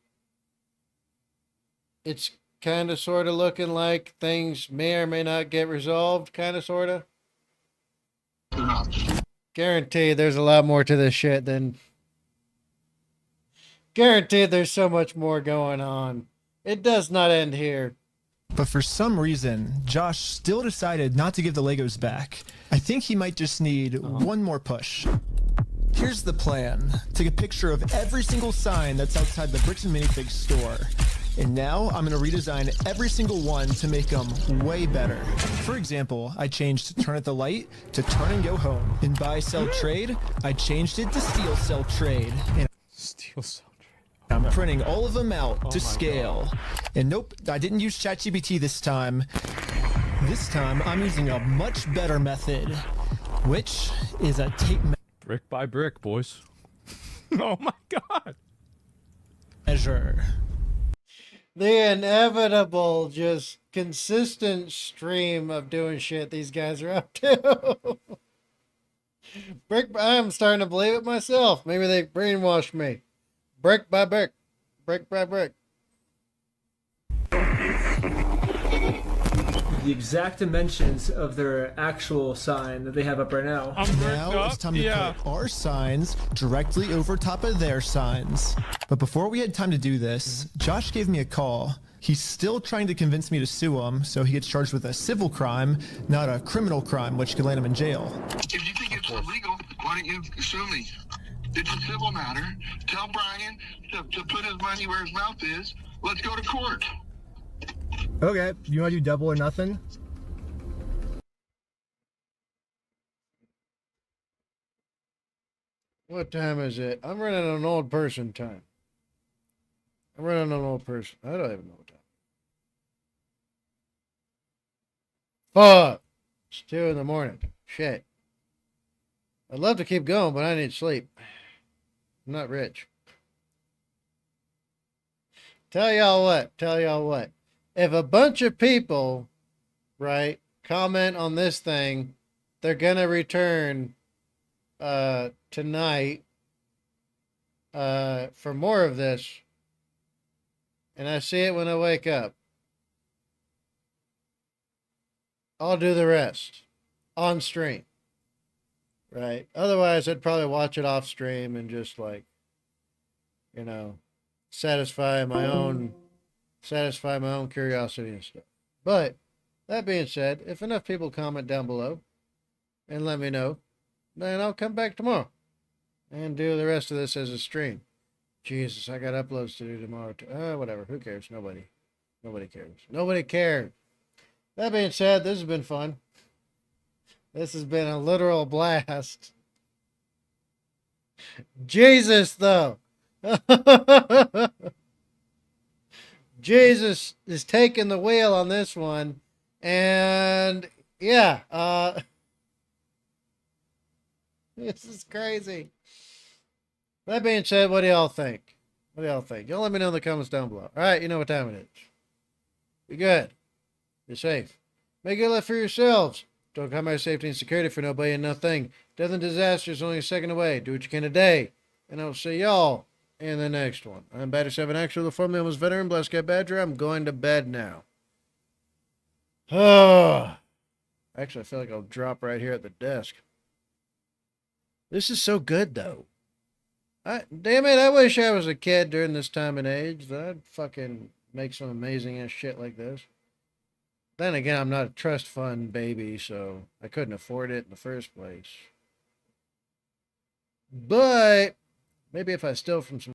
it's kind of sort of looking like things may or may not get resolved, kind of sort of. Guaranteed there's a lot more to this shit than... Guaranteed there's so much more going on. It does not end here. But for some reason, Josh still decided not to give the Legos back. I think he might just need one more push. Here's the plan. Take a picture of every single sign that's outside the Bricks and Minifigs store. And now I'm going to redesign every single one to make them way better. For example, I changed turn at the light to turn and go home. In buy, sell, trade, I changed it to steal, sell, trade. And steal, sell, trade. I'm printing all of them out to scale. And nope, I didn't use ChatGPT this time. This time I'm using a much better method, which is a tape brick by brick, boys. Oh my God. Measure. The inevitable, just consistent stream of doing shit these guys are up to. I'm starting to believe it myself. Maybe they brainwashed me. Brick by brick. Brick by brick. The exact dimensions of their actual sign that they have up right now. Now it's time to put our signs directly over top of their signs. But before we had time to do this, Josh gave me a call. He's still trying to convince me to sue him, so he gets charged with a civil crime, not a criminal crime, which could land him in jail. If you think it's illegal, why don't you sue me? It's a civil matter. Tell Brian to put his money where his mouth is. Let's go to court. Okay, you want to do double or nothing? What time is it? I'm running on old person time. I'm running on old person. I don't even know what time. Fuck! It's 2 in the morning. Shit. I'd love to keep going, but I need sleep. I'm not rich. Tell y'all what. If a bunch of people, right, comment on this thing, they're gonna return tonight for more of this, and I see it when I wake up, I'll do the rest on stream, right? Otherwise, I'd probably watch it off stream and just, like, you know, satisfy my own curiosity and stuff. But that being said, if enough people comment down below and let me know, then I'll come back tomorrow and do the rest of this as a stream. Jesus, I got uploads to do tomorrow too. Whatever. Who cares? Nobody cares. Nobody cared. That being said, this has been fun. This has been a literal blast. Jesus, though. Jesus is taking the wheel on this one. And yeah, this is crazy. That being said, what do y'all think? Y'all let me know in the comments down below. All right, you know what time it is. Be good. Be safe. Make it live for yourselves. Don't compromise safety and security for nobody and nothing. Death and disaster is only a second away. Do what you can today. And I'll see y'all in the next one. I'm Badger 7 Actual, the formerly known as Veteran, Blessed Cat Badger. I'm going to bed now. Actually, I feel like I'll drop right here at the desk. This is so good, though. Damn it, I wish I was a kid during this time and age. I'd fucking make some amazing ass shit like this. Then again, I'm not a trust fund baby, so I couldn't afford it in the first place. But maybe if I steal from some